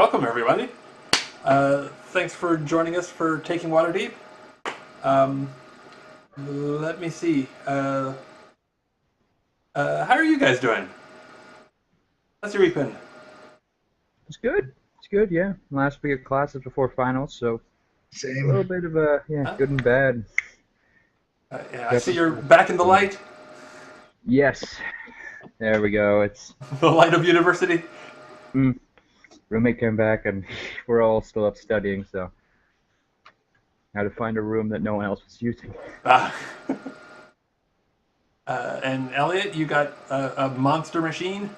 Welcome, everybody. Thanks for joining us for Taking Waterdeep. Um, Let me see. How are you guys doing? How's your week been? It's good. It's good, yeah. Last week of classes before finals, so a little Same. bit of a Huh? good and bad. Yeah, I see Prepping you're for back in the finals. light, Yes, there we go. It's the light of university. mm, roommate came back, and we're all still up studying, so had to find a room that no one else was using. Uh, and Elliot, you got a monster machine?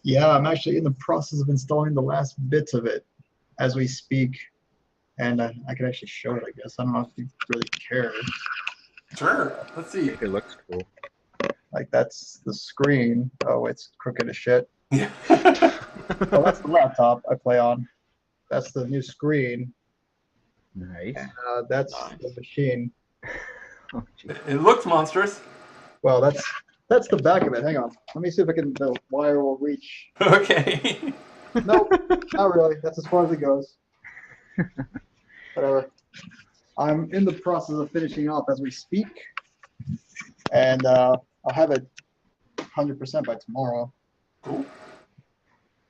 Yeah, I'm actually in the process of installing the last bits of it as we speak, and I could actually show it. I guess I don't know if you really care. Sure. Let's I see. think it looks cool. Like that's the screen. Oh, it's crooked as shit. Yeah. Oh, that's the laptop I play on. That's the new screen, Nice. and that's Nice. the machine. Oh, gee. It looks monstrous. Well, that's the back of it. Hang on. Let me see if I can. The wire will reach. Okay. Nope, not really. That's as far as it goes. Whatever. I'm in the process of finishing off as we speak, and I'll have it 100% by tomorrow, Cool.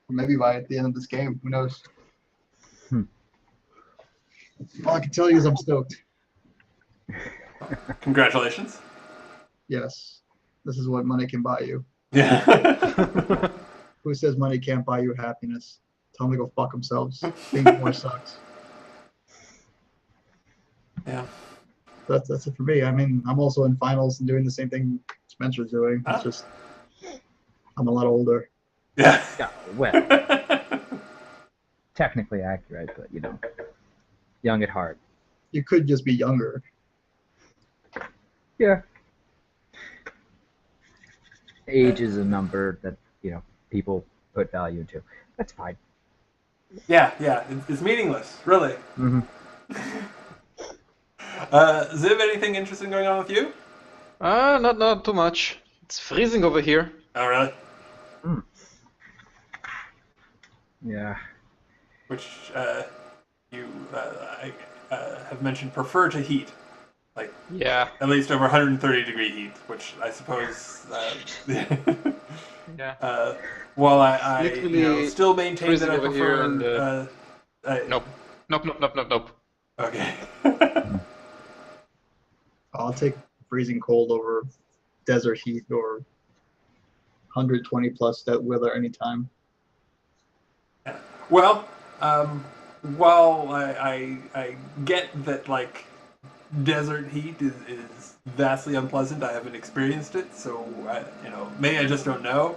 or maybe by the end of this game. Who knows? Hmm. All I can tell you is I'm stoked. Congratulations. Yes, this is what money can buy you. Yeah. Who says money can't buy you happiness? Tell them to go fuck themselves. Being poor sucks. Yeah. That's it for me. I mean, I'm also in finals and doing the same thing Spencer's doing. It's Huh? just I'm a lot older. Yeah. Yeah, well, technically accurate, but young at heart. You could just be younger. Yeah. Age is a number that people put value to. That's fine. Yeah. It's meaningless, really. Hmm. Ziv, anything interesting going on with you? Not too much. It's freezing over here. Oh, really? Mm. Yeah. Which you have mentioned prefer to heat, like Yeah, at least over 130-degree heat, which I suppose. yeah. Uh, while It's I literally still maintain that freezing I over here, and prefer. nope, nope. Okay. I'll take freezing cold over desert heat or 120 plus that weather anytime. Well, while I get that like desert heat is vastly unpleasant, I haven't experienced it, so maybe I just don't know.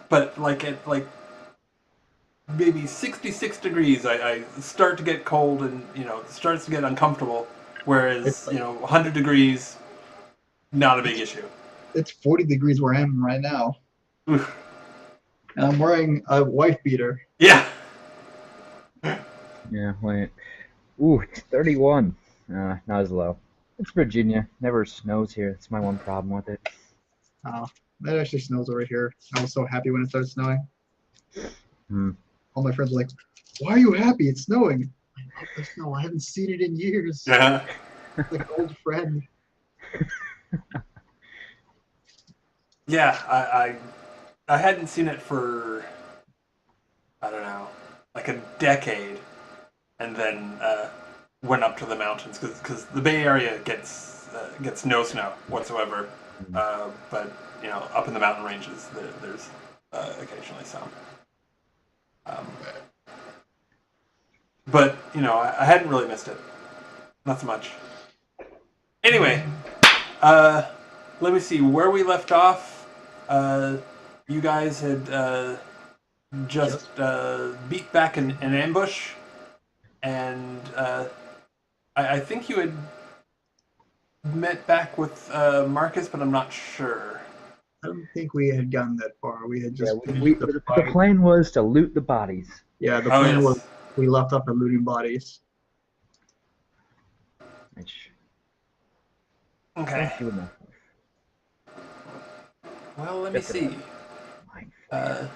But like at like maybe 66 degrees, I start to get cold and it starts to get uncomfortable. It's Whereas like 100 degrees, not a big it's issue. it's 40 degrees where I am right now, Oof. and I'm wearing a wife beater. Yeah. Yeah, wait. Ooh, it's 31. Not as low. It's Virginia. Never snows here. That's my one problem with it. It actually snows over here. I was so happy when it started snowing. Hmm. All my friends were like, "Why are you happy? It's snowing." I love the snow. I haven't seen it in years. Yeah. Like an old friend. Yeah. I hadn't seen it for I don't know, like a decade, and then went up to the mountains because the Bay Area gets no snow whatsoever, but up in the mountain ranges there's occasionally some. Um, but I hadn't really missed it, not so much. Anyway, uh, let me see where we left off. You guys had just beat back an ambush, and I think you had met back with Marcus, but I'm not sure. I don't think we had gotten that far. We had Yeah, just we finished the the fight. plan was to loot the bodies. Yeah, the Oh plan was yes. we left off at looting bodies. Which Okay. don't do enough of. Well, let me Just see. enough. Mine Uh, flare.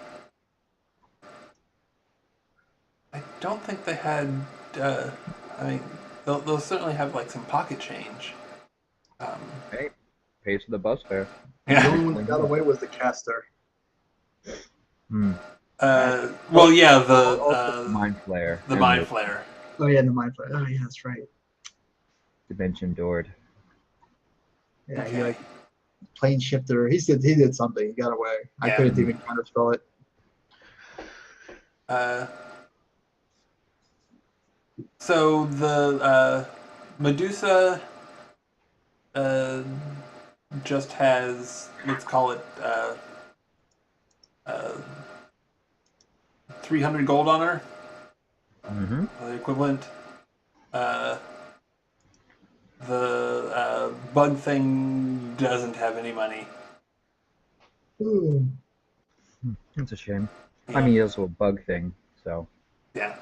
I don't think they had. I mean, they'll certainly have like some pocket change. Hey, pays for the bus fare. The Yeah. only one that got away was the caster. Hmm. Well, yeah, Also, mind flare. the and mind flare. Oh yeah, the mind flare. Oh yeah, that's right. Dimension doored. Yeah, Okay. he like plane shifter. He did something. He got away. I Yeah. couldn't even counterspell it. So the Medusa just has, let's call it, 300 gold on her, Mm-hmm. the equivalent. The bug thing doesn't have any money. Ooh. That's a shame. Yeah. I mean, it's also a bug thing, so Yeah.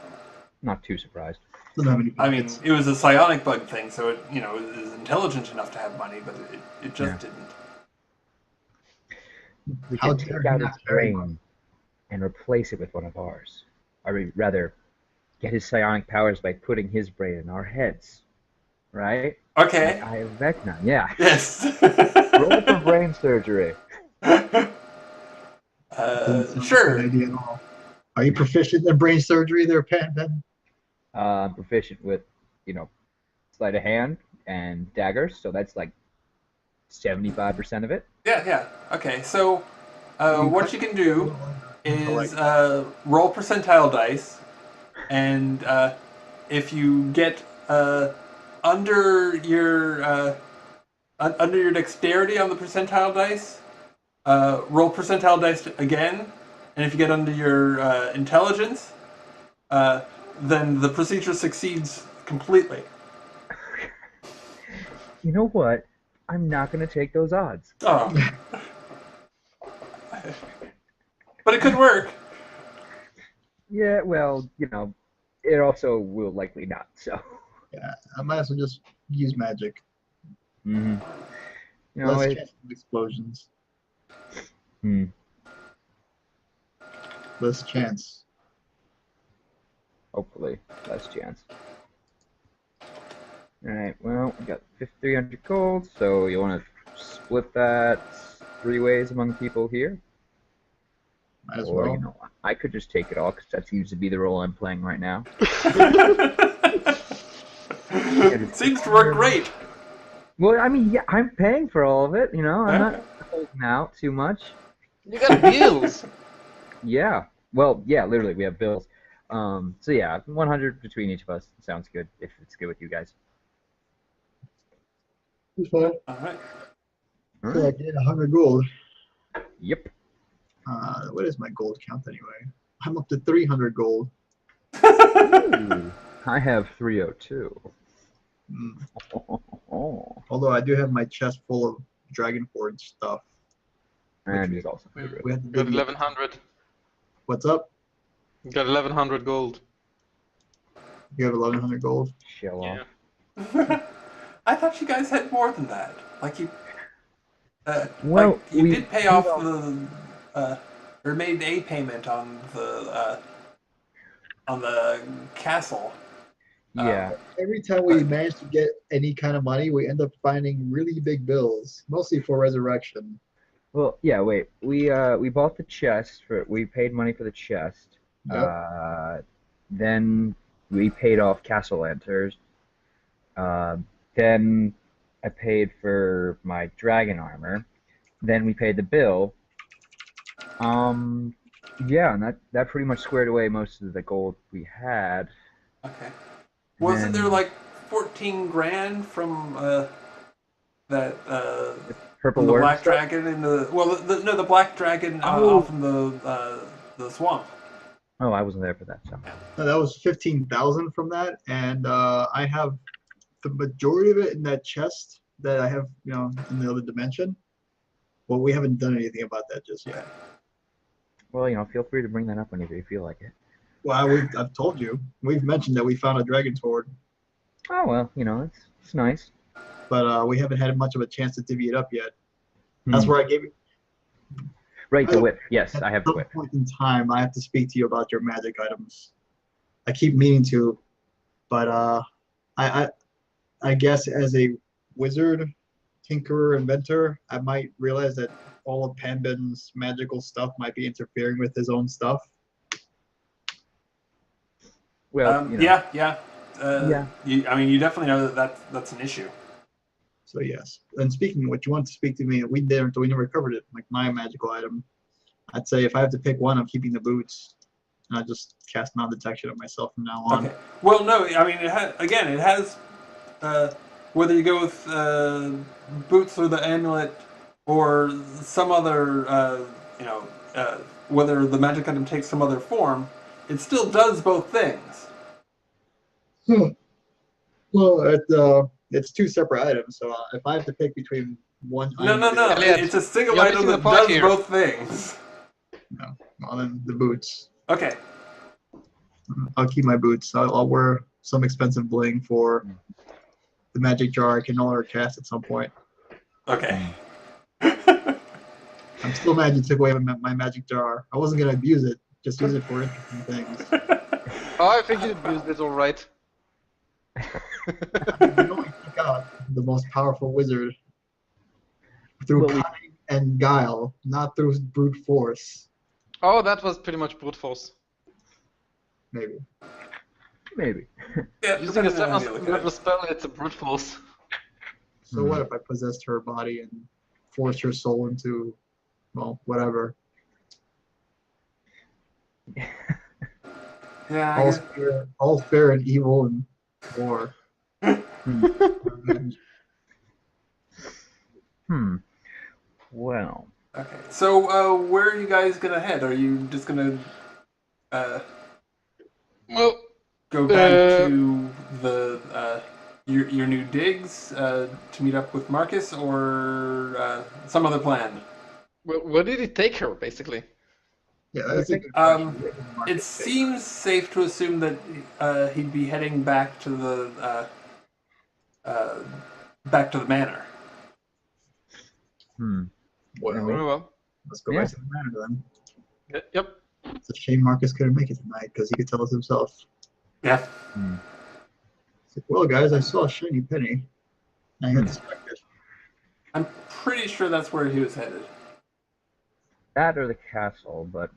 not too surprised. Doesn't have any I mean, pockets. it was a psionic bug thing, so it, it is intelligent enough to have money, but it just Yeah. didn't. We How could dare take he out not its carry brain and replace it with one of ours. Or rather, get his psionic powers by putting his brain in our heads. Right? Okay. Like I have Vecna, yeah. Yes. Roll for brain surgery. Doesn't sound like a Sure. good idea at all. Are you proficient in brain surgery there, Ben? I'm proficient with, sleight of hand and daggers, so that's like 75% of it. Yeah. Okay. So, what you can do is roll percentile dice, and if you get under your under your dexterity on the percentile dice, roll percentile dice again, and if you get under your intelligence, then the procedure succeeds completely. You know what? I'm not going to take those odds. Oh. But it could work. Yeah, well, it also will likely not, so. Yeah, I might as well just use magic. Mm-hmm. Less It, chance of explosions. hmm. Less chance. Hopefully, less chance. Alright, well, we got 300 gold, so you want to split that 3 ways among people here? Might as Or, well. I could just take it all, because that seems to be the role I'm playing right now. Seems to work great. Well, I mean, yeah, I'm paying for all of it, I'm not holding out too much. You got bills. Yeah. Well, yeah, literally, we have bills. So yeah, 100 between each of us sounds good, if it's good with you guys. It's fine. All right. So I did 100 gold. Yep. What is my gold count anyway? I'm up to 300 gold. Ooh, I have 302. Mm. Although I do have my chest full of Dragon Forge stuff. And he's also pretty We good. have to Got dig 1100. What's up? Got 1100 gold. You have 1100 gold? Show off. Yeah. I thought you guys had more than that. Like you, Well, like you we did pay paid off off- the, or made a payment on the castle. Yeah. Every time we manage to get any kind of money, we end up finding really big bills, mostly for resurrection. Well, yeah, wait. We bought the chest we paid money for the chest. Yep. Then we paid off Castle Lanterns. Then I paid for my dragon armor. Then we paid the bill. Yeah, and that pretty much squared away most of the gold we had. Okay. Wasn't there Then- like 14 grand from that Purple from the Worm black stuff? dragon in the black dragon Oh. off in the swamp. Oh, I wasn't there for that, so. No, that was 15,000 from that, and I have the majority of it in that chest that I have, in the other dimension. Well, we haven't done anything about that just yet. Well, feel free to bring that up whenever you feel like it. Well, I've told you. We've mentioned that we found a dragon sword, Oh, well, it's nice. but we haven't had much of a chance to divvy it up yet. That's where I gave it. Right, the whip. Yes, At I have the some whip. point in time, I have to speak to you about your magic items. I keep meaning to, but I guess as a wizard, tinkerer, inventor, I might realize that all of Panbin's magical stuff might be interfering with his own stuff. Well, Yeah. yeah. You definitely know that's an issue. So yes. And speaking of which, you want to speak to me? We never covered it. Like my magical item, I'd say if I have to pick one, I'm keeping the boots, and I just cast non-detection on myself from now on. Okay. Well, no, I mean, it has whether you go with boots or the amulet or some other, whether the magic item takes some other form, it still does both things. Well, it's two separate items, so if I have to pick between one No, item no, or the no. other, It's a single You're item missing the that point does here. both things. no, well then the boots. Okay. I'll keep my boots. I'll wear some expensive bling for the magic jar I can no longer cast at some point. Okay. I'm still mad you took away my magic jar. I wasn't gonna abuse it. Just use it for interesting things. Oh, I think you abused it all right. You only took out the most powerful wizard through Well, cunning and guile, not through brute force. Oh, that was pretty much brute force. Maybe. maybe. Yeah, Using a depending on how you look 7th at level it. spell, it's a brute force. So what if I possessed her body and forced her soul into, well, whatever. Yeah, I guess. All fair and evil and war. Revenge. Well, Okay. So, where are you guys gonna head? Are you just gonna Well, go back to the your new digs to meet up with Marcus, or some other plan? where did he take her, basically? Yeah, that's a good Um, question. It Market seems safe to assume that he'd be heading back to the manor. Well, Very well. let's go Yeah. back to the manor then. Yep. It's a shame Marcus couldn't make it tonight because he could tell us himself. Yeah. It's like, well, guys, I saw a shiny penny. I had suspected. I'm pretty sure that's where he was headed. that or the castle, but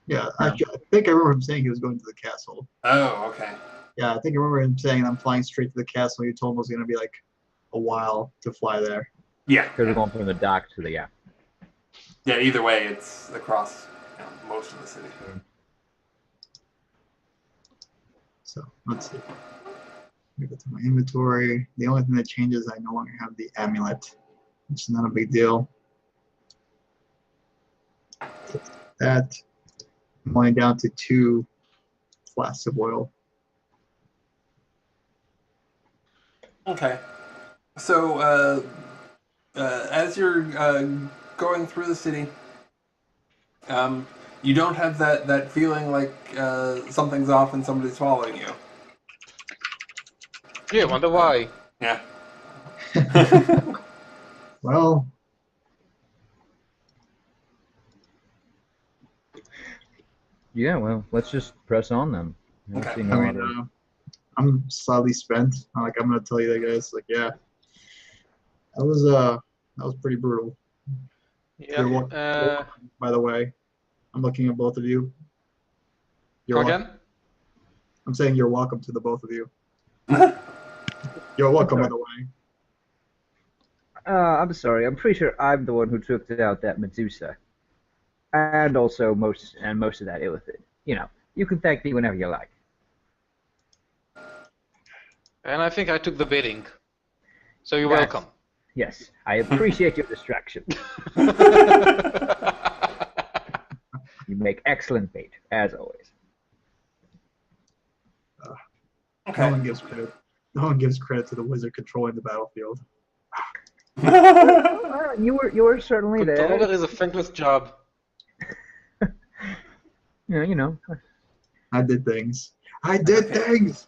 Yeah, actually, I think I remember him saying he was going to the castle. Oh, okay. Yeah, I think I remember him saying I'm flying straight to the castle. You told him it was going to be like a while to fly there. Yeah. because we're going from the dock to the Yeah. Either way, it's across most of the city. So let's see. Let me go to my inventory. The only thing that changes, I no longer have the amulet, which is not a big deal. That I'm only down to 2 flasks of oil. Okay. So, as you're going through the city, you don't have that feeling like something's off and somebody's following you. Yeah, wonder why. Yeah. Well, yeah. Well, let's just press on them. I don't Okay. see I no mean, other- I'm slightly spent. Like I'm gonna tell you that, guys. Like, yeah, that was pretty brutal. You're Yeah. welcome, by the way. I'm looking at both of you. You're Go welcome. again? I'm saying you're welcome to the both of you. You're welcome, by the way. I'm sorry. I'm pretty sure I'm the one who took out that Medusa, and also most of that Illithid. You can thank me whenever you like. And I think I took the bidding. So you're Yes. welcome. Yes, I appreciate your distraction. You make excellent bait, as always. No one gives credit. No one gives credit to the wizard controlling the battlefield. You were certainly there. Controller is a thankless job. You know. I did things. I did things.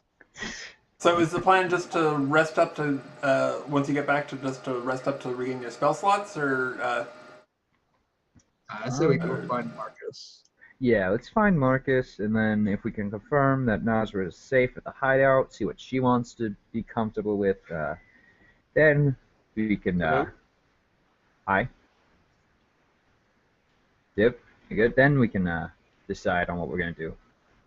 So is the plan just to rest up to once you get back to just to rest up to regain your spell slots, or I say we go find Marcus. Yeah, let's find Marcus, and then if we can confirm that Nazra is safe at the hideout, see what she wants to be comfortable with, then we can. Hello? Hi. Yep. You good? Then we can decide on what we're gonna do.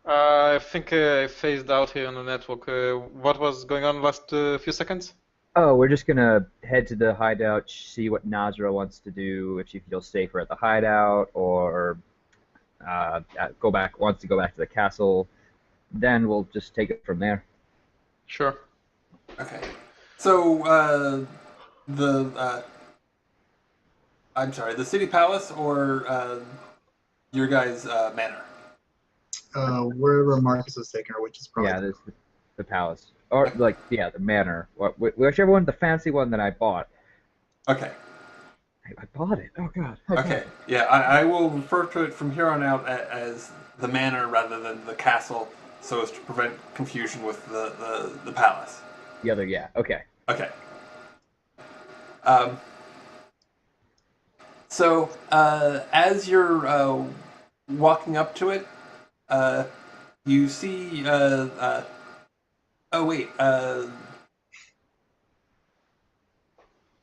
I think I phased out here on the network. What was going on last few seconds? Oh, we're just gonna head to the hideout, see what Nazra wants to do, if she feels safer at the hideout, or wants to go back to the castle. Then we'll just take it from there. Sure. Okay. So I'm sorry, the city palace or your guys' manor? Wherever Marcus is taking her, which is probably Yeah, this the palace, or the manor, whichever one, the fancy one that I bought. Okay. I bought it. Oh God. Okay. Yeah, I will refer to it from here on out as the manor rather than the castle, so as to prevent confusion with the palace. The other, yeah. Okay. Okay. So as you're walking up to it, you see. Oh wait. I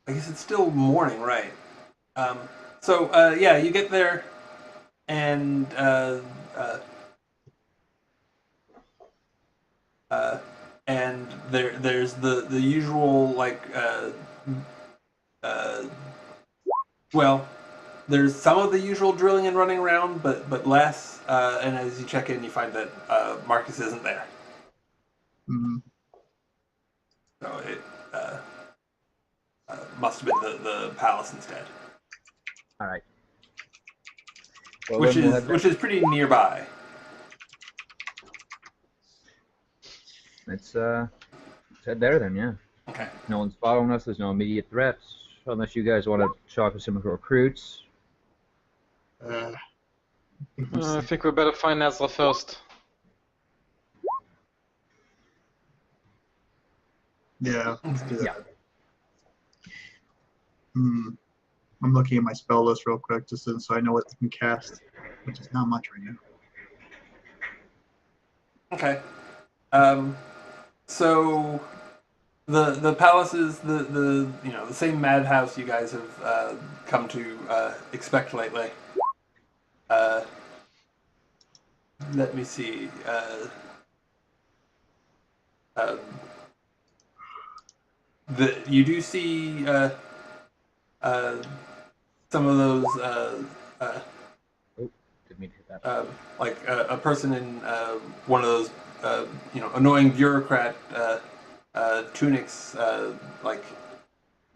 guess it's still morning, right? So yeah, you get there, and there's the usual well, there's some of the usual drilling and running around, but less. And as you check in, you find that Marcus isn't there. Mhm. So it must have been the palace instead, All right. Well, which then we'll is pretty nearby. let's head there then. Yeah. Okay. No one's following us. There's no immediate threats, unless you guys want to talk to some recruits. I I think we better find Nazra first. Yeah, let's do that. Yeah. I'm looking at my spell list real quick just so I know what I can cast, which is not much right now. Okay. So the palace is the the same madhouse you guys have come to expect lately. Let me see. You do see some of those Oh, didn't mean to hit that. like a person in one of those annoying bureaucrat tunics like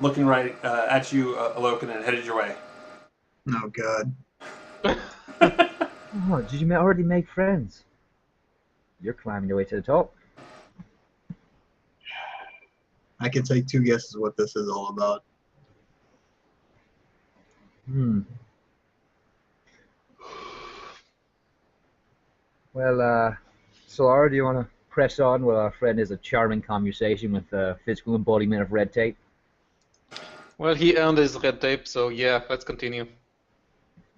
looking right at you, Alokan, and headed your way. Oh God. Oh, did you already make friends? You're climbing your way to the top. I can take two guesses what this is all about. Well, Solara, do you want to press on while our friend has a charming conversation with the physical embodiment of red tape? Well, he earned his red tape, so yeah, let's continue.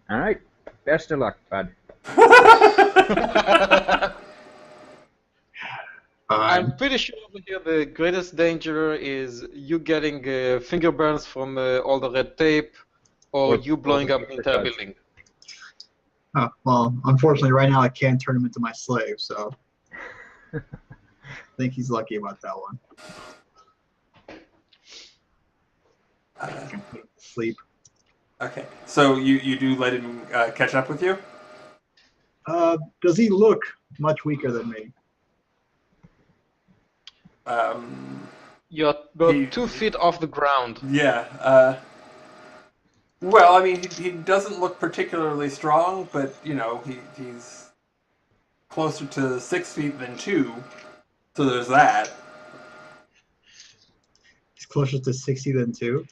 All right. Best of luck, bud. I'm pretty sure over here the greatest danger is you getting finger burns from all the red tape, or you blowing up the entire building. Well, unfortunately, right now I can't turn him into my slave, so I think he's lucky about that one. I can put him to sleep. Okay, so you do let him catch up with you? Does he look much weaker than me? You're about 2 feet off the ground. Yeah. Well, I mean, he doesn't look particularly strong, but he's closer to 6 feet than 2, so there's that. He's closer to 60 than 2.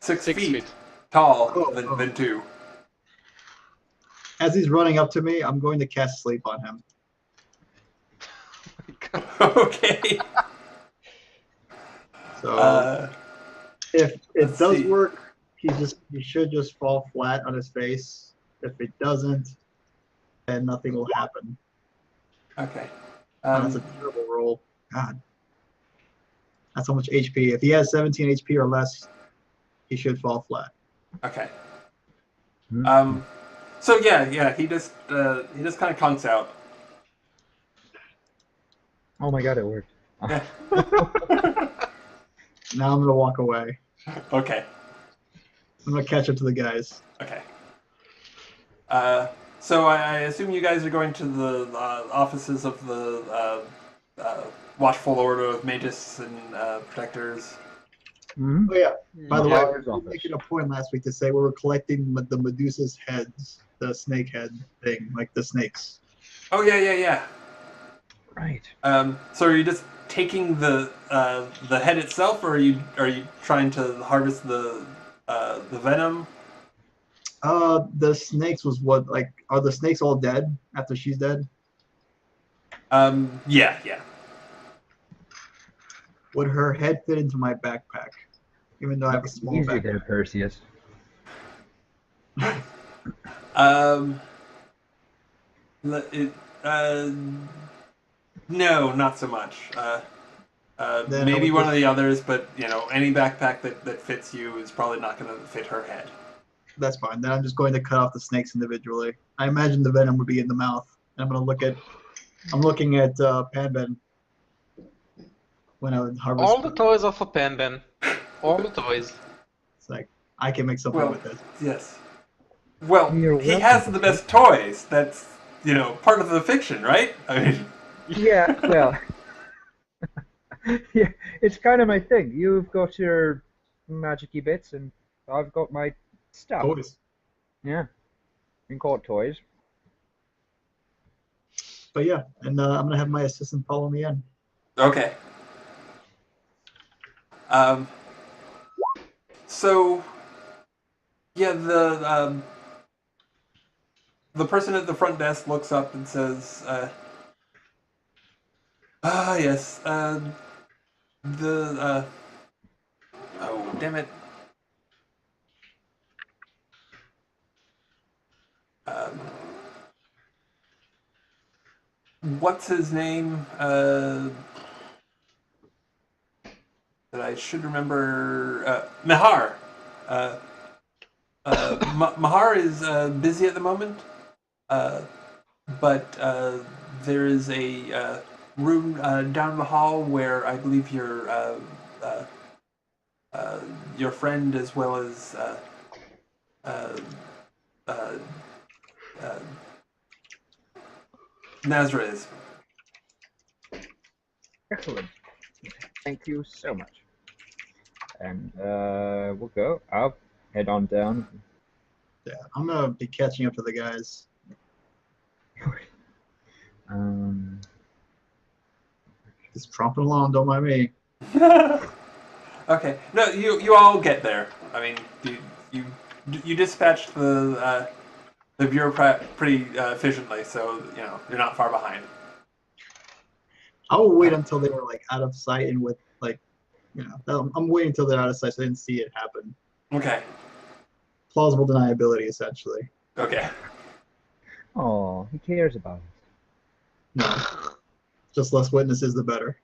6 6 feet feet. tall than 2. As he's running up to me, I'm going to cast sleep on him. Okay. So if it does see. work, he should just fall flat on his face. If it doesn't, and nothing will happen. Okay. That's a terrible roll. God. That's how much HP. If he has 17 HP or less, he should fall flat. Okay. Hmm. So yeah, he just kind of conks out. Oh my god, it worked. Yeah. Now I'm gonna walk away. Okay. I'm gonna catch up to the guys. Okay. So I assume you guys are going to the offices of the Watchful Order of Magus and Protectors. Hmm. Oh yeah. By the way, Mahar's we were office. making a point last week to say we were collecting the Medusa's heads, the snake head thing, like the snakes. Oh yeah. Right. So are you just taking the head itself, or are you trying to harvest the venom? The snakes was what, like, are the snakes all dead after she's dead? Yeah. Would her head fit into my backpack? Even though I have a small Easy backpack. there, Perseus. It, no, not so much. Then I Maybe would one of just- the others, but any backpack that fits you is probably not going to fit her head. That's fine. Then I'm just going to cut off the snakes individually. I imagine the venom would be in the mouth. And I'm looking at Panben when I would harvest. All the toys are for Panben. All the toys. It's like I can make something Well, with it. yes. Well, You're he welcome. has the best toys. That's part of the fiction, right? I mean, Yeah, well, yeah, it's kind of my thing. You've got your magic-y bits, and I've got my stuff. Toys. Yeah, you can call it toys. But yeah, and I'm gonna have my assistant follow me in. okay. So, yeah, the person at the front desk looks up and says, yes, oh, damn it. What's his name? That I should remember. Mahar. Mahar is busy at the moment, but there is a room down the hall where I believe your friend, as well as Nazra is. Excellent. Thank you so much. And we'll go. I'll head on down. Yeah, I'm gonna be catching up to the guys. Just tromping along. Don't mind me. Okay. No, you all get there. I mean, you dispatched the bureaucrat pretty efficiently, so you're not far behind. I will wait until they were like out of sight and with like, I'm waiting until they're out of sight so I didn't see it happen. Okay. Plausible deniability, essentially. Okay. Oh, he cares about us. No, just less witnesses, the better.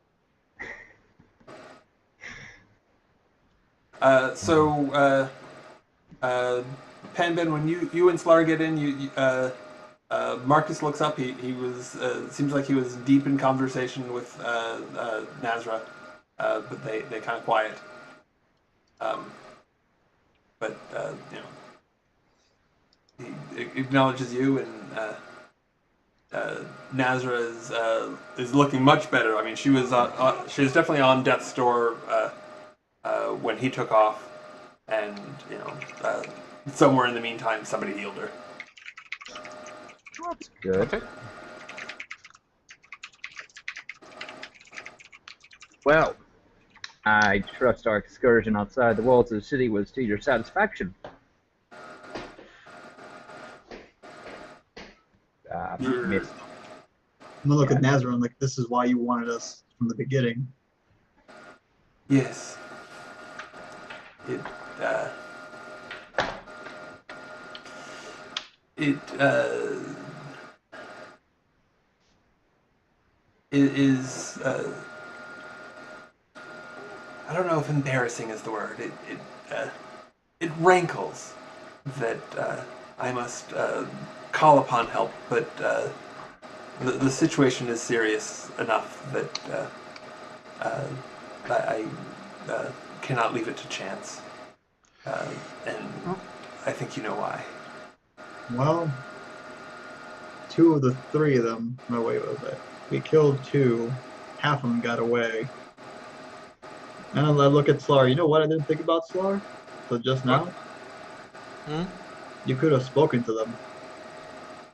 So, Panben, when you and Slar get in, Marcus looks up. He was seems like he was deep in conversation with Nazra, but they kind of quiet. But he acknowledges you, and Nazra is looking much better. I mean, she was definitely on death's door when he took off, and somewhere in the meantime, somebody healed her. That's good. Okay. Well, I trust our excursion outside the walls of the city was to your satisfaction. Miss. I'm gonna look at Nazareth like, this is why you wanted us from the beginning. Yes. is I don't know if embarrassing is the word. It rankles that I must call upon help, but the situation is serious enough that I cannot leave it to chance. And I think you know why. Well, two of the three of them. No, wait, what was it? We killed two. Half of them got away. And I look at Slar. You know what I didn't think about Slar? So just now, Hmm? you could have spoken to them.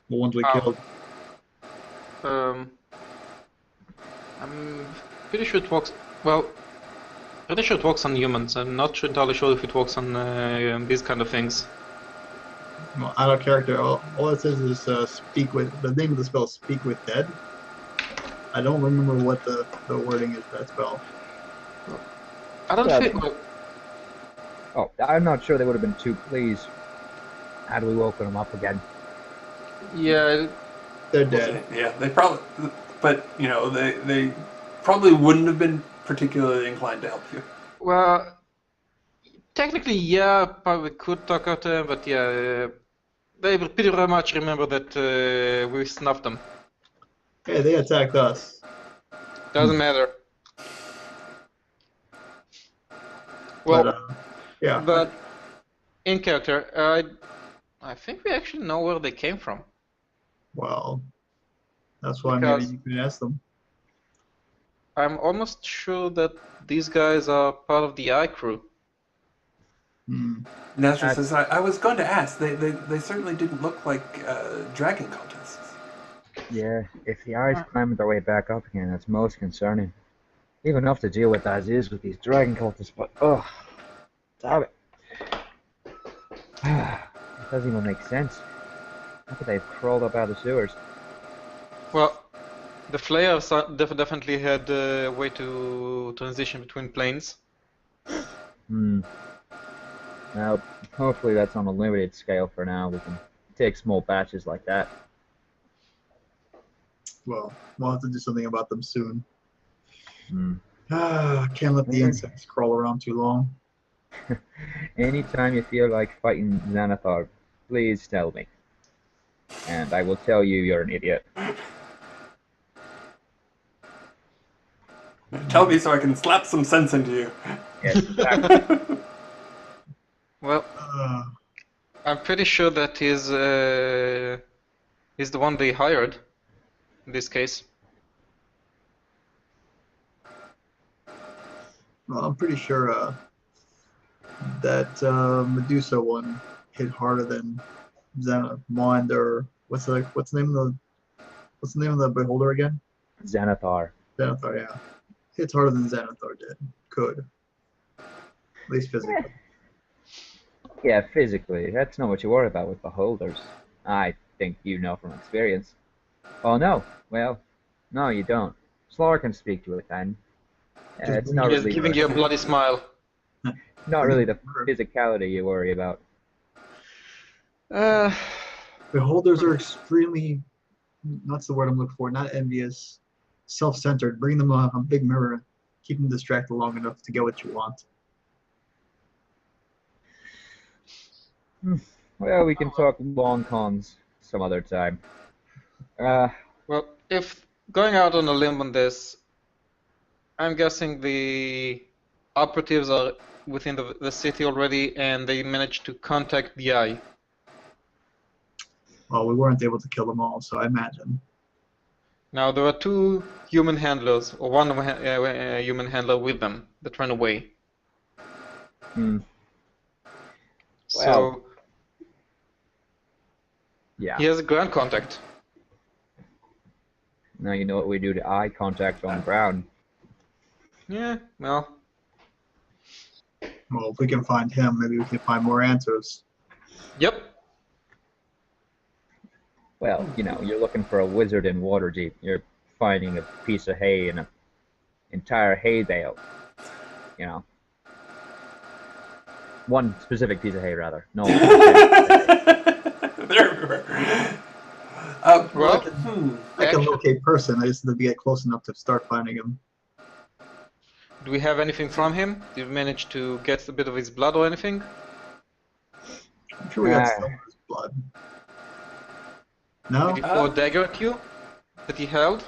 The ones we How? killed. I'm pretty sure it works. Well, pretty sure it works on humans. I'm not entirely sure if it works on these kind of things. Well, out of character. All it says is speak with. The name of the spell is Speak with Dead. I don't remember what the wording is for that spell. I don't Yeah, think. Oh, I'm not sure they would have been too pleased had we woken them up again. Yeah, They're dead. Yeah, they probably, but you know, they probably wouldn't have been particularly inclined to help you. well, technically, yeah, probably could talk out to them, but yeah, they pretty much remember that we snuffed them. Hey, they attacked us. Doesn't matter. But Well, yeah. but in character, I think we actually know where they came from. Well, that's why maybe Because you can ask them. I'm almost sure that these guys are part of the Eye crew. Hmm. Nazareth says, I was going to ask. They certainly didn't look like dragon cultists. Yeah, if the eyes climbing their way back up again, that's most concerning. Even enough to deal with as is with these dragon cultists, but ugh, damn it. It doesn't even make sense. How could they have crawled up out of the sewers? Well, the Flayers definitely had a way to transition between planes. Hmm. Now, hopefully that's on a limited scale for now. We can take small batches like that. Well, we'll have to do something about them soon. Hmm. Can't let the insects crawl around too long. Anytime you feel like fighting Xanathar, please tell me. And I will tell you you're an idiot. Tell me so I can slap some sense into you. Yes, exactly. Well, I'm pretty sure that he's the one they hired in this case. Well, I'm pretty sure that Medusa one hit harder than Mond, or what's the name of the beholder again? Xanathar. Xanathar, yeah. Hits harder than Xanathar did. Could. At least physically. Yeah, physically. That's not what you worry about with beholders. I think you know from experience. Oh, no. Well, no, you don't. Slaughter can speak to it then. It's not He's really giving you a bloody smile. not really the physicality you worry about. Beholders are extremely, what's the word I'm looking for? Not envious, self-centered. Bring them a big mirror. Keep them distracted long enough to get what you want. Well, we can talk long cons some other time. Well, if going out on a limb on this, I'm guessing the operatives are within the city already, and they managed to contact the Eye. Well, we weren't able to kill them all, so I imagine. Now, there are two human handlers, or one human handler with them that ran away. Well, So, yeah. he has a ground contact. Now you know what we do to eye contact on the ground. Yeah, well, Well, if we can find him, maybe we can find more answers. yep. Well, you know, you're looking for a wizard in Waterdeep. You're finding a piece of hay in an entire hay bale. You know. One specific piece of hay, rather. No. They're everywhere. Well, I can actually, locate person. I just need to get close enough to start finding him. do we have anything from him? Did you manage to get a bit of his blood or anything? I'm sure we got some of his blood. No, Did he throw a dagger at you that he held?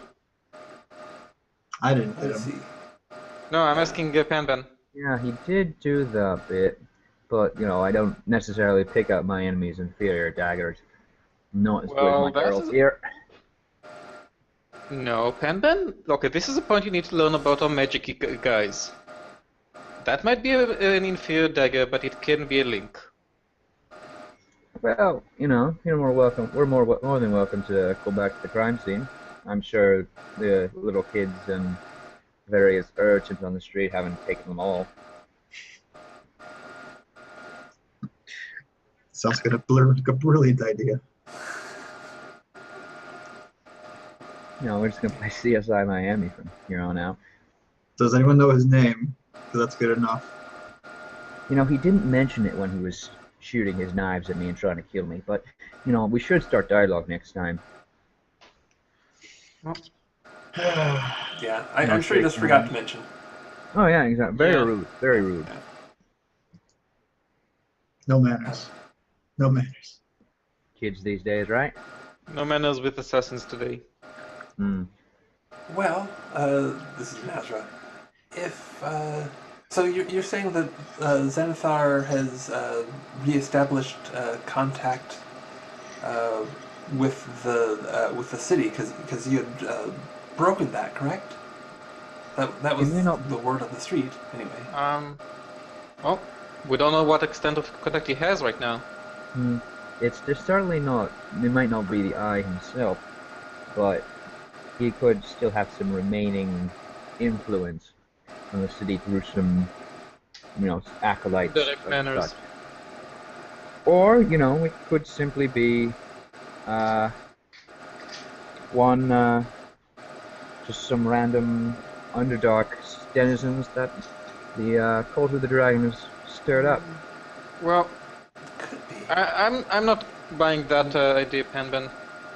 I didn't hit Let's him. see. No, I'm asking Panban. Yeah, he did do that bit, but you know, I don't necessarily pick up my enemy's inferior daggers. Not as good as Well, my that girls is... here. No, Panban? Okay, this is a point you need to learn about our magic guys. That might be an inferior dagger, but it can be a link. Well, you know, you're more welcome. We're more than welcome to go back to the crime scene. I'm sure the little kids and various urchins on the street haven't taken them all. Sounds like a brilliant idea. You know, we're just gonna play CSI Miami from here on out. Does anyone know his name? Because that's good enough. You know, he didn't mention it when he was shooting his knives at me and trying to kill me, but, you know, we should start dialogue next time. Yeah, I'm sure you just forgot to mention. Oh, yeah, exactly. Very Yeah. rude. Very rude. No manners. No manners. Kids these days, right? No manners with assassins today. Hmm. Well, this is Nazra. If so, you're saying that Zenithar has reestablished contact with the city because you had broken that, correct? That was the word on the street, anyway. Well, we don't know what extent of contact he has right now. There's certainly not, it might not be the Eye himself, but he could still have some remaining influence on the city through some, you know, acolytes. Direct manners. Such. Or, you know, it could simply be just some random Underdark denizens that the Cult of the Dragon has stirred up. Well, Could be. I'm not buying that idea, Panban.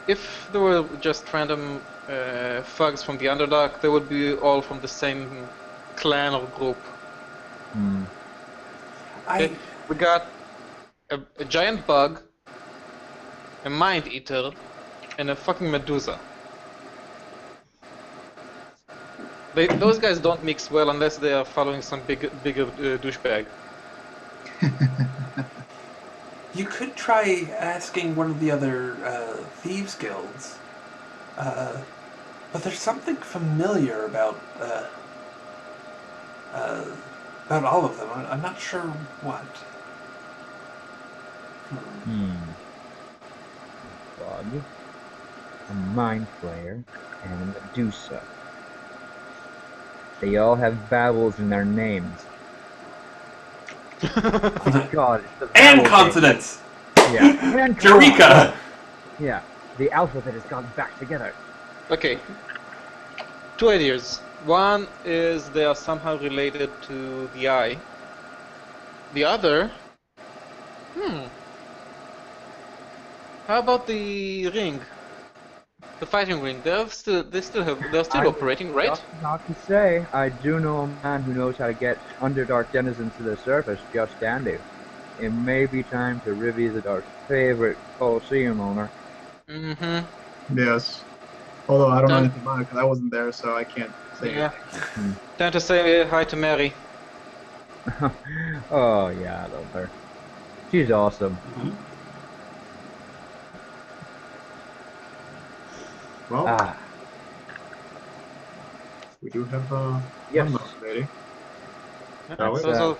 If there were just random thugs from the Underdark, they would be all from the same clan or group. Okay? We got a giant bug, a mind eater, and a fucking Medusa. Those guys don't mix well unless they are following some bigger douchebag. You could try asking one of the other thieves guilds, but there's something familiar about all of them. I'm not sure what. Bug, a Mind Flayer, and a Medusa. They all have vowels in their names. Oh God, it's the And vowel consonants! game. Yeah. And Eureka! Yeah. The alphabet has gone back together. Okay. Two ideas. One is they are somehow related to the Eye. The other... How about the ring? The fighting ring. They're still operating, right? Just not to say, I do know a man who knows how to get Underdark denizens to the surface just dandy. It may be time to revisit our favorite Colosseum owner. Yes. Although I don't know anything about it because I wasn't there, so I can't say anything. Time to say hi to Mary. Oh yeah, I love her. She's awesome. Well, we do have yes. one lady. Those are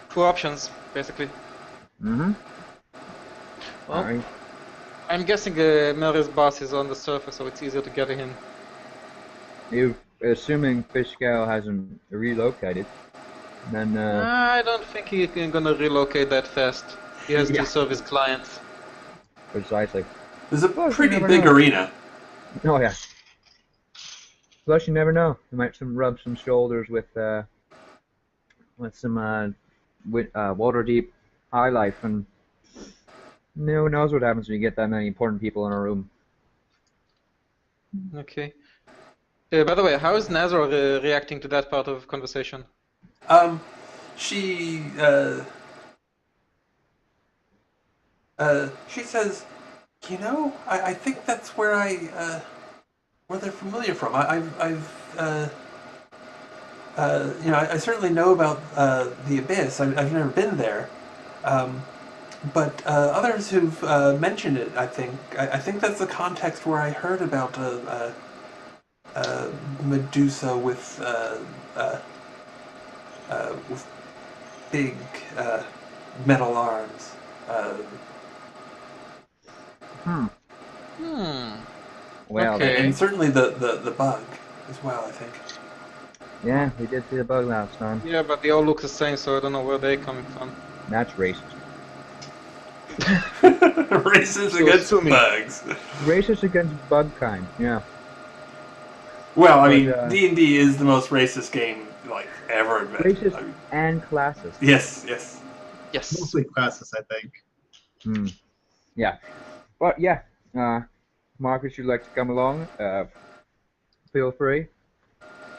two options, basically. Well, Alright. I'm guessing Mary's boss is on the surface, so it's easier to get him. You, assuming Fishcow hasn't relocated, then I don't think he's gonna relocate that fast. He has to serve his clients. Precisely. There's a pretty big arena. Oh yeah. Plus, you never know. You might rub some shoulders with some Waterdeep high life, and who knows what happens when you get that many important people in a room. Okay. By the way, how is Nazar reacting to that part of conversation? She she says, I think that's where where they're familiar from. I certainly know about the Abyss. I've never been there, but others who've mentioned it, I think that's the context where I heard about Medusa with big metal arms. Hmm. Well, Okay. And certainly the bug as well, I think. yeah, we did see the bug last time. Yeah, but they all look the same, so I don't know where they're coming from. That's racist. Racist So against sue me. bugs. Racist against bug kind. Yeah. Well, I But, mean, D&D is the most racist game like ever invented. Racist I mean, and classist. yes. Yes. Mostly classes, I think. Hmm. Yeah. But yeah, Marcus, you'd like to come along? Feel free.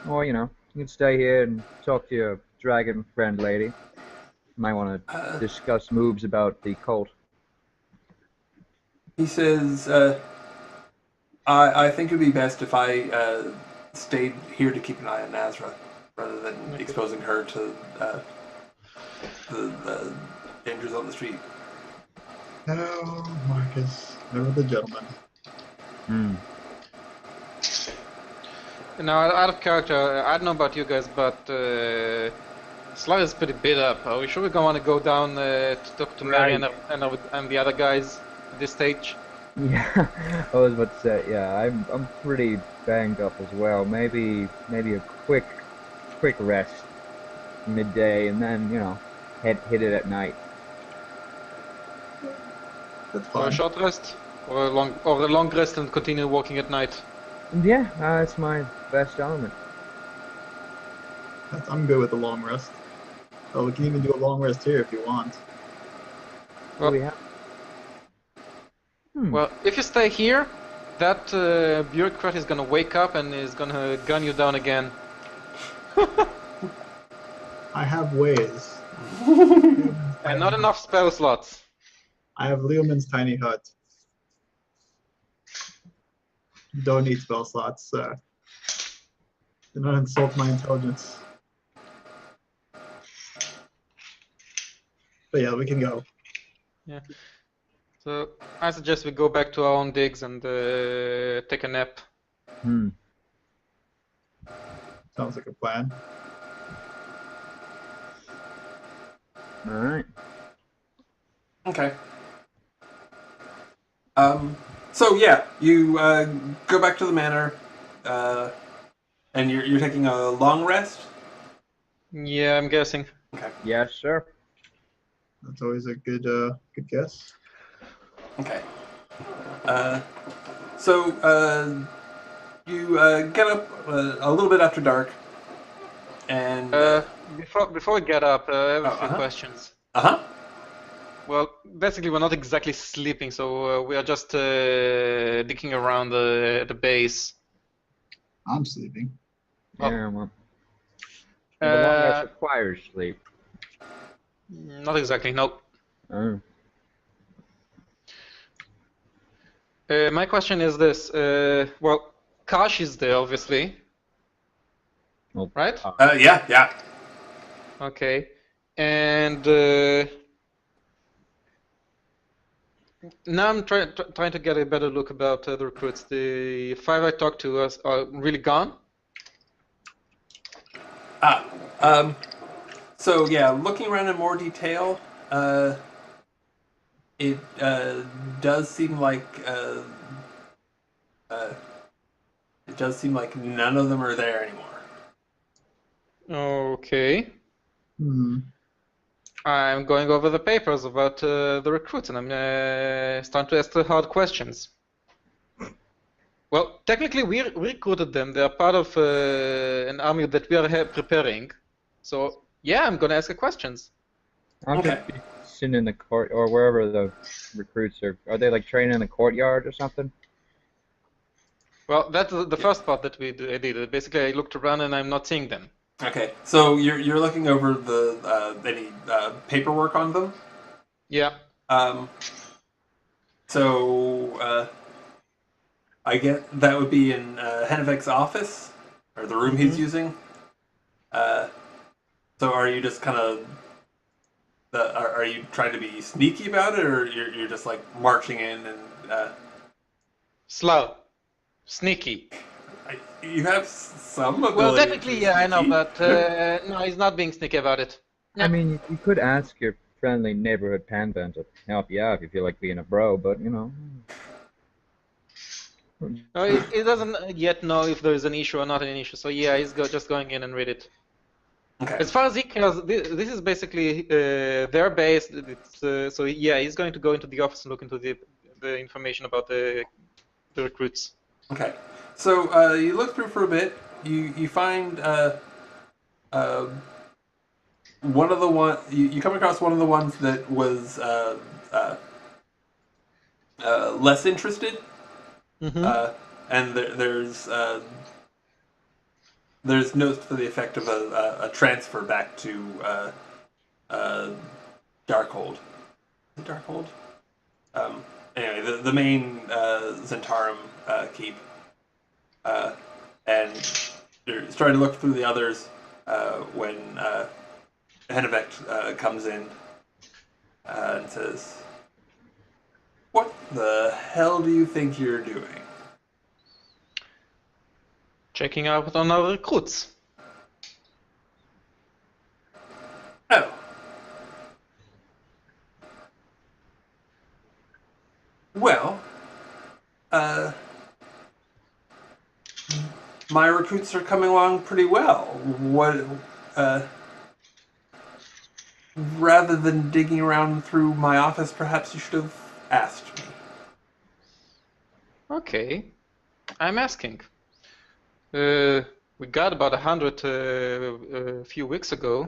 Or you can stay here and talk to your dragon friend lady. Might want to discuss moves about the cult. He says, I think it'd be best if I stayed here to keep an eye on Nazra, rather than Okay. exposing her to the dangers on the street. No, Marcus, never the gentleman. Hmm. Now, out of character, I don't know about you guys, but Sly is pretty beat up. Are we sure we want to go down to talk to Mary and the other guys at this stage? Yeah, I was about to say, yeah, I'm pretty banged up as well. Maybe a quick rest midday, and then hit it at night. That's Or a fine. short rest? Or a long rest and continue walking at night? And yeah, that's my best element. I'm good with a long rest. Oh, we can even do a long rest here if you want. What do we have? Well, if you stay here, that bureaucrat is gonna wake up and is gonna gun you down again. I have ways. And not enough spell slots. I have Leoman's tiny hut. Don't need spell slots. Do not insult my intelligence. But yeah, we can go. Yeah. So I suggest we go back to our own digs and take a nap. Sounds like a plan. All right. Okay. So yeah, you go back to the manor, and you're taking a long rest. Yeah, I'm guessing. Okay. Yes, sir. That's always a good guess. Okay. So you get up a little bit after dark, and Before we get up, I have a few uh-huh. questions. Uh-huh. Well, basically, we're not exactly sleeping, so we are just dicking around the base. I'm sleeping. Yeah, well, the long rest requires sleep. Not exactly, no. Oh. My question is this. Well, Kash is there, obviously. Well, Right? Yeah. Okay. And now I'm trying to get a better look about the recruits. The 5 I talked to are really gone? So yeah, looking around in more detail, it does seem like none of them are there anymore. Okay. I'm going over the papers about the recruits, and I'm starting to ask the hard questions. Well, technically, we recruited them. They are part of an army that we are preparing. So, yeah, I'm going to ask the questions. I'm Okay. just be sitting in the court or wherever the recruits are. Are they like training in the courtyard or something? Well, that's the first part that I did. Basically, I looked around and I'm not seeing them. Okay, so you're looking over the any paperwork on them. Yeah. Um, so I get that would be in Hennevik's office or the room he's using. So are you just kind of are you trying to be sneaky about it, or you're just like marching in and Slow. Sneaky. you have some ability Well, to technically, be yeah, I know, sneaky. but no, he's not being sneaky about it. I Yeah. mean, you could ask your friendly neighborhood pandan to help you out if you feel like being a bro, but you know. No, he doesn't yet know if there is an issue or not an issue. So yeah, he's just going in and read it. Okay. As far as he cares, this is basically their base. So yeah, he's going to go into the office and look into the information about the recruits. Okay. So you look through for a bit. You find one of the you come across one of the ones that was less interested, and there's notes to the effect of a transfer back to Darkhold. Is it Darkhold? Anyway, the main Zhentarim keep, and they're starting to look through the others when Hennevect comes in and says, "What the hell do you think you're doing?" Checking out on our recruits. Oh. Well, my recruits are coming along pretty well. What, rather than digging around through my office, perhaps you should have asked me. Okay, I'm asking. We got about 100 a few weeks ago.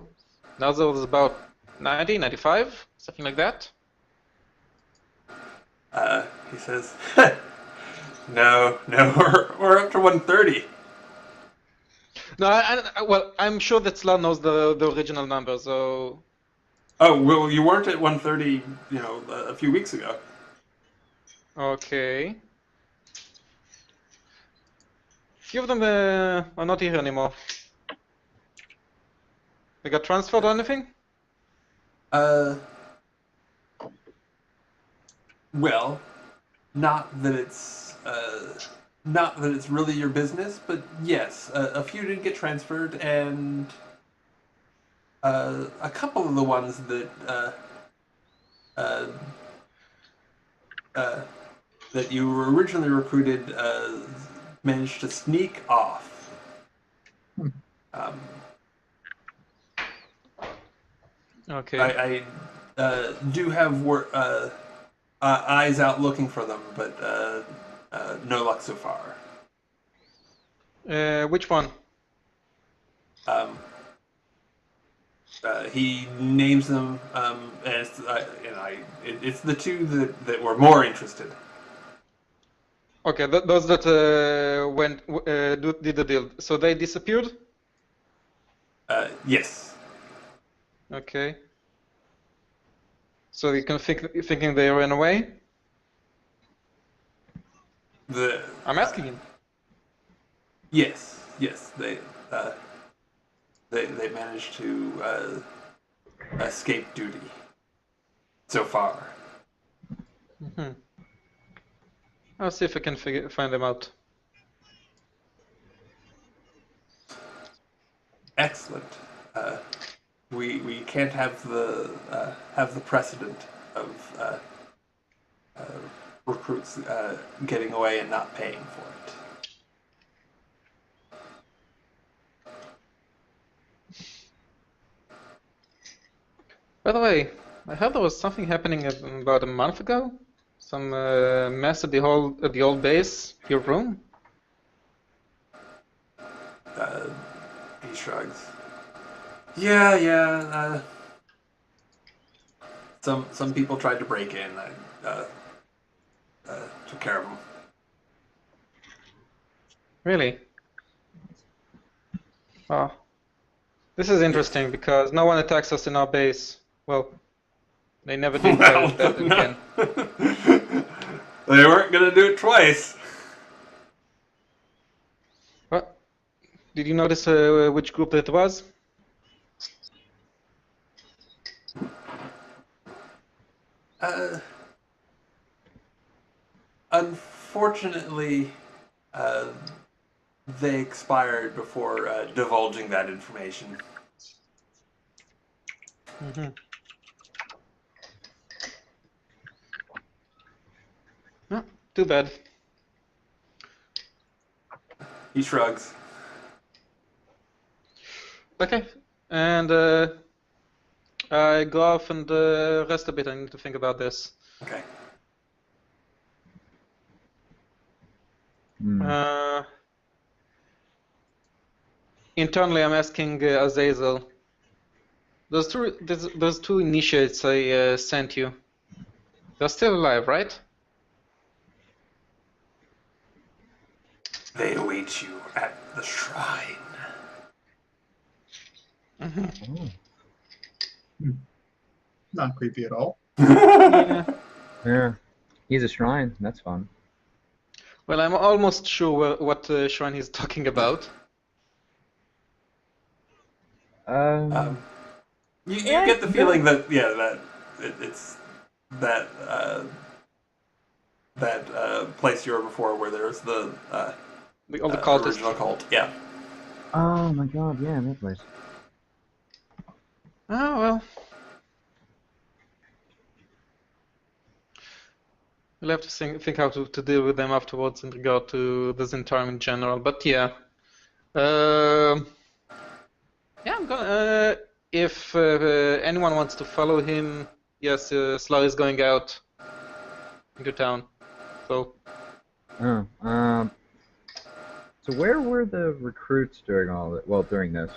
Now there was about 90, 95, something like that. He says, no, we're up to 130. No, well, I'm sure that Sla knows the original number, so... Oh, well, you weren't at 130, a few weeks ago. Okay. Few of them are not here anymore. They got transferred or anything? Well, not that it's really your business, but yes, a few did get transferred, and a couple of the ones that you were originally recruited managed to sneak off. Okay. I do have eyes out looking for them, but no luck so far. Which one? He names them, and it's the two that were more interested. Okay, those that did the deal. So they disappeared? Yes. Okay. So you can thinking they ran away? I'm asking him. Yes, they managed to escape duty so far. I'll see if I can find them out. Excellent. We can't have the precedent of recruits getting away and not paying for it. By the way, I heard there was something happening about a month ago. Some mess at the old base, your room. He shrugs. Yeah. Some people tried to break in. I took care of them. Really? Oh. This is interesting because no one attacks us in our base. Well, they never did, Well, but then no. again. They weren't gonna do it twice. What? Did you notice which group it was? Unfortunately, uh, they expired before divulging that information. Mm-hmm. Oh, too bad. He shrugs. Okay, and I go off and rest a bit. I need to think about this. Okay. Uh, internally, I'm asking Azazel. Those two initiates I sent you. They're still alive, right? They await you at the shrine. Not creepy at all. Yeah. Yeah. He's a shrine. That's fun. Well, I'm almost sure what shrine he's talking about. You Yeah, get the yeah. feeling that it's that place you were before where there's the All the cultists. original cult. Yeah. Oh my god, yeah, that place. Oh, well. We'll have to think how to deal with them afterwards in regard to the Zhentarim in general. But yeah. Yeah, I'm gonna. If anyone wants to follow him, yes, Slar is going out into town. So. Oh, so where were the recruits during all that? Well, during this.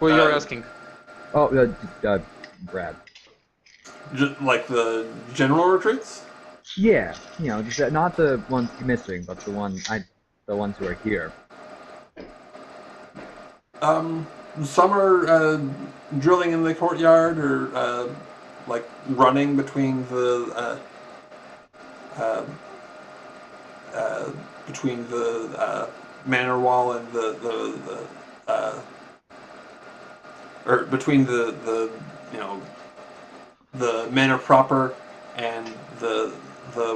Who you're asking? Oh, Brad. Just like the general recruits? Yeah, you know, just not the ones missing, but the ones who are here. Some are drilling in the courtyard or like running between the manor wall and or between the you know the manor proper and the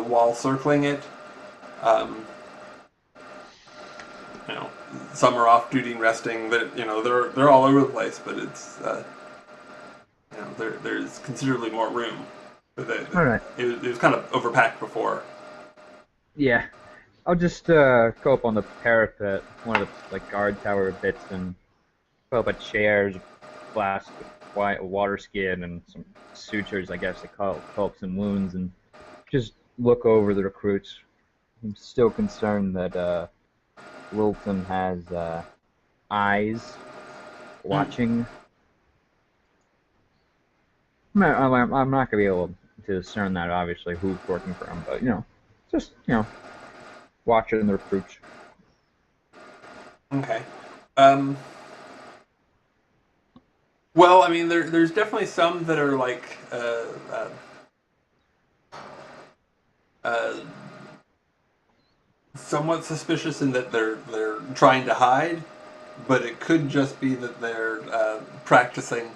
wall circling it. You know, some are off duty and resting. But you know, they're all over the place. But it's you know, there's considerably more room. But All right. It was kind of overpacked before. Yeah, I'll just go up on the parapet, one of the like guard tower bits, and put up a chairs, flask of white water skin, and some sutures, I guess, to help some wounds, and just look over the recruits. I'm still concerned that Wilton has eyes watching. I'm not gonna be able to discern that, obviously, who's working for him, but you know, just watching the recruits. Okay. Well, I mean, there's definitely some that are like somewhat suspicious in that they're trying to hide, but it could just be that they're practicing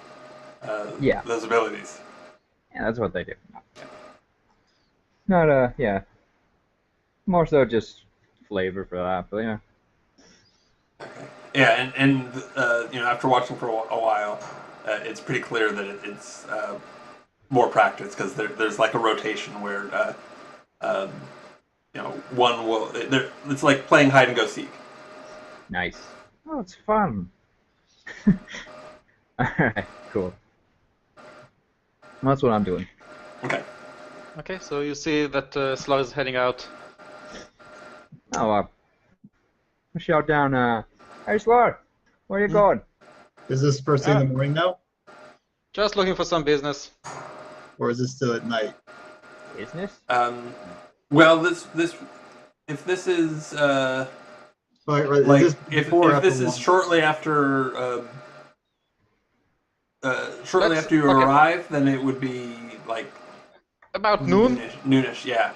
Yeah. those abilities. Yeah, that's what they do. Not yeah. More so just flavor for that, but yeah. Okay. Yeah, and you know, after watching for a while, it's pretty clear that it's more practice because there's like a rotation where you know, one will. It's like playing hide and go seek. Nice. Oh, it's fun. Alright, cool. That's what I'm doing. Okay. Okay, so you see that Slar is heading out. Oh, I shout down, hey Slar, where you going? Is this first thing in the morning now? Just looking for some business. Or is it still at night? Business? Well, this if this is Right, like is this if before or if after this the is long shortly after shortly Let's after you okay. arrive, then it would be like About noon. noonish, yeah.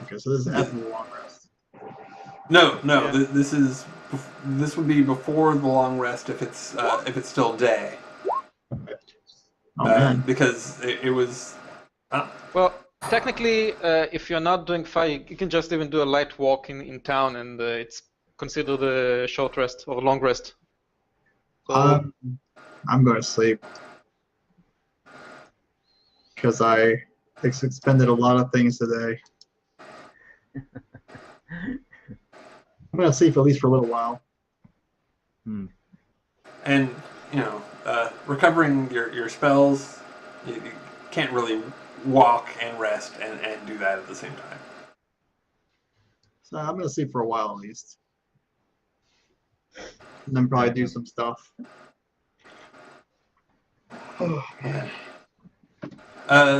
Okay, so this is after the long rest. No, Yeah. this would be before the long rest if it's still day. Oh man. Because it was. Well, technically, if you're not doing fire, you can just even do a light walk in town, and it's considered a short rest or long rest. So, I'm going to sleep because I expended a lot of things today. I'm going to sleep at least for a little while. And recovering your spells, you can't really walk and rest and do that at the same time. So I'm going to sleep for a while at least. And then probably do some stuff. Oh, man.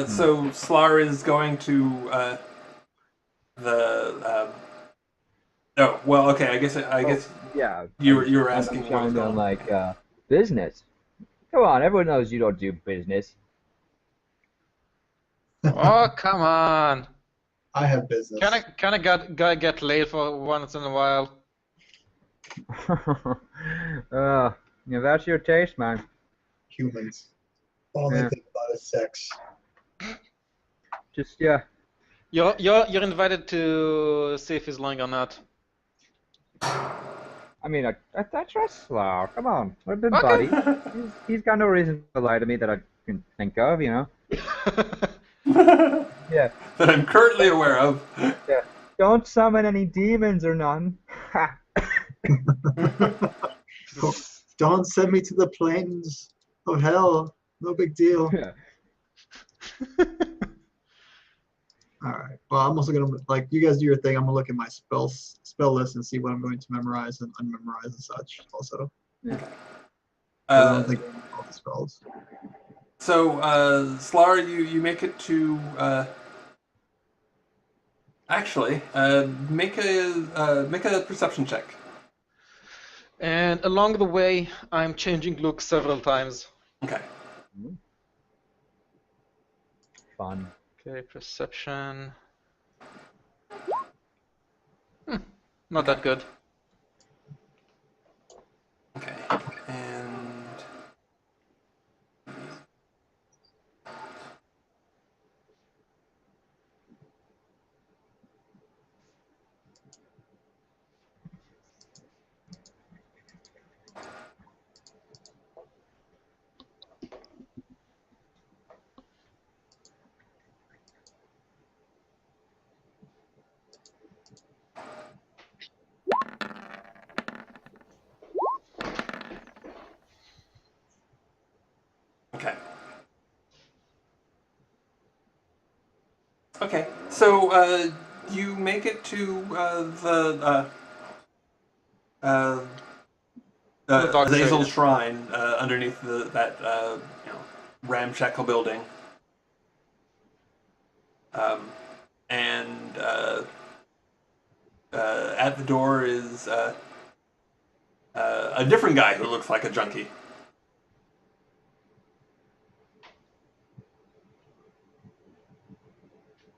So Slar is going to the. Oh well, okay. I guess Yeah. you were asking what was on going like business. Come on, everyone knows you don't do business. oh come on! I have business. Can a guy get laid for once in a while? That's your taste, man. Humans. All they think about is sex. Just yeah. You're invited to see if he's lying or not. I mean, I trust Slough. Come on, we're been Okay. buddies. He's got no reason to lie to me that I can think of, you know. Yeah. that I'm currently aware of. Yeah. Don't summon any demons or none. Don't send me to the plains of hell. No big deal. Yeah. All right. Well, I'm also gonna like you guys do your thing. I'm gonna look at my spell list and see what I'm going to memorize and unmemorize and such. Also, I don't think I know all the spells. So, Slar, you make it to. Actually, make a perception check. And along the way, I'm changing looks several times. Okay. Fun. Okay, perception. Not that good. Okay. And. Okay. Okay. So, you make it to the dark Azazel's shade. shrine underneath that ramshackle building. And at the door is a different guy who looks like a junkie.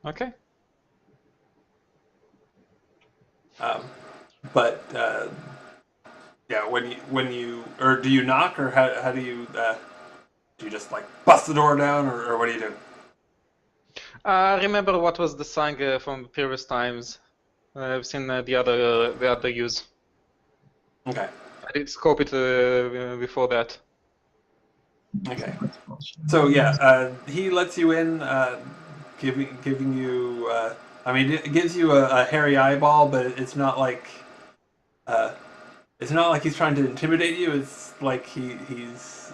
Okay. But yeah, when you or do you knock or how do you just like bust the door down or what do you do? Remember what was the sign from previous times? I've seen the other use. Okay. I did scope it before that. Okay. So yeah, he lets you in, giving you. I mean, it gives you a hairy eyeball, but it's not like. It's not like he's trying to intimidate you. It's like he's.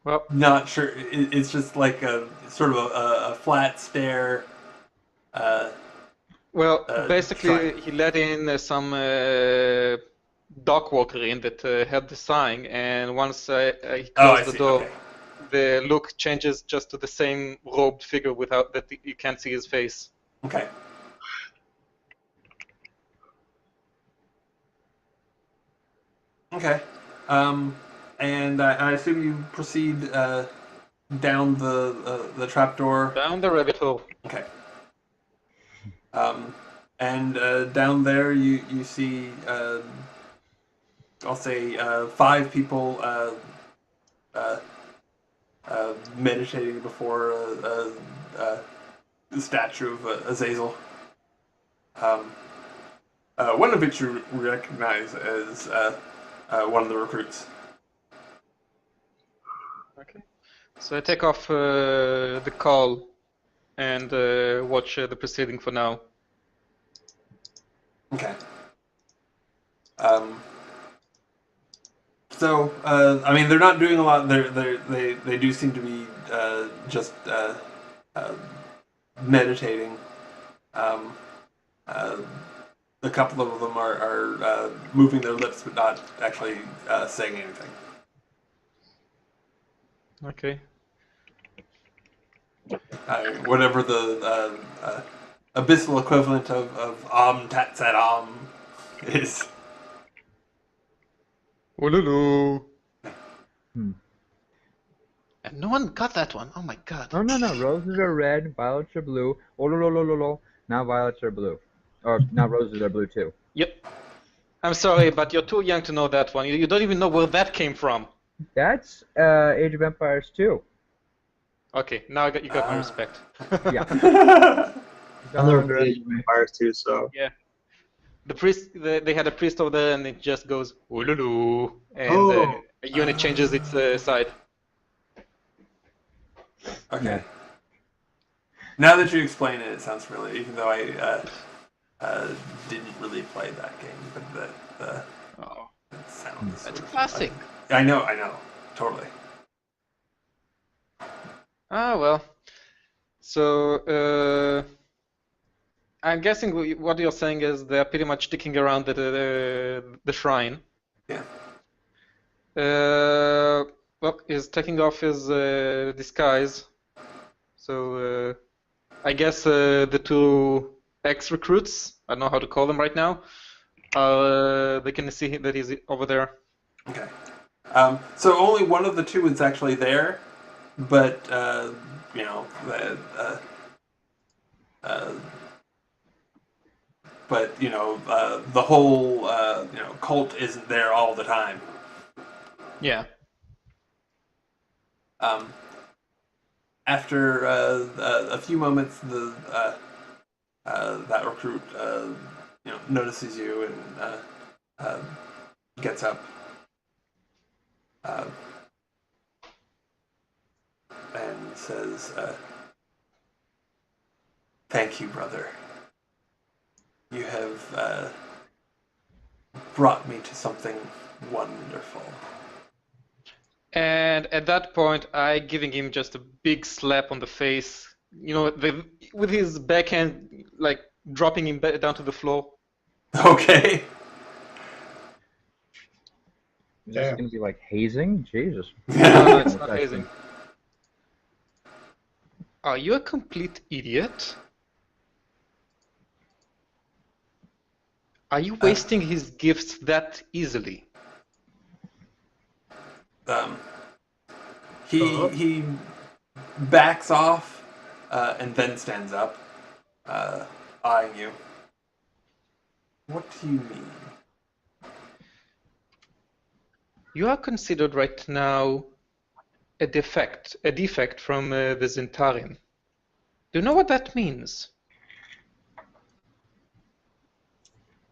Well, not sure. It's just like a sort of a flat stare. Well, basically, shrine. he let in some dock walker in that had the sign, and once he closed the door, Okay. the look changes just to the same robed figure without that you can't see his face. Okay. Okay. And I assume you proceed down the trapdoor. Down the rabbit hole. Okay. And down there you see I'll say 5 people meditating before the statue of Azazel. One of which you recognize as one of the recruits. Okay. So I take off the call and watch the proceeding for now. Okay. So I mean, they're not doing a lot. They do seem to be just meditating. A couple of them are moving their lips, but not actually saying anything. Okay. Whatever the abyssal equivalent of Tat Sat is. Ululu. And no one got that one. Oh my god. Oh no, roses are red, violets are blue. Oh lo lo lo lo lo. Now violets are blue, or now roses are blue too. Yep. I'm sorry, but you're too young to know that one. You don't even know where that came from. That's Age of Empires 2. Okay, now you got my respect. Yeah. Another Age of Empires too. So Yeah. The priest, they had a priest over there, and it just goes ululu, and a unit changes its side. Okay. Yeah. Now that you explain it, it sounds really. Even though I didn't really play that game, but it sounds. That's classic. I know, totally. Ah well. So I'm guessing what you're saying is they're pretty much sticking around the shrine. Yeah. Well, he's taking off his disguise. So I guess the 2 ex-recruits, I don't know how to call them right now, they can see that he's over there. Okay. So only one of the 2 is actually there, but you know, but you know, the whole you know, cult isn't there all the time. Yeah. After a few moments, that recruit you know, notices you and gets up and says, "Thank you, brother. You have brought me to something wonderful." And at that point, I giving him just a big slap on the face. You know, with his backhand, like dropping him down to the floor. Okay. Is this gonna be like hazing? Jesus. No, it's not hazing. Are you a complete idiot? Are you wasting his gifts that easily? He backs off and then stands up, eyeing you. What do you mean? You are considered right now a defect from the Zhentarim. Do you know what that means?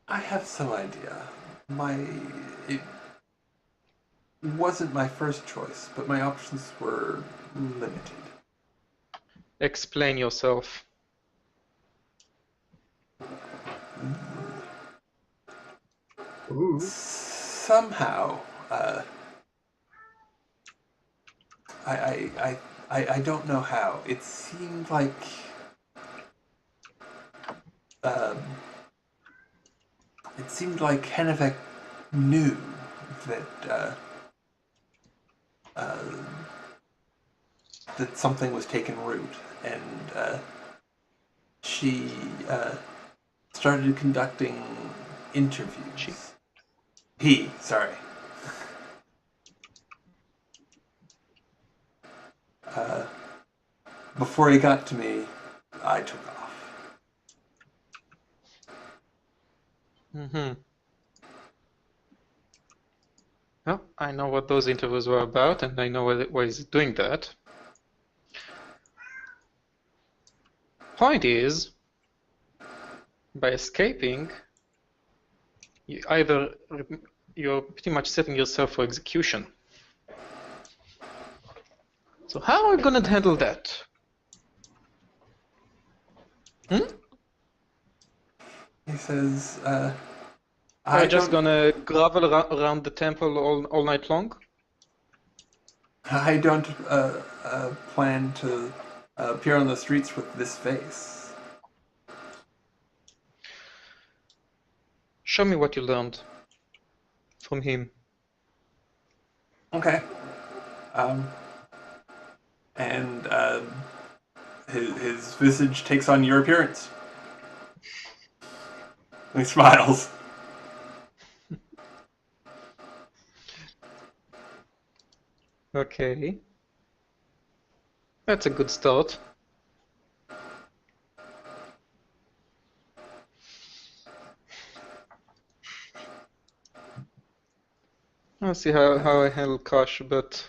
I have some idea. It wasn't my first choice, but my options were limited. Explain yourself. Ooh. Somehow, I don't know how. It seemed like Hennevek knew that that something was taking root, and she started conducting interviews. Sorry. Before he got to me, I took off. Mm-hmm. Well, I know what those interviews were about, and I know why he's doing that. Point is, by escaping, you're pretty much setting yourself for execution. So how are we gonna handle that? He says, Are you just gonna grovel around the temple all night long? I don't plan to appear on the streets with this face. Show me what you learned from him. Okay. And his visage takes on your appearance. And he smiles. Okay. That's a good start. I'll see how I handle Kosh, but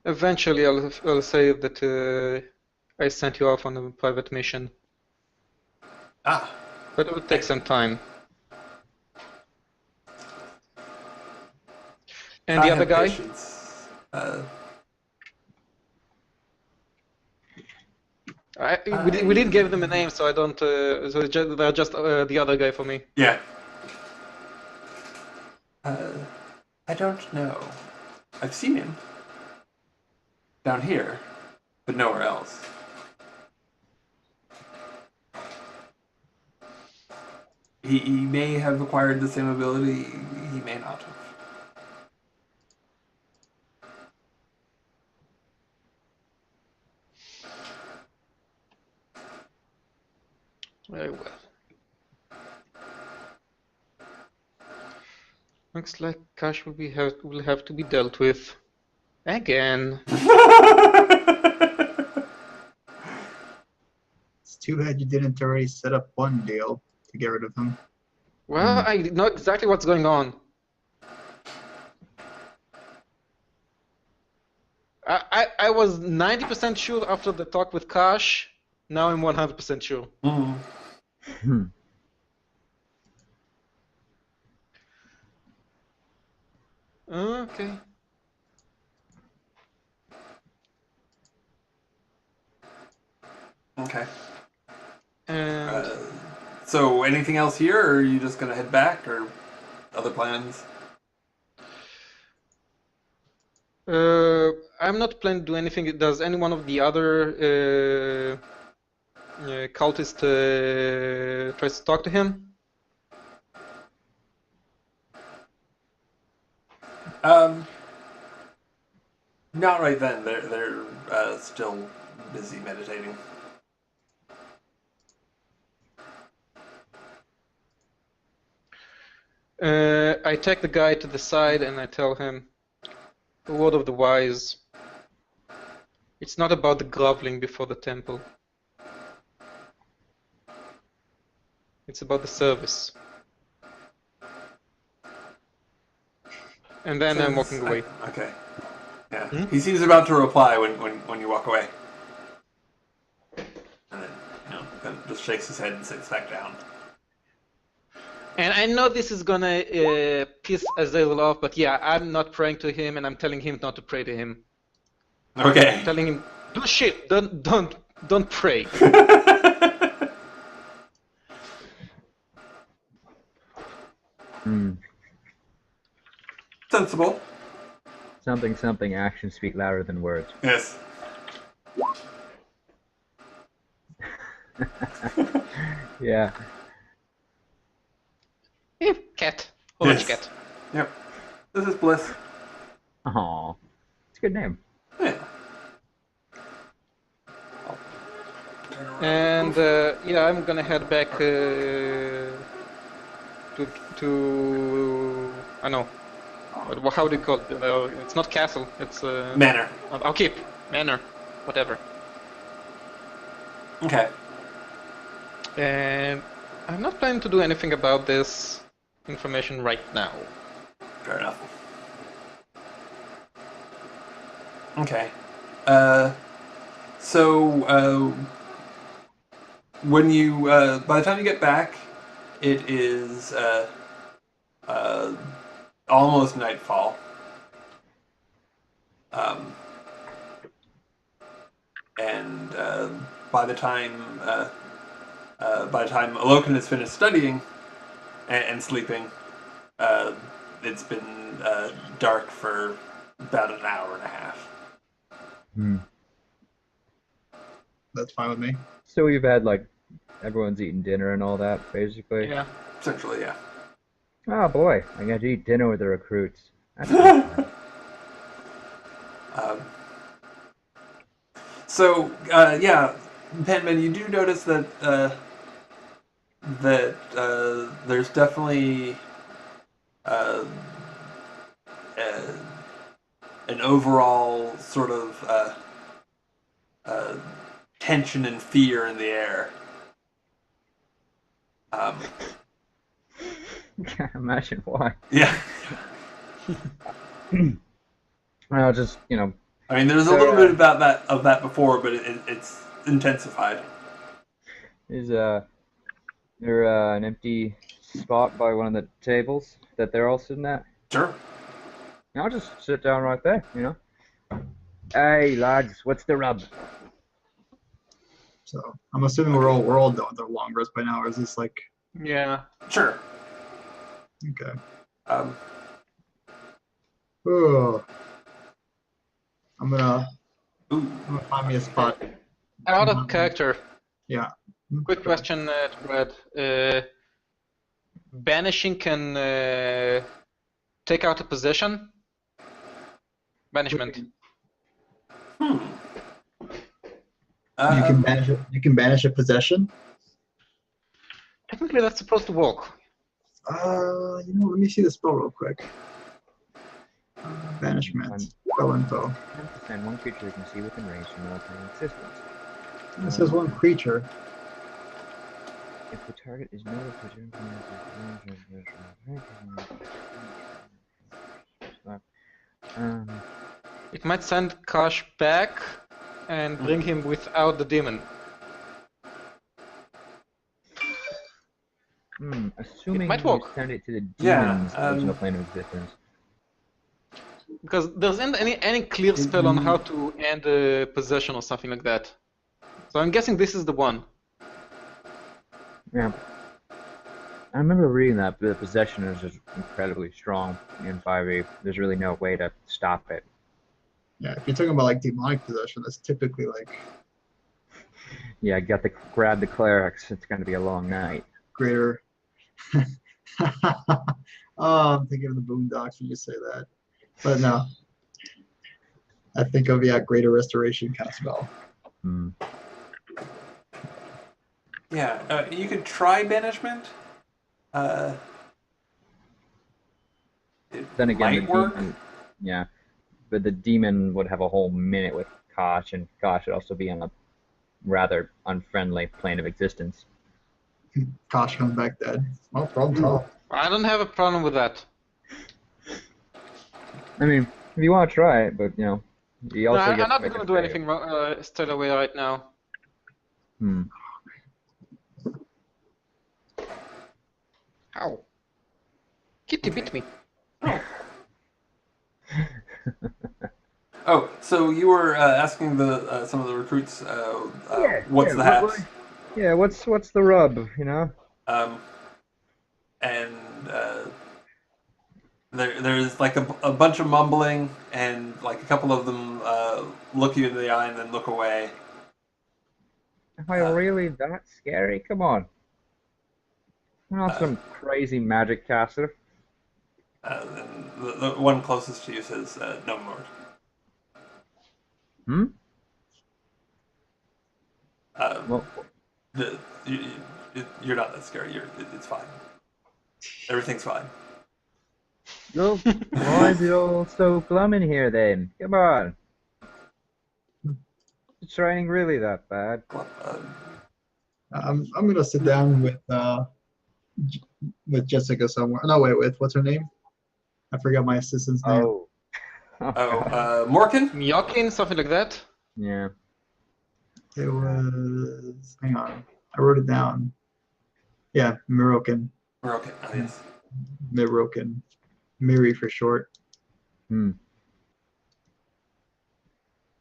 eventually I'll say that I sent you off on a private mission. Ah. But it would take some time. And the other guy? Patience. We didn't give them a name, so I don't. So they're just the other guy for me. Yeah. I don't know. I've seen him down here, but nowhere else. He may have acquired the same ability. He may not have. Very well. Looks like Cash will have to be dealt with again. It's too bad you didn't already set up one deal to get rid of him. Well, I know exactly what's going on. I was 90% sure after the talk with Cash. Now I'm 100% sure. Okay. Okay. And So, anything else here, or are you just gonna head back, or other plans? I'm not planning to do anything. Does any one of the other cultists tries to talk to him? Not right then. They're still busy meditating. I take the guy to the side and I tell him, "The word of the wise. It's not about the groveling before the temple. It's about the service." And then I'm walking away. Okay. Yeah. He seems about to reply when you walk away. And then, kind of just shakes his head and sits back down. And I know this is gonna piss Azazel off, but yeah, I'm not praying to him, and I'm telling him not to pray to him. Okay. I'm telling him, do shit, don't pray. Sensible. Something, actions speak louder than words. Yes. Yeah. Cat. Orange Yes. cat. Yep. This is Bliss. Aw. It's a good name. Yeah. turn around. And yeah, I'm gonna head back to I know. How do you call it? It's not castle. It's Manor. I'll keep manor, whatever. Okay. And I'm not planning to do anything about this information right now. Fair enough. Okay. So when you by the time you get back, it is almost nightfall. And by the time Alokan has finished studying and sleeping, it's been dark for about an hour and a half. That's fine with me. So we've had like everyone's eating dinner and all that, basically. Yeah. Essentially, yeah. Oh boy, I got to eat dinner with the recruits. That's good. So yeah, Penman, you do notice that there's definitely an overall sort of tension and fear in the air. Can't imagine why. Yeah. Well, just I mean, there's a little bit of that before, but it's intensified. is there an empty spot by one of the tables that they're all sitting at? Sure. I'll just sit down right there. Hey lads, what's the rub? So I'm assuming we're all done with our long rest by now, or is this like Yeah. Sure. okay? Um, Oh, I'm gonna ooh. find me a spot. Out of character. Yeah. Quick question to Brad. Banishing can take out a possession? Banishment. You can banish it. You can banish a possession. Technically, that's supposed to work. Let me see the spell real quick. Banishment. Spell info. 10% one creature you can see within range from military existence. It says one creature. If the target is not a creature, It might send Kosh back and bring him without the demon. assuming It might you work. send it to the Yeah, demon's original plane of existence. Because there isn't any clear spell on how to end a possession or something like that. So I'm guessing this is the one. Yeah. I remember reading that the possession is just incredibly strong in 5e. There's really no way to stop it. Yeah, if you're talking about like demonic possession, that's typically like Yeah, grab the clerics. It's going to be a long night. greater. Oh, I'm thinking of the Boondocks when you say that, but no. I think of greater restoration kind of spell. Yeah, you could try banishment. It Then again, might work. but the demon would have a whole minute with Kosh, and Kosh would also be on a rather unfriendly plane of existence. Kosh comes back dead. Well, problem solved. I don't have a problem with that. I mean, if you want to try it, but you also I'm get not to going to do anything straight away right now. Ow. Kitty bit me. Oh, so you were asking some of the recruits what's the haps? Yeah, what's the rub, And there's like a bunch of mumbling, and like a couple of them look you in the eye and then look away. Am I really that scary? Come on. I'm not some crazy magic caster. And the one closest to you says, "No more." Well, the, you're not that scary. It's fine. Everything's fine. look, why is it all so glum in here then? Come on. Is the training really that bad? I'm gonna sit down with Jessica somewhere. No, wait, with what's her name? I forgot my assistant's name. Oh. Morkin? Myokin, something like that. Yeah. It was. Hang on, I wrote it down. Yeah, Mirokin. Morkin. Oh yes. Mirokin. Miri for short. Hmm.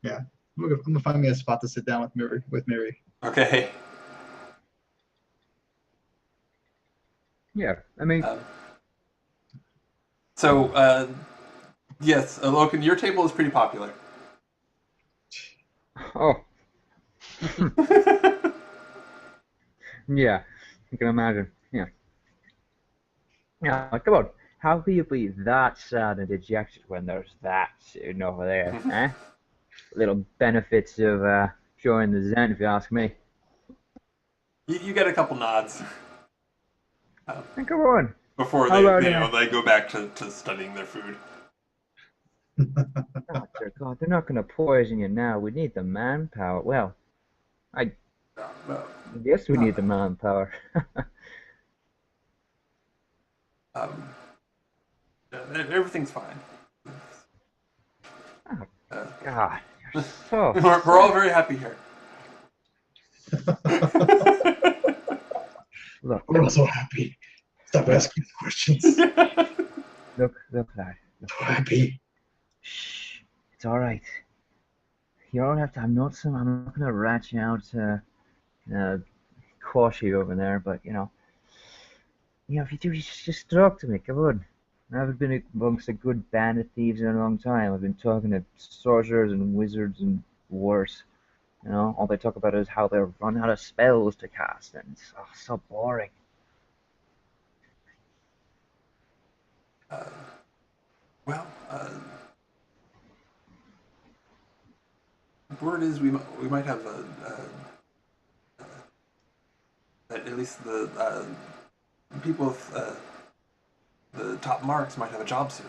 Yeah, I'm gonna find me a spot to sit down with Miri. Okay. Yeah. I mean, So, yes, Loken, your table is pretty popular. oh, yeah. You can imagine. Yeah. Yeah. Come on. How can you be that sad and dejected when there's that sitting over there, eh? Little benefits of joining the Zen, if you ask me. You get a couple nods And come on. before How about they go back to studying their food. Oh, dear God, they're not going to poison you now. We need the manpower. Well, I guess we need the manpower. Um, everything's fine. Oh, God, you're so We're all very happy here. Look, We're all so happy. Stop asking the questions. look, lad. Look. So happy. Shh, it's all right. You don't have to. I'm not going to rat you out, quash you over there. But if you do, just talk to me. Come on. I haven't been amongst a good band of thieves in a long time. I've been talking to sorcerers and wizards and worse. All they talk about is how they've run out of spells to cast, and it's so boring. Well, word is we might have at least the people with the top marks might have a job soon.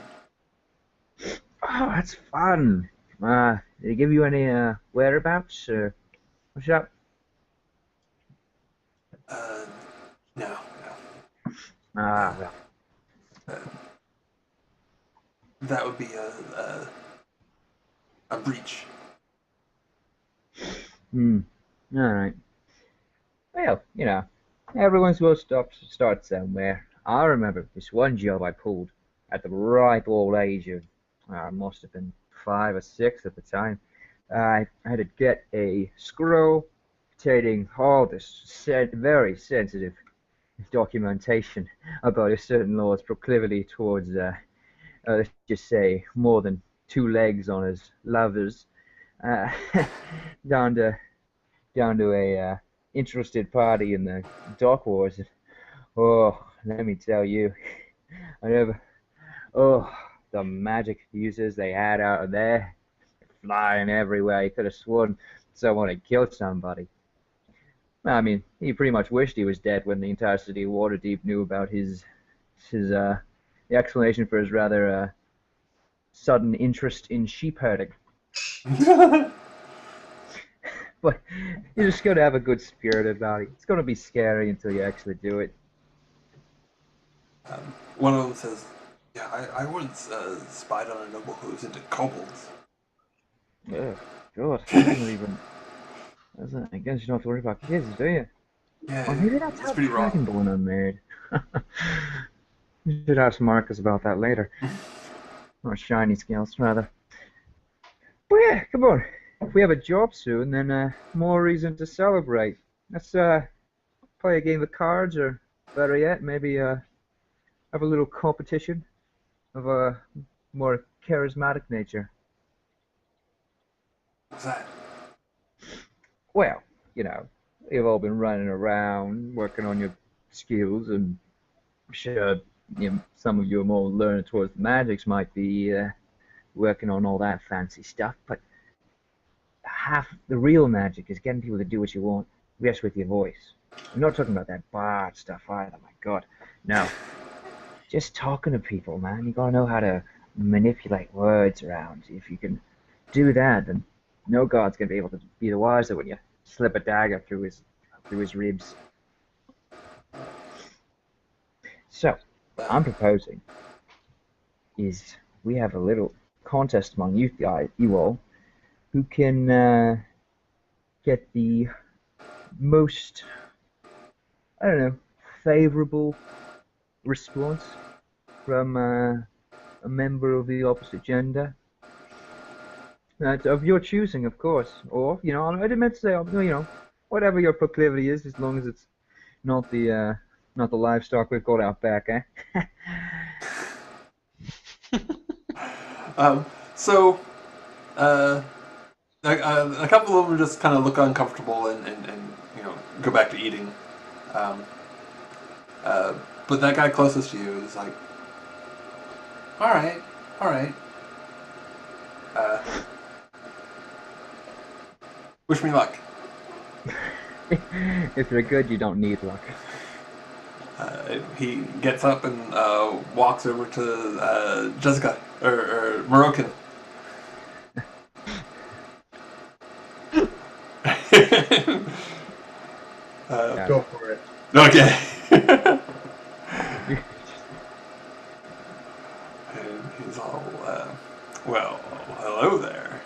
Oh, that's fun. Did they give you any whereabouts? What's up? No. Well. That would be a breach. All right. Well, everyone's supposed to start somewhere. I remember this one job I pulled at the ripe old age of, I must have been 5 or 6 at the time. I had to get a scroll containing all this very sensitive documentation about a certain lord's proclivity towards, let's just say, more than 2 legs on his lovers, down to a interested party in the dock wars. Oh, let me tell you, the magic fuses they had out of there, flying everywhere. You could have sworn someone had killed somebody. I mean, he pretty much wished he was dead when the entire city of Waterdeep knew about the explanation for his rather sudden interest in sheep herding. But you just gotta have a good spirit about it. It's gonna be scary until you actually do it. One of them says, "Yeah, I once spied on a noble who was into kobolds." Oh, God. I guess you don't have to worry about kids, do you? Yeah, Or maybe that's it's how pretty raw. Dragonborn are made. You should ask Marcus about that later. Or shiny scales, rather. But yeah, come on. If we have a job soon, then more reason to celebrate. Let's play a game of cards, or better yet, maybe have a little competition of a more charismatic nature. What's that? Well, you've all been running around, working on your skills, and I'm sure some of you are more learned towards the magics might be working on all that fancy stuff, but half the real magic is getting people to do what you want. Yes, with your voice. I'm not talking about that bad stuff either, my god. No. Just talking to people, man. You gotta know how to manipulate words around. If you can do that, then no god's gonna be able to be the wiser when you slip a dagger through his ribs. So, what I'm proposing is we have a little contest among you all, who can get the most, I don't know, favorable response from a member of the opposite gender. Of your choosing, of course. Or, I didn't meant to say, whatever your proclivity is, as long as it's not the livestock we've got out back, eh? So, a couple of them just kind of look uncomfortable and go back to eating. Um, but that guy closest to you is like, all right, all right. Wish me luck. If you're good, you don't need luck. He gets up and walks over to Jessica or Moroccan. Go for it. Okay. And he's all, well, hello there.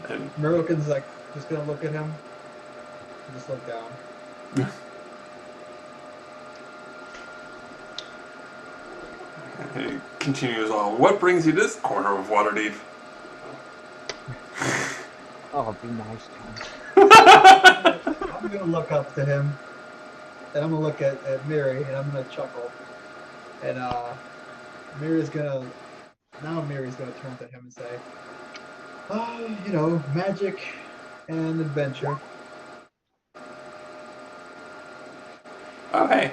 And Moroccan's like just gonna look at him. Just look down. he continues on. What brings you to this corner of Waterdeep? Oh, be nice to him. I'm gonna look up to him, and I'm gonna look at Miri, and I'm gonna chuckle. And Miri's gonna turn to him and say, "Oh, magic and adventure." Oh, hey.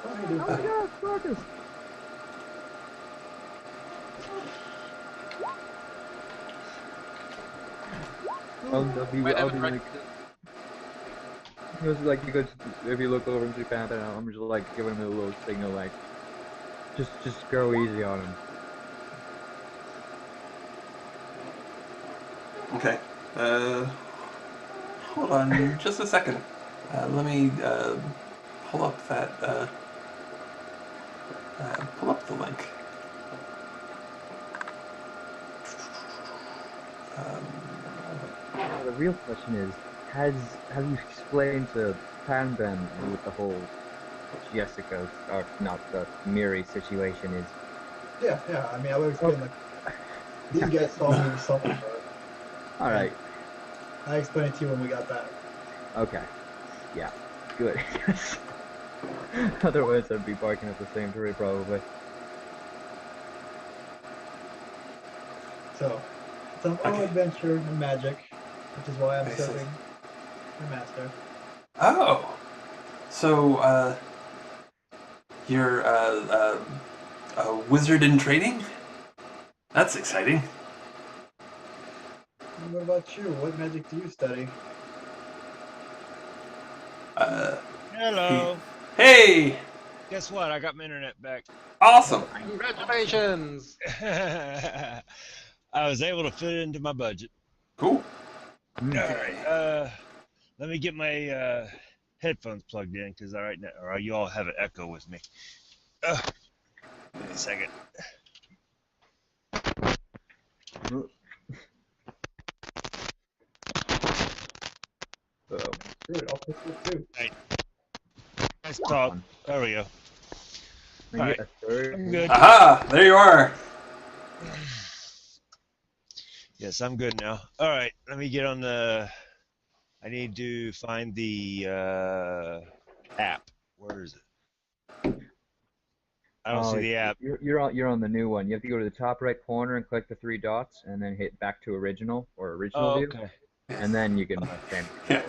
Oh my god, Marcus! I'll be like, because if you look over and see Panther, I'm just like giving him a little signal, like, just go easy on him. Okay. Hold on just a second. Let me pull up that. Pull up the link. The real question is, have you explained to Panben what the whole Jessica, or not the Miri situation is? Yeah. I mean, I would explain like these guys saw me summon her. All right. I explained it to you when we got back. Okay. Yeah. Good. Otherwise, I'd be barking at the same tree probably. So, it's an all adventure and magic, which is why I'm serving your master. Oh, so you're a wizard in training? That's exciting. And what about you? What magic do you study? Hello. Hey, Guess what? I got my internet back. awesome. Congratulations! I was able to fit it into my budget. Cool. All right. Let me get my headphones plugged in because right now, or you all have an echo with me. Give me a second. Good, I'll fix it too. Right. Nice talk. There we go. All right. I'm good. Aha! There you are. Yes, I'm good now. All right. Let me get on the. I need to find the app. Where is it? I don't see the app. You're on the new one. You have to go to the top right corner and click the three dots, and then hit back to original view, Okay. and then you can change. Yeah,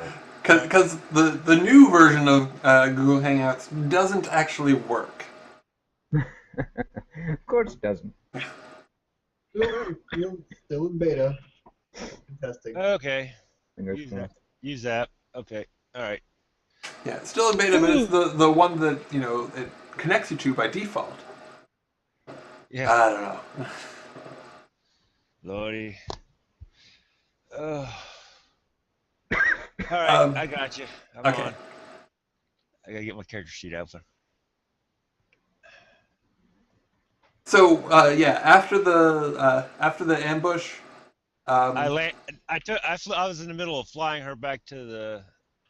because the new version of Google Hangouts doesn't actually work. Of course it doesn't. Still in beta. Testing. Okay. Fingers Use that. crossed. Use that. Okay. All right. Yeah, it's still in beta, but it's the one that it connects you to by default. Yeah. I don't know. Lordy. All right. I got you. I'm Okay. on. I gotta get my character sheet out there. So yeah, after the ambush, I land. I was in the middle of flying her back to the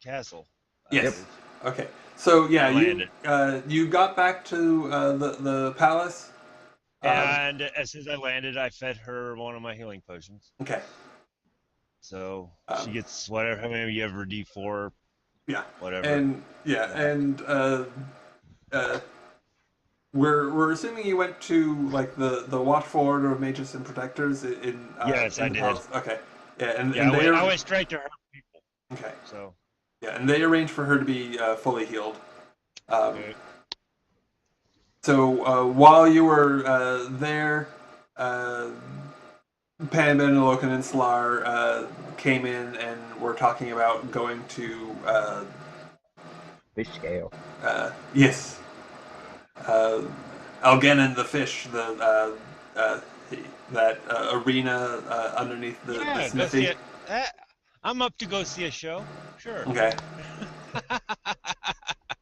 castle. I yes. was. Okay. So yeah, I landed. you got back to the palace. And as soon as I landed, I fed her one of my healing potions. Okay. So she gets whatever. How many you ever D4? Yeah. Whatever. And we're assuming you went to like the Watchful Order of Mages and Protectors in Yes, in I the did. palace. Okay. Yeah, and I went straight to her people. Okay. So. Yeah, and they arranged for her to be fully healed. Okay. So while you were there, Panben, Loken, and Slar came in and were talking about going to Fish scale. yes, Algenin the fish, that arena underneath the Yeah, go see smithy. it. I'm up to go see a show. Sure. Okay.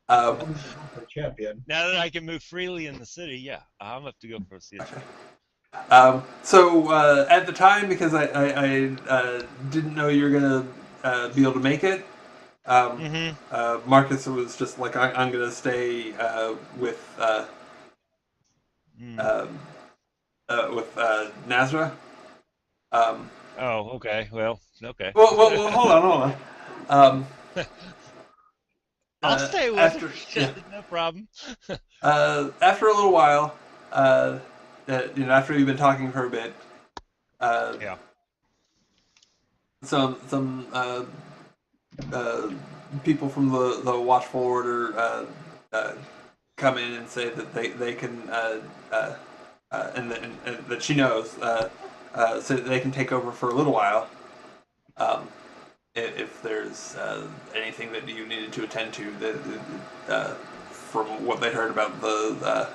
For champion. Now that I can move freely in the city, yeah, I'm up to go see a show. So at the time, because I didn't know you were gonna be able to make it, Marcus was just like, I'm gonna stay with Nazra. Oh, okay. Well, okay. Well, hold on. I'll stay with after, her. yeah. No problem. After a little while, after you've been talking for a bit, Yeah. some people from the Watchful Order come in and say that they can and that she knows so that they can take over for a little while. If there's anything that you needed to attend to, that from what they heard about the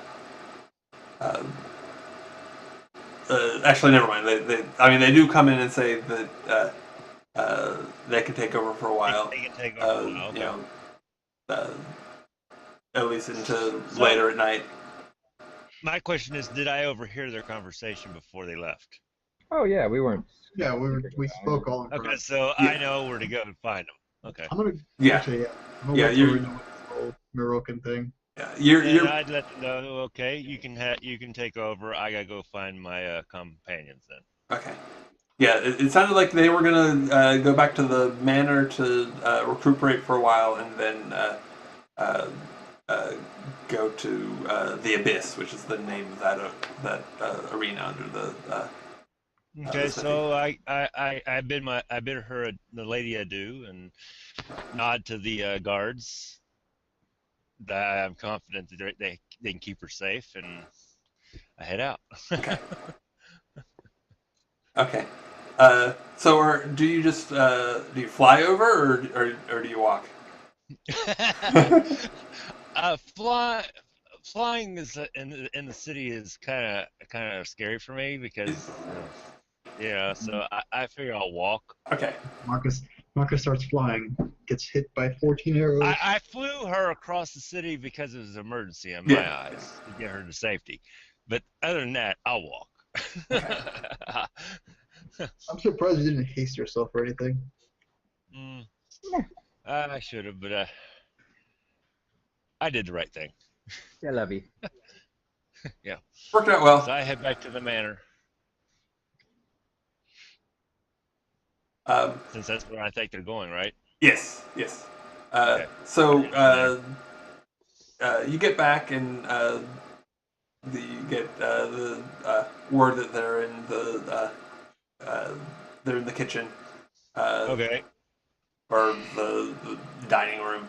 actually, never mind. They do come in and say that they can take over for a while. They can take over for a while. Okay. At least into later at night. My question is, did I overhear their conversation before they left? Oh yeah, we weren't. Yeah, we spoke all in front. Okay, so Yeah. I know where to go and find them. Okay. I'm gonna Yeah. actually, I'm gonna Yeah, wait till we know what this whole Moroccan thing. Yeah, And you're I'd let them know. Okay, you can take over. I gotta go find my companions then. okay. Yeah, it sounded like they were gonna go back to the manor to recuperate for a while, and then go to the Abyss, which is the name of that arena under the. Okay, so I bid her the lady adieu and nod to the guards that I'm confident that they can keep her safe, and I head out. Okay. Okay. So do you just do you fly over or do you walk? Flying is in the city is kind of scary for me because so I figure I'll walk. Okay. Marcus starts flying, gets hit by 14 arrows. I flew her across the city because it was an emergency in my eyes to get her to safety, but other than that, I'll walk. Okay. I'm surprised you didn't haste yourself or anything. I should have, but I did the right thing. Yeah, love you. Yeah. Worked out well. So I head back to the manor. Since that's where I think they're going, right? Yes. Okay. So you get back and you get the word that they're in the kitchen. Okay. Or the dining room.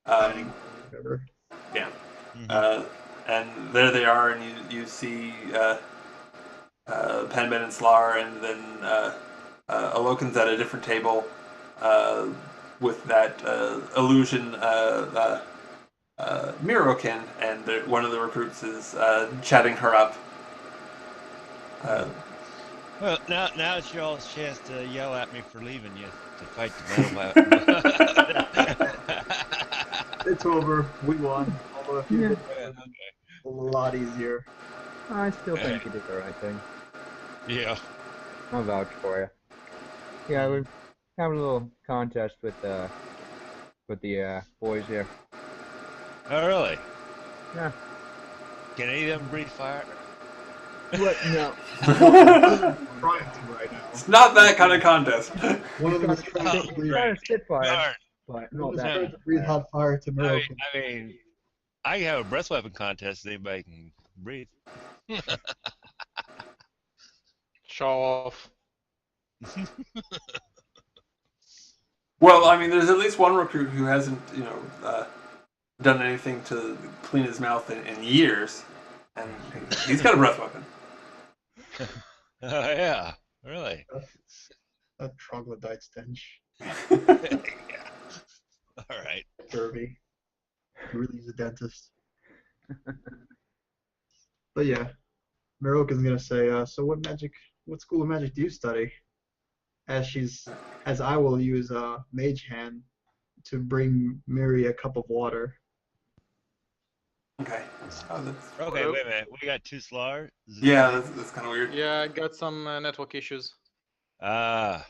Whatever. Yeah. Mm-hmm. And there they are, and you see Penben and Slar, and then Alokin's at a different table, with that illusion Mirokin, and one of the recruits is chatting her up. Well, now it's y'all's chance to yell at me for leaving you to fight the battle. It's over. We won. Although if you Yeah. did it, a lot easier. I still think you did the right thing. Yeah. I'll vouch for you. Yeah, we're having a little contest with the boys here. Oh, really? Yeah. Can any of them breathe fire? What? No. Trying to right now. It's not that kind of contest. One of them is trying to breathe. Trying to spitfire, Darn. but One not of them is that. trying to breathe hot fire to Mirokin. I mean, I can have a breath weapon contest. Anybody can breathe. Show off. Well, I mean, there's at least one recruit who hasn't, done anything to clean his mouth in years, and he's got a breath weapon. Oh, yeah. Really? That troglodyte stench. Yeah. All right. Derby. Really is a dentist. But yeah, Mirokin's gonna say, so what school of magic do you study? As I will use Mage Hand to bring Miri a cup of water. Okay. Oh, that's, Okay, wait a minute. We got two Slar? yeah, that's kind of weird. Yeah, I got some network issues. Ah,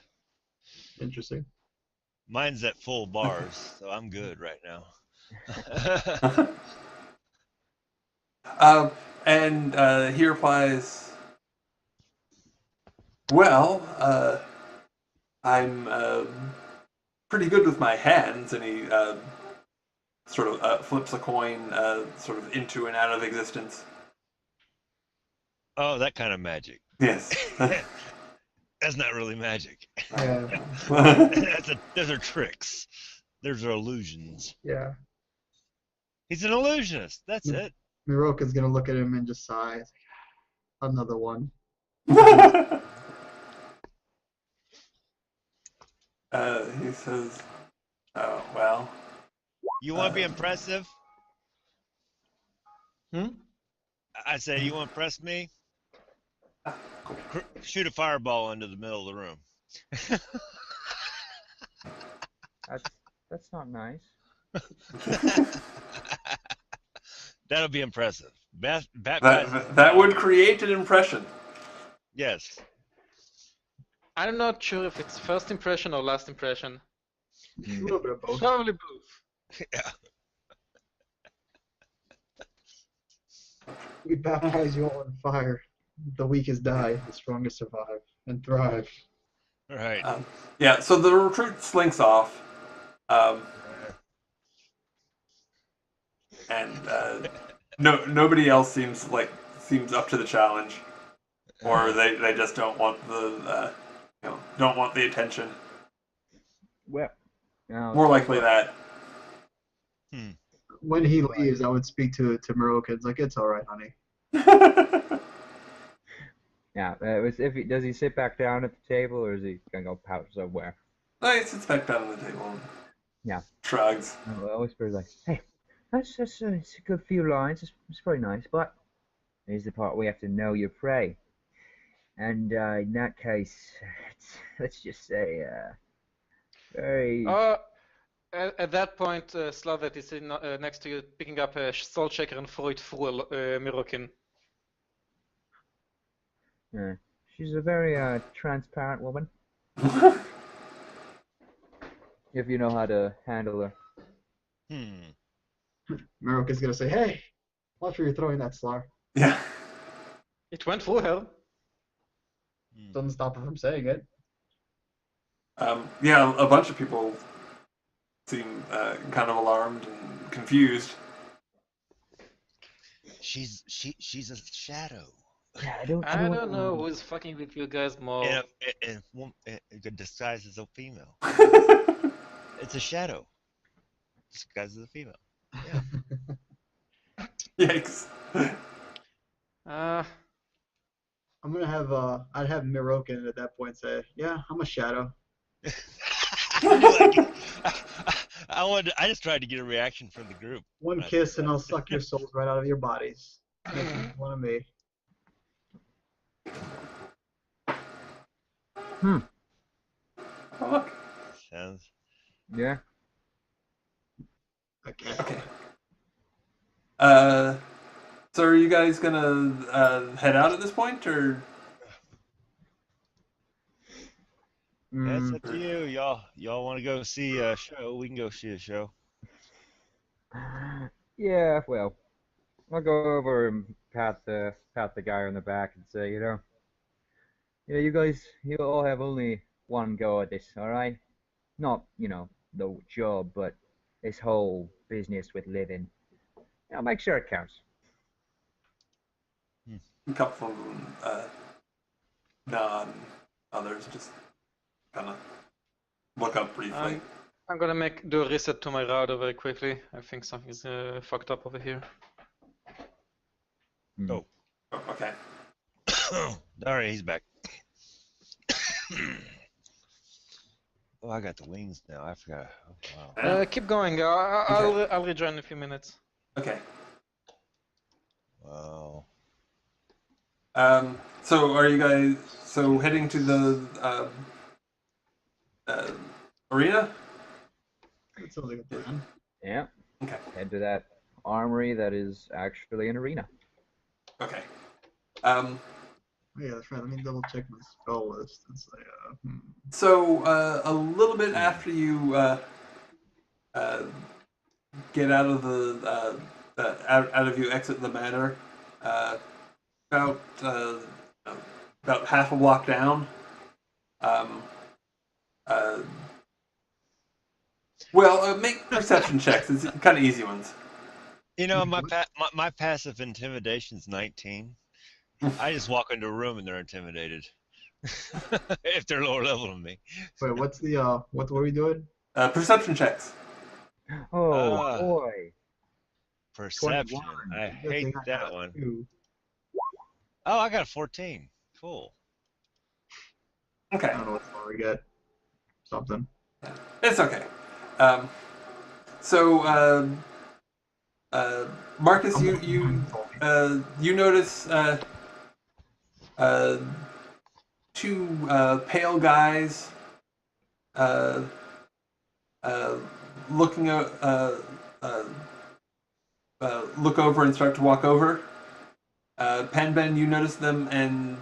Interesting. mine's at full bars, so I'm good right now. And he replies, well, I'm pretty good with my hands, and he sort of flips a coin sort of into and out of existence. Oh, that kind of magic. Yes. That's not really magic. Yeah. Those are tricks. Those are illusions. Yeah. He's an illusionist. That's it. Mirokin's gonna look at him and just sigh. It's like, another one. He says, oh, well. You want to be impressive? I said, you want to impress me? Shoot a fireball into the middle of the room. That's not nice. That'll be impressive. That would create an impression. Yes. I'm not sure if it's first impression or last impression. A little bit of both. Probably both. Yeah. We baptize you all in fire. The weakest die, the strongest survive and thrive. All right. Yeah, so the recruit slinks off. And nobody else seems up to the challenge, or they just don't want don't want the attention. Well, no, More likely that. When he leaves, I would speak to Mirokin. It's like, it's all right, honey. Yeah, does he sit back down at the table, or is he gonna go pout somewhere? He sits back down on the table. And Yeah. shrugs. I whisper like, "Hey, that's it's a good few lines. It's very nice, but here's the part we have to know your prey. And in that case, let's just say, very." At that point, Slavet is sitting next to you, picking up a soul shaker and throw it through Mirokin. Yeah, she's a very transparent woman. If you know how to handle her. Mirokin's gonna say, hey, watch where you're throwing that Slar. Yeah. It went through her. Doesn't stop her from saying it. Yeah, a bunch of people seem kind of alarmed and confused. She's a shadow. Yeah, I don't know who's fucking with you guys more. And disguised as a female. It's a shadow. Disguised as a female. Yeah. Yikes. I'm gonna have I'd have Mirokin at that point say, yeah, I'm a shadow. I just tried to get a reaction from the group. One kiss and I'll suck your souls right out of your bodies. Make one of me. Hmm. Oh, look. Sounds. Yeah. Okay. Okay. So are you guys gonna head out at this point, or? That's Mm, up to you. Y'all want to go see a show? We can go see a show. yeah. Well, I'll go over and pat the guy on the back and say, you guys, you all have only one go at this, all right? Not, the job, but this whole business with living. Make sure it counts. A couple of them nod, others just kind of look up briefly. I'm gonna do a reset to my router very quickly. I think something's fucked up over here. Oh. Oh, okay. All right, he's back. Oh, I got the wings now. I forgot. Oh, wow. Keep going. I'll rejoin in a few minutes. Okay. Wow. So are you guys heading to the arena? That sounds like a plan. Yeah. Okay. Head to that armory that is actually an arena. Okay. Oh, yeah, that's right. Let me double check my spell list and say, So a little bit after you get out of the out of you exit the manor, about half a block down. Make perception checks. It's kind of easy ones. You know, my passive intimidation's 19. I just walk into a room and they're intimidated. If they're lower level than me. wait, what's the, what were we doing? Perception checks. Oh boy. Perception. 21. I Good hate thing I that got one. 2. Oh, I got a 14. Cool. Okay. I don't know what more we get. Something. It's okay. Marcus, you notice two pale guys looking look over and start to walk over. Panben, you notice them, and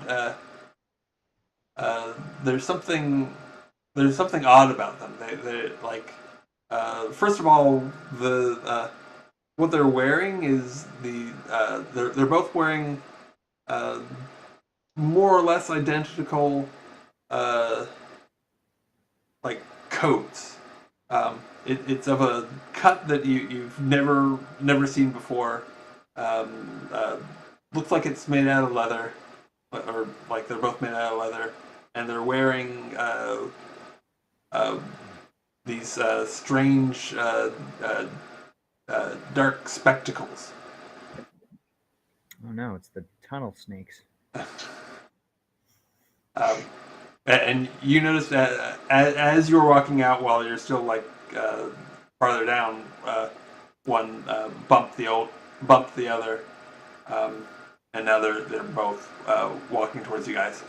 there's something odd about them. They like first of all, the what they're wearing is they're both wearing more or less identical like coats. It's of a cut that you've never seen before. Looks like it's made out of leather, or like they're both made out of leather, and they're wearing these strange dark spectacles. Oh no, it's the tunnel snakes. And you notice that as you were walking out, while you're still like farther down, one bumped the other, and now they're both walking towards you guys.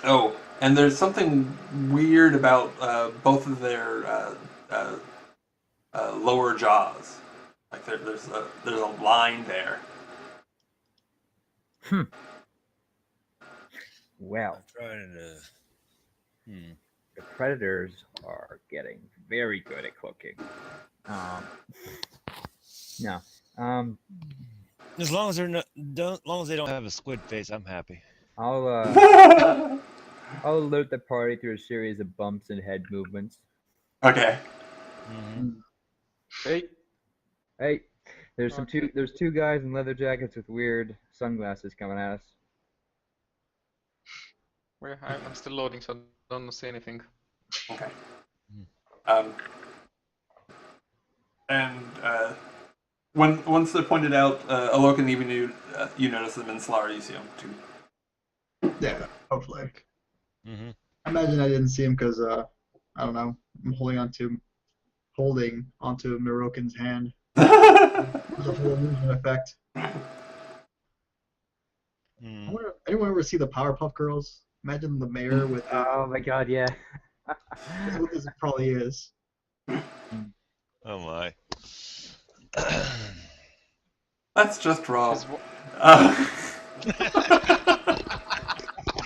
Oh, and there's something weird about both of their lower jaws. Like there's a line there. Well, the predators are getting very good at cooking. No. As long as they don't have a squid face, I'm happy. I'll alert the party through a series of bumps and head movements. Okay. Hey, there's two guys in leather jackets with weird sunglasses coming at us. I'm still loading, so I don't see anything. Okay. And once they're pointed out, Alok and even you notice them in Solar, you see them too. Yeah, hopefully. I imagine I didn't see him because I don't know. I'm holding onto Mirokin's hand. The whole illusion effect. Hmm. Anyone ever see the Powerpuff Girls? Imagine the mayor with his. Oh my god, yeah. That's what this probably is. Oh my. That's just wrong. Is wha-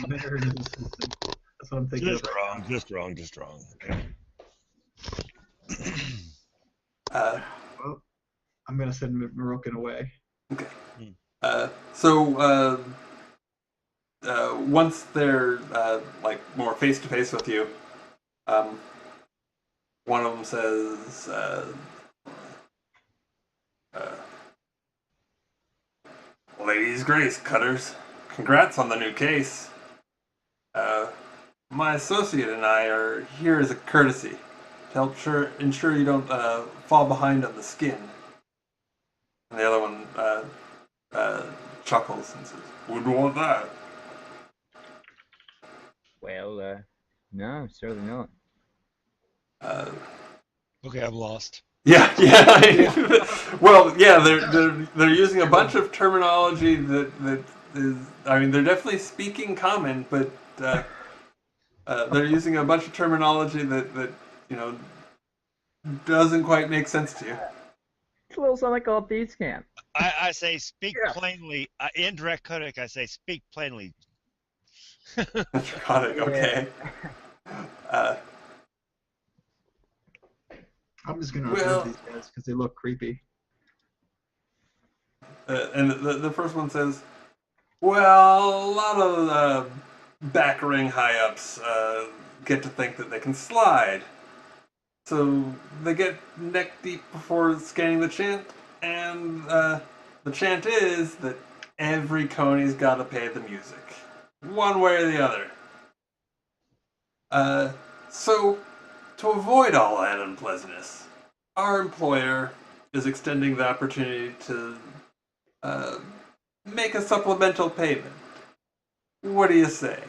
Mayor and his assistant. That's what I'm thinking of Just right wrong, just wrong, just wrong. Okay. uh, Well, I'm gonna send Mirokin away. okay. Hmm. So once they're like more face to face with you, one of them says, "Ladies' Grace, Cutters, congrats on the new case. My associate and I are here as a courtesy to help ensure you don't fall behind on the skin." And the other one chuckles and says, "Wouldn't want that." Well, no, certainly not. Uh, Okay, I'm lost. yeah, yeah. Well, yeah, they're using a bunch of terminology that is. I mean, they're definitely speaking common, but they're using a bunch of terminology that you know doesn't quite make sense to you. It's a little something like all these can. I say speak Yeah. plainly. Indirect codec, I say speak plainly. Got it. Okay. Uh, I'm just gonna Well- observe these guys because they look creepy. and the first one says, "Well, a lot of back ring high ups get to think that they can slide, so they get neck deep before scanning the chant, and the chant is that every Coney's got to pay the music, one way or the other. So to avoid all that unpleasantness, our employer is extending the opportunity to make a supplemental payment. What do you say?"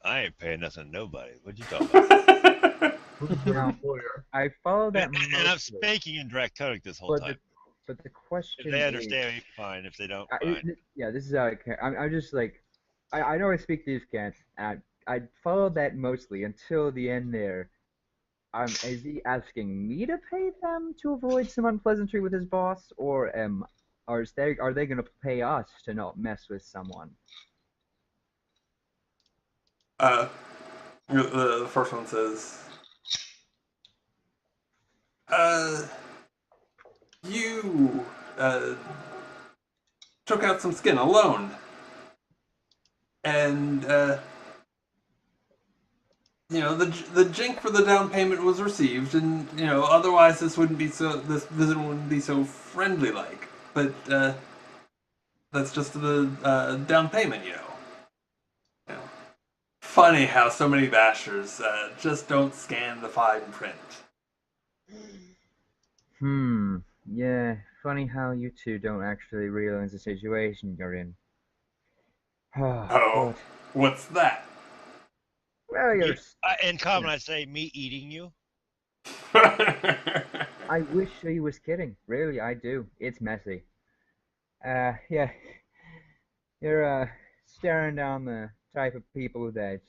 I ain't paying nothing to nobody. What you talking about? Who's your Now, employer? I follow that And I'm mostly, speaking in direct codec this whole but time. the If question they is, understand, fine. If they don't, fine. yeah, this is how I'm just like, I know I speak these cats, and I followed that mostly until the end there. Is he asking me to pay them to avoid some unpleasantry with his boss, or are they going to pay us to not mess with someone? The first one says, "You took out some skin alone, and the jink for the down payment was received, and otherwise this visit wouldn't be so friendly like. But that's just the down payment, you know. Funny how so many bashers just don't scan the fine print." Yeah, funny how you two don't actually realize the situation you're in. Oh, But, what's that? well, In common, I say me eating you. I wish he was kidding. Really, I do. It's messy. Yeah, you're staring down the type of people that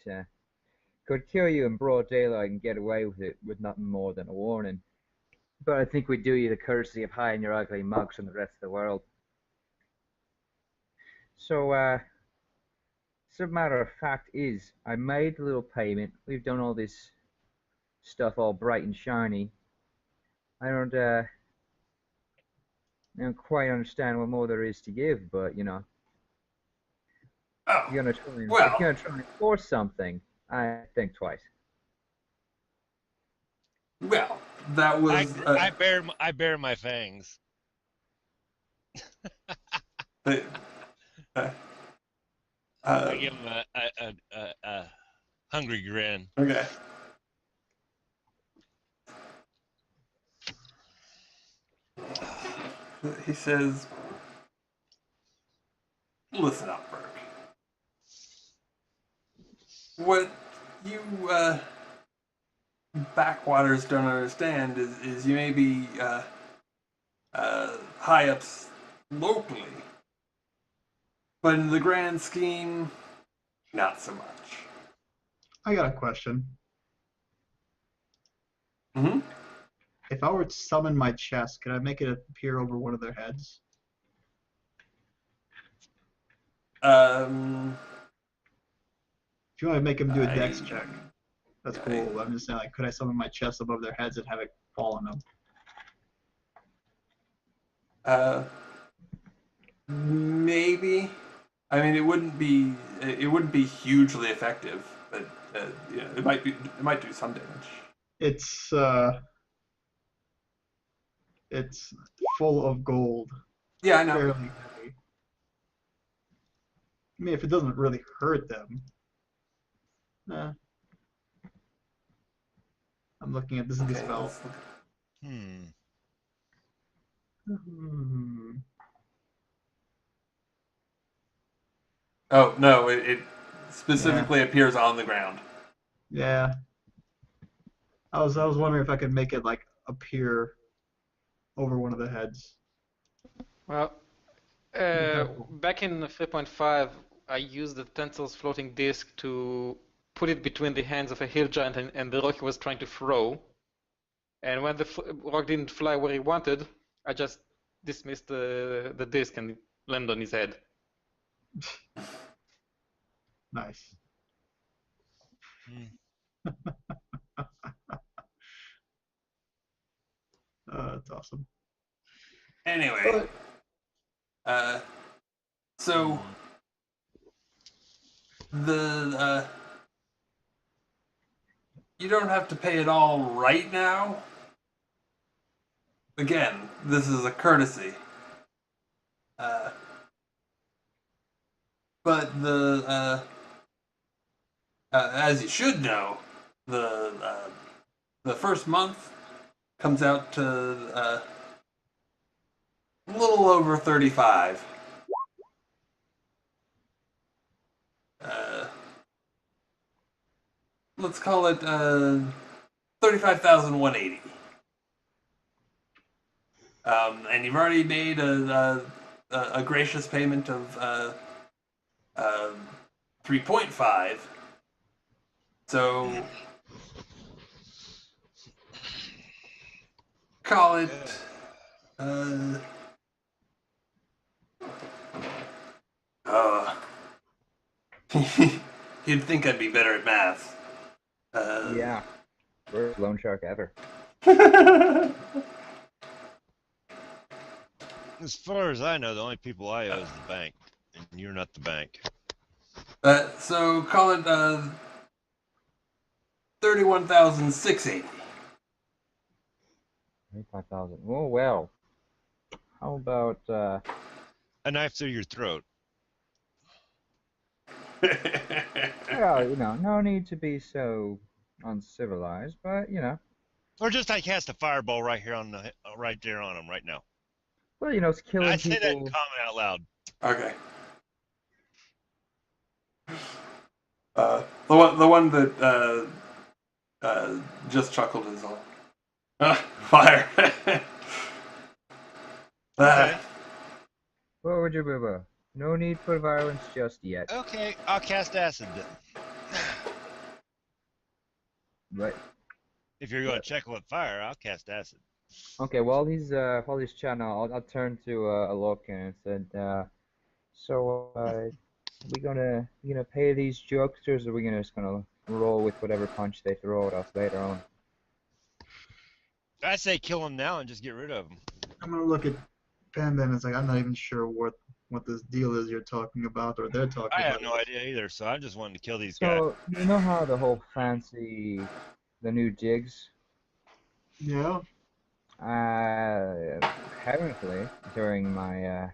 could kill you in broad daylight and get away with it with nothing more than a warning. But I think we do you the courtesy of hiding your ugly mugs from the rest of the world. So matter of fact is, I made a little payment. We've done all this stuff all bright and shiny. I don't quite understand what more there is to give, but Oh, if you're gonna try and, well. if you're gonna try and force something, I think twice. Well, that was I bear my fangs. uh, I give him a hungry grin. okay. He says, "Listen up, Burke. what you backwaters don't understand is you may be high ups locally, but in the grand scheme, not so much. I got a question. Mm-hmm. If I were to summon my chest, could I make it appear over one of their heads? If you want to make them do a dex check, that's cool. But I'm just saying, like, could I summon my chest above their heads and have it fall on them? Maybe. I mean, it wouldn't be hugely effective, but it might do some damage. It's full of gold. Yeah, I know. Fairly heavy. I mean, if it doesn't really hurt them. I'm looking at this is the spell. Oh no! It specifically appears on the ground. Yeah. I was wondering if I could make it like appear over one of the heads. Well, back in 3.5, I used the Tensel's floating disc to put it between the hands of a hill giant and the rock he was trying to throw. And when the rock didn't fly where he wanted, I just dismissed the disc and it landed on his head. Nice. That's awesome. Anyway, so the you don't have to pay it all right now. Again, this is a courtesy. But as you should know, the first month comes out to a little over 35. Let's call it 35,180. And you've already made a gracious payment of 3.5. So call it you'd think I'd be better at math. Yeah. Worst loan shark ever. As far as I know, the only people I owe is the bank, and you're not the bank. So call it 31,680. 35,000. Oh well. How about A knife through your throat. well, no need to be so uncivilized, but Or just I cast a fireball right here right there on him right now. well, it's killing I say that people. comment out loud. Okay. The one that just chuckled is all. Fire. Okay. What would you prefer? No need for violence just yet. Okay, I'll cast acid then. Right. If you're going to check with fire, I'll cast acid. Okay. While he's chatting, I'll turn to Alok and said, so we gonna pay these jokesters, or we just gonna roll with whatever punch they throw at us later on? I say kill him now and just get rid of him. I'm gonna look at Panda and it's like I'm not even sure what this deal is you're talking about or they're talking about. I have no idea either, so I just wanted to kill these guys. So you know how the whole fancy, the new jigs? Yeah. Apparently during my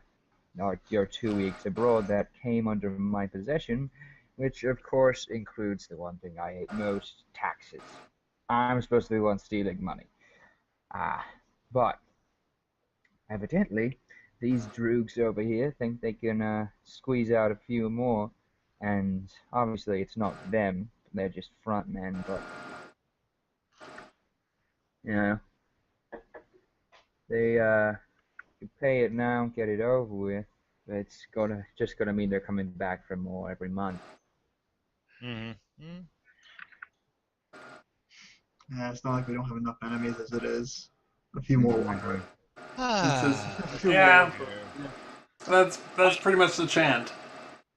your 2 weeks abroad, that came under my possession, which of course includes the one thing I hate most: taxes. I'm supposed to be the one stealing money. But evidently, these droogs over here think they can squeeze out a few more, and obviously it's not them. they're just front men, but you know, they you pay it now, get it over with. It's just gonna mean they're coming back for more every month. Mm-hmm. Yeah, it's not like we don't have enough enemies as it is. A few more won't hurt. It's Two more yeah, won't hurt. that's pretty much the chant.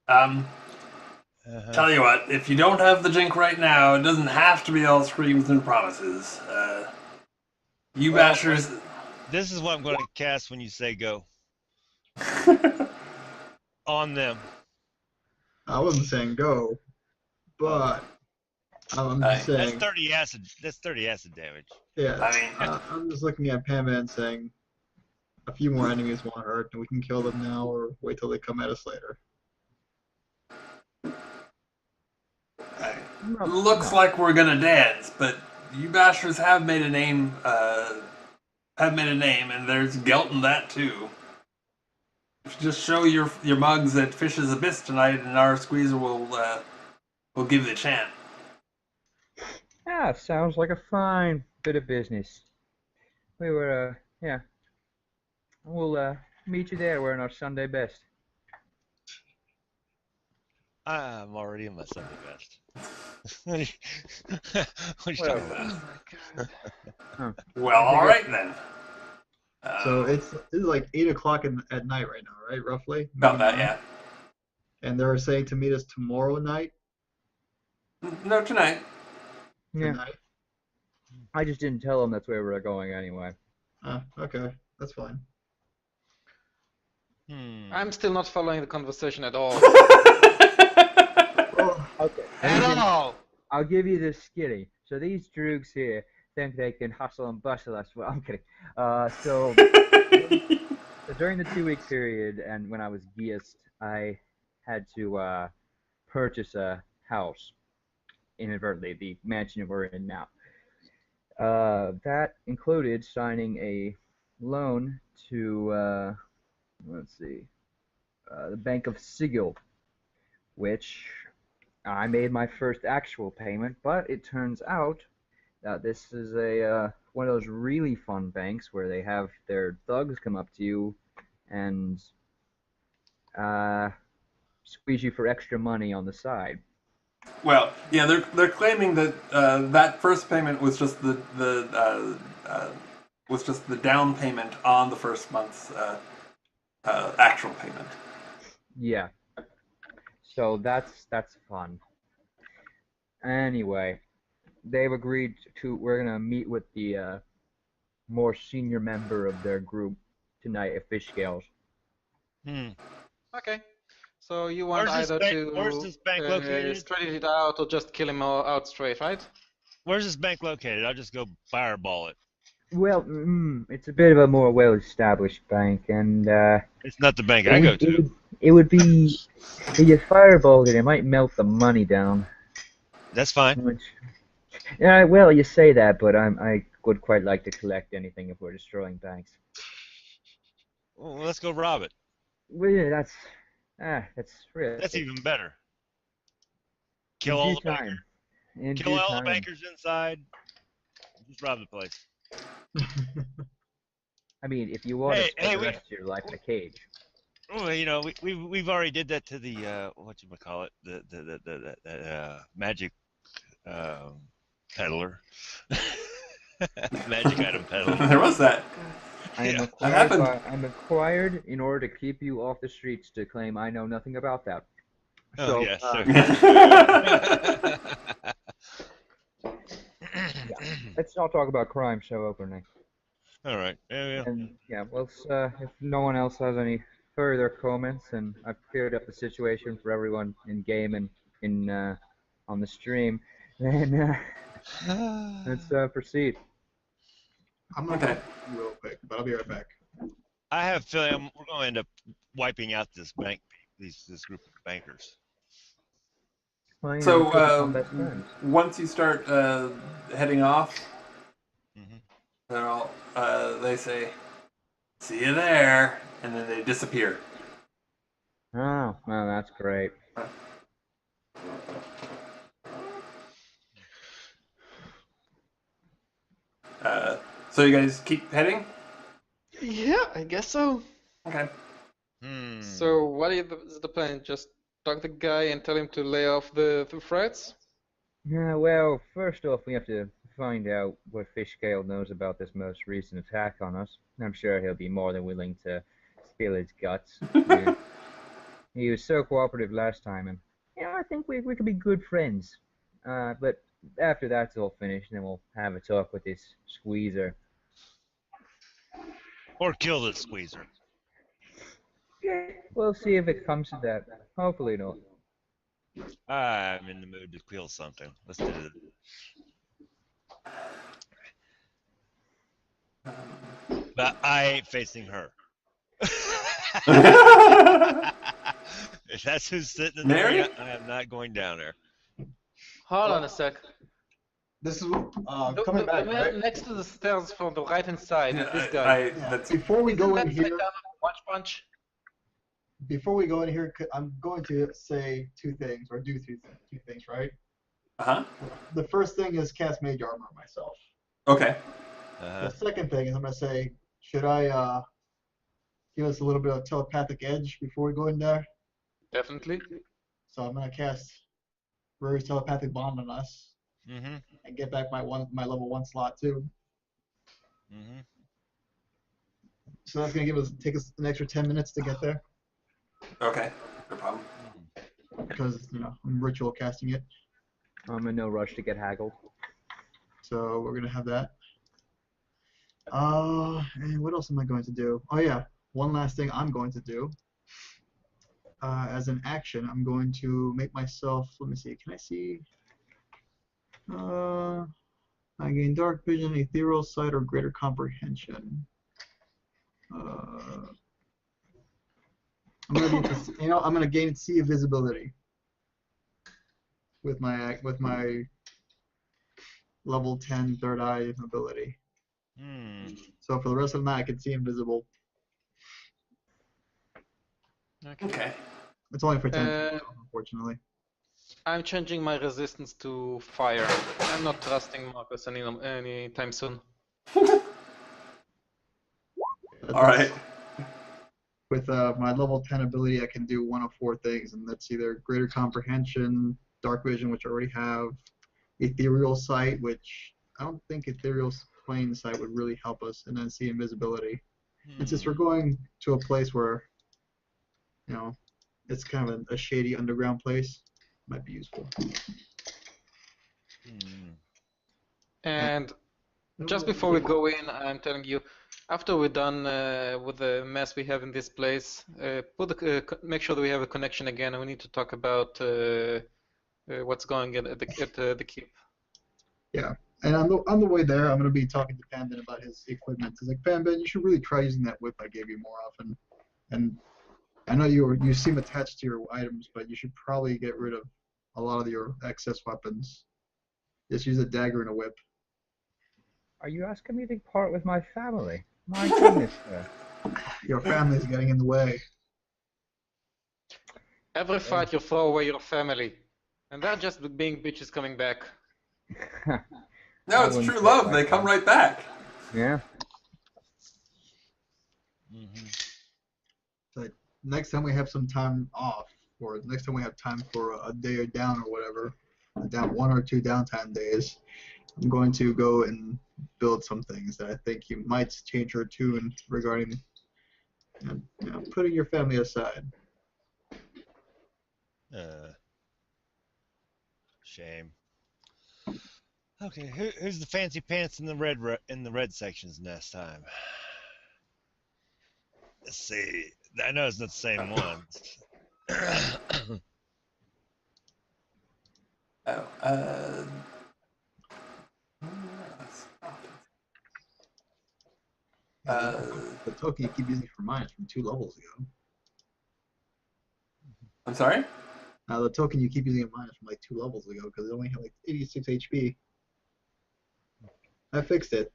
Uh-huh. Tell you what, if you don't have the jink right now, it doesn't have to be all screams and promises. You Well, bashers. This is what I'm going to cast when you say go. On them. I wasn't saying go, but I'm just That's saying. 30 acid. That's 30 acid damage. Yeah, I mean, I'm just looking at Panda and saying a few more enemies won't hurt, and we can kill them now or wait till they come at us later. looks like we're gonna dance, but you bashers have made a name. And there's guilt in that too. Just show your mugs at Fish's Abyss tonight, and our squeezer will give the chant. Ah, sounds like a fine bit of business. We were, yeah. We'll meet you there wearing our Sunday best. I'm already in my Sunday best. what are you talking about? Well, all right then. So it's like 8 o'clock at night right now, right? Roughly. About that, yeah. And they're saying to meet us tomorrow night. No, tonight. Yeah. Tonight. I just didn't tell them that's where we were going anyway. Okay, that's fine. I'm still not following the conversation at all. Okay. At all. I'll give you this skitty. So these droogs here think they can hustle and bustle us. Well, I'm kidding. So during the 2-week period, and when I was geist, I had to purchase a house, inadvertently, the mansion we're in now. That included signing a loan to, let's see, the Bank of Sigil, which I made my first actual payment, but it turns out that this is a one of those really fun banks where they have their thugs come up to you and squeeze you for extra money on the side. Well, yeah, they're claiming that that first payment was just the down payment on the first month's actual payment. Yeah. So that's fun. Anyway, they've agreed to. We're gonna meet with the more senior member of their group tonight at Fish Scales. Okay. So you want Where's this bank located? straight it out or just kill him out straight, right? Where's this bank located? I'll just go fireball it. Well, it's a bit of a more well-established bank, and It's not the bank I go to. It would be if you fireballed it, it might melt the money down. That's fine. Which, yeah, well, you say that, but I would quite like to collect anything if we're destroying banks. Well, let's go rob it. Well, yeah, that's really. That's even better. Kill all the bankers. Kill all the bankers inside. Just rob the place. I mean, if you want to spend the rest of your life in a cage. Well, you know, we've already did that to the whatchamacallit, the magic peddler. Magic item peddler. There was that. I'm required in order to keep you off the streets to claim I know nothing about that. Oh, so, yes, yeah. Let's not talk about crime so openly. All right. Yeah. And yeah, well, if no one else has any further comments, and I've cleared up the situation for everyone in game and in on the stream, then let's proceed. I'm gonna go real quick, but I'll be right back. I have a feeling we're going to end up wiping out this group of bankers. Well, you know, So once you start heading off, they say, "See you there," and then they disappear. Oh, well, that's great. So you guys keep heading? Yeah, I guess so. Okay. So what is the plan? Just talk the guy and tell him to lay off the threats? Yeah, well, first off, we have to find out what Fishscale knows about this most recent attack on us. I'm sure he'll be more than willing to spill his guts. Yeah. He was so cooperative last time, and I think we could be good friends. But after that's all finished, then we'll have a talk with this squeezer. Or kill the squeezer. Yeah, we'll see if it comes to that. Hopefully not. I'm in the mood to kill something. Let's do it. But I ain't facing her. If that's who's sitting in the Mary? ring, I am not going down there. Hold on a sec. This is The coming back. man Right? next to the stairs from the right hand side, Yeah, this guy. Yeah. That's Before we go in Isn't that here, Saitama Watch Punch? before we go in here, I'm going to say two things or do two things, right? uh-huh. The first thing is cast mage armor myself. Okay. The second thing is I'm going to say, should I give us a little bit of telepathic edge before we go in there? Definitely. So I'm going to cast Rory's telepathic bond on us and get back my level 1 slot too. So that's going to take us an extra 10 minutes to get there Okay. No problem. because I'm ritual casting it. I'm in no rush to get haggled. So we're going to have that. And what else am I going to do? Oh yeah, one last thing I'm going to do. As an action, I'm going to make myself. Let me see. Can I see? I gain dark vision, ethereal sight, or greater comprehension. I'm gonna do, I'm gonna gain sea visibility with my level 10 third eye ability. So for the rest of the night, I can see invisible. Okay. It's only for 10 minutes, unfortunately. I'm changing my resistance to fire. I'm not trusting Marcus anytime soon. All right. With my level 10 ability, I can do one of 4 things, and that's either greater comprehension, dark vision, which I already have, ethereal sight, which I don't think ethereal plane sight would really help us, and then see invisibility. And since we're going to a place where, it's kind of a shady underground place, might be useful. And just before we go in, I'm telling you, after we're done with the mess we have in this place, make sure that we have a connection again, and we need to talk about what's going on at the keep. Yeah, and on the way there, I'm going to be talking to Panbin about his equipment. He's like, Panbin, you should really try using that whip I gave you more often. And I know you seem attached to your items, but you should probably get rid of a lot of your excess weapons. Just use a dagger and a whip. Are you asking me to part with my family? My goodness, sir. Your family's getting in the way. Every fight you throw away your family, and they're just being bitches coming back. No, it's true love. They come right back. Yeah. But next time we have some time off, or next time we have time for a day or down or whatever, down 1 or 2 downtime days, I'm going to go and build some things that I think you might change your tune regarding putting your family aside. Shame. Okay, who's the fancy pants in the red sections next time? Let's see. I know it's not the same one. The token you keep using for mine is from 2 levels ago. I'm sorry? The token you keep using in mine is from like 2 levels ago because it only had like 86 HP. I fixed it.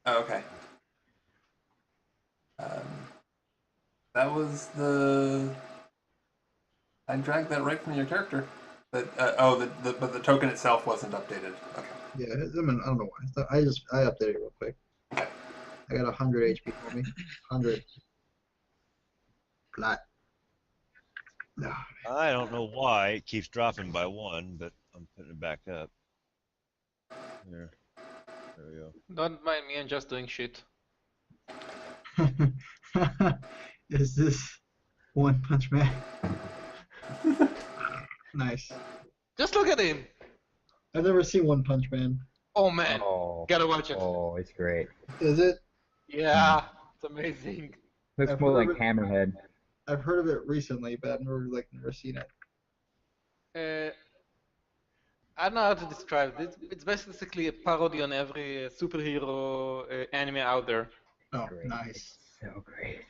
Oh, okay. That was I dragged that right from your character. But the token itself wasn't updated. Okay. Yeah, I don't know why. I updated it real quick. Okay. I got 100 HP for me. 100. Flat. Ah, I don't know why it keeps dropping by 1, but I'm putting it back up. There we go. Don't mind me, I'm just doing shit. Is this One Punch Man? Nice. Just look at him! I've never seen One Punch Man. Oh man, Oh, gotta watch it. oh, it's great. Is it? Yeah, it's amazing. Looks I've more heard like of it. Hammerhead. I've heard of it recently, but I've never seen it. I don't know how to describe it. It's basically a parody on every superhero anime out there. Oh, Great. nice. It's so great.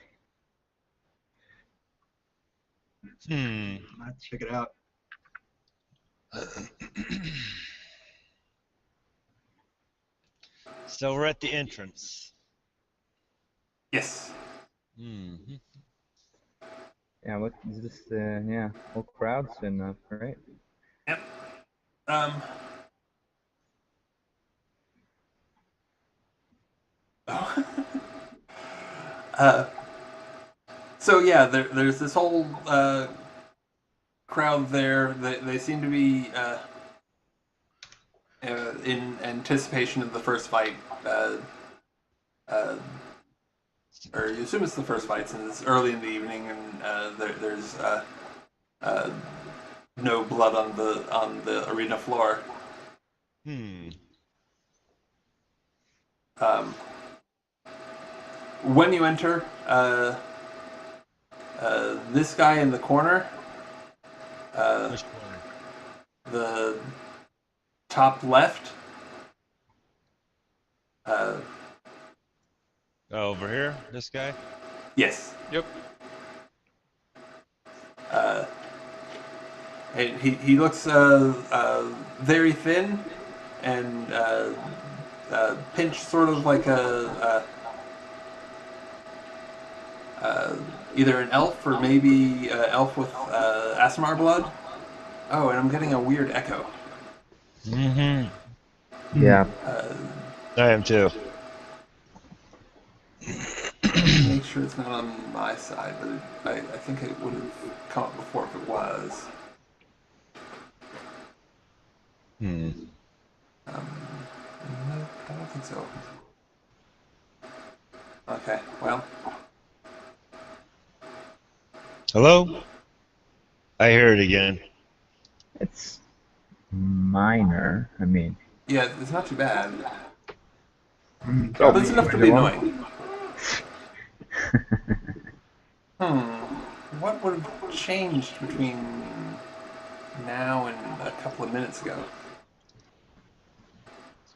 Let's check it out. So we're at the entrance. Yes. Mm-hmm. Yeah, what is this? Yeah, whole crowd's been great. Yep. So yeah, there's this whole crowd there. They seem to be in anticipation of the first fight. Or you assume it's the first fight since it's early in the evening and there's no blood on the arena floor. When you enter, this guy in the corner, Which corner? the top left, Oh, over here? This guy? yes. Yep. And he looks very thin and pinched, sort of like either an elf or maybe elf with Asimar blood. Oh, and I'm getting a weird echo. Mm-hmm. Yeah. I am too. Make sure it's not on my side, but I think it would have come up before if it was. No, I don't think so. Okay, well. Hello? I hear it again. It's minor. I mean, Yeah, it's not too bad. oh, But it's enough to be go on. annoying. What would have changed between now and a couple of minutes ago?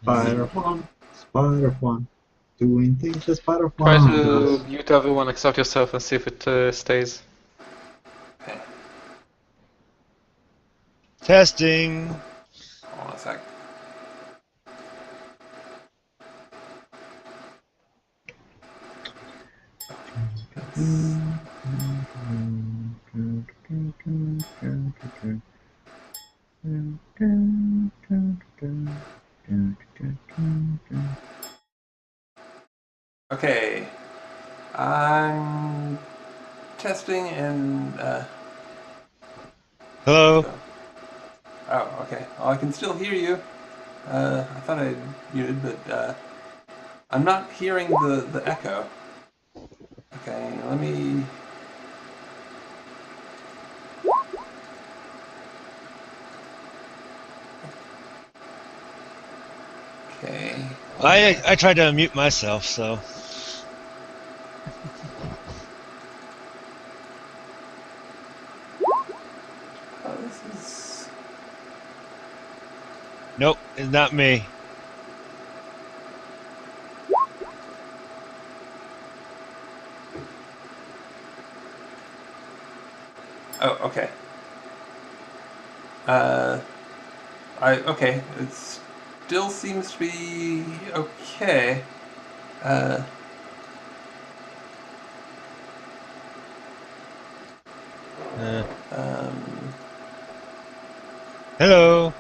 Spider-Juan, doing things that Try Spider-Juan to does. mute everyone except yourself and see if it stays. Okay, Testing. hold on a sec. Okay, I'm testing and Hello? oh, okay. Well, I can still hear you. I thought I muted, but I'm not hearing the echo. Okay, let me. Okay. I tried to unmute myself, so. Oh, this is. Nope, it's not me. Oh, okay. Okay. It still seems to be okay. Um, Hello?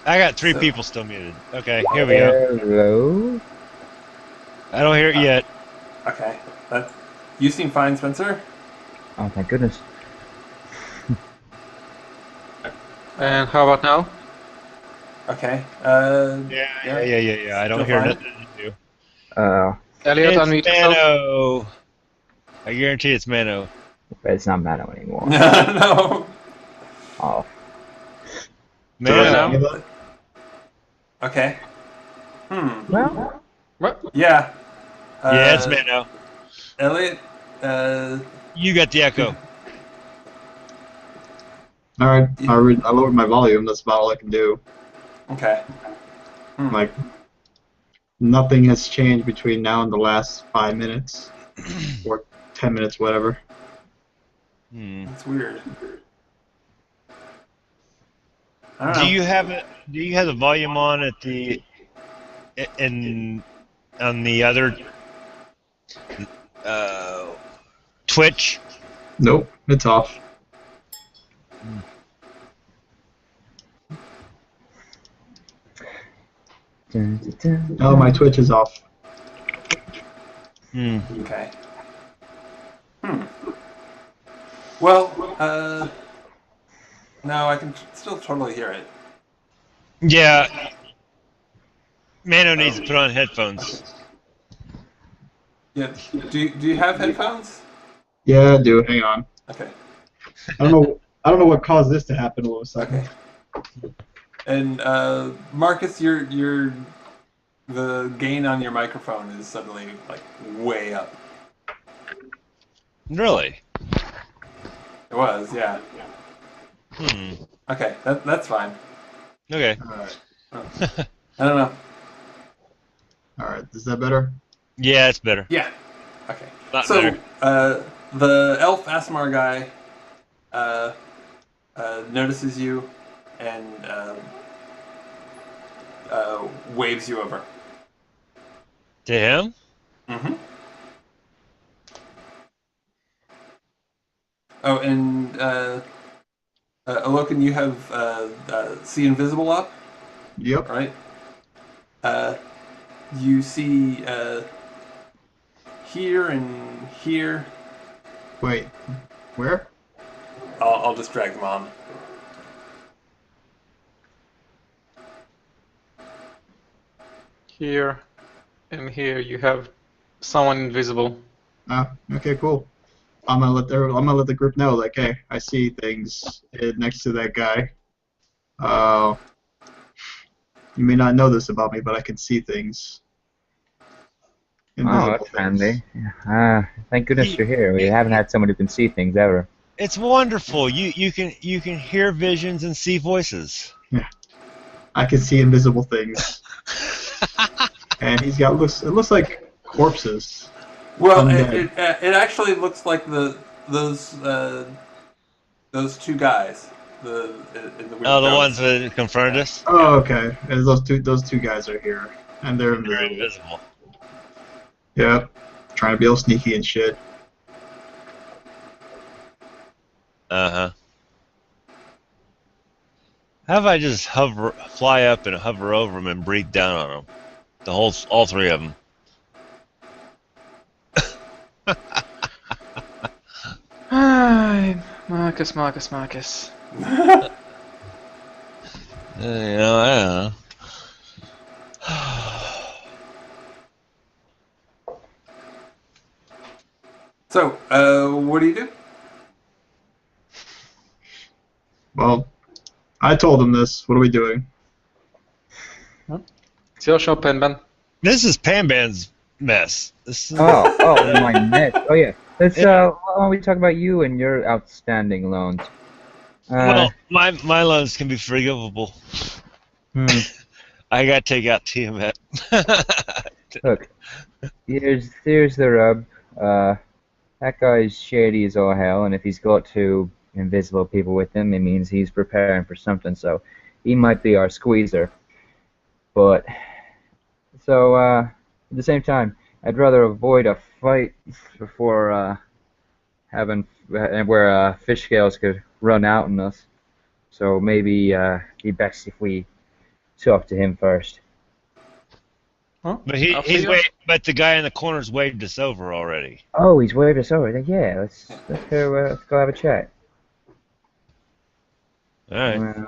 I got 3 So- people still muted. Okay, here we go. Hello? I don't hear it yet. Okay. You seem fine, Spencer. Oh, thank goodness. And how about now? Okay. Yeah. I don't Still hear fine? nothing new. Elliot, It's unmute yourself. Mano. I guarantee it's Mano. But it's not Mano anymore. No. Oh. Mano. now? Okay. Well, What? Yeah. Yeah, it's Mano. Elliot. You got the echo. All right, I lowered my volume. That's about all I can do. Okay. Like, nothing has changed between now and the last 5 minutes, or 10 minutes, whatever. That's weird. I don't Do know. you have it? Do you have the volume on at the on the other Twitch? Nope, it's off. Oh, my Twitch is off. Okay. Well, no, I can still totally hear it. Yeah. Mano needs to put on headphones. Yeah. Do you have headphones? Yeah, I do. Hang on. Okay. I don't know what caused this to happen all of a sudden. Okay. And Marcus, the gain on your microphone is suddenly like way up. Really? It was, yeah. Okay, that's fine. Okay. Alright. I don't know. Alright, is that better? Yeah, it's better. Yeah. Okay. Lot So, better. the elf Asmar guy notices you and waves you over. To him? Mm-hmm. Oh, and Alokan, you have see invisible up, Yep. right? You see here and here. Wait, where? I'll just drag them on. Here and here you have someone invisible. Okay, cool. I'm gonna let the group know, like, hey, I see things next to that guy. You may not know this about me, but I can see things. oh, Invisible that's things. handy. Thank goodness you're here. We haven't had someone who can see things ever. It's wonderful. You can hear visions and see voices. Yeah, I can see invisible things. And he's got it looks like corpses. Well, Undead. it actually looks like those two guys. In the weird Oh, the coats. ones that confronted us? Oh, okay. And those two guys are here, and they're They're invisible. invisible. Yep, trying to be all sneaky and shit. Uh-huh. How if I just fly up and hover over them and breathe down on them? All 3 of them. Marcus. I don't know. So, what do you do? Well, I told him this. What are we doing? It's your shop, Penban. This is Panban's mess. This is, My net. Oh yeah. Let's why don't we talk about you and your outstanding loans? well, my loans can be forgivable. I gotta take out Tiamat. Look, here's the rub. That guy's shady as all hell, and if he's got 2 invisible people with him, it means he's preparing for something. So he might be our squeezer. But so at the same time, I'd rather avoid a fight before having where fish scales could run out on us. So maybe be best if we talk to him first. Huh? But I'll see he's you. but the guy in the corner's waved us over already. Oh, he's waved us over. Then yeah, let's go have a chat. All right.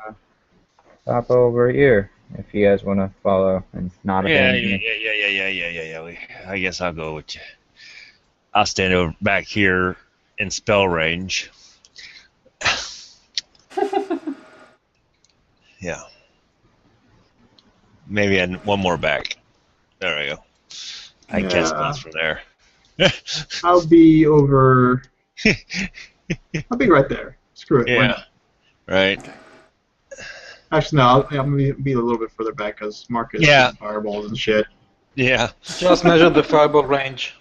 Pop over here if you guys want to follow and not Yeah. abandon me. I guess I'll go with you. I'll stand over back here in spell range. Yeah. Maybe one more back. There we go. I can spells from there. I'll be over. I'll be right there. Screw it. Why Yeah. not? Right. Actually, no. I'm gonna be a little bit further back because Marcus Yeah. fireballs and shit. Yeah. Just measure the fireball range.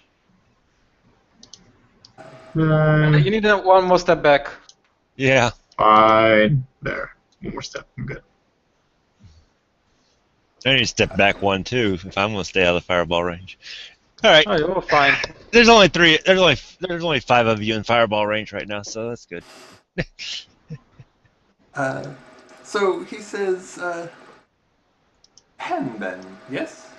You need one more step back. Yeah. Fine. There. One more step. I'm good. I need to step back one too if I'm going to stay out of the fireball range. All right. Oh, you're fine. There's only three. There's only 5 of you in fireball range right now, so that's good. So he says, Pen then, yes?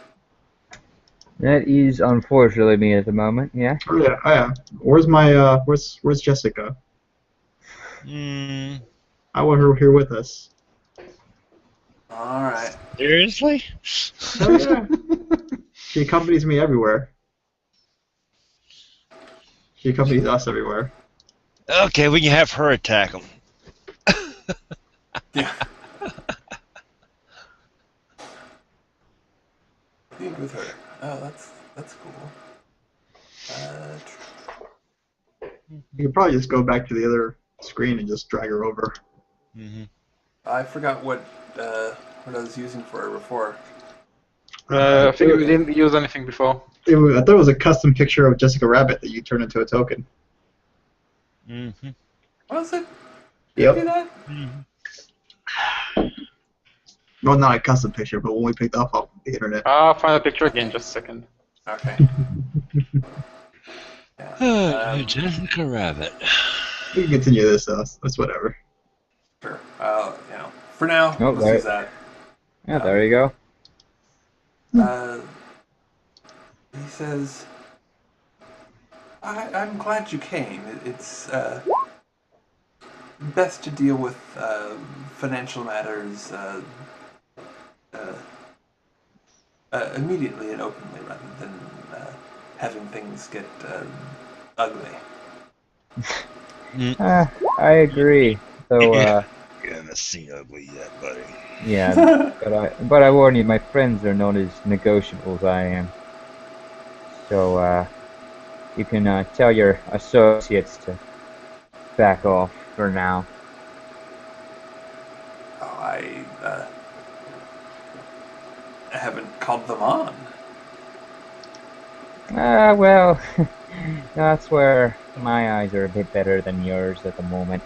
That is unfortunately me at the moment. Yeah. Oh yeah. Oh yeah. Where's my where's Jessica? Hmm. I want her here with us. Alright. Seriously? Oh yeah. She accompanies me everywhere. She accompanies us everywhere. Okay, we can have her attack him. Yeah. Lead with her. Oh, that's cool. You could probably just go back to the other screen and just drag her over. Mm-hmm. I forgot what I was using for her before. I think we didn't use anything before. I thought it was a custom picture of Jessica Rabbit that you turned into a token. Mm-hmm. Was it? Yep. Did you do that? Mm-hmm. Well, not a custom picture, but one we picked up off the internet. I'll find a picture again, just a second. Okay. Yeah. Jessica Rabbit. We can continue this though. That's whatever. Sure. For now, Oh, let's right. use that. Yeah, there you go. He says, I'm glad you came. It's best to deal with financial matters immediately and openly rather than having things get ugly. I agree. So, You haven't seen ugly yet, buddy. yeah, but I warn you, my friends are known as negotiables. I am. So, you can tell your associates to back off for now. Oh, I haven't called them on. Well, that's where my eyes are a bit better than yours at the moment.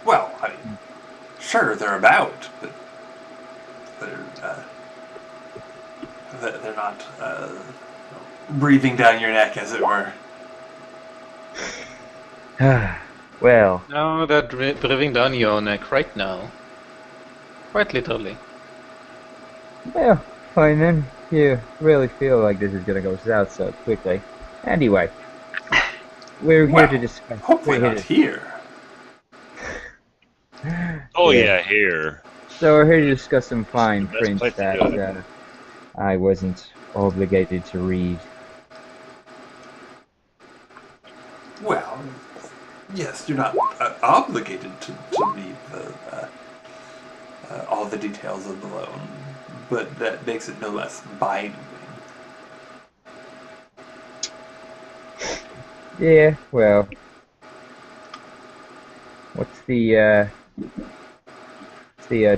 Well, I mean, sure, they're about, but they're not breathing down your neck, as it were. Well, No, they're breathing down your neck right now. Quite literally. well, fine then. You really feel like this is gonna go south so quickly. Anyway, we're here to discuss. Hopefully we're not here. Oh Yeah. yeah, here. So we're here to discuss some fine Best print place to that do it. I wasn't obligated to read. Well, yes, you're not obligated to read all the details of the loan, but that makes it no less binding. Yeah, well, what's the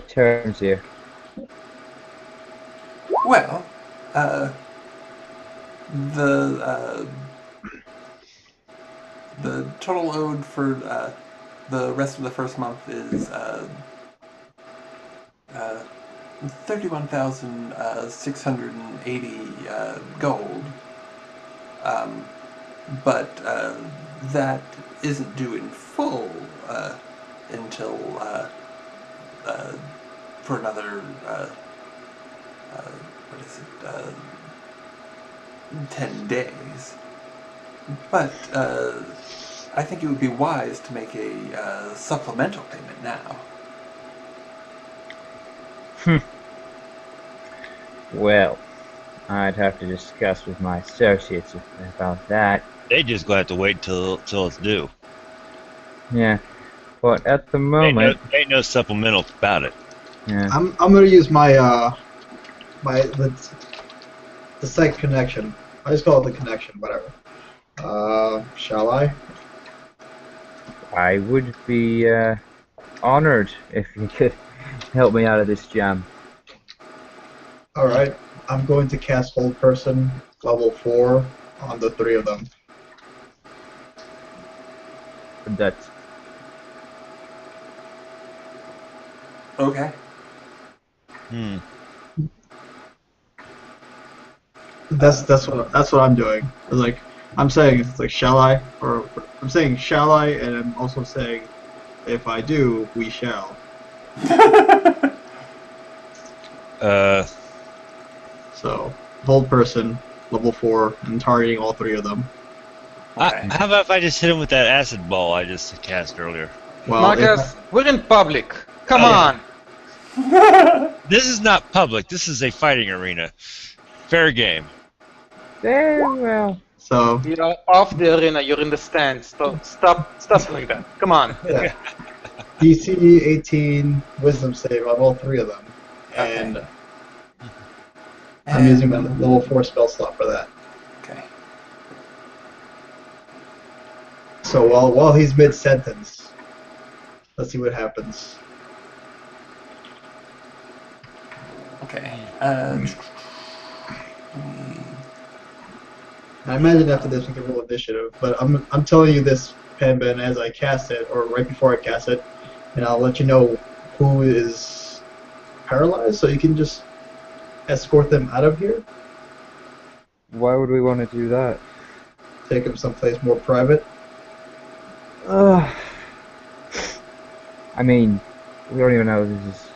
terms here? Well, the total owed for the rest of the first month is 31,680 gold. But that isn't due in full until for another, what is it, 10 days. But I think it would be wise to make a supplemental payment now. Well, I'd have to discuss with my associates about that. They just gonna have to wait till it's due. Yeah, but at the moment, Ain't no supplemental about it. yeah. I'm gonna use my the site connection. I just call it the connection, whatever. Shall I? I would be honored if you could help me out of this jam. All right. I'm going to cast Hold Person level 4 on the 3 of them. That's Okay. That's what I'm doing. It's like I'm saying it's like shall I, or I'm saying shall I, and I'm also saying if I do, we shall. So Hold Person level 4 and targeting all 3 of them. Okay. How about if I just hit him with that acid ball I just cast earlier? Well, Marcus, we're in public. Come Oh. on. This is not public. This is a fighting arena. Fair game. very well. so You're off the arena. You're in the stands. Stop doing that. Come on. yeah. DC 18 Wisdom save on all 3 of them, and I'm using my level 4 spell slot for that. Okay. So while he's mid sentence, let's see what happens. Okay. I imagine after this we can roll initiative, but I'm telling you this, Panben, as I cast it, or right before I cast it, and I'll let you know who is paralyzed, so you can just escort them out of here, Why would we want to do that? take them someplace more private. I mean, we don't even know this is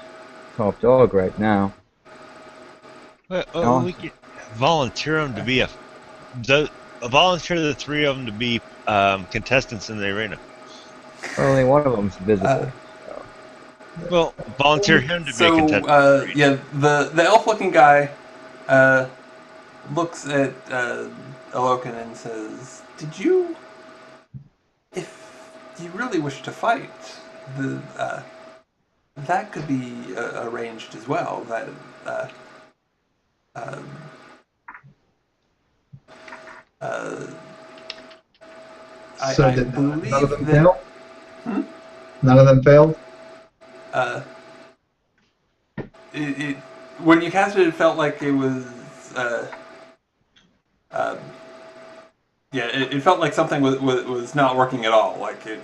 top dog right now. We could volunteer them to be volunteer the 3 of them to be contestants in the arena. Only one of them's visible. Well, volunteer him to be a So, contestant. yeah, the elf-looking guy looks at Alokan and says, if you really wish to fight, that could be arranged as well. So I did believe none of them that. fail? Hmm? None of them failed? When you cast it, it felt like it was. It felt like something was not working at all. Like it,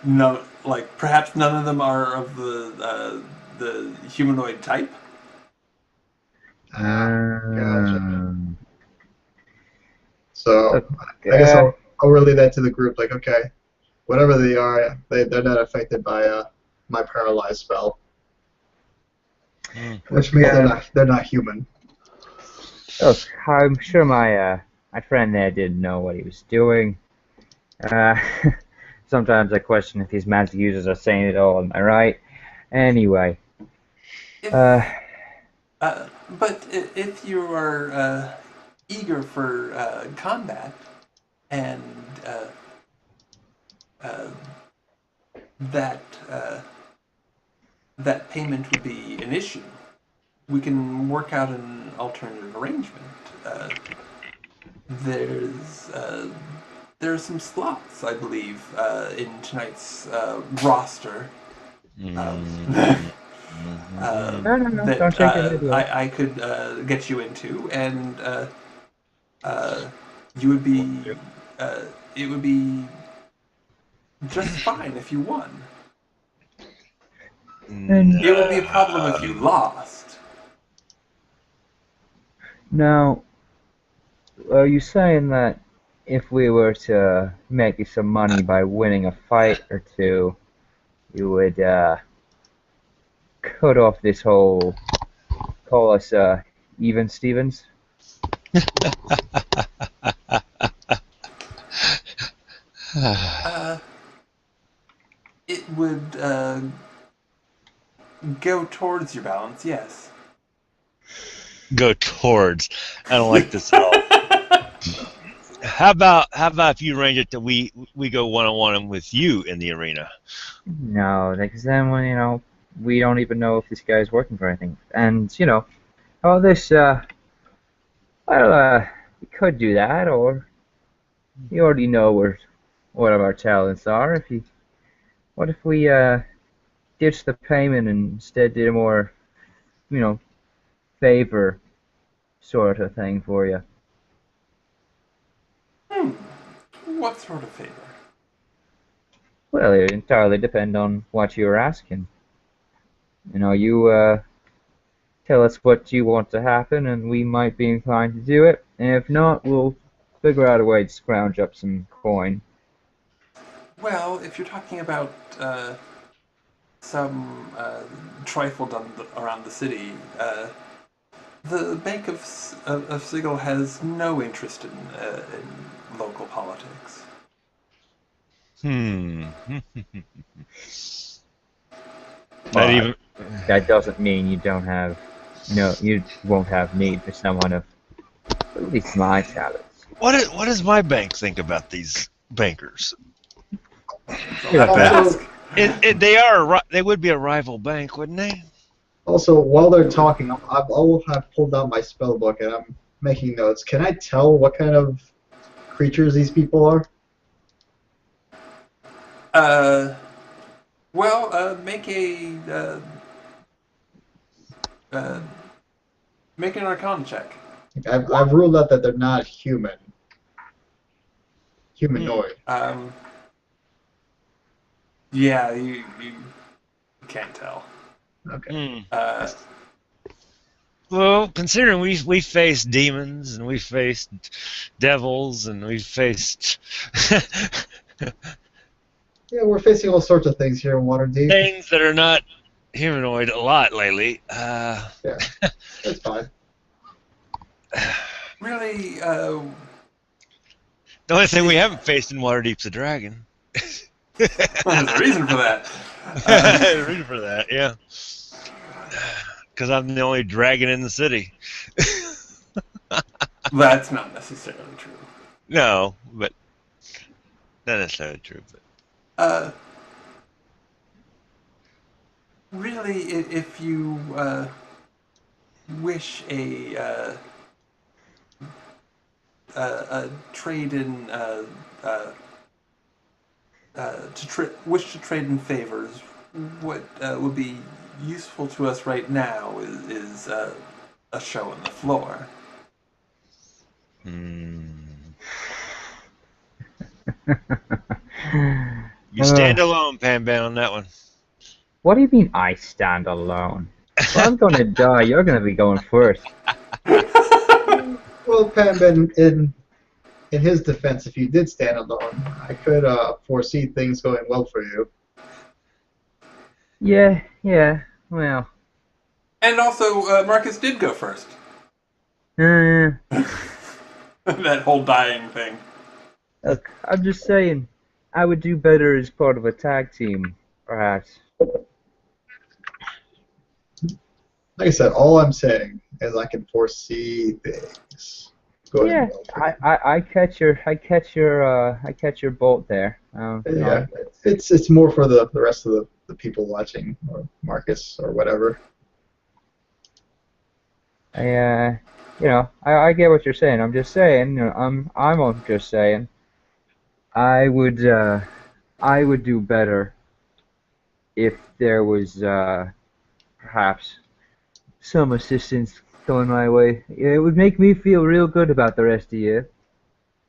no, like perhaps none of them are of the humanoid type. Gotcha. So Okay. I guess I'll relay that to the group. Like, okay, whatever they are, they're not affected by my paralyzed spell, which means they're not human. Look, I'm sure my friend there didn't know what he was doing. Sometimes I question if these magic users are saying it all. Am I right? Anyway. But if you are eager for combat and that payment would be an issue, we can work out an alternative arrangement. There's some slots, I believe, in tonight's roster. No, That don't shake your head. I could get you into, and you would be it would be just fine if you won. It would be a problem if you lost. Now, are you saying that if we were to make you some money by winning a fight or two, you would cut off this whole, call us even Stevens. It would go towards your balance, yes. Go towards. I don't like this at all. How about if you arrange it that we go one-on-one with you in the arena? No, because then when we don't even know if this guy's working for anything, and all this. Well, we could do that, or you already know what our talents are. What if we ditched the payment and instead did a more, favor sort of thing for you? What sort of favor? Well, it entirely depends on what you're asking. You tell us what you want to happen, and we might be inclined to do it. And if not, we'll figure out a way to scrounge up some coin. Well, if you're talking about some trifle done around the city, the Bank of Sigil has no interest in local politics. That doesn't mean you don't have, you won't have need for someone of at least my talents. What does my bank think about these bankers? They would be a rival bank, wouldn't they? Also, while they're talking, I'll have pulled out my spell book and I'm making notes. Can I tell what kind of creatures these people are? Make an Arcana check. I've ruled out that they're not humanoid. Yeah, you can't tell. Okay. Well, considering we faced demons and we faced devils and we faced Yeah, we're facing all sorts of things here in Waterdeep. things that are not humanoid a lot lately. Yeah, that's fine. Really, The only thing we haven't faced in Waterdeep's a dragon. there's a reason for that. There's a reason for that, yeah. Because I'm the only dragon in the city. That's not necessarily true. No, but not necessarily true. But really, if you wish a trade in wish to trade in favors, what would be useful to us right now is a show on the floor. You stand alone, Panban, on that one. What do you mean I stand alone? If I'm gonna die, you're gonna be going first. Well, Panben, in his defense, if you did stand alone, I could foresee things going well for you. Yeah, well. And also, Marcus did go first. That whole dying thing. Look, I'm just saying, I would do better as part of a tag team, perhaps. Like I said, all I'm saying is I can foresee things going Yeah, well for you. I catch your bolt there. Yeah, it's more for the rest of the people watching, or Marcus, or whatever. I get what you're saying. I'm just saying, I'm just saying, I would do better if there was perhaps some assistance going my way. It would make me feel real good about the rest of you.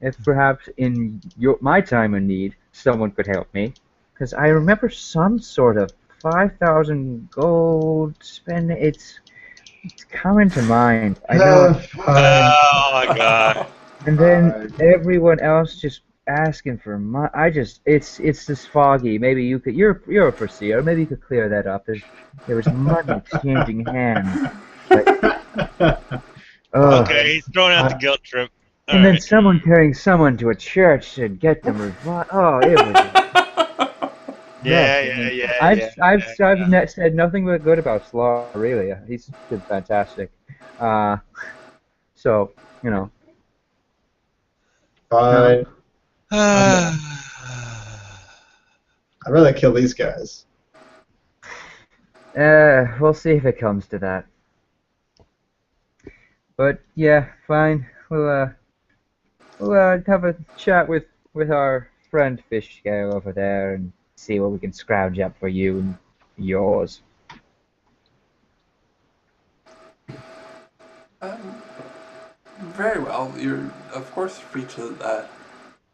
If perhaps in my time of need, someone could help me, because I remember some sort of 5,000 gold spend. It's coming to mind. I know. Oh my god. And then everyone else just asking for money. It's this foggy. Maybe you could. You're a foreseer. Maybe you could clear that up. There was money exchanging hands, but Okay, he's throwing out the I- guilt trip. and then Alright. someone carrying someone to a church to get them revived. Oh, it was a Yeah, mess. I mean, yeah. I've said nothing but good about Slaw. Really, he's been fantastic. So you know. Fine. Yeah. I'd rather kill these guys. We'll see if it comes to that. But yeah, fine. We'll have a chat with our friend Fish Scale over there and see what we can scrounge up for you and yours. Very well. You're, of course, free to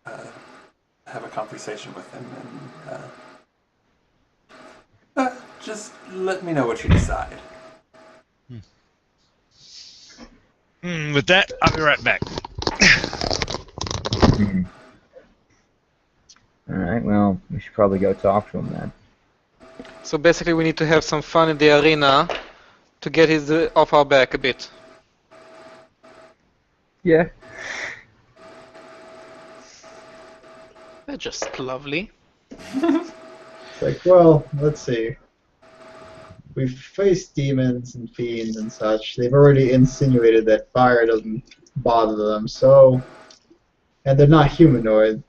have a conversation with him, and just let me know what you decide. With that, I'll be right back. Alright, well, we should probably go talk to him then. So basically, we need to have some fun in the arena to get his off our back a bit. Yeah. They're just lovely. It's like, well, let's see. We've faced demons and fiends and such. They've already insinuated that fire doesn't bother them, so... And they're not humanoid.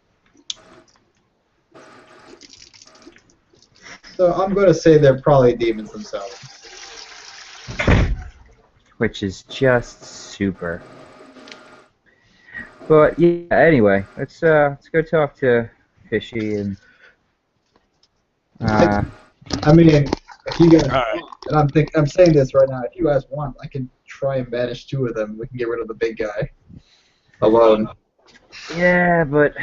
So I'm going to say they're probably demons themselves. Which is just super. But yeah, anyway, let's go talk to Fishy and I mean, if you guys, Alright. and I'm saying this right now. If you guys want, I can try and banish 2 of them. We can get rid of the big guy alone. yeah, but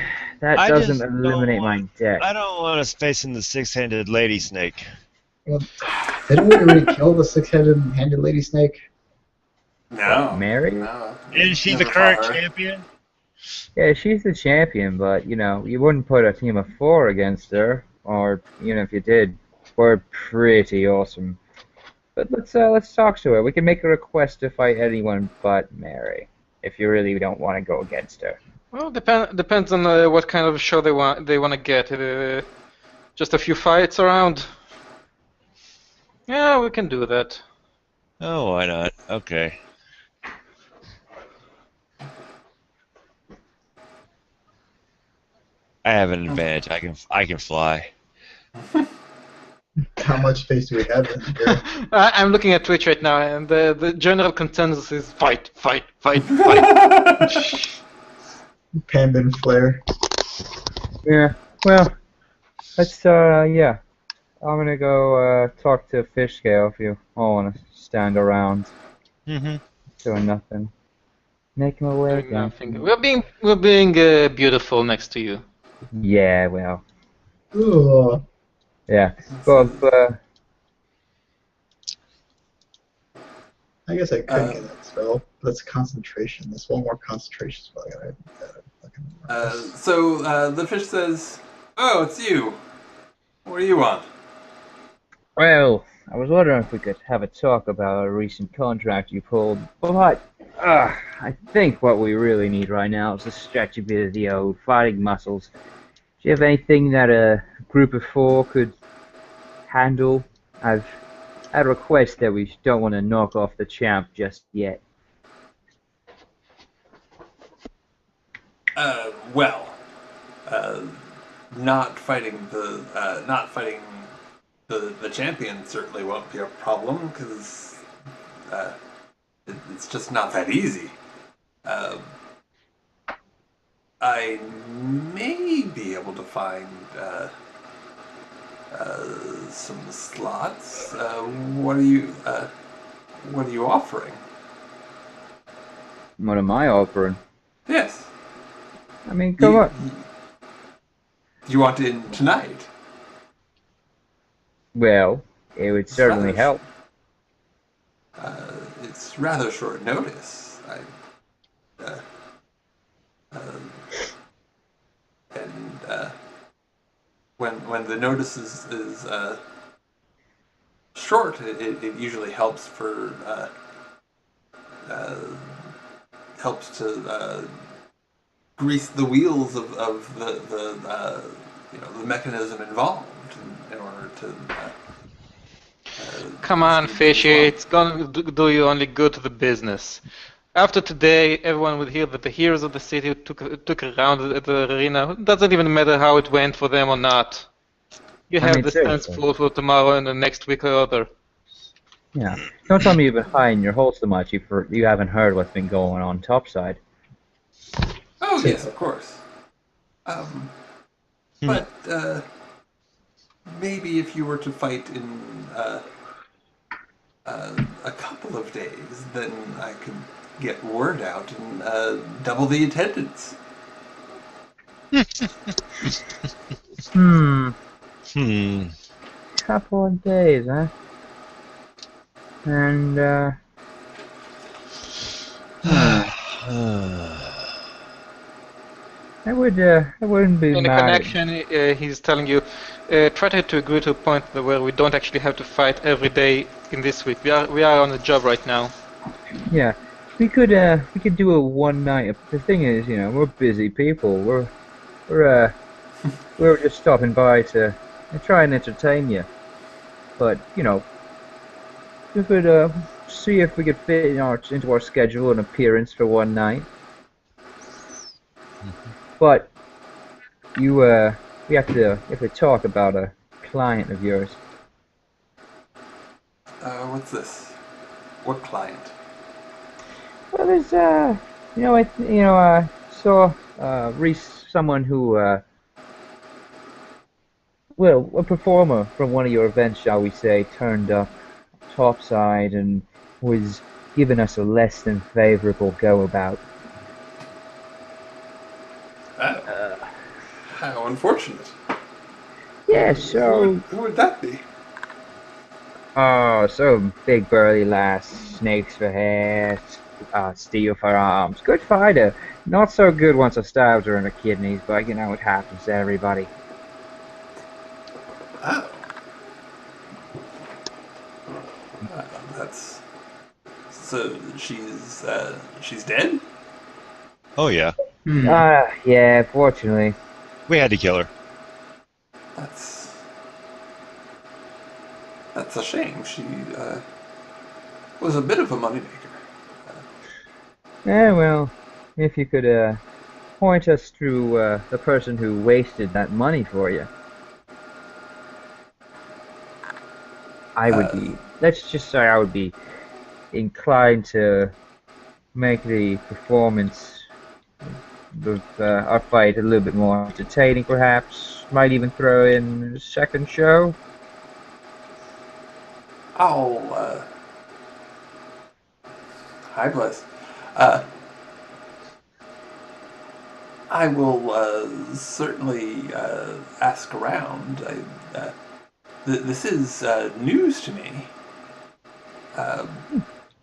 that I doesn't just don't eliminate my want- deck. I don't want us facing the six-handed lady snake. Well, didn't we already kill the 6-handed lady snake? No. Mary? No. Isn't she the Never current fought her. champion? Yeah, she's the champion, but you know, you wouldn't put a team of 4 against her, or even if you did, we're pretty awesome. But let's talk to her. We can make a request to fight anyone but Mary, if you really don't want to go against her. Well, depends on what kind of show they want to get. Just a few fights around. Yeah, we can do that. Oh, why not? Okay. I have an advantage. I can fly. How much space do we have in here? I'm looking at Twitch right now, and the general consensus is fight, fight, fight, fight. Pandan flare. Yeah. Well, let's yeah. I'm gonna go talk to Fish Scale if you all want to stand around Mm-hmm. doing nothing. Make my way Doing down. nothing. We're being beautiful next to you. Yeah, well, Ugh. yeah. But I guess I could get that spell. But that's concentration. That's one more concentration spell. I gotta fucking So the fish says, "Oh, it's you. What do you want?" well, I was wondering if we could have a talk about a recent contract you pulled. But I think what we really need right now is to stretch a bit of the old fighting muscles. Do you have anything that a group of 4 could handle? I've had a request that we don't want to knock off the champ just yet. Well, not fighting the champion certainly won't be a problem because it's just not that easy. I may be able to find some slots. What are you offering? What am I offering? Yes. I mean, come on. You want in tonight? Well, it would certainly rather- help. It's rather short notice. when the notice is short, it usually helps for helps to grease the wheels of the the mechanism involved in order to. Come on, speed things Fishy. along. It's gonna do you only good to the business. After today, everyone will hear that the heroes of the city took a round at the arena. It doesn't even matter how it went for them or not. You I have mean, the stands seriously. full for tomorrow and the next week or other. Yeah. Don't tell me you've been hiding your hole so much you haven't heard what's been going on topside. Oh yes, of course. But maybe if you were to fight in a couple of days, then I could get word out and double the attendance. Hmm. Hmm. Couple of days, huh? And, I wouldn't be In the mad at. connection, he's telling you, try to agree to a point where we don't actually have to fight every day in this week. We are on the job right now. Yeah, we could do a one night. The thing is, we're busy people. We're we're just stopping by to try and entertain you. But we could see if we could fit into our schedule an appearance for one night. But we have to talk about a client of yours. What's this? What client? Well, there's I saw someone who well, a performer from one of your events, shall we say, turned up topside and was giving us a less than favorable go about. Oh, how unfortunate. Yeah, Who would that be? oh, so big burly lass, snakes for hair, steel for arms. Good fighter. Not so good once I stabbed her in the kidneys, but it happens to everybody. Oh, that's so she's dead. Oh yeah, Yeah, fortunately. we had to kill her. That's that's a shame. She was a bit of a moneymaker. Yeah, well, if you could point us through the person who wasted that money for you, let's just say I would be inclined to make the performance of our fight a little bit more entertaining, perhaps. Might even throw in a second show. I'll hi bless. Uh, I will certainly ask around. This is news to me.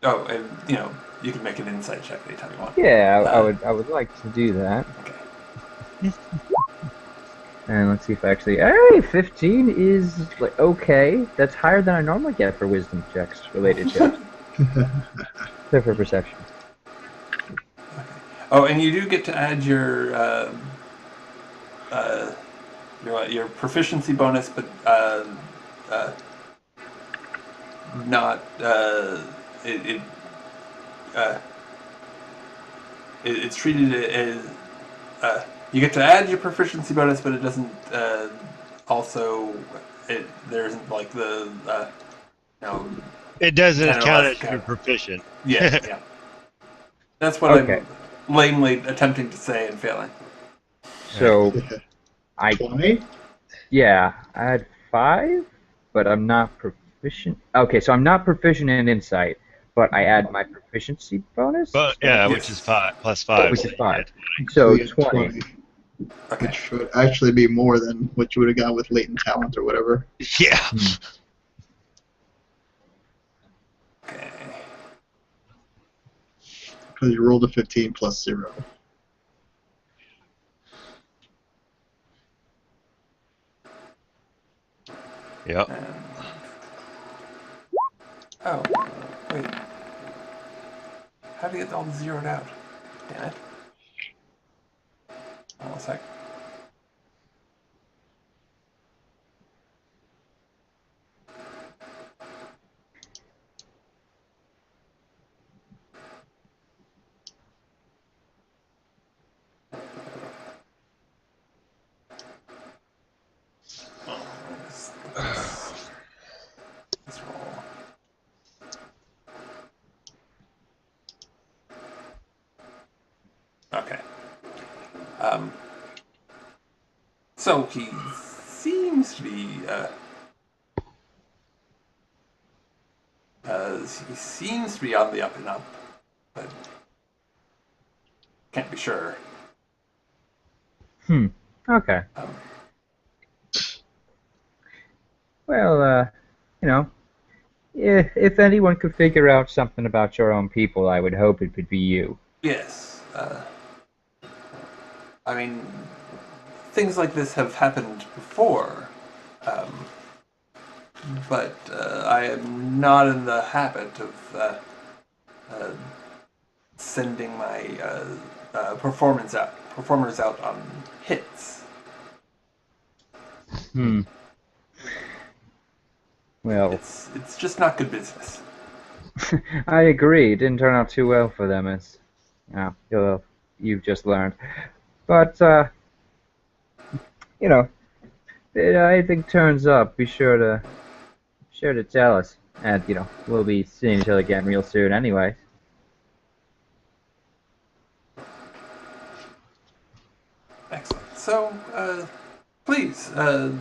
Oh, and you can make an insight check anytime you want. Yeah, I would like to do that. Okay. And let's see if actually, hey, 15 is like okay. That's higher than I normally get for wisdom checks, related checks. Except for perception. Oh, and you do get to add your proficiency bonus, but not it uh, it's treated as you get to add your proficiency bonus, but it doesn't also there isn't like the It doesn't 10 or count less as you're count. proficient. Yeah, yeah. That's what Okay. I'm lamely attempting to say and failing. So, I 20? yeah, I had 5, but I'm not proficient. Okay, so I'm not proficient in insight, but I add my proficiency bonus. But yeah, Yes. which is 5 plus 5. Which is 5. So So you had 20. Okay. Which should actually be more than what you would have got with latent talent or whatever. Yeah. Okay. Because you rolled a 15 plus 0. Yep. And... Oh, wait. How do you get all zeroed out? Damn it. Hold on a sec. This roll. Okay. So he seems to be on the up and up, but can't be sure. Okay. Well, if anyone could figure out something about your own people, I would hope it would be you. Yes. I mean, things like this have happened before, but I am not in the habit of sending my performers out on hits. Well, It's just not good business. I agree. It didn't turn out too well for them, as you've just learned. But if anything turns up, be sure to tell us, and we'll be seeing each other again real soon, anyway. Excellent. So, please, have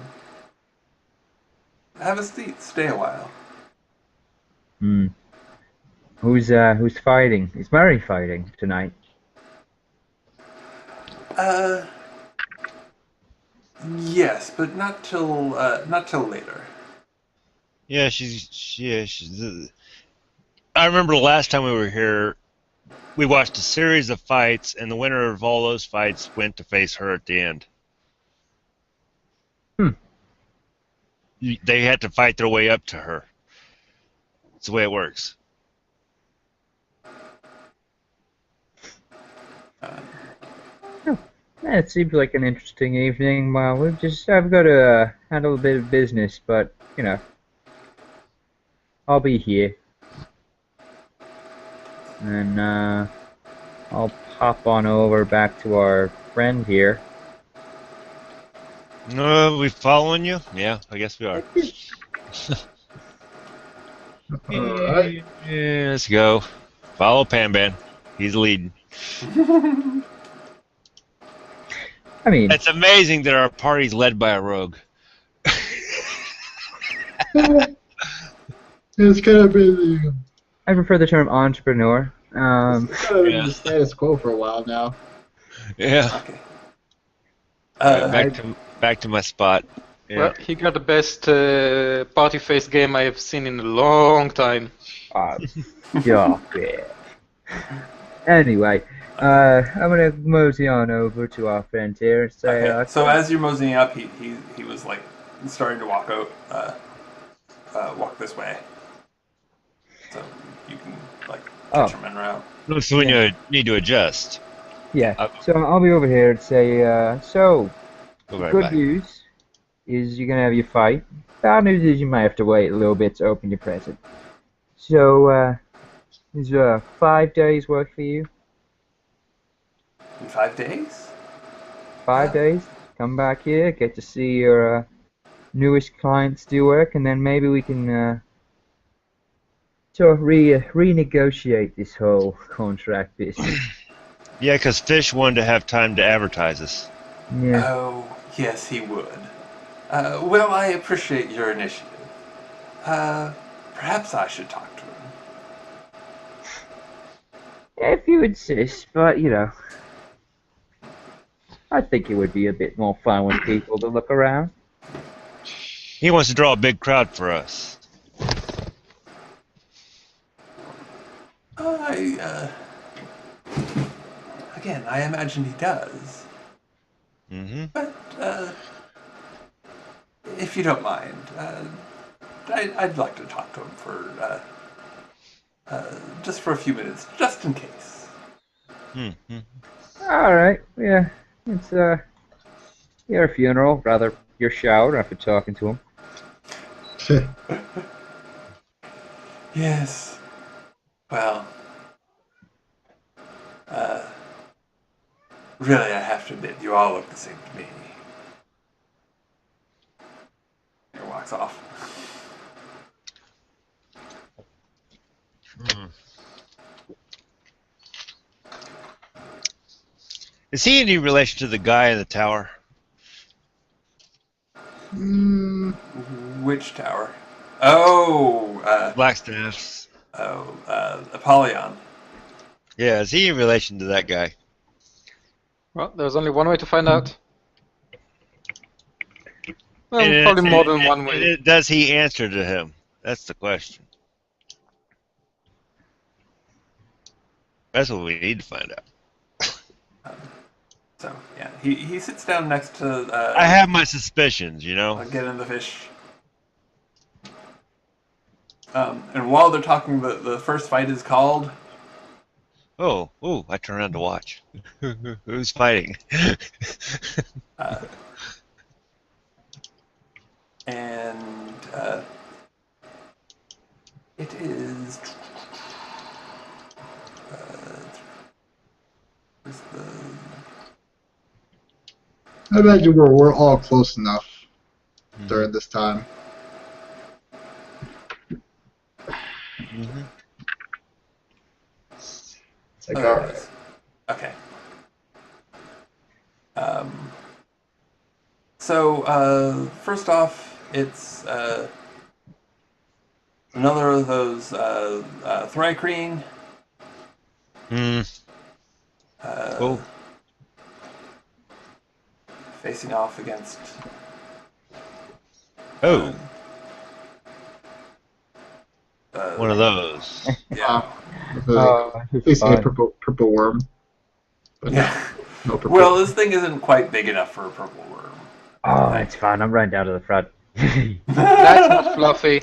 a seat. Stay a while. Who's fighting? Is Murray fighting tonight? Yes, but not till later. Yeah, I remember the last time we were here, we watched a series of fights, and the winner of all those fights went to face her at the end. They had to fight their way up to her. It's the way it works. It seems like an interesting evening. Well, I've got to handle a bit of business, but I'll be here, and I'll pop on over back to our friend here. We following you? Yeah, I guess we are. Alright. Yeah, let's go. Follow Panban. He's leading. I mean, It's amazing that our party's led by a rogue. It's kind of been I prefer the term entrepreneur. the status quo for a while now. Yeah. Okay. Back to my spot. Yeah. Well, he got the best party face game I have seen in a long time. Yeah. Anyway, I'm gonna mosey on over to our friend here and say. Okay. So as you're moseying up, he was like starting to walk out, walk this way. So you can like catch him en route. Looks when you need to adjust. Yeah. So I'll be over here and say. So Go right good back. news is you're gonna have your fight. Bad news is you might have to wait a little bit to open your present. So is 5 days work for you? In 5 days? 5 days? Come back here, get to see your newest clients do work, and then maybe we can sort of renegotiate this whole contract business. Yeah, because Fish wanted to have time to advertise us. Yeah. Oh, yes, he would. Well, I appreciate your initiative. Perhaps I should talk to him. If you insist, but I think it would be a bit more fun with people to look around. He wants to draw a big crowd for us. Again, I imagine he does. Mm-hmm. But, if you don't mind, I'd like to talk to him for just for a few minutes, just in case. All right. Yeah. It's your funeral, rather your shower after talking to him. Yes. Well, really, I have to admit, you all look the same to me. He walks off. Is he any relation to the guy in the tower? Which tower? Oh, Blackstaff's. Apollyon. Yeah, is he in relation to that guy? Well, there's only one way to find out. Well, And probably more than one way. Does he answer to him? That's the question. That's what we need to find out. So, yeah, he sits down next to... I have my suspicions, you know? Get in the fish. And while they're talking, the first fight is called. Oh, I turn around to watch. Who's fighting? And it is... where's the... I imagine we're all close enough during this time. It's like, all right. Okay. So, first off, it's another of those Thrycreen. Cool. Facing off against... One of those. Yeah. Facing a purple worm. But Yeah. no purple. Well, this thing isn't quite big enough for a purple worm. Oh, it's fine. I'm running down to the front. That's not fluffy.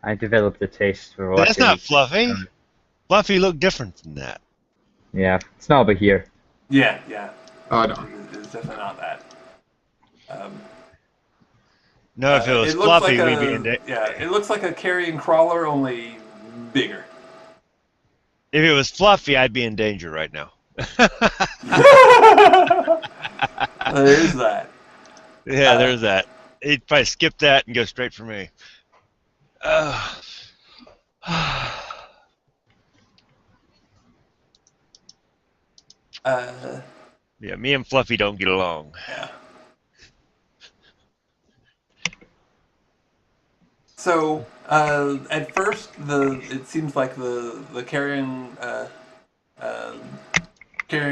I developed a taste for That's watching. not Fluffy. Fluffy looked different than that. Yeah, it's not over here. Yeah. Oh, no. It's definitely not that. No, if it was looks Fluffy, like we'd be in danger. Yeah, it looks like a carrion crawler, only bigger. If it was Fluffy, I'd be in danger right now. There's that. Yeah, there's that. He'd probably skip that and go straight for me. Yeah, me and Fluffy don't get along. Yeah. So, at first, it seems like the carrion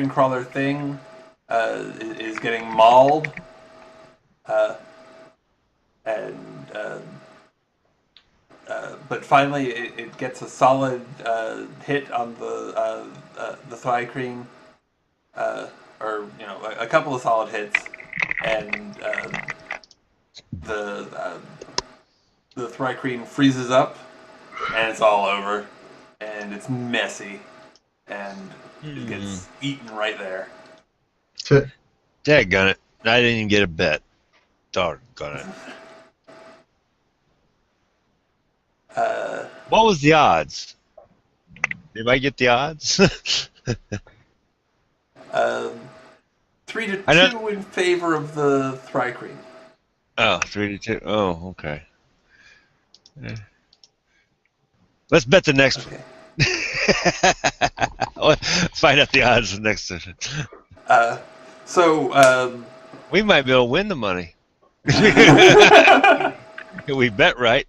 crawler thing is getting mauled, but finally it gets a solid hit on the Thrycreen, or a couple of solid hits, and the Thrycreen freezes up, and it's all over, and it's messy, and it gets eaten right there. Daggone it. I didn't even get a bet. Doggone it. What was the odds? Did I get the odds? 3-2 in favor of the Thrycreen. Oh, 3-2. Oh, okay. Yeah. Let's bet the next one. Find out the odds the next session. We We might be able to win the money. We bet right.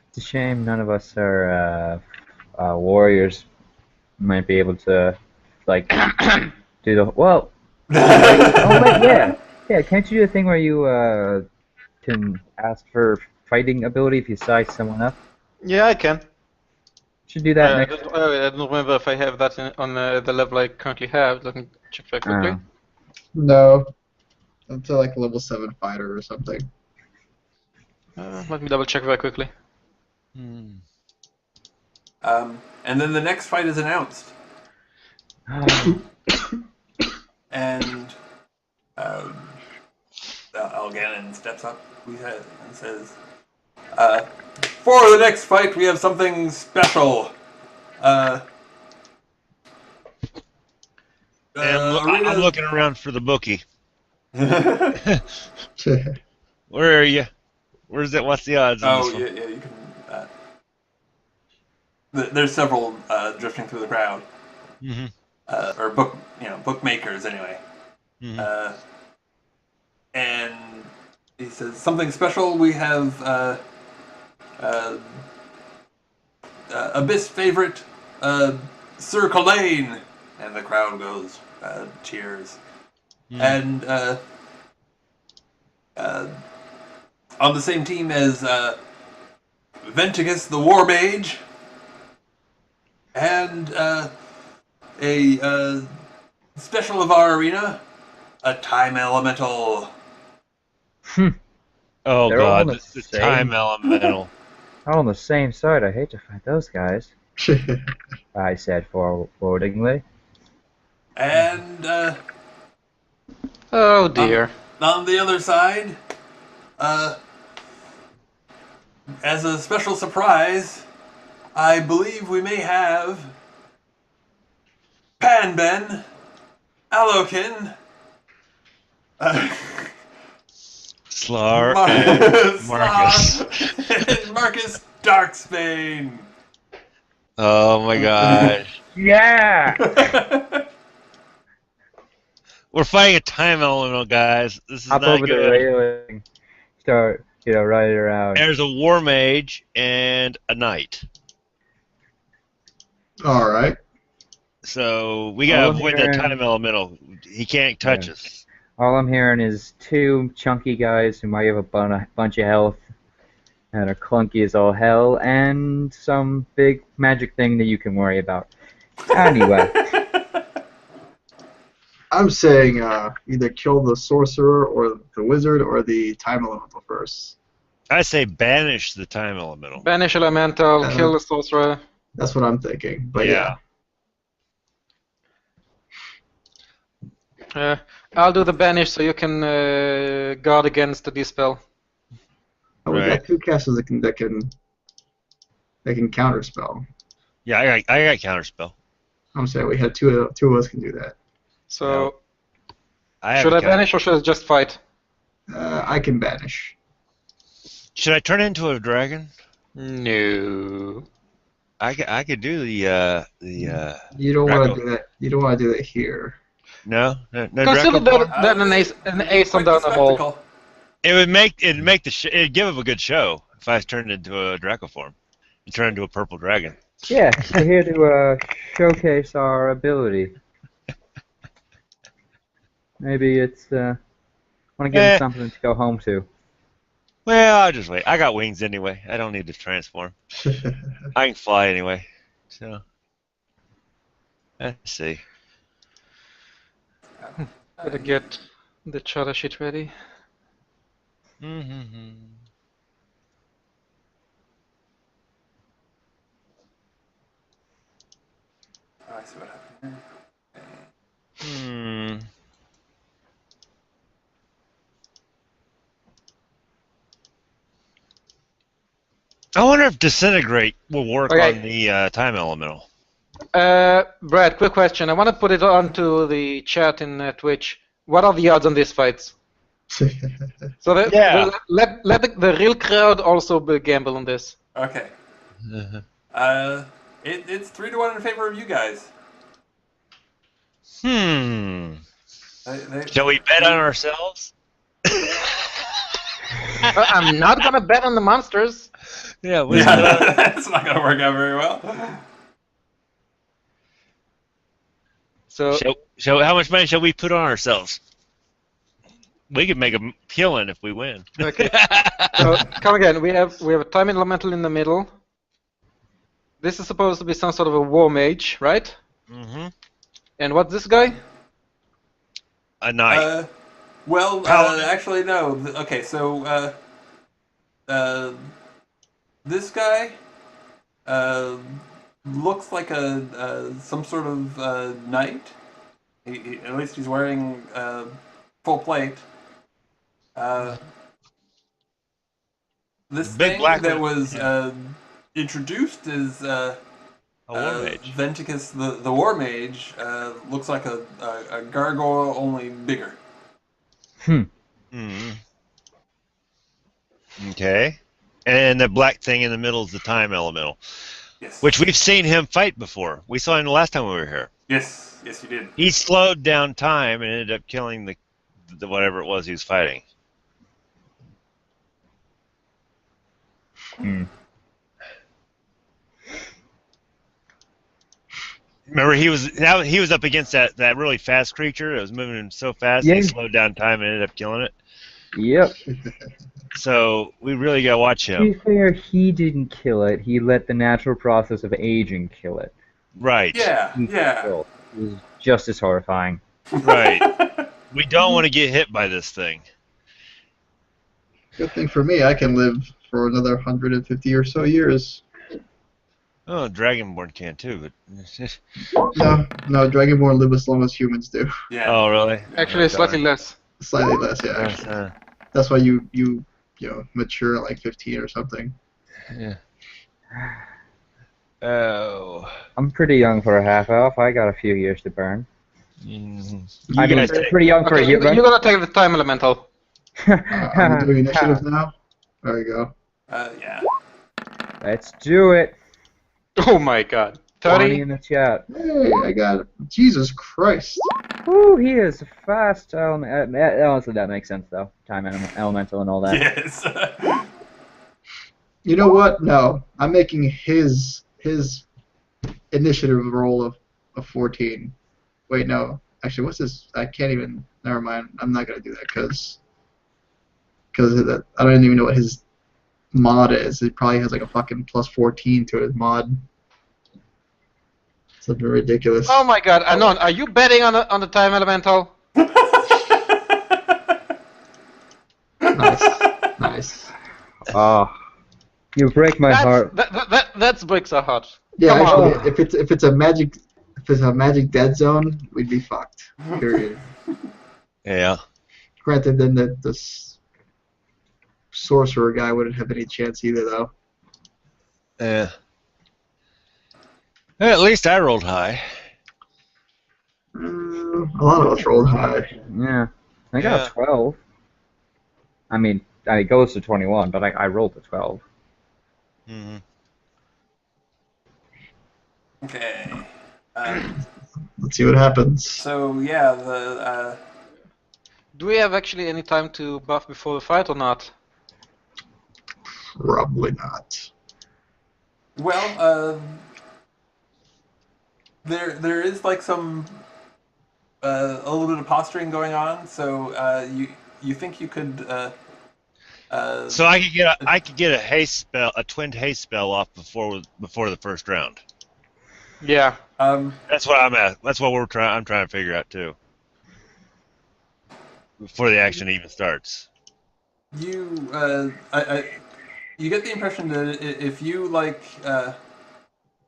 It's a shame none of us are warriors. Might be able to, like, do the well. Oh wait, yeah. Can't you do the thing where you can ask for fighting ability if you size someone up? Yeah, I can. Should do that I next. don't remember if I have that on the level I currently have. Let me check very quickly. No. Until like a level 7 fighter or something. Let me double check very quickly. Hmm. And then the next fight is announced. And Alganon steps up and says, for the next fight, we have something special. I'm Arena... looking around for the bookie. Oh, Where are you? Where's it? What's the odds on this one? yeah, you can... there's several drifting through the crowd. Mm-hmm. Or bookmakers anyway. Mm-hmm. And he says, something special, we have Abyss favorite, Sir Colane. And the crowd goes, cheers. And on the same team as Venticus the War Mage, and a special of our arena, a Time Elemental. Oh They're all god, the the same. time elemental. All on the same side. I hate to fight those guys. I said forebodingly. And Oh dear. on the other side, as a special surprise, I believe we may have Panben, Alokin, Slar and Marcus. and Marcus Darksbane. Oh my gosh. Yeah! We're fighting a time elemental, guys. This is Hop not over the good. railing. Start, riding around. There's a war mage and a knight. Alright. So we gotta avoid that time elemental. He can't touch us. All I'm hearing is two chunky guys who might have a bunch of health and are clunky as all hell, and some big magic thing that you can worry about. Anyway. I'm saying either kill the sorcerer or the wizard or the time elemental first. I say banish the time elemental. Banish elemental, kill the sorcerer. That's what I'm thinking. But yeah. I'll do the banish so you can guard against the dispel. Oh, we Right. got two casters that can counterspell. Yeah, I got counterspell. I'm saying we had two of us can do that. So I have should a I counter- banish or should I just fight? I can banish. Should I turn into a dragon? No. I could do the You don't want Draco. to do that. You don't want to do that here. no Consider Draco form? that an ace on down the hole. Spectacle. It'd give him a good show if I turned into a Draco form and turned into a purple dragon. Yeah, we're here to showcase our ability. Maybe it's want to give him something to go home to. Well, I'll just wait. I got wings anyway. I don't need to transform. I can fly anyway. So let's see. Better get the charter sheet ready. Mm-hmm. Oh, I see what happened here. Hmm. I wonder if disintegrate will work Okay. on the time elemental. Brad, quick question. I want to put it onto the chat in Twitch. What are the odds on these fights? So Yeah. let the real crowd also gamble on this. Okay. It's 3-1 in favor of you guys. Shall we bet on ourselves? I'm not gonna bet on the monsters. Yeah. That's not gonna work out very well. So How much money shall we put on ourselves? We could make a killing if we win. okay. So come again. We have a time elemental in the middle. This is supposed to be some sort of a war mage, right? Mm-hmm. And what's this guy? A knight. Well, Paladin. actually, no. Okay, so this guy looks like a some sort of knight. At least he's wearing full plate. This Big thing black that one. was Yeah. introduced is A war mage. Venticus the War Mage. Looks like a gargoyle, only bigger. Mm-hmm. Okay. And the black thing in the middle is the time elemental, Yes. which we've seen him fight before. We saw him the last time we were here. Yes, yes, you did. He slowed down time and ended up killing the whatever it was he was fighting. Remember, he was up against that really fast creature that was moving so fast. Yeah. He slowed down time and ended up killing it. Yep. So we really gotta watch To be him. fair, he didn't kill it. He let the natural process of aging kill it. Right. Yeah, He yeah. killed. It was just as horrifying. Right. We don't want to get hit by this thing. Good thing for me, I can live for another 150 or so years. Oh, Dragonborn can too, but. No, Dragonborn live as long as humans do. Yeah. Oh, really? Actually, slightly less. Slightly less, yeah. Actually. That's why you mature at like 15 or something. Yeah. Oh. I'm pretty young for a half elf. I got a few years to burn. Mm-hmm. I mean, guys take- pretty young for a Okay, you're human. gonna take the time elemental. I'm doing initiative now. There you go. Yeah. Let's do it. Oh my god. 20 30? in the chat. Hey, I got it. Jesus Christ. Woo, he is a fast element. Honestly, that makes sense though. Time elemental and all that. Yes. You know what? No, I'm making his initiative roll of 14. Wait, no. Actually, what's his? I can't even. Never mind. I'm not gonna do that because I don't even know what his mod is. It probably has like a fucking plus 14 to his mod. Something ridiculous. Oh my god, Anon, are you betting on the time elemental? Nice. Oh, you break my heart. That's breaks our heart. Yeah, Come actually, on. if it's a magic dead zone, we'd be fucked. Period. Yeah. Granted, then this sorcerer guy wouldn't have any chance either, though. Yeah. At least I rolled high. A lot of us rolled high. Yeah, I got a 12. I mean, it goes to 21, but I rolled a 12. Mm-hmm. Okay. Let's see what happens. So yeah, the Do we have actually any time to buff before the fight or not? Probably not. well, there is like some a little bit of posturing going on. So you think you could So I could get a haste spell, a twinned haste spell off before the first round. Yeah. That's what I'm at. That's what I'm trying to figure out too. Before the action even starts. you you get the impression that if you like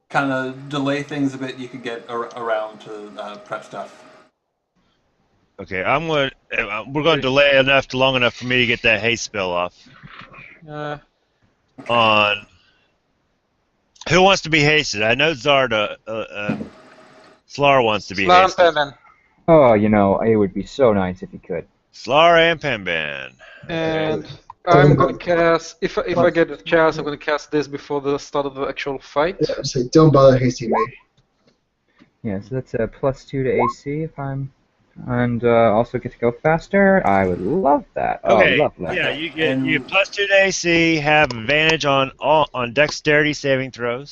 kind of delay things a bit, you could get around to prep stuff. Okay, we're going to delay long enough for me to get that haste spell off. On who wants to be hasted? I know Zarda, Slar wants to be Slar and hasted. Penman. Oh, it would be so nice if you could. Slar and Penban. And I'm gonna cast, if I get the chance, I'm gonna cast this before the start of the actual fight. Yeah, say, don't bother hasting me. Yeah, so that's a +2 to AC if I'm... And also get to go faster. I would love that. Okay. Oh, lovely. Yeah, you get +2 to AC, have advantage on dexterity saving throws,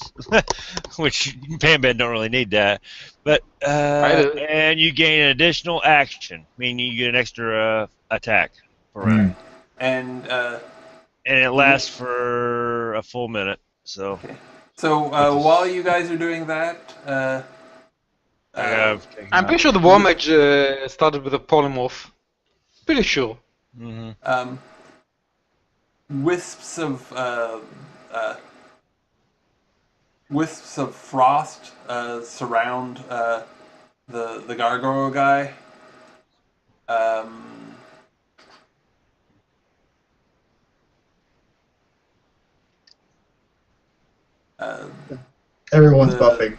which Panban don't really need that. But and you gain an additional action, meaning you get an extra attack per round. And it lasts for a full minute. So. Okay. So while you guys are doing that, I'm pretty sure the War Mage started with a polymorph. Pretty sure. Mm-hmm. Wisps of frost surround the gargoyle guy. Everyone's the- buffing.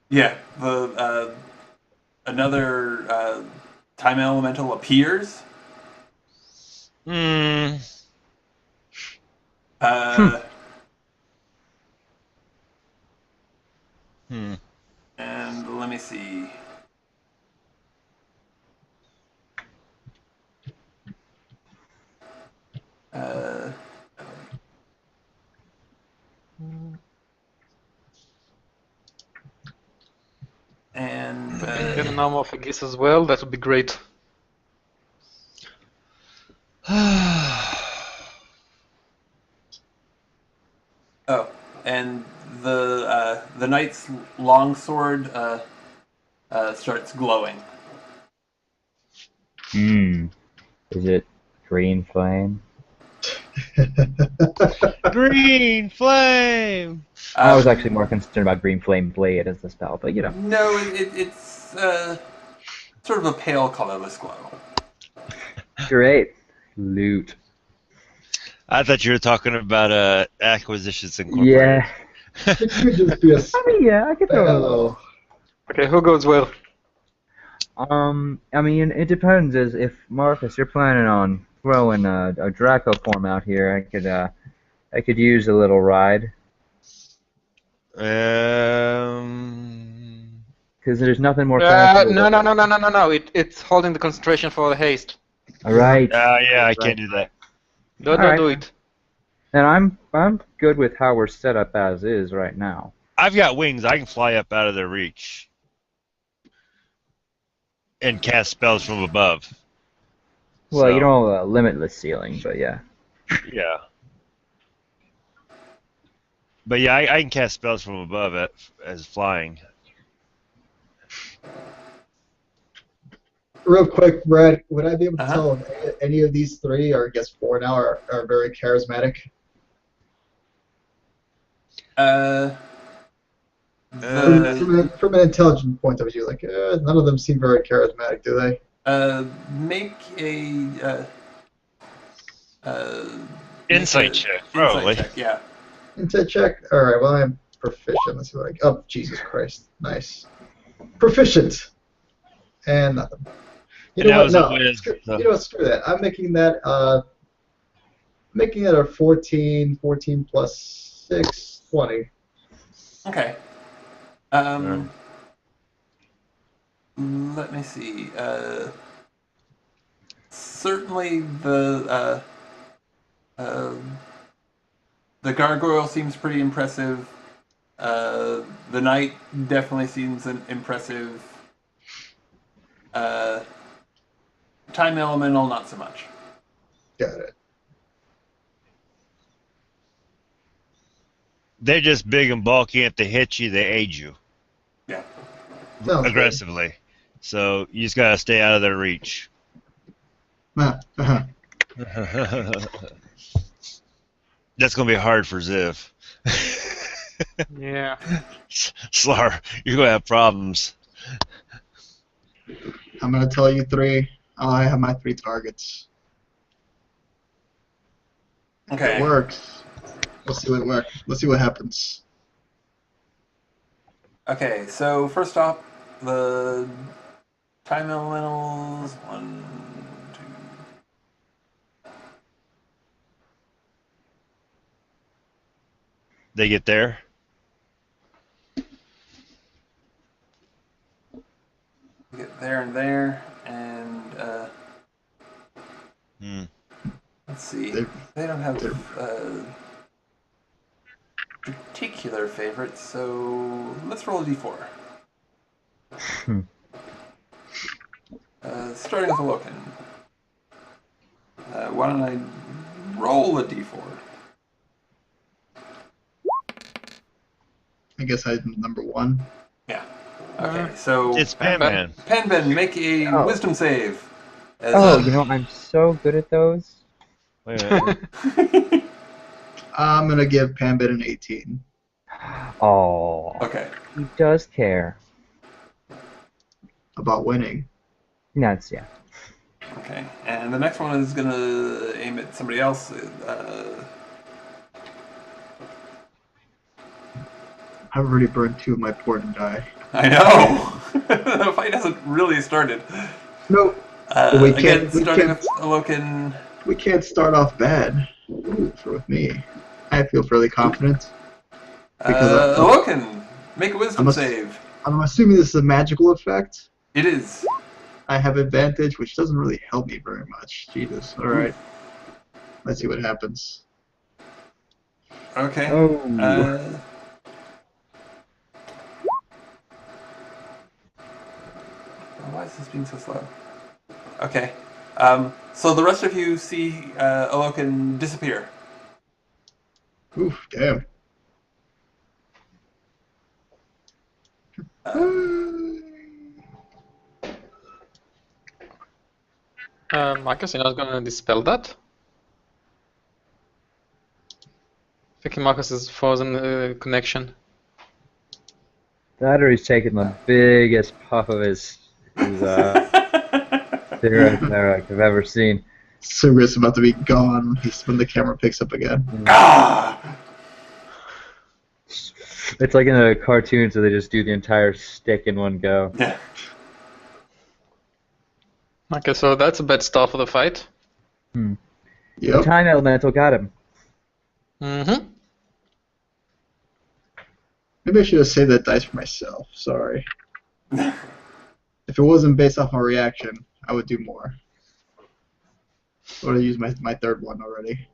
Yeah, the another time elemental appears. Mm. Hmm. And let me see. And Get an armor of a geese as well. That would be great. oh, and the knight's longsword starts glowing. Is it green flame? Green flame. I was actually more concerned about green flame blade as the spell, but you know. No, it's sort of a pale colorless glow. Great. Loot. I thought you were talking about Acquisitions Incorporated. Yeah. It could just be a I mean, yeah, I could throw a little. Okay, who goes well? I mean, it depends. As if Marcus, you're planning on throwing a Draco form out here, I could use a little ride. Because there's nothing more fashionable. No. It's holding the concentration for the haste. All right. Yeah, I can't do that. Don't do it. And I'm good with how we're set up as is right now. I've got wings. I can fly up out of their reach and cast spells from above. Well, So, you know, limitless ceiling, but yeah. Yeah. But yeah, I can cast spells from above as flying. Real quick, Brad, would I be able to tell if any of these three, or I guess four now, are very charismatic? From an intelligent point of view, like none of them seem very charismatic, do they? Make a Insight check, probably. Insight check, yeah. Insight check. All right. Well, I'm proficient. Let's see what I. Oh, Jesus Christ! Nice. Proficient. And nothing. You know what? No. You know what? Screw that. I'm making that. Making it a 14 plus 6, 20. Okay. Let me see. Certainly the gargoyle seems pretty impressive. The knight definitely seems impressive. Time elemental, not so much. Got it. They're just big and bulky. If they hit you, they aid you. Yeah. Aggressively. So you just gotta stay out of their reach. Uh-huh. That's gonna be hard for Ziv. Yeah. Slar, you're gonna have problems. I'm gonna tell you three. I have my 3 targets. Okay. It works. Let's see what works. Let's see what happens. Okay, so first off, the time elementals. 1, 2. They get there. Get there and there, and let's see. They don't have particular favorites, so let's roll a d4. Starting with a Loken. Why don't I roll a d4? I guess I'm number 1. Yeah. Okay, so It's Pan-Man. Penben, make a wisdom save. As Oh, you know, I'm so good at those. Wait a minute. I'm gonna give Pambit an 18. Oh, Okay. he does care. About winning. That's yeah. Okay. And the next one is gonna aim at somebody else. I've already burned 2 of my port and die. I know. The fight hasn't really started. No, but we Again, can't. We starting can't. with Alokin. We can't start off bad. Ooh, with me, I feel fairly confident because Alokin, make a wisdom I'm, save. I'm assuming this is a magical effect. It is. I have advantage, which doesn't really help me very much. Jesus. All right. Let's see what happens. Okay. Oh. Why is this being so slow? Okay. So the rest of you see Alokin disappear. Oof, damn. Marcus, you're not gonna dispel that? I think Marcus is frozen connection. That or he's taking the biggest puff of his cigarette there I've ever seen. Cigarette's about to be gone when the camera picks up again. Ah! It's like in a cartoon, so they just do the entire stick in one go. Yeah. Okay, so that's a bad start for the fight. The Yep. time elemental got him. Mm-hmm. Maybe I should have saved that dice for myself. Sorry. If it wasn't based off my reaction, I would do more. I would have used my third one already.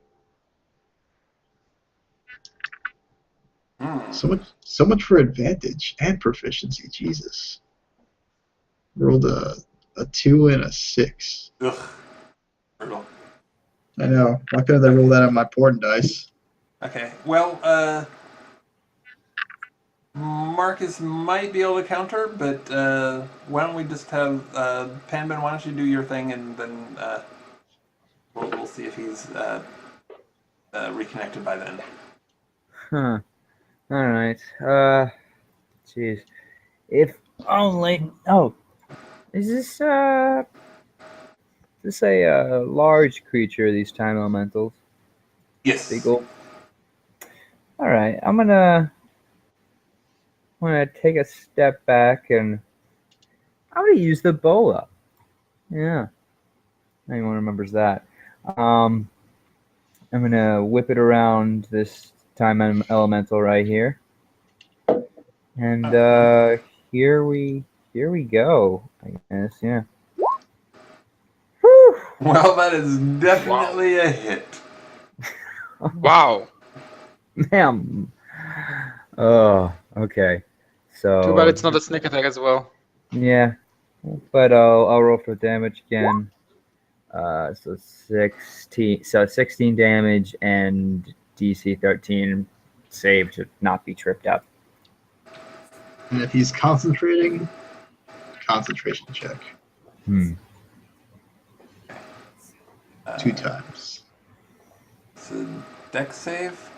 So much for advantage and proficiency. Jesus. Rolled a 2 and a 6. Ugh. Brutal. I know. Why couldn't I roll that on my porn dice? Okay. Well, Marcus might be able to counter, but why don't we just have Panman? Why don't you do your thing, and then we'll see if he's reconnected by then. Huh. Alright. Jeez. If only. Oh. Is this a large creature, these time elementals? Yes. Beagle. Alright, I'm gonna take a step back and I'm gonna use the bola. Yeah. Anyone remembers that. I'm gonna whip it around this time elemental right here. And here we go, I guess, yeah. Whew. Well, that is definitely a hit. Wow. Man. Oh, okay. So Too bad it's not a sneak attack as well. yeah. But I'll roll for damage again. So 16 damage and DC 13 save to not be tripped up. And if he's concentrating, concentration check. 2 times. It's a dex save.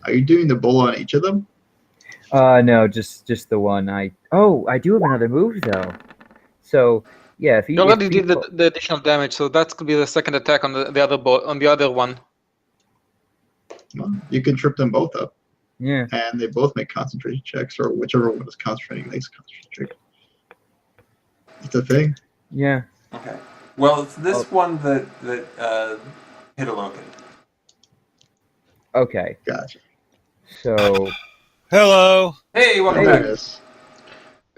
Are you doing the bowl on each of them? No, just the one. I do have another move though. So yeah, if You already did the additional damage, so that could be the second attack on the other one. Well, you can trip them both up. Yeah. And they both make concentration checks, or whichever one is concentrating makes a concentration check. It's a thing. Yeah. Okay. Well, it's this one that hit Alokin. Okay. Gotcha. So. Hello. Hey, welcome There back. it is.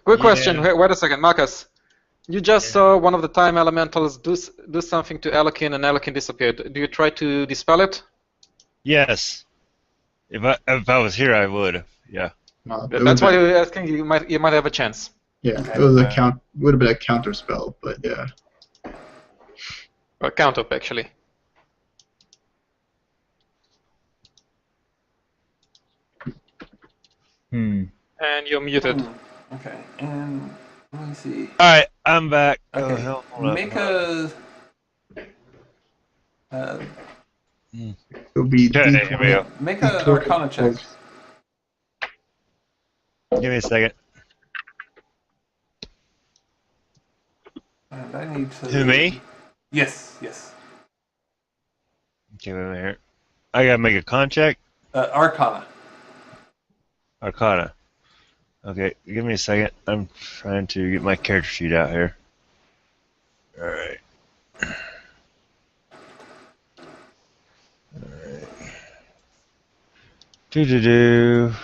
Quick question. Wait a second, Marcus. You just saw one of the time elementals do something to Alokin, and Alokin disappeared. Do you try to dispel it? Yes. If I was here, I would. Yeah. That's why you're asking. You might have a chance. Yeah, Okay. it was would have been a counter spell, but yeah. Or count up, actually. Hmm. And you're muted. Okay, and let me see. All right. I'm back. Oh, Okay. hell, hold up. Make a. It'll be Okay, here we go. Make a Arcana check. Give me a second. And I need to. Who, me? Yes, yes. Okay, wait a minute here. I gotta make a contact. Arcana. Arcana. Okay, give me a second. I'm trying to get my character sheet out here. Alright. Alright. Do.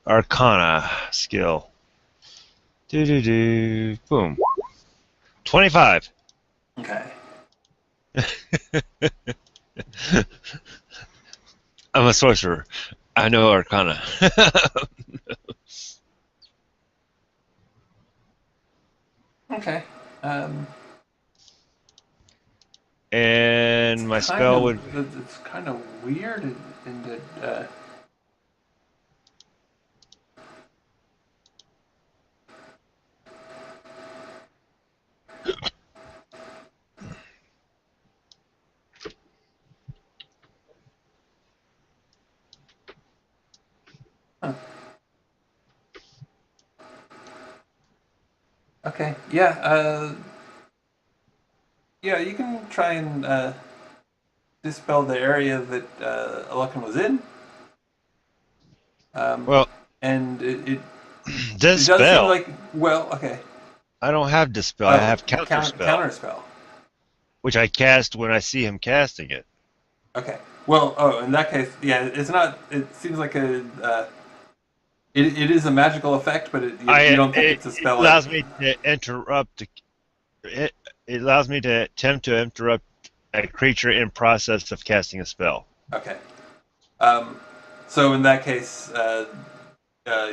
Arcana skill. Boom. 25. Okay. I'm a sorcerer. I know Arcana. Okay. And my spell would. It's kind of weird in that. Huh. Okay. Yeah. Yeah. You can try and dispel the area that Alukin was in. Well, and it does seem dispel. like okay. I don't have dispel. I have counterspell, Counterspell. which I cast when I see him casting it. Okay. Well, in that case, yeah, it's not. It seems like a. It is a magical effect, but you don't think it's a spell. It allows me to interrupt. It allows me to attempt to interrupt a creature in process of casting a spell. Okay. So in that case,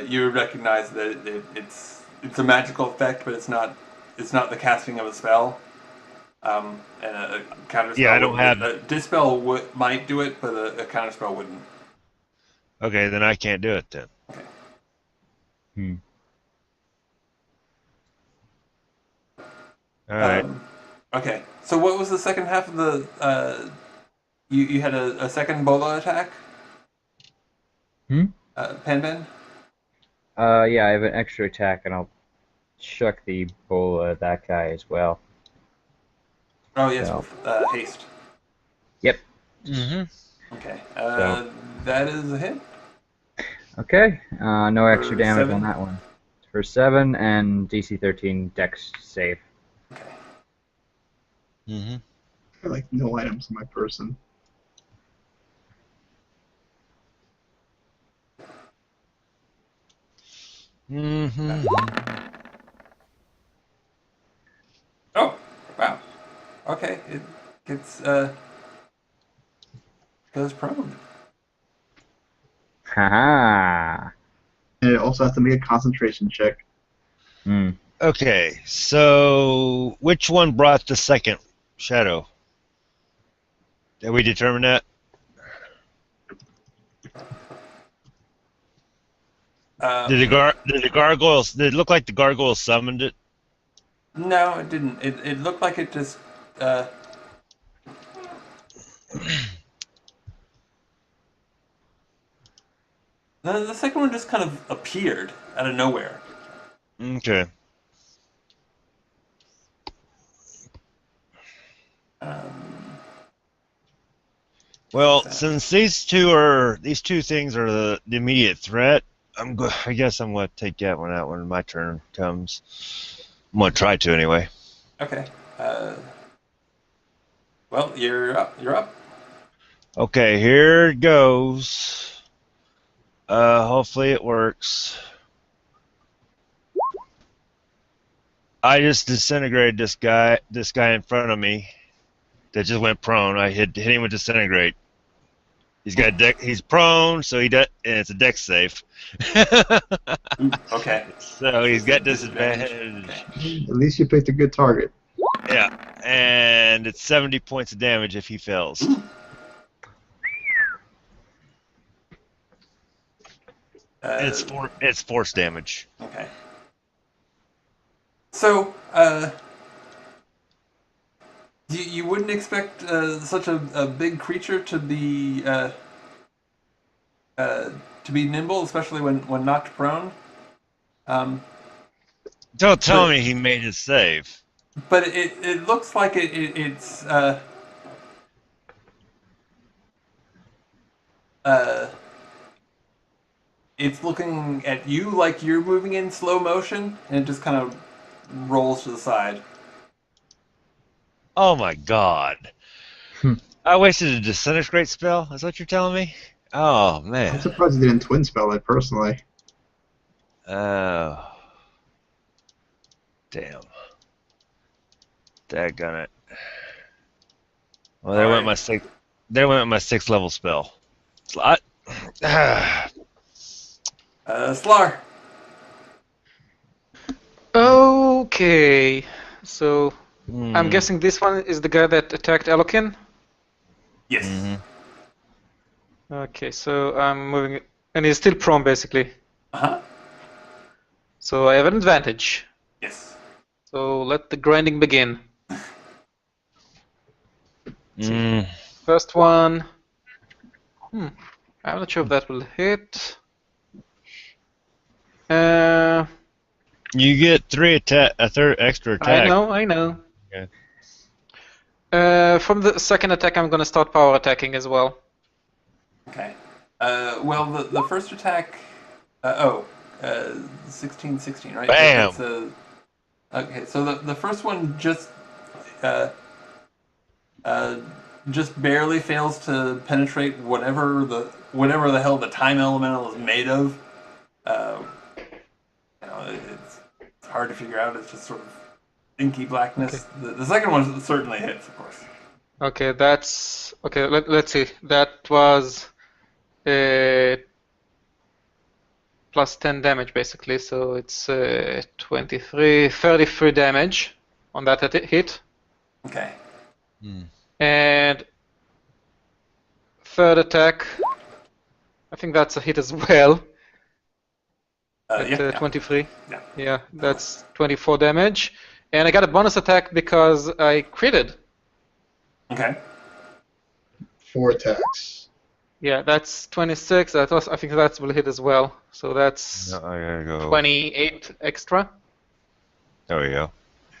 you recognize that it's a magical effect, but it's not the casting of a spell. And a counterspell. Yeah, I don't have. A dispel might do it, but a counterspell wouldn't. Okay, then I can't do it then. Okay. All right. Okay. So what was the second half of the? You had a second bola attack. Pan. Yeah, I have an extra attack, and I'll chuck the bola at that guy as well. Oh yes, So. with haste. Yep. Okay. So. That is a hit. Okay. No extra damage 7? on that one. For 7 and DC 13 Dex save. Okay. I like no items in my person. Oh, wow. Okay, it gets goes prone. Haha. And it also has to make a concentration check. Okay, so which one brought the second shadow? Did we determine that? Did the gargoyles? Did it look like the gargoyles summoned it? No, it didn't. It looked like it just. The second one just kind of appeared out of nowhere. Okay. Well, since these two things are the immediate threat, I guess I'm gonna take that one out when my turn comes. I'm gonna try to anyway. Okay. Well, you're up. You're up. Okay, here it goes. Hopefully it works. I just disintegrated this guy in front of me that just went prone. I hit him with disintegrate. He's prone, so and it's a dex save. Okay. So he's got disadvantage. At least you picked a good target. Yeah, and it's 70 points of damage if he fails. It's It's force damage. Okay. So, you wouldn't expect such a big creature to be nimble, especially when knocked prone. Um, Don't tell but me he made his save. but it looks like it's uh, it's looking at you like you're moving in slow motion, and it just kind of rolls to the side. Oh my god. I wasted a disintegrate spell? Is that what you're telling me? Oh, I'm man. surprised he didn't twin spell it personally. Oh. Damn. Daggone it. Well, there went Alright. my sixth level spell. Slot. Slar. Okay, so I'm Hmm. guessing this one is the guy that attacked Elokin. Yes. Mhm. Okay, so I'm moving, and he's still prone basically. Uh-huh. So I have an advantage. Yes. So let the grinding begin. Mm. First one. I'm not sure if that will hit. Uh, You get a third extra I attack. know. Okay. From the second attack, I'm gonna start power attacking as well. Okay. Well, the first attack. Uh, 16, right? Bam! That's okay. So the first one uh, just barely fails to penetrate whatever the hell the time elemental is made of. Uh, it's hard to figure out. It's just sort of inky blackness. Okay. The second one certainly hits, of course. Okay, that's okay. Let's see. That was plus 10 damage basically. So it's 33 damage on that hit. Okay. And third attack, I think that's a hit as well. At Yeah. 23. Yeah. Yeah, that's 24 damage. And I got a bonus attack because I critted. Okay. 4 attacks. Yeah, that's 26. I think that will hit as well. So that's No, I gotta go. 28 extra. There we go.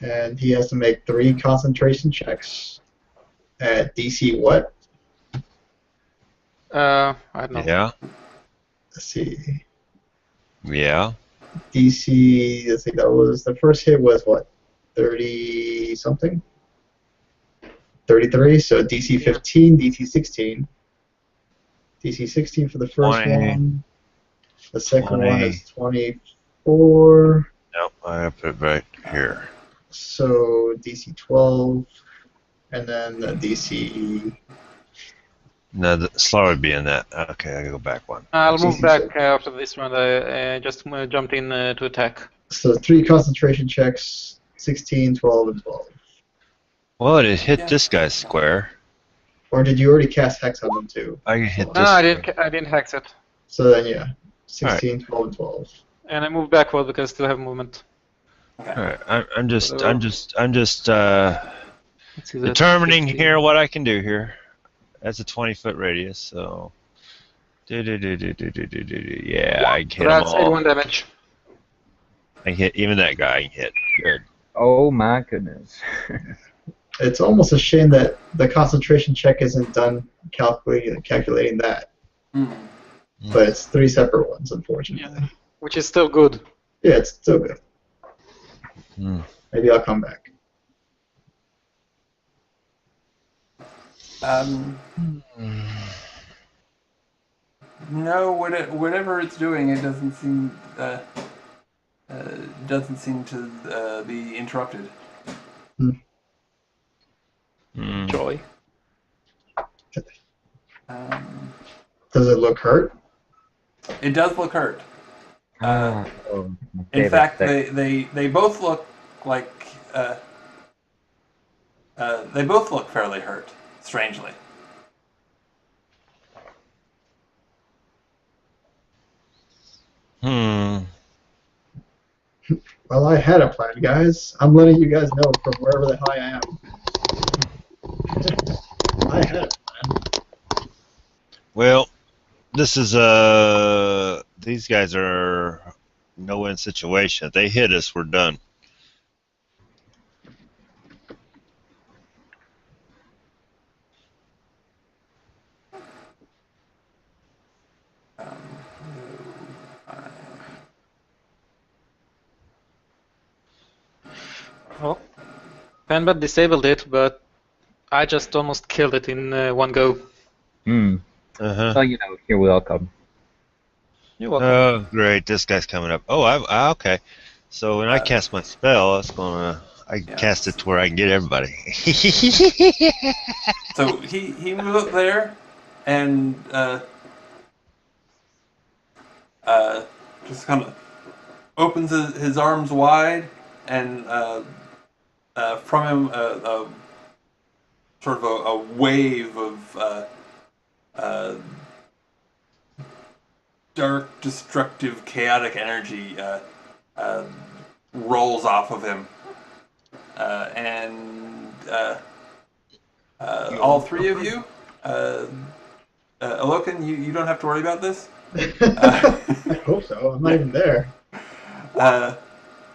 And he has to make 3 concentration checks. At DC what? I don't know. Yeah. Let's see. Yeah. DC, let's see, that was, the first hit was what? 30 something? 33, so DC 15, DC 16. DC 16 for the first 20. one. The second 20. one is 24. Nope, I gotta put it right here. So DC 12. And then the DC. No, the Slar would be in that. Okay, I gotta go back one. I'll move CC back after this round. I just jumped in to attack. So 3 concentration checks, 16, 12, and 12. Well, it hit Yeah. this guy's square. Or did you already cast Hex on them too? I can hit No, this. I didn't hex it. So then, yeah, 16, 12, and 12. And I moved backward because I still have movement. Okay. All right, I'm just Let's see, that's determining 15. here what I can do here. That's a 20-foot radius, so. Yeah, I can hit So them that's all. 81 damage. I can hit even that guy. I can hit. Good. Oh my goodness. It's almost a shame that the concentration check isn't done calculating that. Mm. But it's 3 separate ones, unfortunately. Yeah. Which is still good. Yeah, it's still good. Hmm. Maybe I'll come back. No, whatever it's doing, it doesn't seem to be interrupted. Hmm. Joy. Does it look hurt? It does look hurt. My In favorite fact, thing. they both look like they both look fairly hurt. Strangely. Hmm. Well, I had a plan, guys. I'm letting you guys know from wherever the hell I am. I had a plan. Well, this is these guys are no-win situation. If they hit us, we're done. Well, Penbet disabled it, but I just almost killed it in one go. Hmm. Uh-huh. Well, you know, you're welcome. You're welcome. Oh, great. This guy's coming up. Oh, okay. So when I cast my spell, I cast it to where I can get everybody. So he moves up there and just kind of opens his arms wide, and from him sort of a wave of dark, destructive, chaotic energy rolls off of him, and all three of you, Alokan, you don't have to worry about this. I hope so. I'm not even there.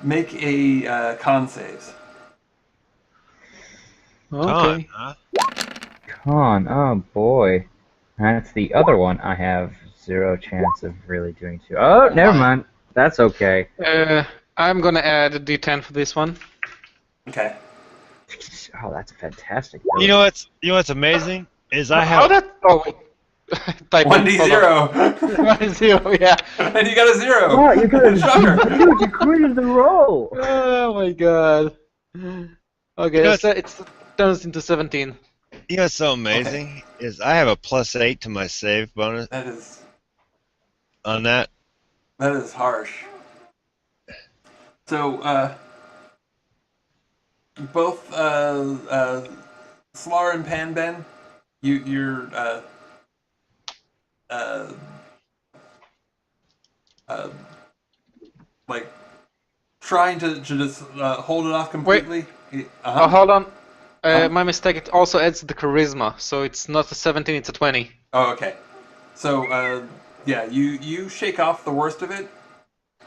Make a con saves. Okay. Huh? Con, oh boy. That's the other one I have 0 chance of really doing too. Oh, never mind. That's okay. I'm gonna add a D10 for this one. Okay. Oh, that's fantastic. You know what's amazing is I How have that? Oh wait. Type it. 1d0. 1d0. Yeah. And you got a 0. Oh, you got Shocker. dude, you created the roll. Oh my god. Okay, know, so it turns into 17. you know what's so amazing is I have a +8 to my save bonus That is on that. harsh. So both Slar and Panben, you're like trying to just hold it off completely. Oh, hold on. My mistake. It also adds the charisma, so it's not a 17, it's a 20. Oh, okay. So yeah, you shake off the worst of it.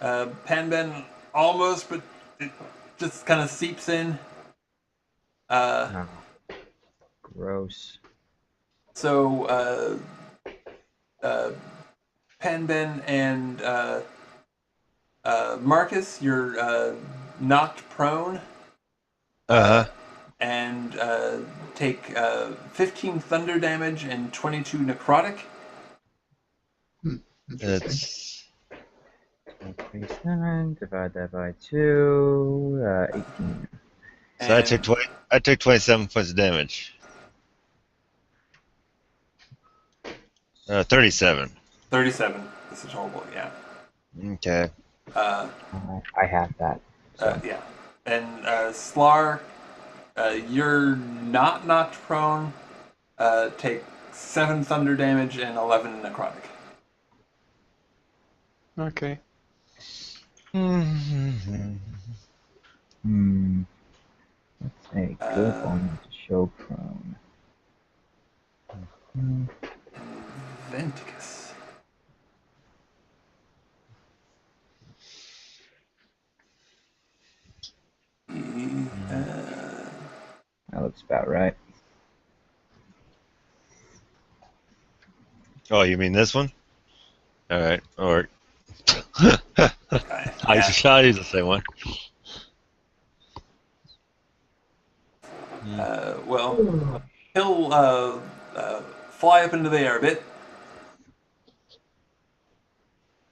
Panben almost, but it just kind of seeps in. Oh, gross. So Panben and Marcus, you're knocked prone. And take 15 thunder damage and 22 necrotic. It's 27, divide that by 2, 18. so I took 27 points of damage. 37. 37. This is horrible, yeah. Okay. I have that. So. Yeah. And Slar, you're not knocked prone. Take 7 thunder damage and 11 necrotic. Okay. Let's say go on to show prone. Venticus. That looks about right. Oh, you mean this one? All right. Or I use the same one. Well, he'll fly up into the air a bit.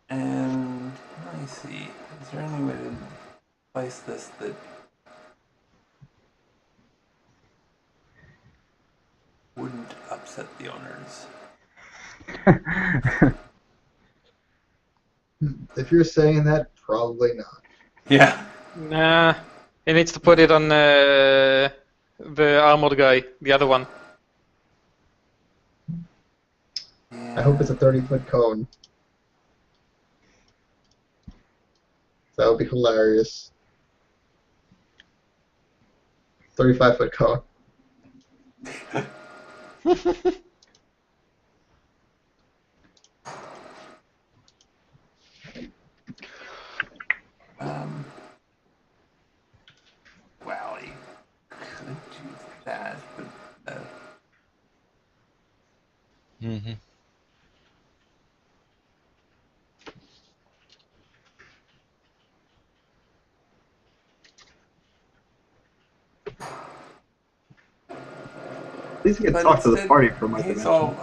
And let me see. Is there any way to place this that wouldn't upset the owners? If you're saying that, probably not. Yeah. Nah. He needs to put it on the armored guy, the other one. I hope it's a 30-foot cone. That would be hilarious. 35-foot cock. Well, he could do that, but Mm-hmm. At least you can but talk to the instead, party from my he's dimension. all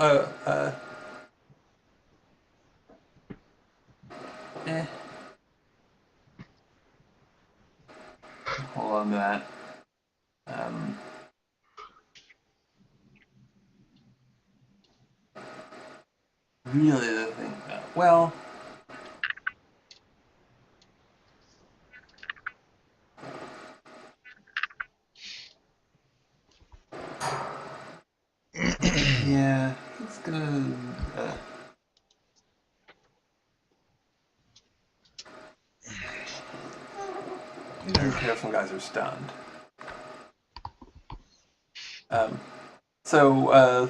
hold on to that. Really, the thing. Well, yeah, he's gonna. He doesn't care if some guys are stunned. So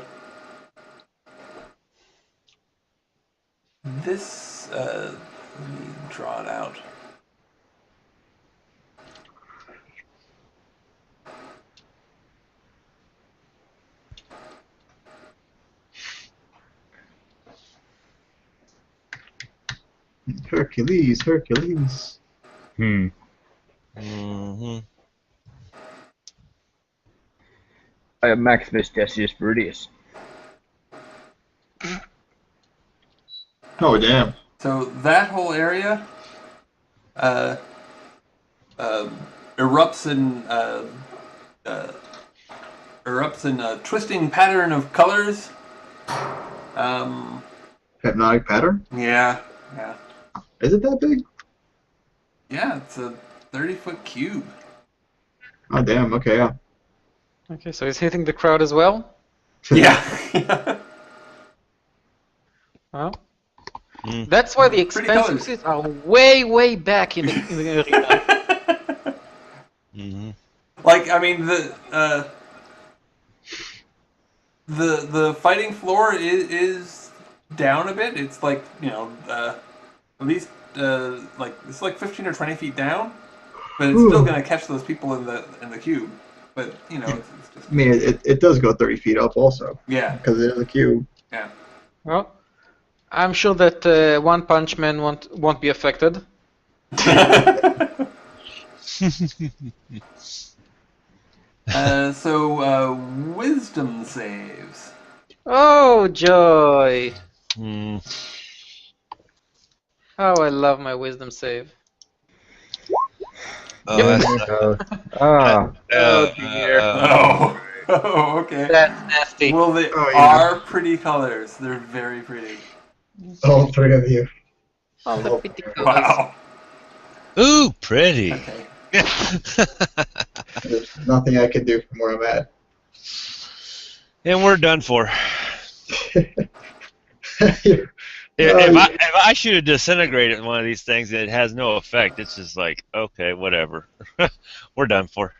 this let me draw it out. Hercules, Hercules. Mm-hmm. I am Maximus Decius Brutus. Oh, damn. So that whole area erupts in a twisting pattern of colors. Hypnotic pattern? Yeah. Is it that big? Yeah, it's a 30-foot cube. Oh, damn. Okay, yeah. Okay, so he's hitting the crowd as well. Yeah. Well, Mm. that's why the Pretty expensive colors. seats are way back in the arena. Mm-hmm. Like, I mean, the fighting floor is down a bit. It's like, at least like it's like 15 or 20 feet down, but it's still gonna catch those people in the cube. But it's just I mean, it does go 30 feet up also. yeah. Because it is a cube. Yeah. Well, I'm sure that One Punch Man won't be affected. So wisdom saves. Oh joy! Mm. How I love my wisdom save. Oh, that's Ah, Oh dear. Oh. Oh, okay. That's nasty. Well, they Oh, yeah. are pretty colors. They're very pretty. All three of you. All the Oh, pretty colors. Wow. Ooh, pretty. Okay. There's nothing I can do from where I'm at. And we're done for. You're- If I shoot a disintegrate at one of these things and it has no effect, it's just like, okay, whatever. We're done for.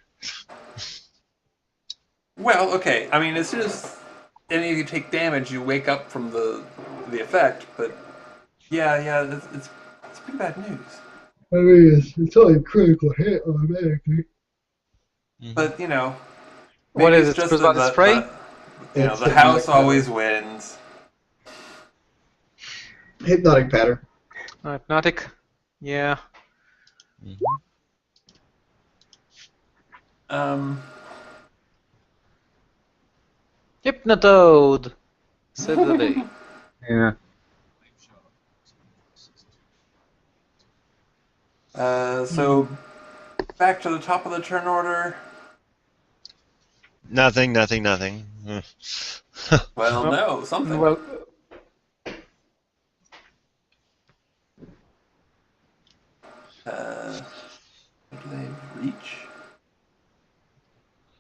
Well, okay. I mean, as soon as any of you take damage, you wake up from the effect. But yeah, it's pretty bad news. I mean, it's only a critical hit automatically. But What maybe is it's it? just Prismatic spray? It's the house hypnotic always wins. Hypnotic pattern. Hypnotic. Yeah. Hypnotoad. Save the day. yeah. So back to the top of the turn order. Nothing. Well, no, something. Well, What do they reach?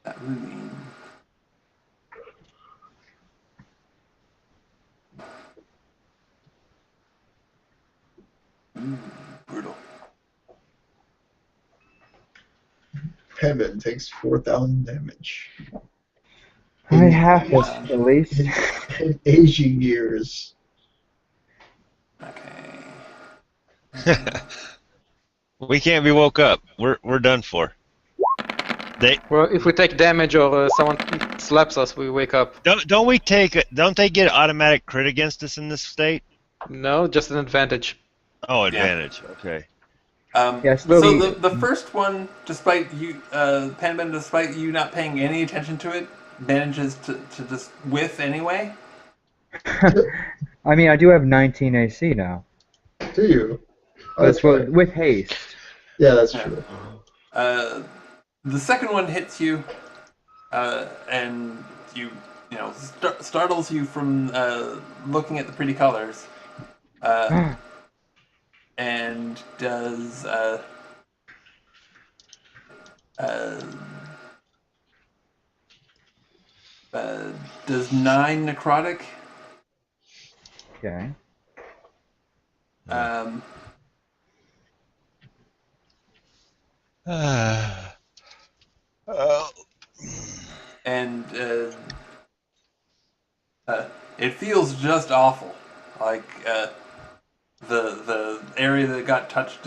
That ravine. Brutal. Penman takes 4,000 damage. I have this at least. In aging years. Okay. We can't be woke up. We're done for. Well, if we take damage or someone slaps us, we wake up. Don't they get automatic crit against us in this state? No, just an advantage. Oh, advantage. Okay. Yes, So the- the first one, despite you, Panben, despite you not paying any attention to it, manages to just whiff anyway. I mean, I do have 19 AC now. Do you? Oh, That's with haste. Yeah, that's true. The second one hits you, and you know startles you from looking at the pretty colors, and does does 9 necrotic. Okay. And it feels just awful. Like the area that got touched.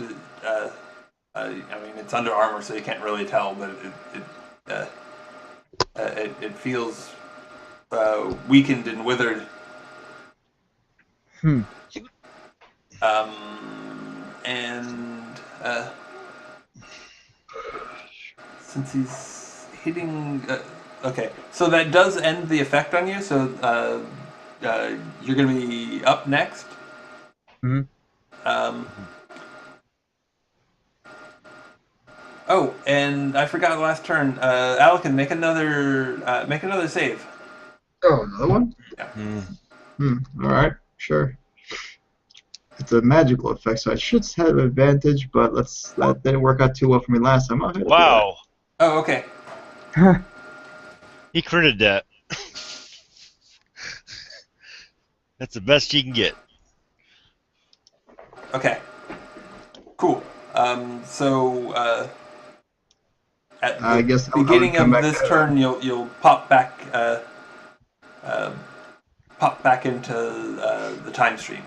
I mean, it's under armor, so you can't really tell, but it feels weakened and withered. And since he's hitting, okay, so that does end the effect on you. So you're gonna be up next. Oh, and I forgot last turn. Alcan, make another save. Oh, another one? Yeah. All right, sure. It's a magical effect, so I should have advantage, but that didn't work out too well for me last time. Wow. Oh, okay. He critted that. That's the best you can get. Okay. Cool. So at the I guess I would beginning come of back this to- turn, you'll pop back into the time stream.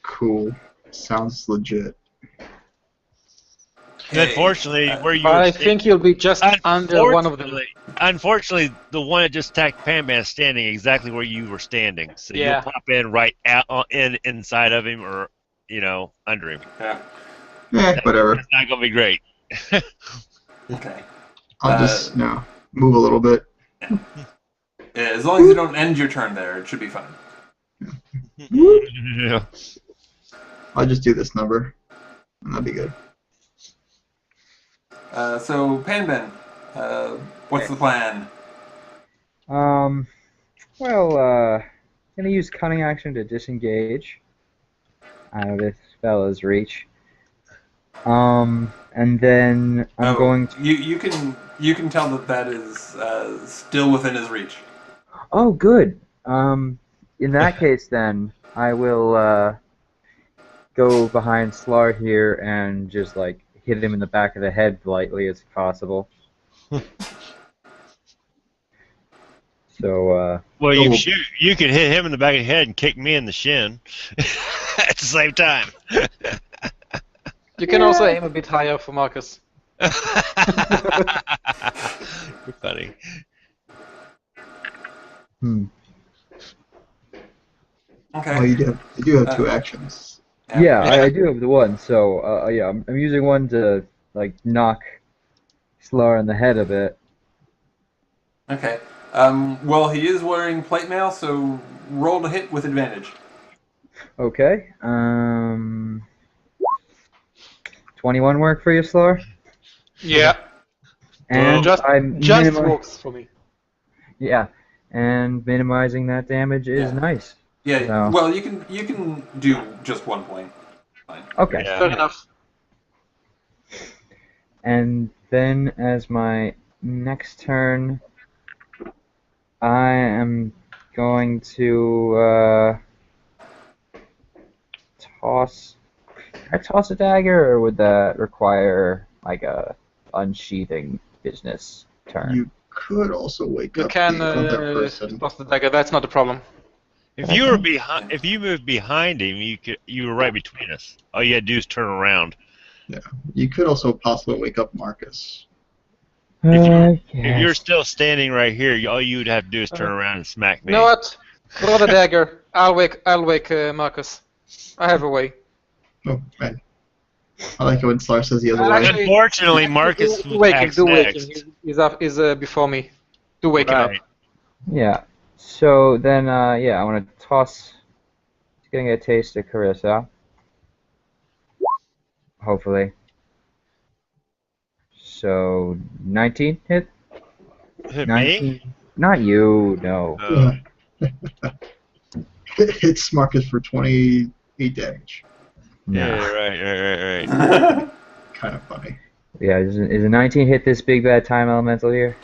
Cool. Sounds legit. And unfortunately, where you I were think you'll be just under one of them. Unfortunately, the one that just attacked Panman is standing exactly where you were standing. So Yeah. you'll pop in right inside of him or, under him. Yeah. Whatever. It's not going to be great. Okay. I'll just move a little bit. Yeah, as long as you don't end your turn there, it should be fine. Yeah. I'll just do this number, and that'll be good. So Panben, what's the plan? Well, gonna use cunning action to disengage out of this fella's reach. And then I'm going to. You can tell that is still within his reach. Oh, good. In that case, then I will go behind Slar here and just hit him in the back of the head lightly as possible. So. Well, you can hit him in the back of the head and kick me in the shin at the same time. You can also aim a bit higher for Marcus. You're funny. Okay. Oh, you do have 2 actions. Yeah, I do have the one. So yeah, I'm using one to knock Slar in the head a bit. Okay. Well, he is wearing plate mail, so roll to hit with advantage. Okay. 21 work for you, Slar? Yeah. And Just works for me. Yeah, and minimizing that damage is nice. Yeah. So. Well, you can do just 1 point. Fine. Okay. Yeah. Fair enough. And then as my next turn, I am going to toss. Can I toss a dagger, or would that require a unsheathing business turn. You could also wake You up can the other person. toss the dagger. That's not a problem. If you were behind, if you moved behind him, you were right between us. All you had to do is turn around. You could also possibly wake up Marcus. If you're Yes. still standing right here, all you'd have to do is turn around and smack You me. know what? Throw the dagger. I'll wake Marcus. I have a way. Oh, man. I like it when Slar says he has a way. Actually- Unfortunately, Marcus do wake him. attacks Do wake next. him. He's before me. Do wake him Right. up. Yeah. So then, yeah, I want to toss. He's getting a taste of Carissa. Hopefully. So 19 hit. Hit 19. me? Not you. No. Hits Marcus for 28 damage. Yeah, No. right. Kind of funny. Yeah. Is a 19 hit this big bad time elemental here?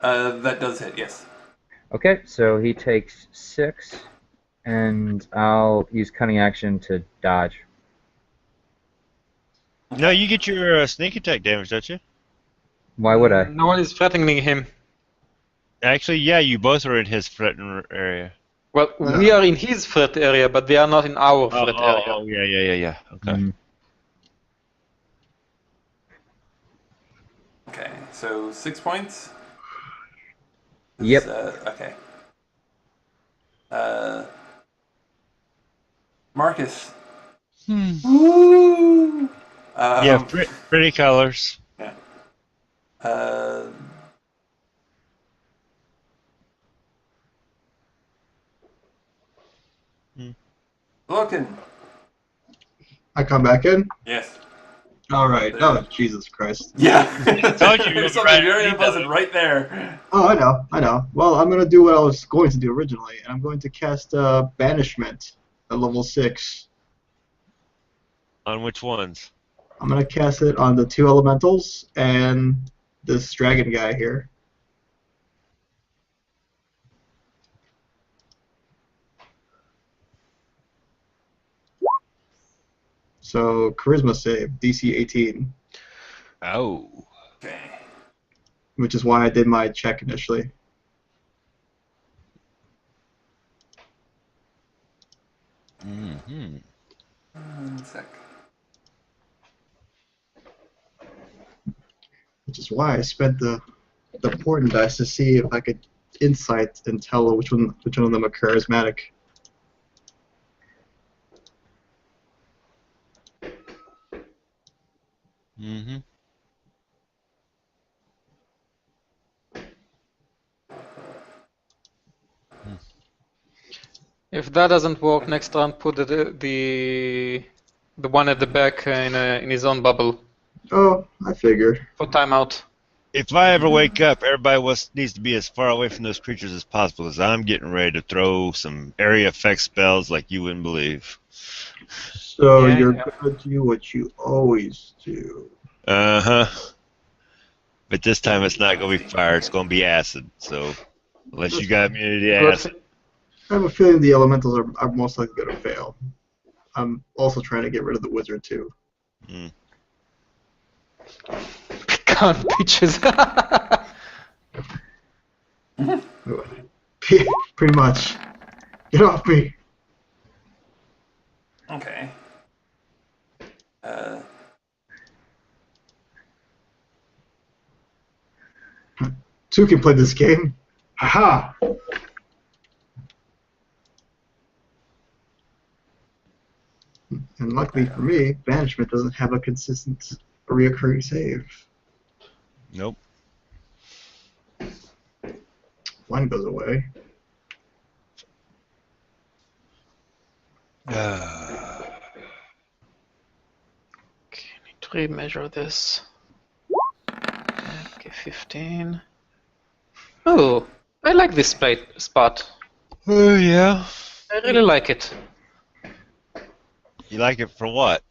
That does hit, yes. Okay. So he takes 6, and I'll use cunning action to dodge. No, you get your sneak attack damage, don't you? Why would I? No one is threatening him. Actually, yeah, you both are in his threatened area. Well, we are in his threat area, but they are not in our threat area. Oh, yeah. Okay. Mm. Okay, so 6 points? Yep. Okay. Marcus. Woo! Yeah, pretty colors. Yeah. Looking. I come back in? Yes. Alright. Oh, Jesus Christ. Yeah. Told you There's you'd be something right very at unpleasant me, right there. Oh, I know. Well, I'm going to do what I was going to do originally, and I'm going to cast Banishment at level 6. On which ones? I'm going to cast it on the 2 elementals and this dragon guy here. So, Charisma save, DC 18, Oh. Okay. which is why I did my check initially. Mm-hmm. 1 sec. Which is why I spent the portent dice to see if I could insight and tell which one of them are charismatic. Mm-hmm. If that doesn't work, next round put the one at the back in his own bubble Oh, I figured. for timeout. If I ever wake up, everybody needs to be as far away from those creatures as possible, because I'm getting ready to throw some area effect spells like you wouldn't believe. So Yeah, you're yeah. gonna do what you always do. Uh-huh. But this time it's not going to be fire, it's going to be acid. So, unless you got immunity to Good. acid. I have a feeling the elementals are most likely gonna fail. I'm also trying to get rid of the wizard too. Mm. Can't bitches. Pretty much. Get off me. Okay. 2 can play this game. Haha! And luckily for me, Banishment doesn't have a consistent, reoccurring save. Nope. One goes away. Okay, need to remeasure this. Okay, 15. Oh, I like this spot. Oh, yeah. I really like it. You like it for what?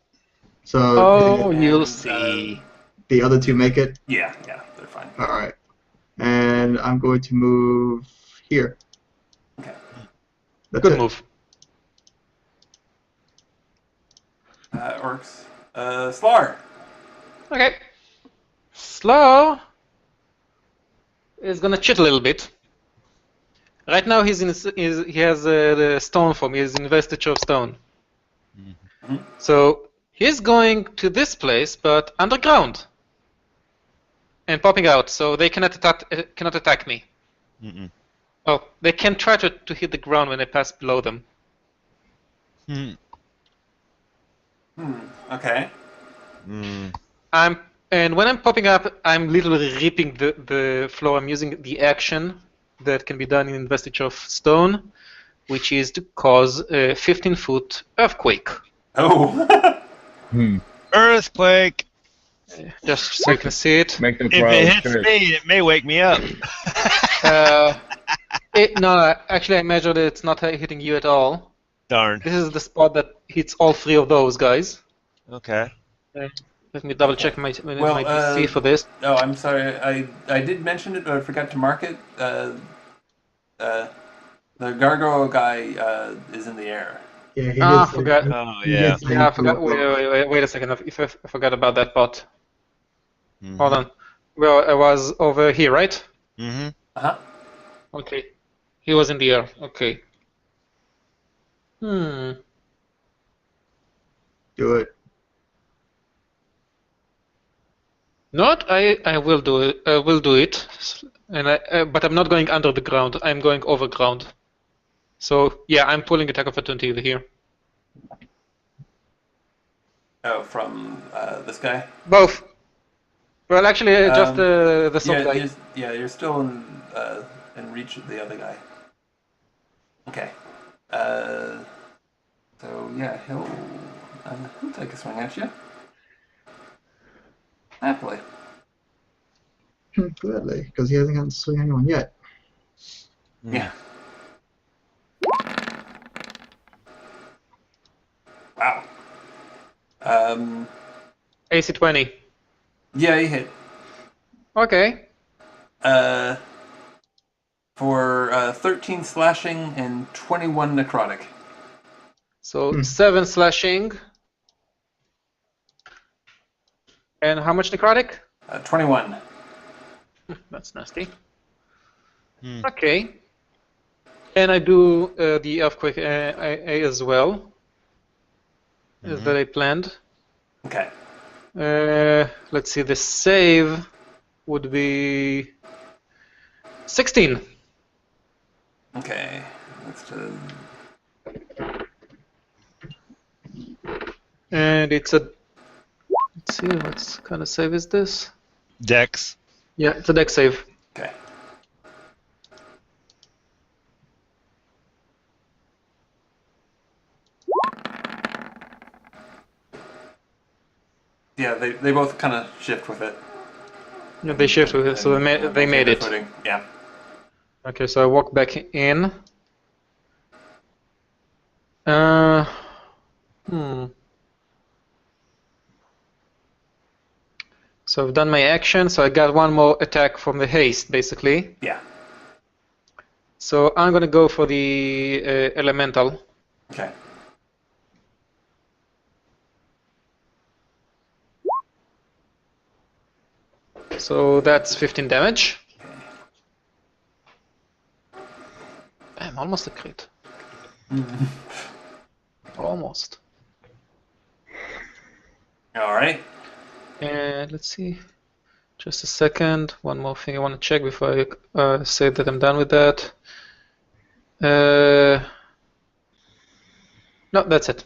So Oh, and, you'll see. the other 2 make it. Yeah, they're fine. Alright. And I'm going to move here. Okay. That's Good it. move. Orcs. Slar. Okay. Slow is gonna cheat a little bit. Right now he has the stone form. He has investiture of stone. So he's going to this place, but underground, and popping out, so they cannot attack me. Mm-mm. Oh, they can try to hit the ground when I pass below them. Okay. And when I'm popping up, I'm literally ripping the floor. I'm using the action that can be done in Investiture of Stone, which is to cause a 15-foot earthquake. Oh. Earthquake. Just so you can see it. Make the If ground it hits shake. me, it may wake me up. No, actually I measured it. It's not hitting you at all. Darn. This is the spot that hits all three of those guys. Okay. Let me double check my DC for this. Oh, I'm sorry. I did mention it, but I forgot to mark it. The gargoyle guy is in the air. Yeah, he Ah, did say forgot. that. Oh He yeah. did say Yeah, I he flew forgot. above. Wait a second. If I forgot about that bot. Mm-hmm. Hold on. Well, I was over here, right? Mm-hmm. Uh-huh. Okay. He was in the air. Okay. Do it. Not. I will do it. I will do it. But I'm not going under the ground. I'm going over ground. So yeah, I'm pulling attack of opportunity over here. Oh, from this guy? Both. Well, actually, just the sword Yeah, guy. you're still in reach of the other guy. Okay. So yeah, he'll take a swing at you. Happily. Gladly, because he hasn't gotten to swing anyone yet. Yeah. Wow. AC 20. Yeah, he hit. Okay. For 13 slashing and 21 necrotic. So 7 slashing. And how much necrotic? 21. That's nasty. Okay. And I do the earthquake as well, as that I planned. Okay. Let's see, the save would be 16. Okay. Let's And it's a... Let's see, what kind of save is this? Dex. Yeah, it's a dex save. Okay. Yeah, they both kind of shift with it. Yeah, they shift with it, so they maintain made their it. footing. Yeah. Okay, so I walk back in. So I've done my action, so I got one more attack from the haste, basically. Yeah. So I'm gonna go for the elemental. Okay. So that's 15 damage. Damn, almost a crit. Almost. All right. And let's see. Just a second. One more thing I want to check before I say that I'm done with that. No, that's it.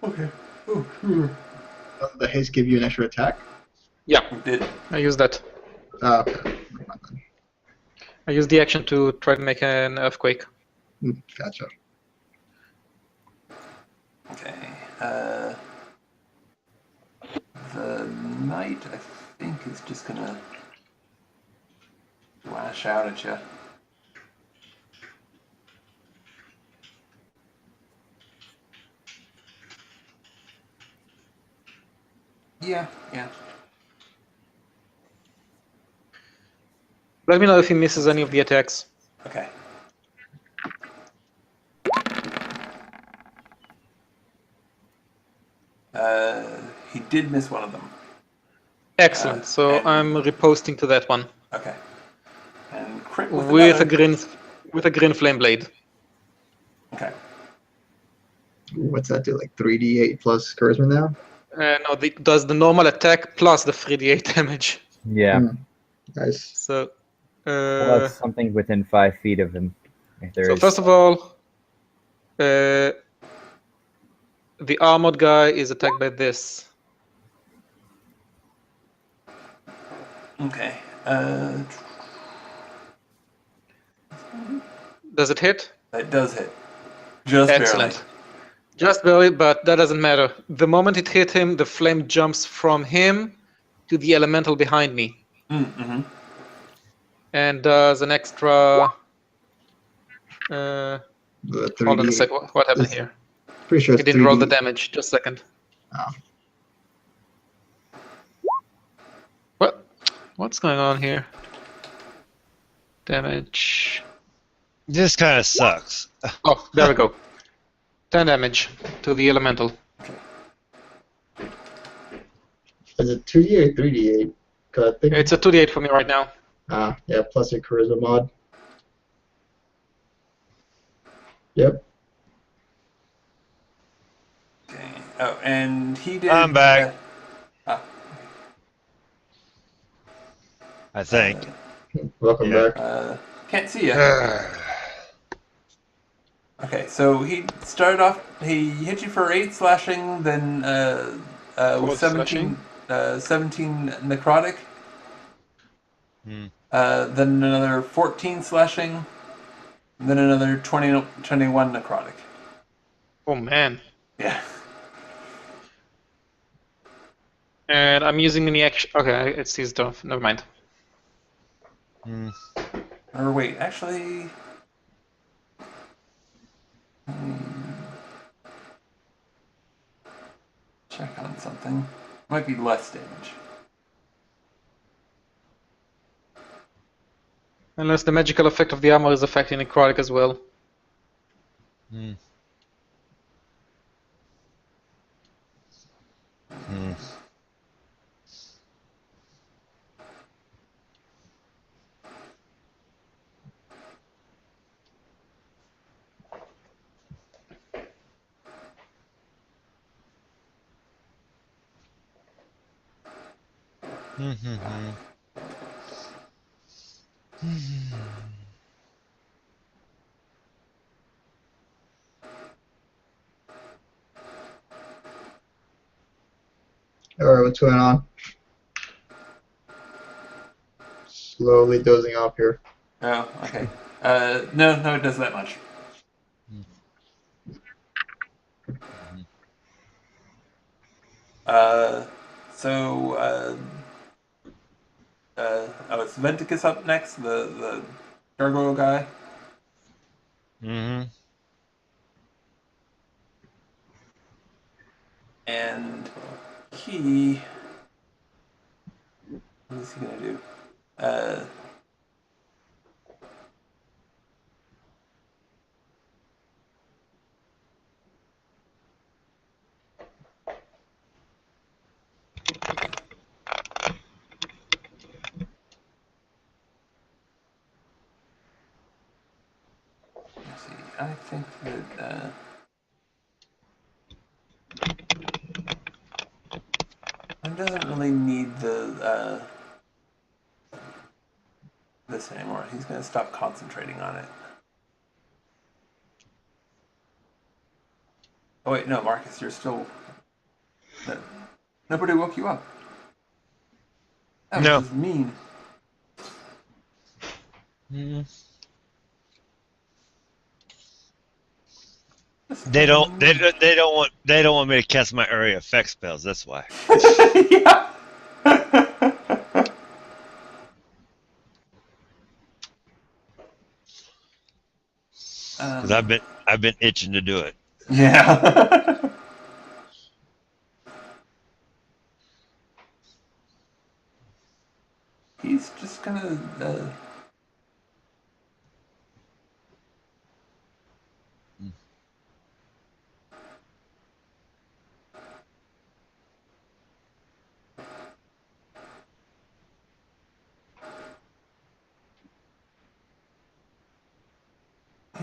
Okay. Does the haste give you an extra attack? Yeah, We did. I use that. Okay. I use the action to try to make an earthquake. Gotcha. Okay. The knight, I think, is just gonna lash out at you. Yeah. Let me know if he misses any of the attacks. Okay. He did miss one of them. Excellent. So and- I'm reposting to that one Okay. And crit with with another. a green flame blade. Okay. What's that do? Like 3d8 plus charisma now? No, it does the normal attack plus the 3d8 damage. Yeah. Hmm. Nice. So, Well, that's something within 5 feet of him. If there so is. first of all, the armored guy is attacked by this. Okay. Does it hit? That does hit. Just Excellent. barely. Just barely, but that doesn't matter. The moment it hit him, the flame jumps from him to the elemental behind me Mm-hmm. and does an extra. The Hold on a 3d8. sec. What happened It's here? pretty sure It it's didn't 3d. roll the damage. Just a second. Oh. What? What's going on here? Damage. This kind of sucks. Oh, there we go. 10 damage to the elemental. Is it 2d8 or 3d8? 'Cause I think. It's a 2d8 for me right now. Yeah, plus your charisma mod. Yep. Okay. Oh, and he did. I'm back. I think. Welcome Yeah. back. Can't see you. Okay, so he started off. He hit you for 8 slashing, then Four with 17, 17 necrotic. Hmm. Then another 14 slashing, then another 20, 21 necrotic. Oh man. Yeah. And I'm using any action. Okay, it's seized off. Never mind. Hmm. Or wait, actually. Check on something. Might be less damage. Unless the magical effect of the armor is affecting necrotic as well. Hmm. Hmm. Hmm. Hmm. Alright, what's going on? Slowly dozing off here. Oh, okay. No, it does that much. So, it's Venticus up next, the gargoyle guy. Hmm. And he. What is he gonna do? Let's see. I think that. It doesn't really need the this anymore. He's gonna stop concentrating on it. Oh wait, no, Marcus, you're still. No, nobody woke you up. That was No. just mean. Hmm. They don't. They don't want. They don't want me to cast my area effect spells. That's why. Yeah. Because I've been itching to do it. Yeah. He's just gonna.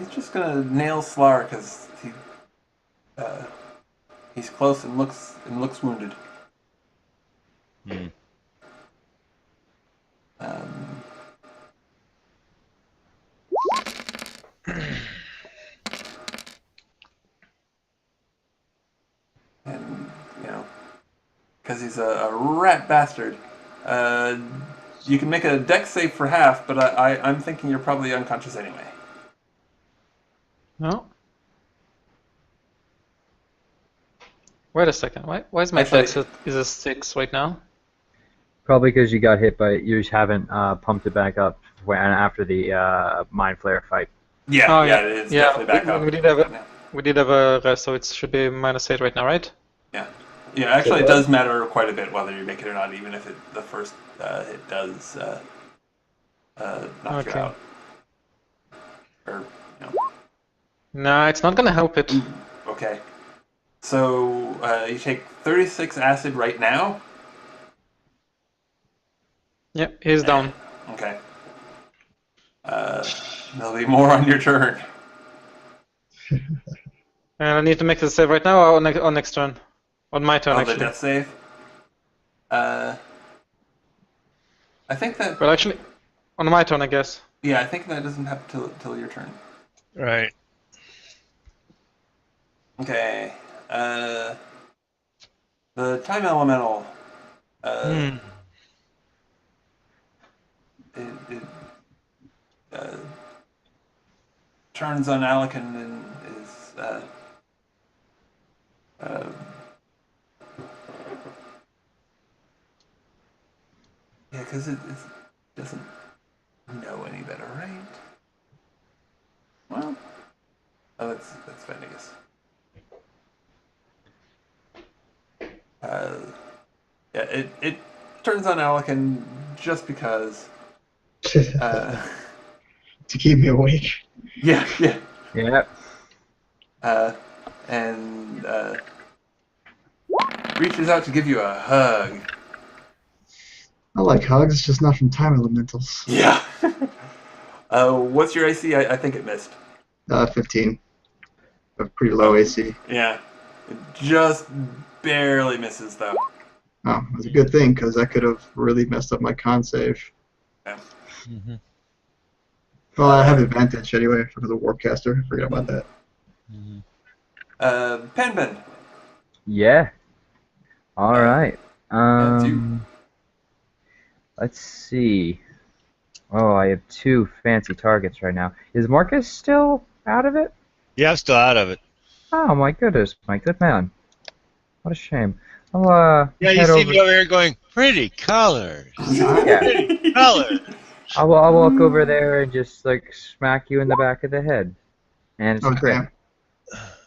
He's just gonna nail Slar because he's close and looks wounded. Hmm. And because he's a rat bastard. You can make a dex save for half, but I'm thinking you're probably unconscious anyway. No. Wait a second. Why is my Actually- dex is a 6 right now? Probably because you got hit by you just haven't pumped it back up after the mind flare fight. Yeah, Oh, yeah, it is definitely back up. we did have a rest, so it should be -8 right now, right? Yeah, actually, it does matter quite a bit whether you make it or not, even if the first hit does knock you Okay. out. Or, Nah, it's not gonna help it. okay. So, you take 36 acid right now? Yep, he's down. Okay. There'll be more on your turn. And I need to make the save right now or on next turn? On my turn, The actually. death save? I think that... Well, actually, on my turn, I guess. Yeah, I think that doesn't happen till your turn. Right. Okay. The time elemental. It turns on Alakan and is yeah, because it doesn't know any better, right? Well, that's fine, I guess. Yeah, it turns on Alakan just because. To keep me awake. Yeah. Yep. And reaches out to give you a hug. I like hugs, just not from time elementals. Yeah. What's your AC? I think it missed. 15. A pretty low AC. Yeah. It just barely misses, though. Oh, it was a good thing, because that could have really messed up my con save. Yeah. Mm-hmm. Well, I have advantage anyway for the Warpcaster. I forgot about that. Mm-hmm. Penben. Yeah. All right. That's you. Let's see. Oh, I have 2 fancy targets right now. Is Marcus still out of it? Yeah, I'm still out of it. Oh my goodness, my good man. What a shame. I'll Yeah, you head see over. me over here going, pretty colors. Yeah. Pretty colors. I'll walk over there and just like smack you in the back of the head, and it's Oh, a crit. damn.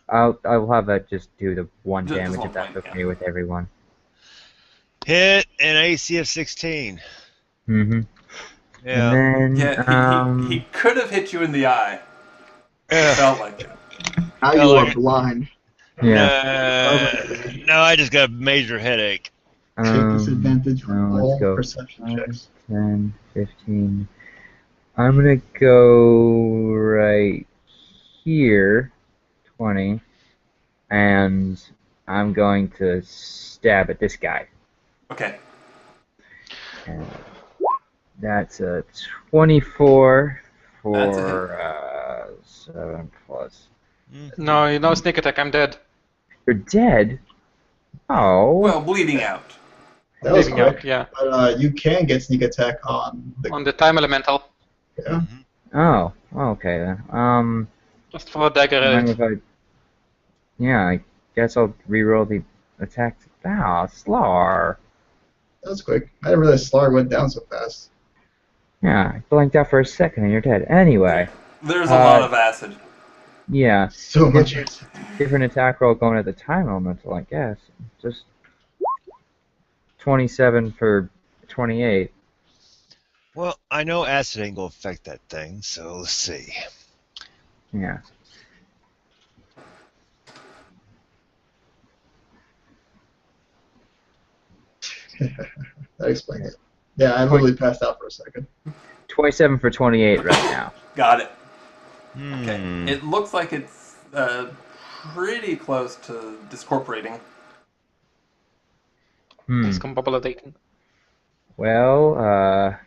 I'll have that just do the 1 Just damage one if that's point, okay yeah. with everyone. Hit an AC of 16. Mm-hmm. Yeah. And then Yeah, he could have hit you in the eye. It felt like it. Now Yeah, you like are it. blind. yeah. No, I just got a major headache. Take disadvantage from let's all go. perception 5, checks. 10, 15. I'm gonna go right here, 20, and I'm going to stab at this guy. Okay. And that's a 24 That's for 7 plus. No, you know, sneak attack. I'm dead. You're dead? Oh. Well, bleeding out. That was Bleeding out, quick. yeah. But you can get sneak attack on the. On the time elemental. Yeah. Oh, okay then. Just for a dagger Mind at if I... Yeah, I guess I'll reroll the attack. Ah, Slar. That was quick. I didn't realize Slar went down so fast. Yeah, I blanked out for a second and you're dead. Anyway, There's a lot of acid. yeah, So much. different attack roll going at the time elemental, I guess. Just 27 for 28. Well, I know acid ain't gonna affect that thing, so let's see. Yeah. That explains it. Yeah, I literally passed out for a second. 27 for 28 right now. Got it. Okay. Hmm. It looks like it's pretty close to discorporating. Discombobulating. Well,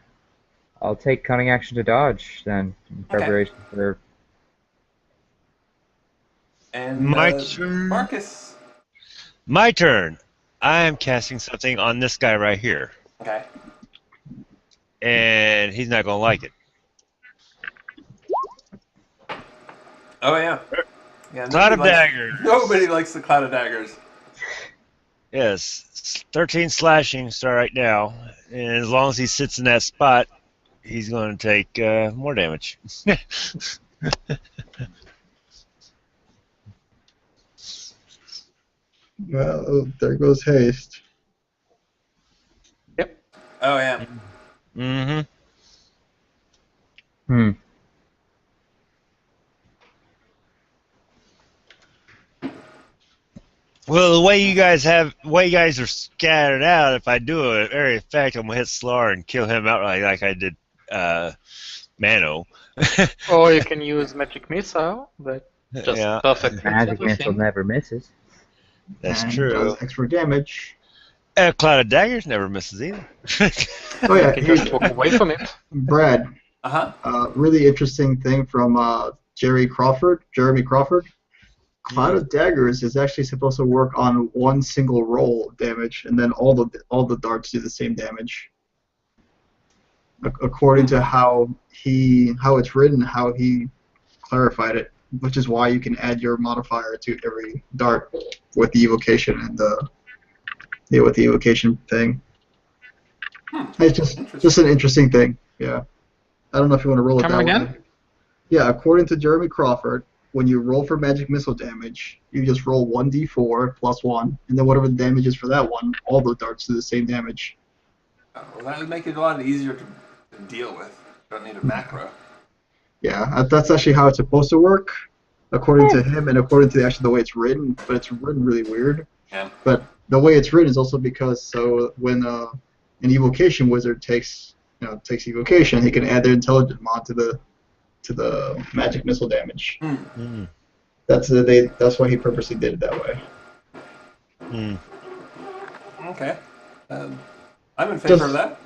I'll take cunning action to dodge then, in Okay. preparation for. And My turn. Marcus. My turn. I am casting something on this guy right here, Okay. and he's not gonna like it. Oh yeah. Yeah. Cloud of daggers. Nobody likes the cloud of daggers. Yes, 13 slashing start right now, and as long as he sits in that spot, he's going to take more damage. Well, there goes haste. Oh yeah. Mm-hmm. Hmm. Well, the way you guys are scattered out, if I do a area effect, I'm gonna hit Slar and kill him outright, like I did Mano. Or you can use magic missile, but just Yeah, perfect. Magic missile never misses. that's And true. does extra damage. Cloud of Daggers never misses either. Oh yeah, You can just walk away from it. Brad. Uh-huh. Really interesting thing from Jeremy Crawford. Cloud of Daggers is actually supposed to work on one single roll of damage, and then all the darts do the same damage. According to how it's written, how he clarified it, which is why you can add your modifier to every dart with the evocation and with the evocation thing. It's just an interesting thing. Yeah, I don't know if you want to roll it Come that again? way. Yeah, according to Jeremy Crawford, when you roll for magic missile damage, you just roll 1d4 plus 1, and then whatever the damage is for that one, all the darts do the same damage. Well, that would make it a lot easier to deal with. Don't need a macro. Yeah, that's actually how it's supposed to work, according to him, and according to actually the way it's written. But it's written really weird. Yeah. But the way it's written is also because so when an evocation wizard takes evocation, he can add their intelligence mod to the magic missile damage. Mm. That's why he purposely did it that way. Mm. Okay. I'm in favor of that.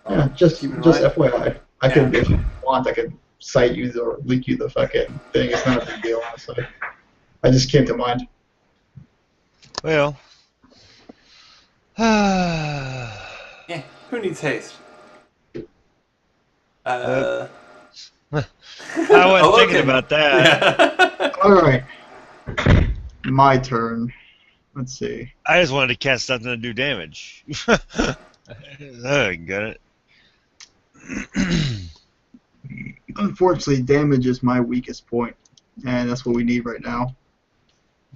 Yeah, just keep in mind. FYI. I could, if you want, I could cite you or leak you the fucking thing. It's not a big deal, honestly. I just came to mind. Well. Yeah. Who needs haste? I wasn't thinking okay. about that. Yeah. All right, my turn. Let's see. I just wanted to cast something to do damage. I got it. Unfortunately, damage is my weakest point, and that's what we need right now.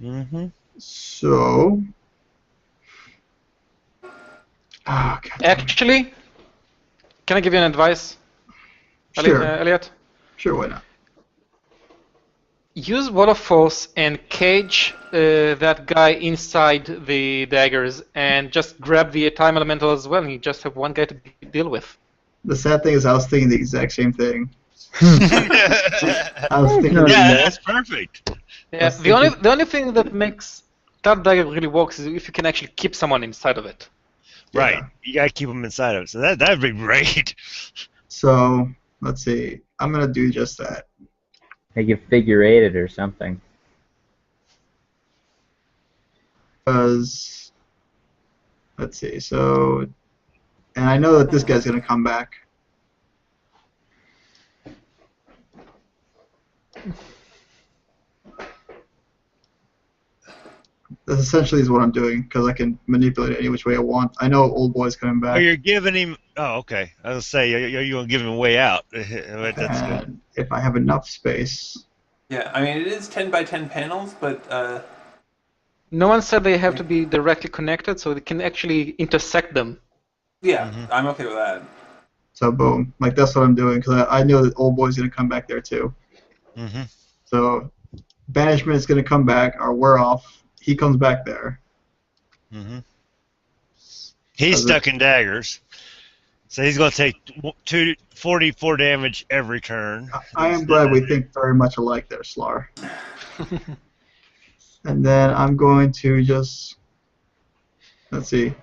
Mm-hmm. So, God. Actually, can I give you an advice, Sure, Elliot? sure, why not? Use Wall of Force and cage that guy inside the daggers, and just grab the time elemental as well, and you just have one guy to deal with. The sad thing is, I was thinking the exact same thing. I was thinking. Yeah, that's perfect. Yeah, the only thing that makes that dagger really works is if you can actually keep someone inside of it. Right. Yeah. You gotta keep them inside of it. So that'd be great. So let's see. I'm gonna do just that. Make it figure eighted or something. Because let's see. So, and I know that this guy's gonna come back. That essentially is what I'm doing because I can manipulate it any which way I want. I know old boy's coming Oh, back. you're giving him. Oh, okay. I was gonna say you're gonna give him a way out. That's good. And if I have enough space. Yeah. I mean, it is 10 by 10 panels, but No one said they have to be directly connected, so they can actually intersect them. yeah, Mhm. I'm okay with that. So boom, like that's what I'm doing because I know that old boy's gonna come back there too. Mm-hmm. So banishment is gonna come back or wear off. He comes back there. Mm-hmm. He's stuck in daggers. So he's going to take 44 damage every turn. I am glad we think very much alike there, Slar. And then I'm going to just, let's see,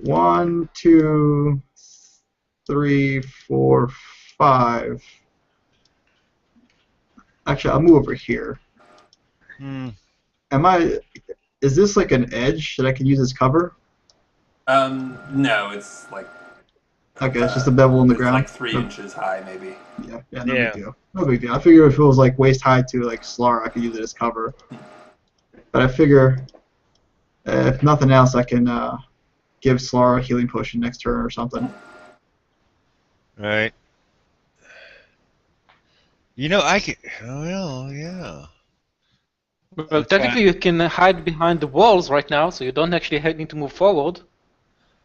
1, 2, 3, 4, 5. Actually, I'll move over here. Is this like an edge that I can use as cover? No, it's like. Okay, it's just a bevel in the it's ground. like 3 inches high, maybe. Yeah, no big deal. No big deal. I figure if it was like waist high to like Slar, I could use it as cover. But I figure if nothing else, I can give Slar a healing potion next turn or something. Right. You know, I could. Well, yeah. Well, technically you can hide behind the walls right now, so you don't actually need to move forward.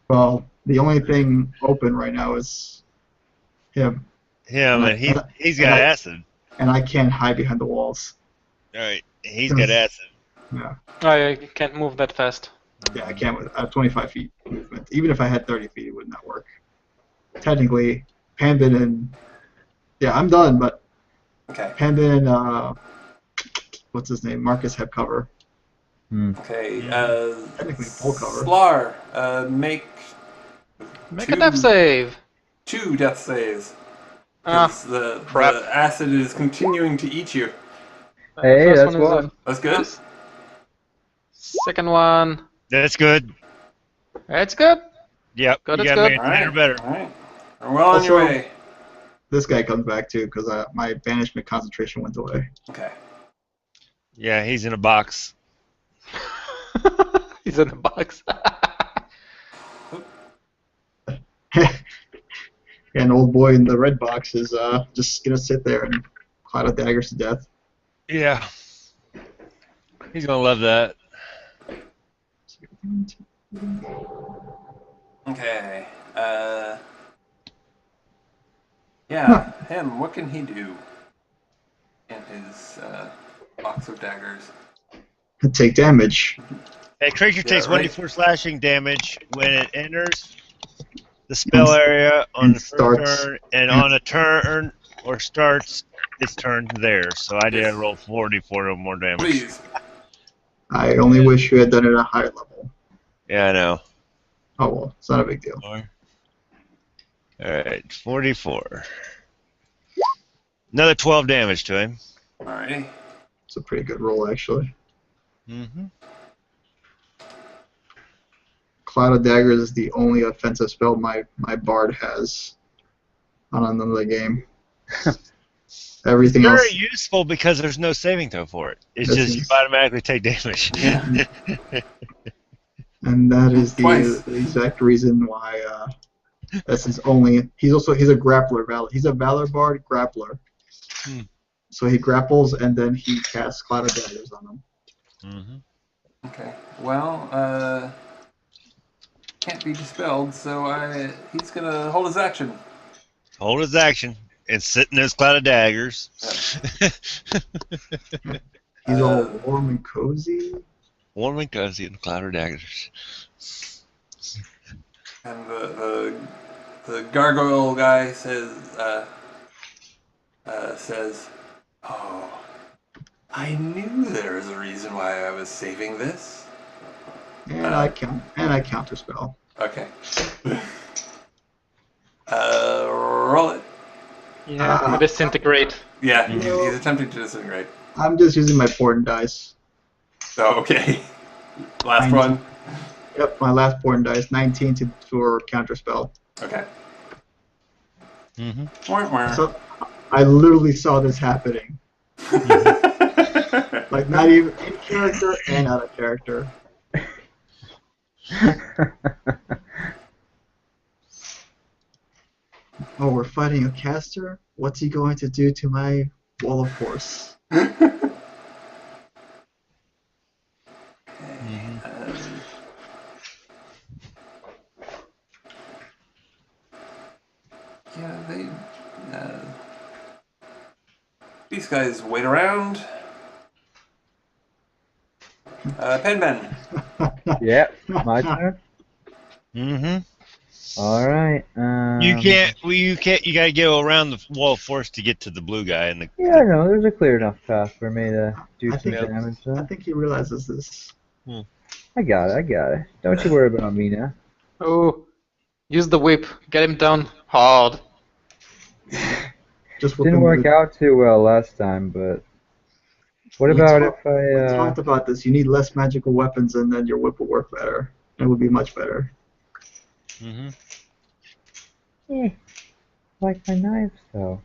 Well, the only thing open right now is him. Him, and he's got acid. And I can't hide behind the walls. Alright, he's got acid. Yeah. I can't move that fast. Yeah, I can't. I have 25 feet movement. Even if I had 30 feet, it would not work. Technically, Panbin and... Yeah, I'm done, but... Okay. Panbin and... what's his name? Marcus have cover. Okay. Technically full cover. Slar, make a death save. 2 death saves. The acid is continuing to eat you. Hey, First that's one is one. That's good. Second one. That's good. That's good. Yep, Good, you it's got good. me or better. All right. You're well on your Also- way. This guy comes back too, because my banishment concentration went away. Okay. Yeah, he's in a box. He's in the box. And old boy in the red box is just gonna sit there and cloud of daggers to death. Yeah. He's gonna love that. Okay. Yeah, him. What can he do in his box of daggers? Take damage. A creature Yeah, takes right. 1d4 slashing damage when it enters the spell area on and the first starts. turn, and on a turn or starts its turn there. So I did Yes. roll 44 or more damage. Please. I only wish you had done it at a higher level. Yeah, I know. Oh well, it's not a big deal. Alright, 44. Another 12 damage to him. Alrighty. It's a pretty good roll actually. Mm-hmm. Cloud of Daggers is the only offensive spell my bard has on another game. Everything Very else. useful because there's no saving throw for it. It's This just you is- automatically take damage. Yeah. And that is the Twice. exact reason why that's his only. He's a grappler. He's a Valor Bard grappler. So he grapples and then he casts Cloud of Daggers on them. Mm-hmm. Okay. Well, can't be dispelled, so he's gonna hold his action. Hold his action and sit in those cloud of daggers. He's all warm and cozy. Warm and cozy in the cloud of daggers. And the gargoyle guy says, "Oh, I knew there was a reason why I was saving this." And I counterspell. Okay. Roll it. Yeah, disintegrate. Yeah, he's attempting to disintegrate. I'm just using my Portent dice. Oh, okay. Last 19. one. Yep, my last Portent dice, 19 for counterspell. Okay. Mm-hmm. So I literally saw this happening. Like not even in character and out of character. Oh, we're fighting a caster? What's he going to do to my wall of force? Yeah, these guys wait around. Penman. Yeah, my turn. Mm-hmm. All right. You can't. Well, you can't. You gotta go around the wall of force to get to the blue guy. And Yeah, I know. There's a clear enough path for me to do I some think- damage. I So. think he realizes this. I got it. I got it. Don't you worry about me now. Oh, use the whip. Get him down hard. Just with Didn't the work out too well last time, but what We about talk- if I? We talked about this. You need less magical weapons, and then your whip will work better. It would be much better. Mm-hmm. Like my knives, though.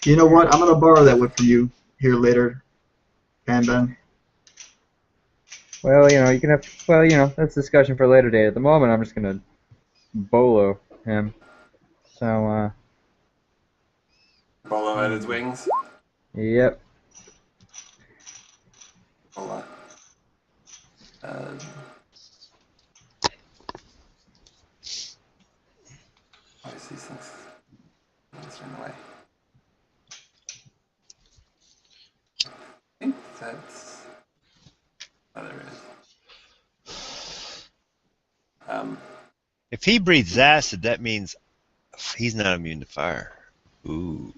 You know what? I'm gonna borrow that whip from you here later, Ben. Well, you can have. Well, that's a discussion for a later date. At the moment, I'm just gonna bolo him. So, Bolo at his wings. yep. Hold on. What is these things? Let's turn away. I think that's. Oh, there it is. If he breathes acid, that means he's not immune to fire. Ooh.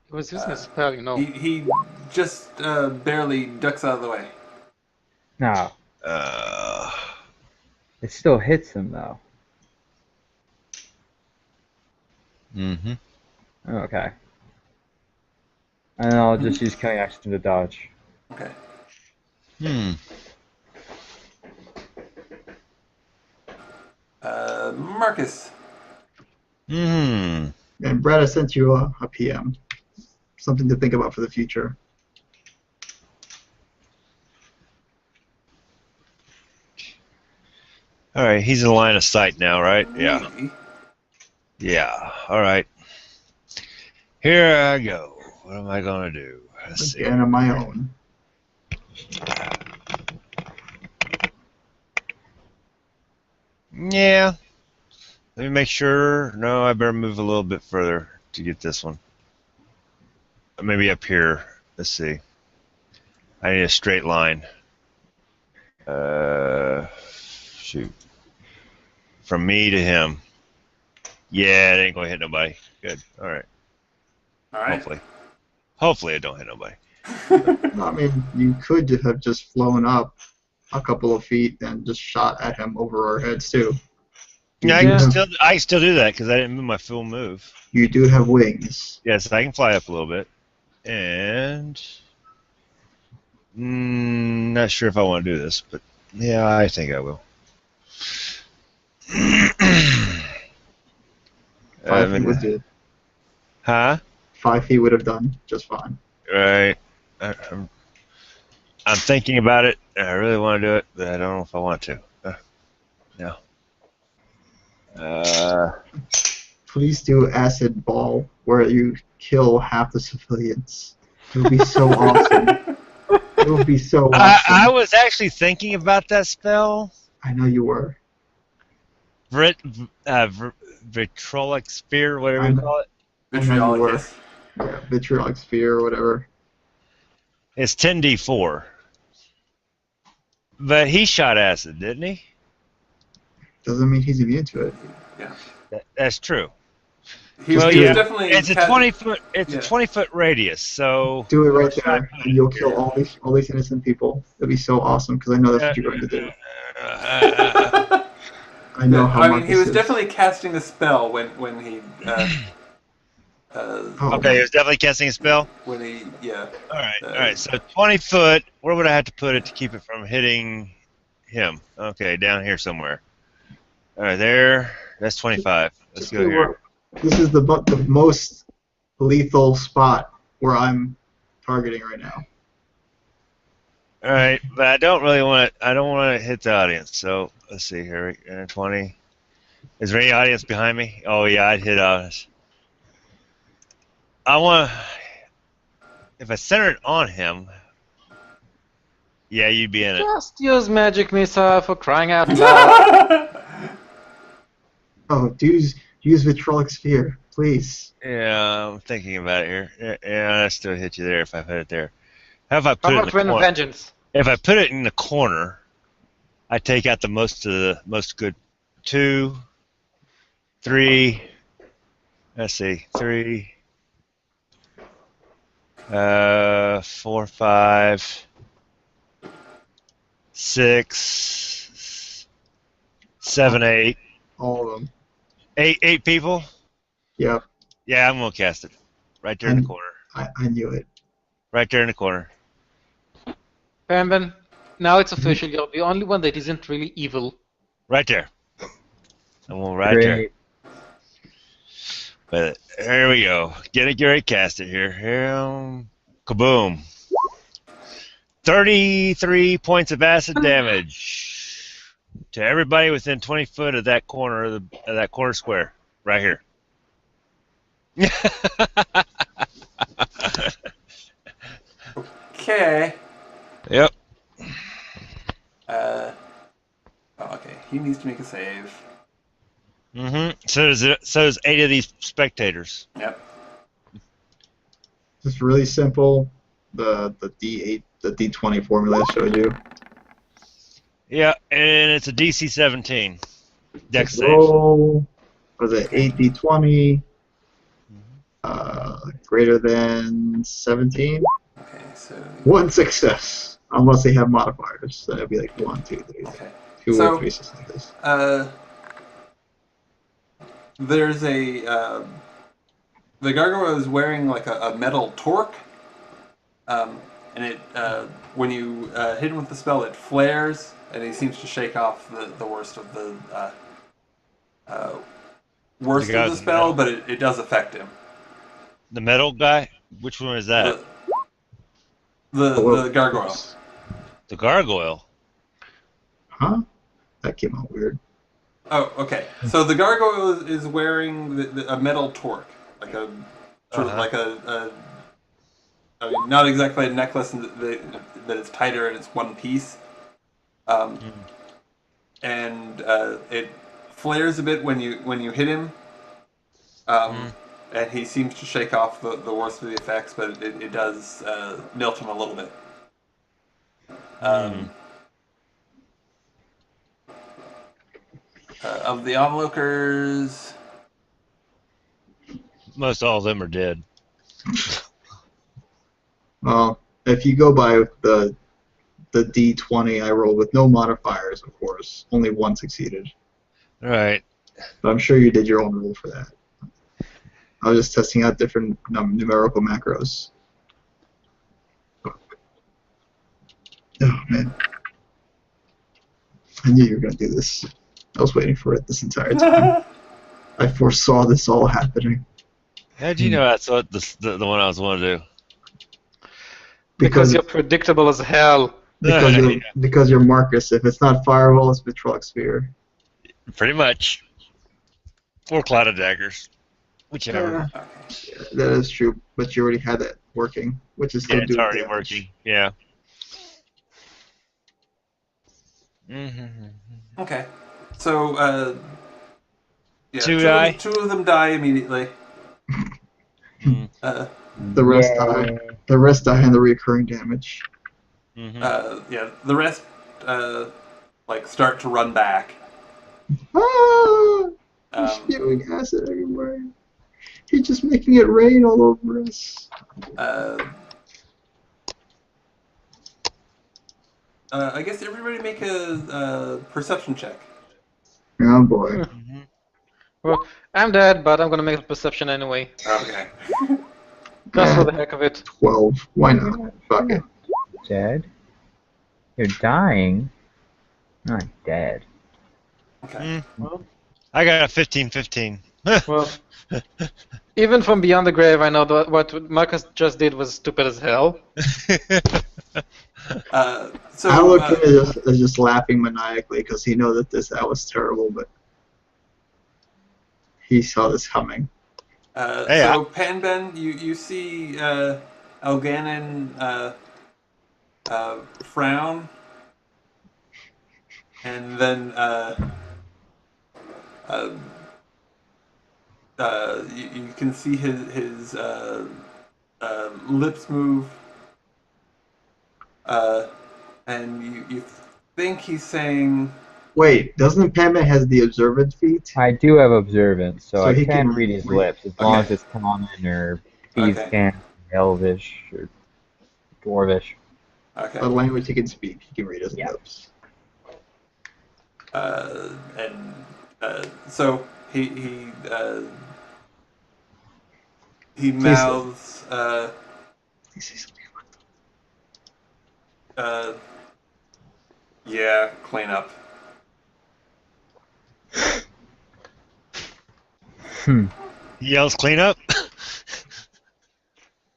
He was using a spell, He just barely ducks out of the way. No, Uh. it still hits him though. Mm-hmm. Okay. And I'll just use cunning action to dodge. Okay. Hmm. Marcus. Hmm. And Brad, I sent you a PM. Something to think about for the future. All right. He's in line of sight now, right? Yeah. Maybe. Yeah. All right. Here I go. What am I gonna do? Let's see. Again, on my own. Yeah. Let me make sure. No, I better move a little bit further to get this one. Maybe up here. Let's see. I need a straight line. Shoot. From me to him. Yeah, it ain't gonna hit nobody. Good. All right. All right. Hopefully it don't hit nobody. No, I mean, you could have just flown up a couple of feet and just shot at him over our heads too. Yeah, You I can still do that because I didn't move my full move. You do have wings. Yes, I can fly up a little bit, and not sure if I want to do this, but yeah, I think I will. 5 feet would do. Huh? 5 feet would have done just fine. Right. I'm thinking about it. I really want to do it, but I don't know if I want to. No. Please do acid ball where you kill half the civilians. It would be so awesome. It would be so awesome. I was actually thinking about that spell. I know you were. Vitrolic sphere, whatever I you know. call it. Vitriolicus. Yeah, vitriolic sphere or whatever. It's 10d4. But he shot acid, didn't he? Doesn't mean he's immune to it. Yeah. That's true. He was yeah, definitely. It's a cast- 20-foot. It's Yeah. a 20-foot radius. So Do it right there, and you'll kill all these innocent people. It'd be so awesome because I know that's what you're going to do. I know how I much mean, he was definitely casting a spell when he. Okay, he was definitely casting a spell. When he, yeah. All right. So 20 foot. Where would I have to put it to keep it from hitting him? Okay, down here somewhere. All right, there. That's 25. Let's go here. This is the most lethal spot where I'm targeting right now. All right, but I don't really want to. I don't want to hit the audience. So let's see here. 20. Is there any audience behind me? Oh yeah, I'd hit audience. I want to. If I center it on him, yeah, you'd be in it. Just use magic missile for crying out loud. Oh, use vitrolic sphere, please. Yeah, I'm thinking about it here. Yeah, I still hit you there if I put it there. How if I put How it in about the Wind of corner? Vengeance? If I put it in the corner, I take out the most good. 2, 3. Let's see, 3, 4, 5, 6, 7, 8. All of them. 8 people. Yep. Yeah, I'm gonna cast it. Right there in the corner. I knew it. Right there in the corner. Panben, now it's official. You're the only one that isn't really evil. Right there. I'm going right there. Great. But here we go. Get ready, cast it here. Kaboom. 33 points of acid damage to everybody within 20 foot of that corner of that corner square right here. Okay. Yep. Okay. He needs to make a save. So does 8 of these spectators. Yep. It's really simple. The D8, the D20 formula I showed you. Yeah, and it's a DC 17. Dex Just save. roll. Was it 8D20? Greater than 17? Okay, so... One success. Unless they have modifiers. So it'd be like 1, 2, 3. Okay. 2 So, or 3 successes. There's a... the gargoyle is wearing like a metal torque. And it, when you hit him with the spell, it flares, and he seems to shake off the worst of the spell, but it does affect him. The metal guy? Which one is that? The gargoyle. The gargoyle. Huh? That came out weird. Oh, okay. So the gargoyle is wearing a metal torque, like a sort of like a. I mean, not exactly a necklace, that it's tighter and it's one piece. And it flares a bit when you hit him. And he seems to shake off the worst of the effects, but it does melt him a little bit. Of the onlookers, Most all of them are dead. Well, if you go by the D20 I rolled with no modifiers, of course, only 1 succeeded. Right. But I'm sure you did your own roll for that. I was just testing out different numerical macros. Oh, man. I knew you were going to do this. I was waiting for it this entire time. I foresaw this all happening. How did you know that's what the one I was wanting to do? Because you're predictable as hell. Because you're Marcus. If it's not Fireball, it's Metrolic Sphere. Pretty much. Or Cloud of Daggers. Whichever. Yeah, that is true, but you already had that working, which is still Yeah, it's doing already damage. working. Yeah. okay. So yeah, two of them die immediately. The rest die. The rest die in the recurring damage. Yeah, the rest like start to run back. Ah! He's spewing acid everywhere. He's just making it rain all over us. I guess everybody make a perception check. Oh boy. Well, I'm dead, but I'm gonna make a perception anyway. Okay. Just for the heck of it. 12. Why not? Fuck it. Dead? You're dying? Not dead. Okay. I got a 15-15. Well, even from beyond the grave, I know that what Marcus just did was stupid as hell. So Alec is just laughing maniacally because he knows that was terrible, but he saw this coming. So Panben, you see Elganon frown, and then you can see his lips move, and think he's saying. Wait, doesn't Padman has the observant feat? I do have observance, so So I he can can read his read- lips as long as Okay. it's common or thieves' Okay. can, elvish or dwarvish. Okay. The language he can speak, he can read his Yeah. lips. And so he mouths. Please say something Yeah, clean up. He yells clean up.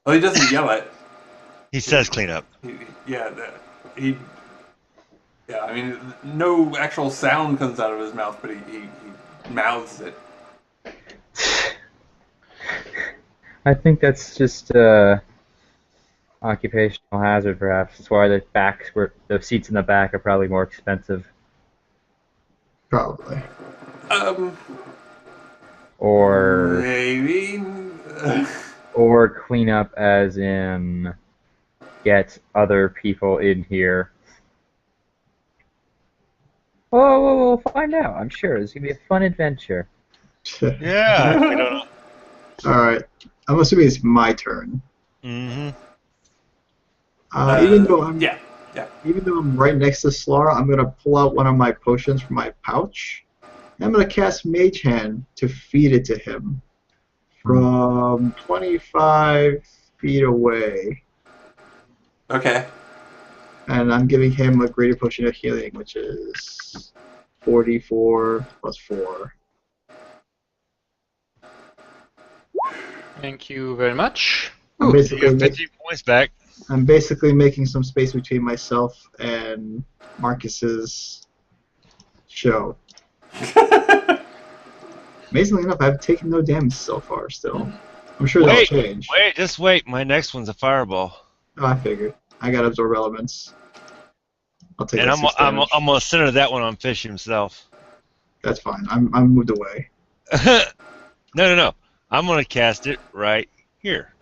Well, he doesn't yell it. He says clean up. Yeah, I mean, no actual sound comes out of his mouth, but he mouths it. I think that's just occupational hazard, perhaps. That's why the seats in the back are probably more expensive. Probably. Or Maybe. or clean up as in get other people in here. Oh, we'll find out. I'm sure it's gonna be a fun adventure. Yeah. We don't know. Alright. I'm assuming it's my turn. Mm-hmm. Even though I'm Yeah. even though I'm right next to Slara, I'm gonna pull out one of my potions from my pouch. And I'm gonna cast Mage Hand to feed it to him from 25 feet away. Okay. And I'm giving him a greater potion of healing, which is 44 plus 4. Thank you very much. I'm You basically, got 15 points back. I'm basically making some space between myself and Marcus's show. Amazingly enough, I've taken no damage so far still. I'm sure that'll change. Just wait. My next one's a fireball. Oh, I figured. I got absorb elements. I'll take And that 6 damage. I'm gonna center that one on Fish himself. That's fine. I'm moved away. No. I'm gonna cast it right here.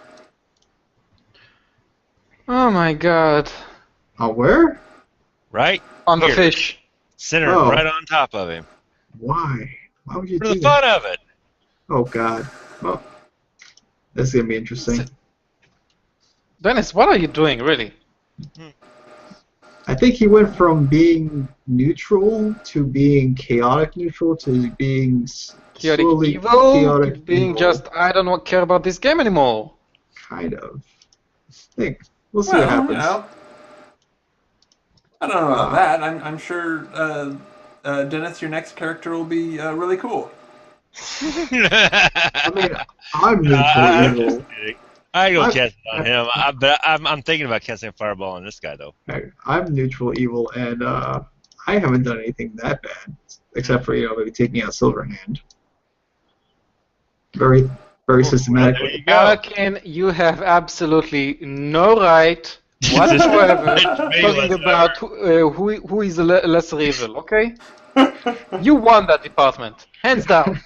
Oh my god. Oh, where? Right? On the Here. fish. Center Oh. right on top of him. Why? Why would you For do the that? fun of it. Oh God. Well, this is gonna be interesting. Dennis, what are you doing, really? I think he went from being neutral to being chaotic neutral to being Chaotic slowly evil? chaotic Being evil. just, I don't care about this game anymore. Kind of. I think we'll see what happens. You know, I don't know about that. I'm sure, Dennis, your next character will be really cool. I mean, I'm neutral I'm evil. just kidding. I go I'm- cast it on him. But I'm thinking about casting a fireball on this guy though. I'm neutral evil, and I haven't done anything that bad, except for maybe taking out Silverhand. Very There systematically. you go. Anakin, you have absolutely no right whatsoever Me talking about who is the lesser evil, okay? You won that department, hands down.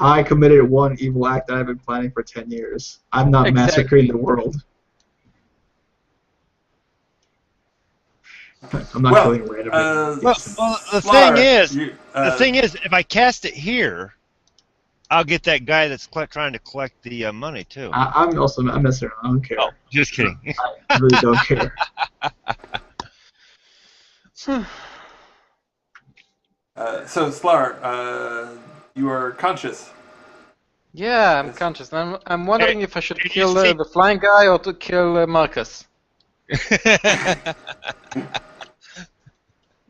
I committed one evil act that I've been planning for 10 years. I'm not Exactly. massacring the world. I'm not killing random Yes. Well, the Slar, thing is, if I cast it here, I'll get that guy that's trying to collect the money too. I'm messing around. I don't care. Oh, just kidding. I really don't care. So, Slar, you are conscious. Yeah, I'm Yes. conscious. I'm wondering if I should Can you kill see- the flying guy or to kill Marcus.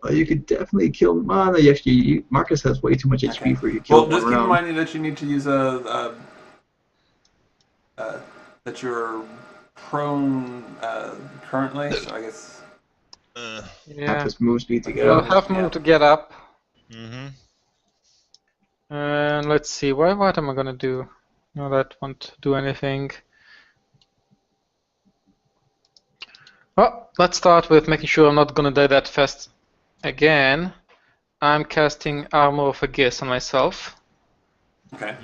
Well, you could definitely kill him. No, Marcus has way too much HP for you to Well, kill just one keep in round. mind that you need to use that you're prone currently. So I guess. Yeah. Half his move speed to get I'll up. have move to get up. Mm-hmm. And let's see, what am I gonna do? No, that won't do anything. Well, let's start with making sure I'm not gonna die that fast again. I'm casting Armor of Aegis on myself. Okay.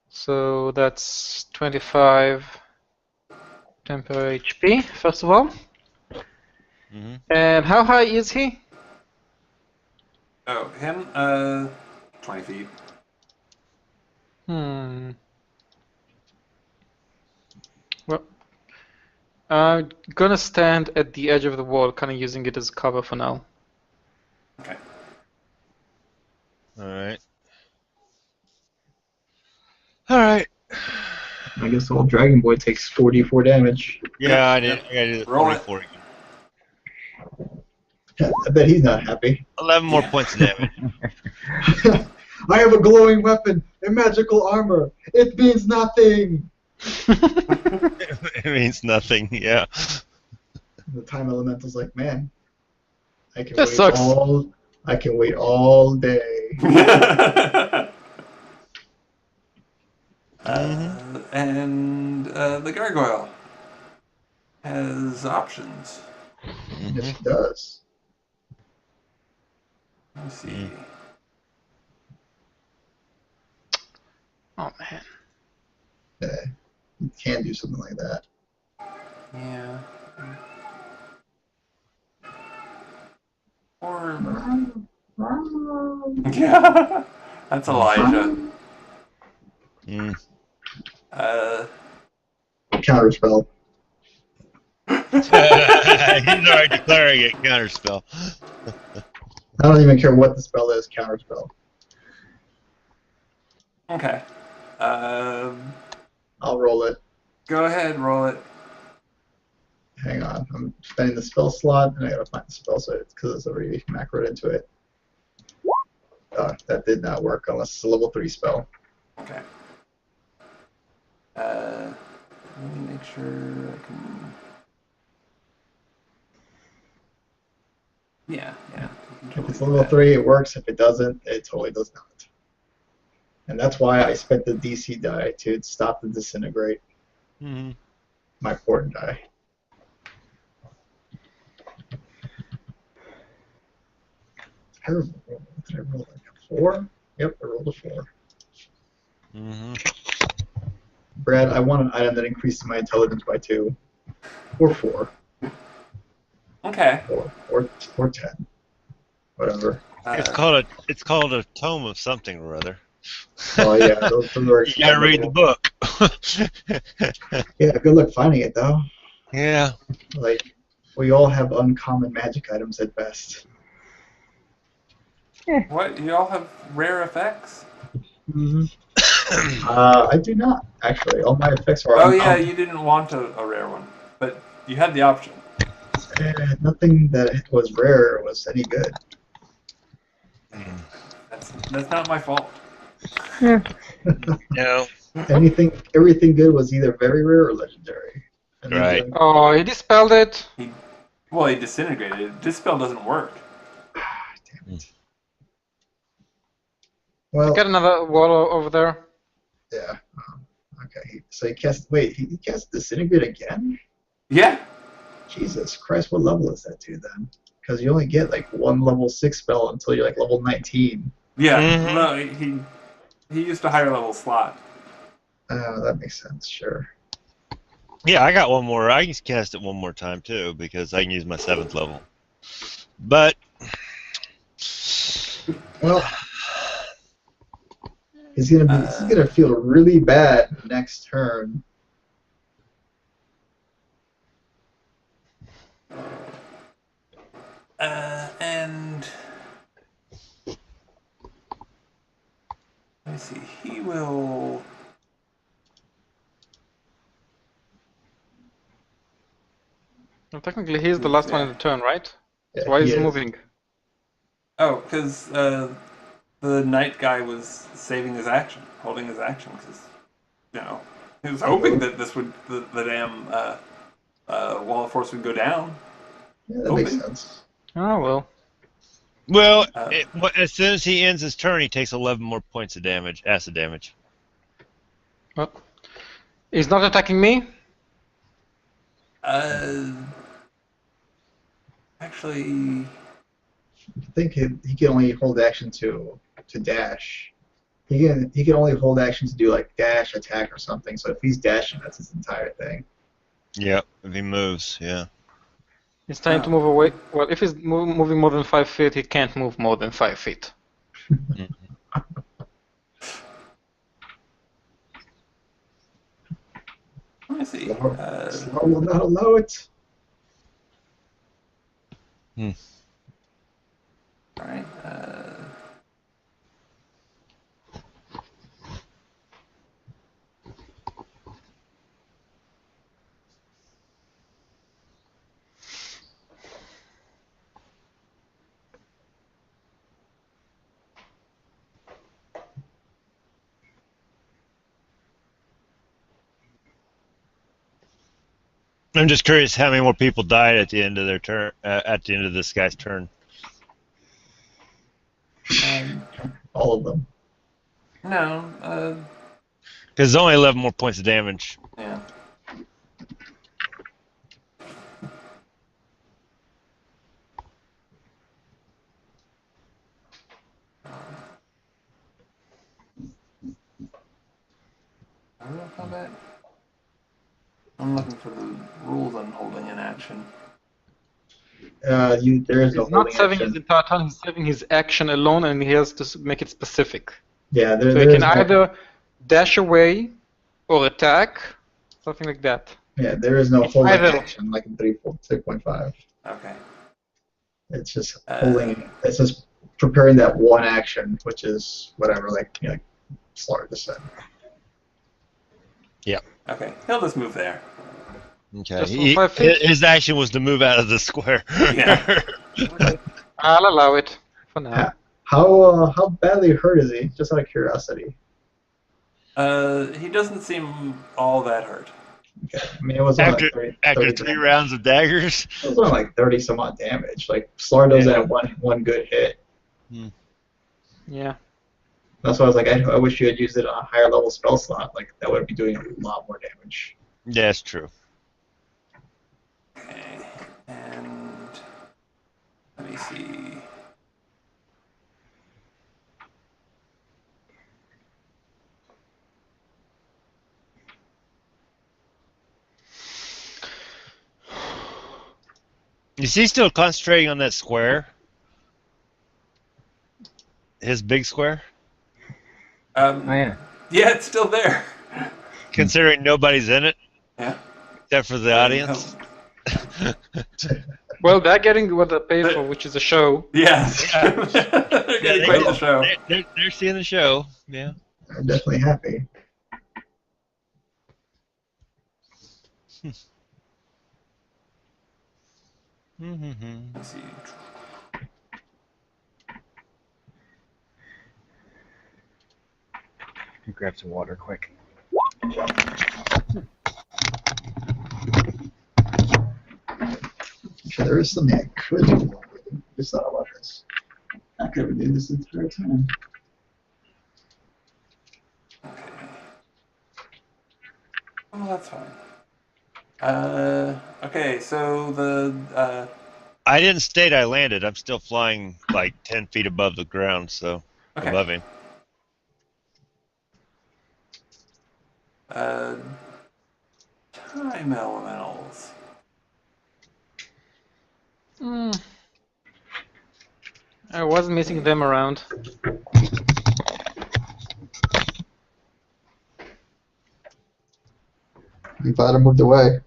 So that's 25, temporary HP, first of all. Mm-hmm. And how high is he? Oh, him? 20 feet. Hmm. Well, I'm gonna stand at the edge of the wall, kind of using it as cover for now. Okay. Alright. Alright. I guess the old Dragon Boy takes 44 damage. Yeah, I Yep. gotta do the Roll it. 44 again. I bet he's not happy. 11 more points of damage. I have a glowing weapon and magical armor. It means nothing. It means nothing, yeah. The time elemental's like, man, I can That wait sucks. I can wait all day. And the gargoyle has options. Yes, he does. Let me see. Oh man. Yeah, you can do something like that. Yeah. Or yeah, that's Elijah. Mm. Counterspell. He's already declaring it counterspell. I don't even care what the spell is. Counterspell. Okay. I'll roll it. Go ahead, roll it. Hang on, I'm spending the spell slot, and I gotta find the spell set because it's already macroed into it. That did not work unless it's a level 3 spell. Okay. Let me make sure I can. Yeah. If it's level 3, it works. If it doesn't, it totally does not. And that's why I spent the DC die to stop the disintegrate. Mm-hmm. My port die. Terrible roll. What did I roll? Like a 4? Yep, I rolled a 4. Mm-hmm. Brad, I want an item that increases my intelligence by 2. Or 4. Okay. Or 10. Whatever. It's called a tome of something or other. Oh yeah, those are You gotta read the book. Yeah, good luck finding it though. Yeah. Like, we all have uncommon magic items at best. What? You all have rare effects? Mm-hmm. I do not, actually. All my effects are Oh yeah, uncommon. you didn't want a rare one, but you had the option. Nothing that was rare was any good. That's not my fault. No. Everything good was either very rare or legendary. And then Right. Oh, he dispelled it. Well, he disintegrated it. Dispel doesn't work. Damn it. Well, Got another wall over there. yeah. Okay. So he cast. Wait, he cast disintegrate again? Yeah. Jesus Christ! What level is that to then? Because you only get like one level 6 spell until you're like level 19. Yeah. Mhm. No, he used a higher level slot. That makes sense. Sure. Yeah, I got one more. I can cast it one more time too because I can use my 7th level. But Well, he's gonna feel really bad next turn. And let me see. He will. Well, technically, he's the last one in the turn, right? Yeah, So why is he is. moving? Oh, because the knight guy was saving his action, holding his action, because he was hoping that the damn wall of force would go down. Yeah, that makes sense. Oh well. as soon as he ends his turn, he takes 11 more points of damage, acid damage. Well, he's not attacking me. Actually, I think he can only hold action to dash. He can only hold action to do like dash, attack, or something. So if he's dashing, that's his entire thing. Yep, if he moves, yeah. It's time to move away. Well, if he's moving more than 5 feet, he can't move more than 5 feet. Mhm. Let me see. Slow will not allow it. All right. I'm just curious how many more people died at the end of their turn. At the end of this guy's turn. All of them. No. Because it's only 11 more points of damage. Yeah. Real combat? I'm looking for the rules on holding an action. There is no He's not holding saving his action. entire turn, he's saving his action alone, and he has to make it specific. Yeah, So there he can is no. either dash away or attack, something like that. Yeah, there is no holding either. action like in 3.5. Okay. It's just holding. It's just preparing that one action, which is whatever, like Slaughter just said. Yep. Okay. He'll just move there. Okay. Just for 5 feet? His action was to move out of the square. Yeah. Okay. I'll allow it for now. How badly hurt is he? Just out of curiosity. He doesn't seem all that hurt. Okay. I mean, it was only like 30, After 30 3 damage. rounds of daggers. It was only like 30 some odd damage. Like Slaughter does that one good hit. Yeah. That's why I was like, I wish you had used it on a higher level spell slot. Like that would be doing a lot more damage. Yeah, that's true. Okay. And let me see. Is he still concentrating on that square? His big square? Oh, yeah. Yeah, it's still there. Considering nobody's in it? Yeah. Except for the audience? Well, they're getting what they paid for, which is a show. Yes. Yeah. They're getting quite the show. They're seeing the show. Yeah. I'm definitely happy. Let's see. Grab some water quick. Actually, there is something I could do. I just thought about this. I could have been doing this the entire time. Okay. Oh, that's fine. Okay, so the I didn't state I landed. I'm still flying like 10 feet above the ground, so okay. above him. Time elementals. I was missing them around. I'm glad I moved away.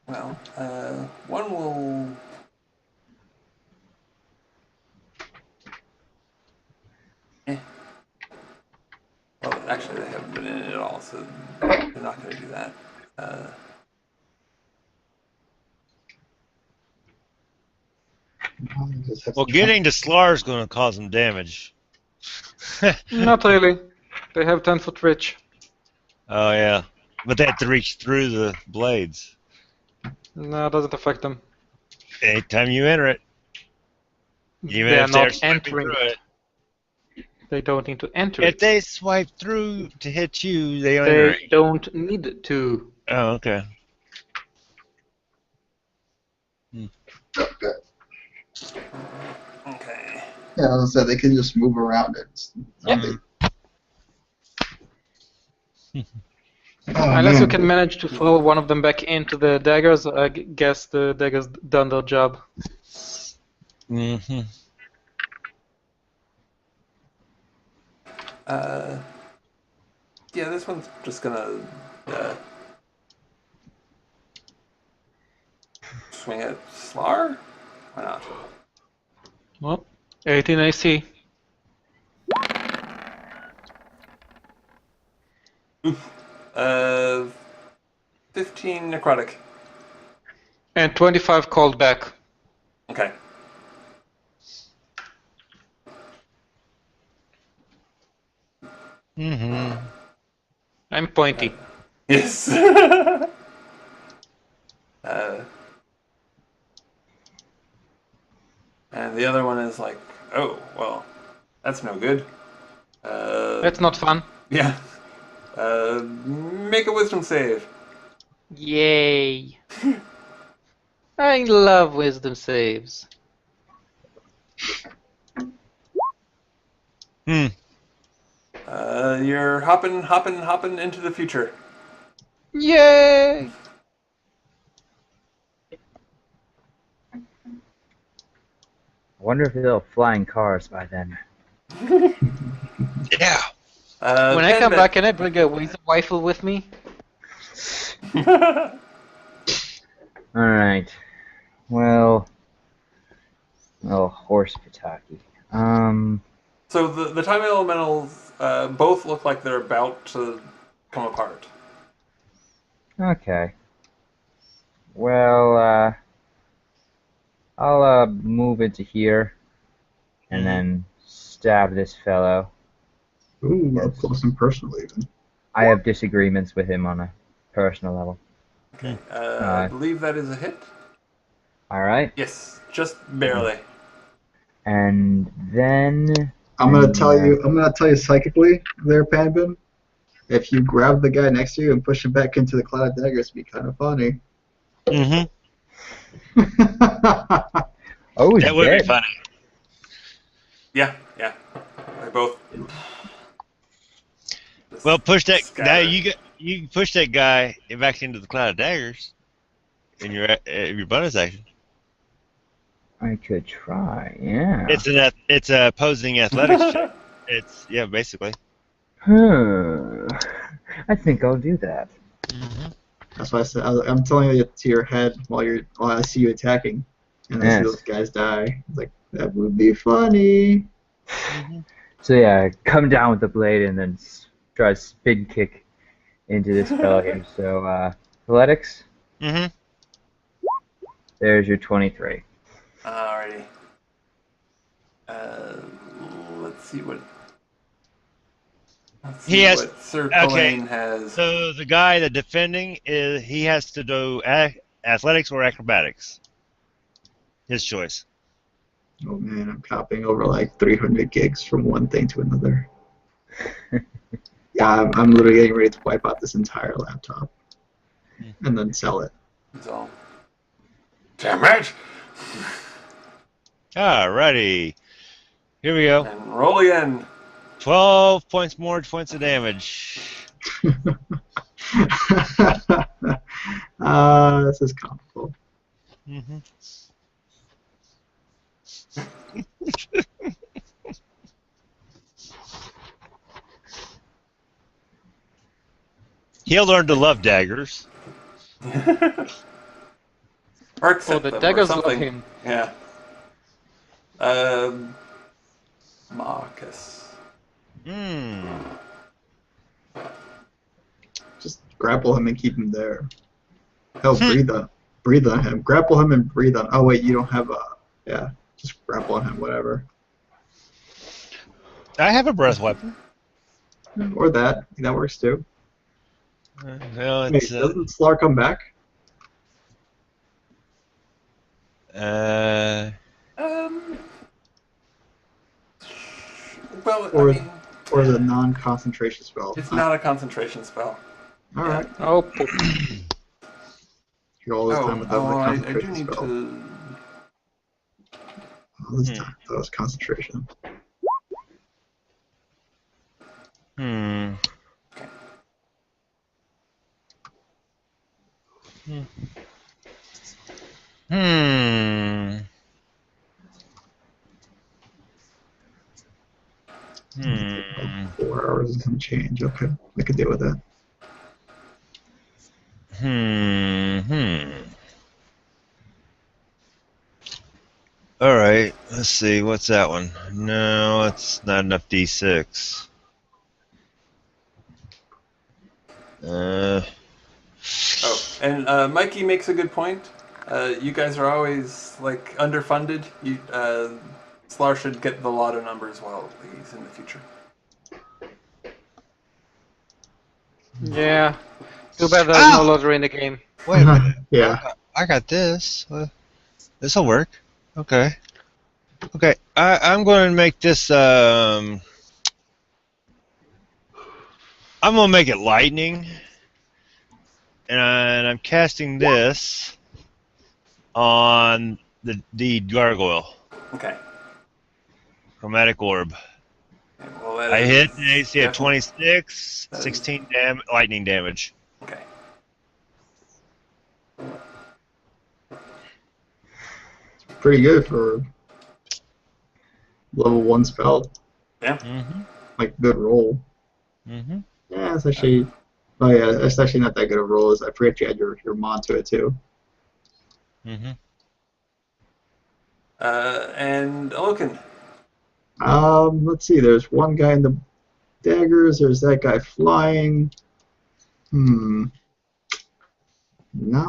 Well, one will. Well, actually, they haven't been in it at all, so they're not going to do that. Well, getting to Slar is going to cause him damage. Not really. They have 10-foot reach. Oh, yeah. But they have to reach through the blades. No, it doesn't affect them. Anytime you enter it. Even They are if they're not swiping entering through it. They don't need to enter If it. they swipe through to hit you, they enter it. They don't need to. Oh, okay. Okay. Yeah, as I said, they can just move around it. It's not Yeah. big. Oh, Unless you man. can manage to throw one of them back into the daggers, I guess the daggers done their job. Mm-hmm. Yeah, this one's just gonna swing at Slar. Why not? Well, 18 AC. Oof. 15 necrotic. And 25 called back. Okay. Mm-hmm. I'm pointy. Yes. And the other one is like, oh, well, that's no good. That's not fun. Yeah. Make a wisdom save. Yay. I love wisdom saves. Hmm. You're hopping into the future. Yay! I wonder if they'll fly in cars by then. Yeah. When I come Penman. back, can I bring a wisdom rifle with me? Alright. Well, horse Pataki. So the time elementals both look like they're about to come apart. Okay. Well, I'll move into here and then stab this fellow. Ooh, up close and personal, even. I have disagreements with him on a personal level. Okay. I believe that is a hit. Alright. Yes, just barely. And then I'm gonna tell you psychically there, Panbin. If you grab the guy next to you and push him back into the cloud of daggers, it'd be kind of funny. Mm-hmm. oh, he's That would dead. be funny. Yeah. They both. Well, push that. Now scatter. you can push that guy back into the cloud of daggers in your bonus action. I could try, yeah. It's a opposing athletics check. It's basically. I think I'll do that. That's why I said I'm telling you to your head while I see you attacking, and I see Yes. those guys die. It's like that would be funny. So yeah, come down with the blade and then try to spin kick into this fellow here. So athletics. Mm-hmm. There's your 23. Alrighty. Let's see what. Sir Polaine has. So the guy that defending he has to do athletics or acrobatics. His choice. Oh man, I'm copying over like 300 gigs from one thing to another. Yeah, I'm literally getting ready to wipe out this entire laptop and then sell it. So. Damn it! Alrighty. Here we go. And roll again. 12 points more points of damage. This is comical. Mm-hmm. He'll learn to love daggers. Or accept the them, daggers or love something. him. Yeah. Marcus. Just grapple him and keep him there. Hell, breathe on him. Grapple him and breathe on. Oh wait, you don't have a. Yeah, just grapple on him. Whatever. I have a breath weapon. Or that. That works too. Well, Wait, it's doesn't Slar come back? Well, Or, I mean, or is it a non-concentration spell? it's not a concentration spell. All right. Oh, poop. You're all this time without the I concentration do need spell. to. this time that was concentration. Hmm. Hmm. Hmm. 4 hours is some change. Okay, I could deal with that. All right. Let's see. What's that one? No, it's not enough D6. Oh, and Mikey makes a good point. You guys are always like underfunded. Slar should get the lotto numbers while he's in the future. Yeah. Too bad there's no lottery in the game. Wait a minute. Yeah. I got this. This'll work. Okay. Okay. I'm going to make this. I'm going to make it lightning, and I'm casting this on the gargoyle. Okay. Chromatic orb. Well, that I is hit an AC of definitely- 26, 16 lightning damage. Okay. Pretty good for level 1 spell. Yeah. Mm-hmm. Like, good roll. Mm-hmm. Yeah, it's actually... Oh yeah, it's actually not that good a roll. I forget you had your mod to it too. Mm-hmm. And Alokin. Let's see. There's one guy in the daggers. There's that guy flying. Not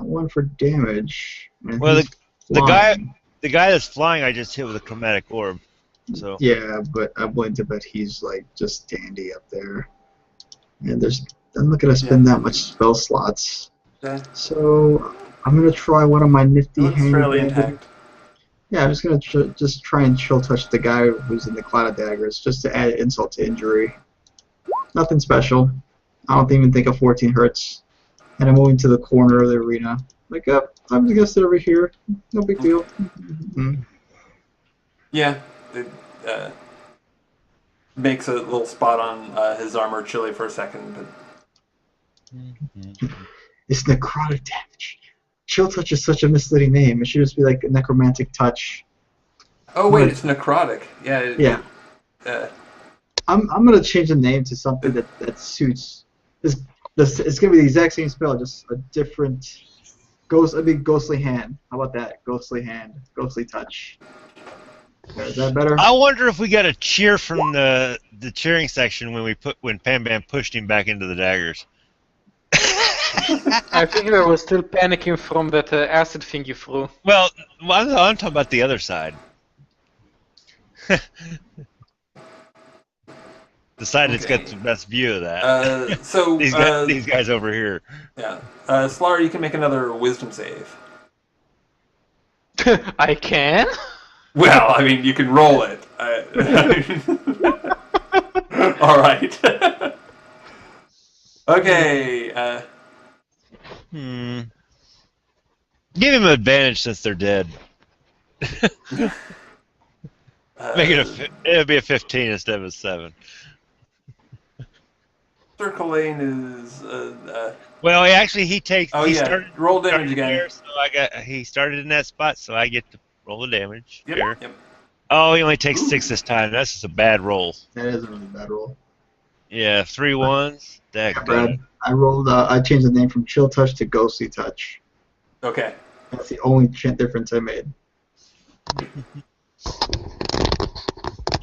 one for damage. And Well, he's the guy flying. the guy that's flying, I just hit with a chromatic orb. So Yeah, but I'm willing to bet he's like just dandy up there. And I'm not gonna spend that much spell slots. Yeah. So I'm gonna try one of my nifty Looks hand fairly daggers. intact. Yeah, I'm just gonna just try and chill touch the guy who's in the cloud of daggers, just to add insult to injury. Nothing special. I don't even think a 14 hurts. And I'm moving to the corner of the arena. Like, I'm just gonna sit over here. No big deal. Yeah. It makes a little spot on his armor chilly for a second, but It's necrotic damage. Chill touch is such a misleading name. It should just be like a necromantic touch. oh wait, it's necrotic. Yeah. Yeah. I'm gonna change the name to something that suits this. It's gonna be the exact same spell, just a different ghostly hand. How about that? Ghostly hand, ghostly touch. Is that better? I wonder if we got a cheer from the cheering section when Pam Bam pushed him back into the daggers. I think they were still panicking from that acid thing you threw. Well, I'm talking about the other side. The side that's got the best view of that. So these guys over here. yeah, Slar, you can make another wisdom save. I can? Well, I mean, you can roll it. All right. Okay. Give him an advantage since they're dead. Make it it'll be a 15 instead of a 7. Circle Lane is. Well, actually, he takes. Oh he yeah. started, Roll damage started again. there, so he started in that spot, so I get to roll the damage. Yep. Sure. Yep. Oh, he only takes 6 this time. That's just a bad roll. That is a really bad roll. Yeah, 3 1s. Yeah, Brad, I rolled. I changed the name from Chill Touch to Ghostly Touch. Okay. That's the only difference I made.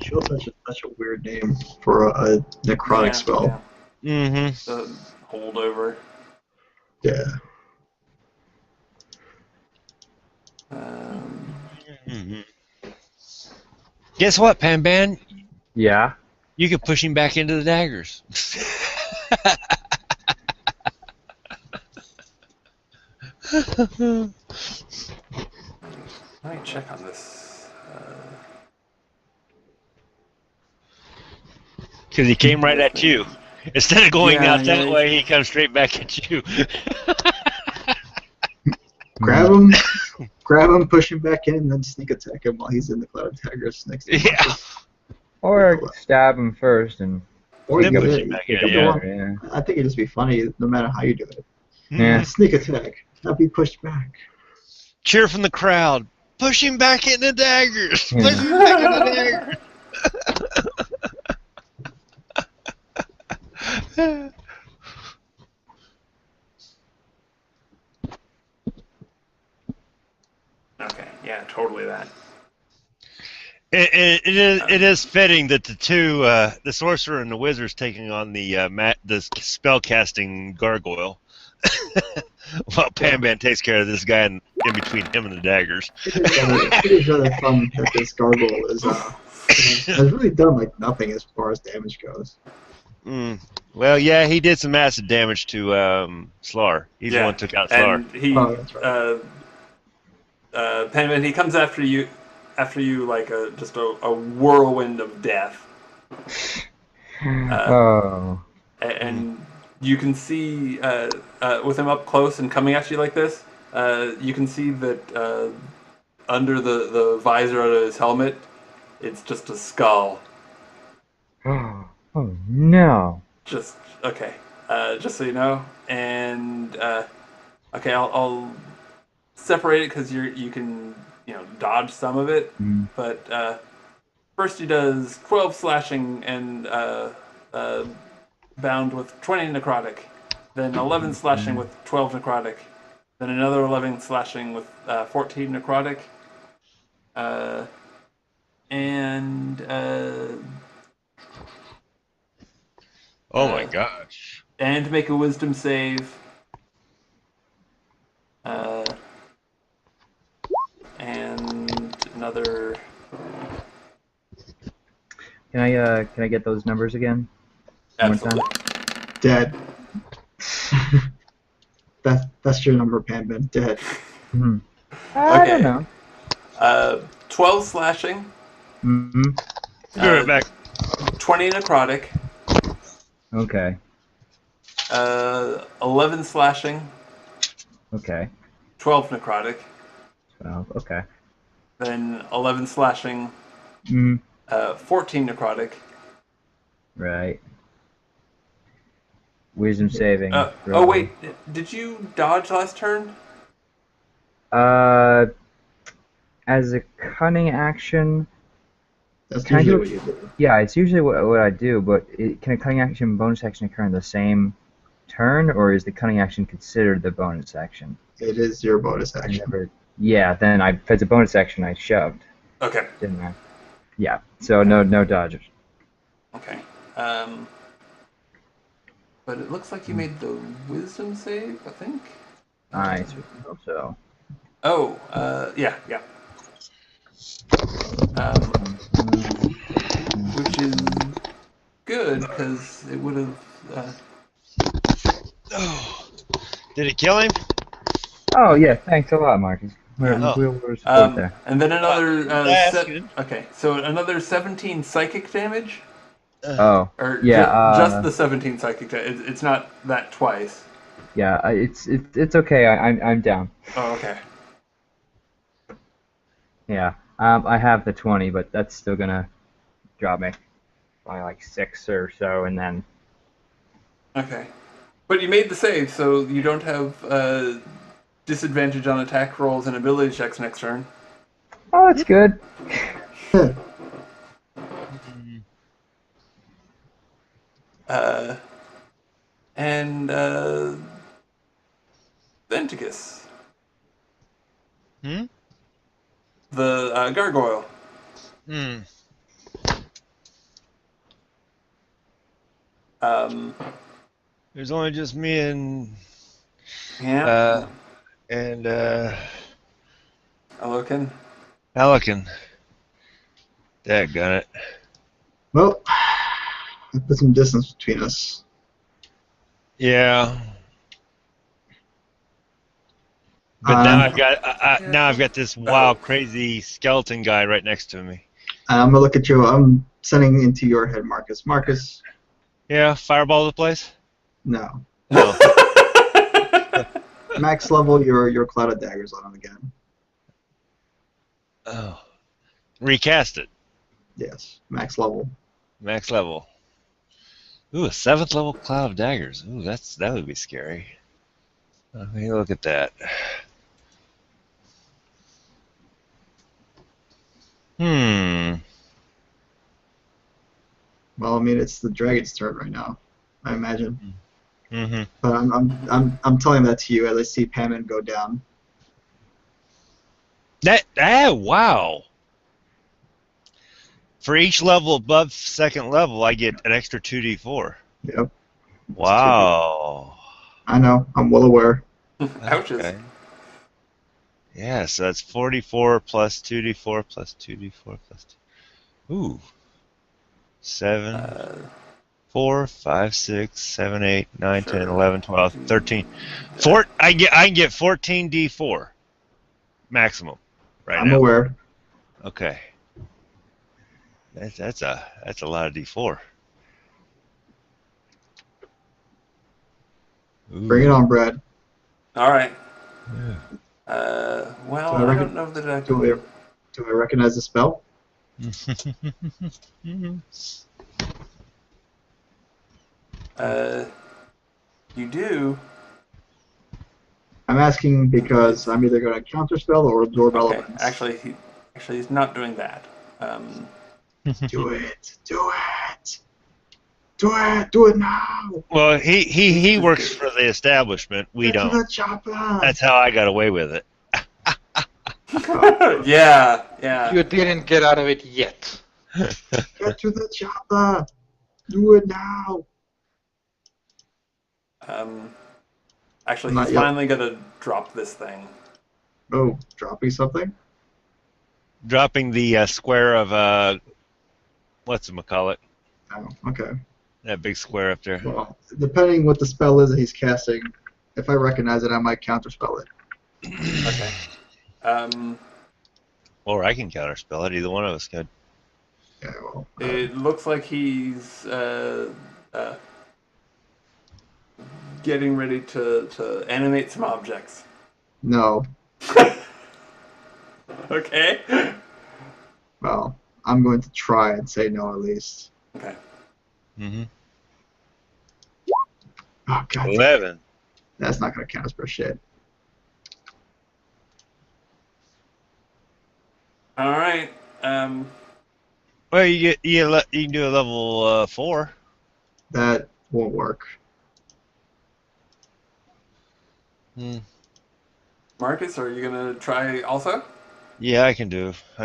Chill Touch is such a weird name for a necrotic spell. Yeah. Mm-hmm. The holdover. Yeah. Guess what, Panban? Yeah. You could push him back into the daggers. Let me check on this. Because he came right at you. Instead of going Yeah, out that yeah. way, he comes straight back at you. Grab him, grab him, push him back in, and then sneak attack him while he's in the cloud of daggers next to him. Yeah. Or stab him first and Or Then you push could- him back you in, could yeah. want- yeah. I think it'd just be funny no matter how you do it. Yeah. Sneak attack. Not be pushed back. Cheer from the crowd. Push him back in the daggers. Yeah. Push him back in the daggers. Okay, yeah, totally that. It is fitting that the two, the sorcerer and the wizard's taking on the spell casting gargoyle, while Panban takes care of this guy in between him and the daggers. It is rather fun that this gargoyle has really done like nothing as far as damage goes. Well, yeah, he did some acid damage to Slar. He's the one who took out Slar. And he, Oh, that's right. Penman, he comes after you like just a whirlwind of death. Oh. And you can see with him up close and coming at you like this, you can see that under the visor of his helmet, it's just a skull. Oh no. Just okay. Just so you know, and okay, I'll separate it because you can dodge some of it, but first he does 12 slashing and bound with 20 necrotic, then 11 slashing with 12 necrotic, then another 11 slashing with 14 necrotic, and Oh my gosh. and make a wisdom save. And another. Can I get those numbers again? One more time? Absolutely. Dead. That's your number, Panban. Dead. Hmm. I Okay. don't know. 12 slashing, Mm-hmm. Be right back. 20 necrotic, Okay. 11 slashing, Okay. 12 necrotic, 12. Okay. then 11 slashing, Mm. 14 necrotic. Right. Wisdom saving. Oh wait, did you dodge last turn? As a cunning action, That's Can I usually do what it? you do. yeah, it's usually what I do, but can a cunning action and bonus action occur in the same turn, or is the cunning action considered the bonus action? It is your bonus I action. never. Yeah, then if it's a bonus action, I shoved, Okay. didn't I? Yeah. So no dodges. Okay. But it looks like you made the wisdom save, I think. I hope so. Oh, yeah. Which is good because it would have. Oh. Did it kill him? Oh yeah, thanks a lot, Marcus. We're support there. And then another. That's good. Okay, so another 17 psychic damage. Oh Or yeah, just the 17 psychic damage. It's not that twice. yeah. It's okay. I'm down. Oh, okay. Yeah. I have the 20, but that's still gonna drop me by like 6 or so, and then. Okay. But you made the save, so you don't have disadvantage on attack rolls and ability checks next turn. Oh, that's good. And Venticus. Hmm? The gargoyle. There's only just me and Yeah. Alokin. Alec. Dadgunnit. Well, I put some distance between us. Yeah. But now I've got this wild, crazy skeleton guy right next to me. I'm gonna look at you. I'm sending into your head, Marcus. Marcus, Yeah, fireball the place. no. No. Max level your cloud of daggers on him again. Oh. Recast it. Yes, max level. Max level. Ooh, a 7th level cloud of daggers. Ooh, that would be scary. Let me look at that. Hmm. Well, I mean, it's the dragon's turn right now, I imagine. Mm-hmm. But I'm telling that to you as I see Paimon go down. Wow. For each level above 2nd level, I get an extra 2d4. Yep. Wow. I know. I'm well aware. Ouches. Okay. Yeah, so that's 44 plus 2d4 plus 2d4 plus 2. Ooh. 7, 4, 5, 6, 7, 8, 9, Sure. 10, 11, 12, 13. I can get 14d4 maximum right I'm now. aware. Okay. That's a lot of d4. Ooh. Bring it on, Brad. All right. Yeah. Well, Do I I reckon- don't know that I Do I, can. do I recognize the spell? You do. I'm asking because I'm either going to counterspell or absorb Okay. elements. Actually, he's not doing that. Do it! Do it! Do it! Do it now! Well, he works for the establishment. We Get to don't. the chopper! That's how I got away with it. Yeah. You didn't get out of it yet. Get to the chopper! Do it now! Actually, Not he's yet. finally gonna drop this thing. Oh, dropping something? Dropping the square of whatchamacallit, Oh, okay. that big square up there. Well, depending what the spell is that he's casting, if I recognize it, I might counterspell it. Okay. Or I can counterspell it. Either one of us could. Yeah, well, It looks like he's getting ready to animate some objects. no. Okay. Well, I'm going to try and say no at least. Okay. Mm-hmm. Oh, God. 11. That's not going to count as for shit. All right. Well, you can do a level 4. That won't work. Marcus, are you gonna try also? Yeah, I can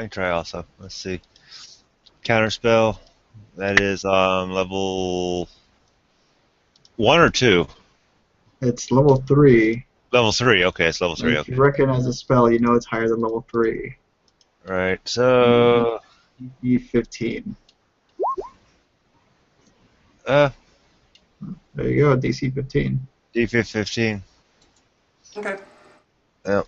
try also. Let's see. Counterspell. That is level 1 or 2. It's level 3. Level 3. Okay, it's level 3. If Okay. you recognize a spell, you know it's higher than level 3. Right. So. DC 15. Uh. There you go, DC 15. D 15. Okay. Yep.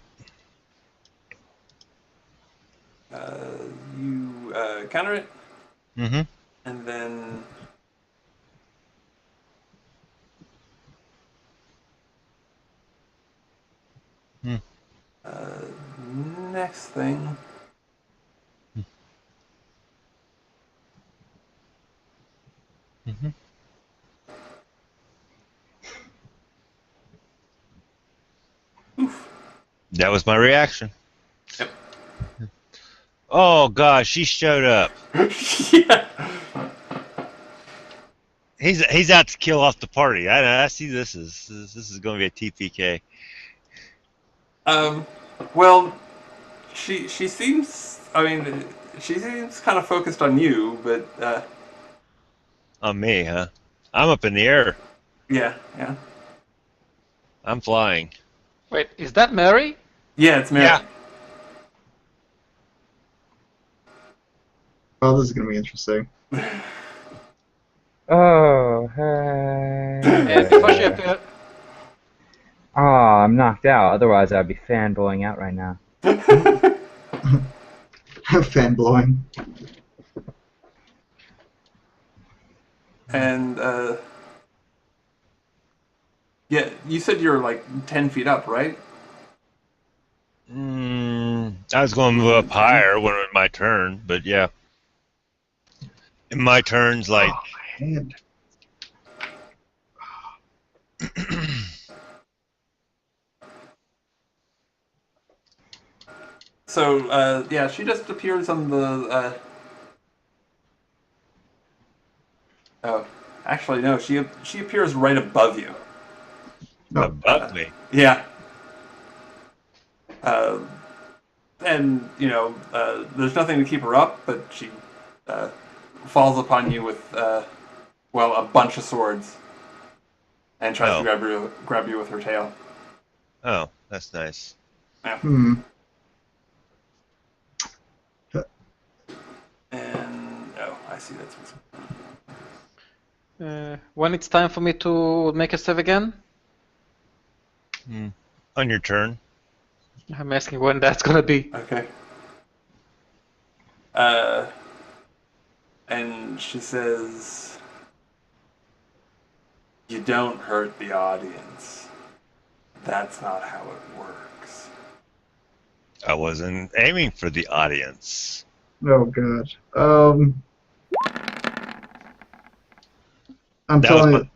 You counter it, Mm-hmm. and then next thing. Mm-hmm. That was my reaction. Yep. Oh gosh, she showed up. Yeah. He's out to kill off the party. I see this is going to be a TPK. Well, she seems. I mean, she seems kind of focused on you, but On me, huh? I'm up in the air. yeah. I'm flying. Wait, is that Mary? Yeah, it's Mary. Yeah. Well, this is going to be interesting. Oh, hey. And before she appeared, Oh, I'm knocked out. Otherwise, I'd be fanboying out right now. Fan blowing. And yeah, you said you're like 10 feet up, right? I was going to move up higher when it was my turn, but yeah. And my turn's like... Oh, my hand. So, yeah, she just appears on the, oh, actually, no, she appears right above you. No. above me. Yeah. And, there's nothing to keep her up, but she falls upon you with, well, a bunch of swords and tries to grab you with her tail. Oh, that's nice. Yeah. Hmm. And, oh, I see that's what's... When it's time for me to make a save again, On your turn. I'm asking when that's gonna be. Okay. And she says, "You don't hurt the audience. That's not how it works." I wasn't aiming for the audience. Oh god. I'm That was telling my- you.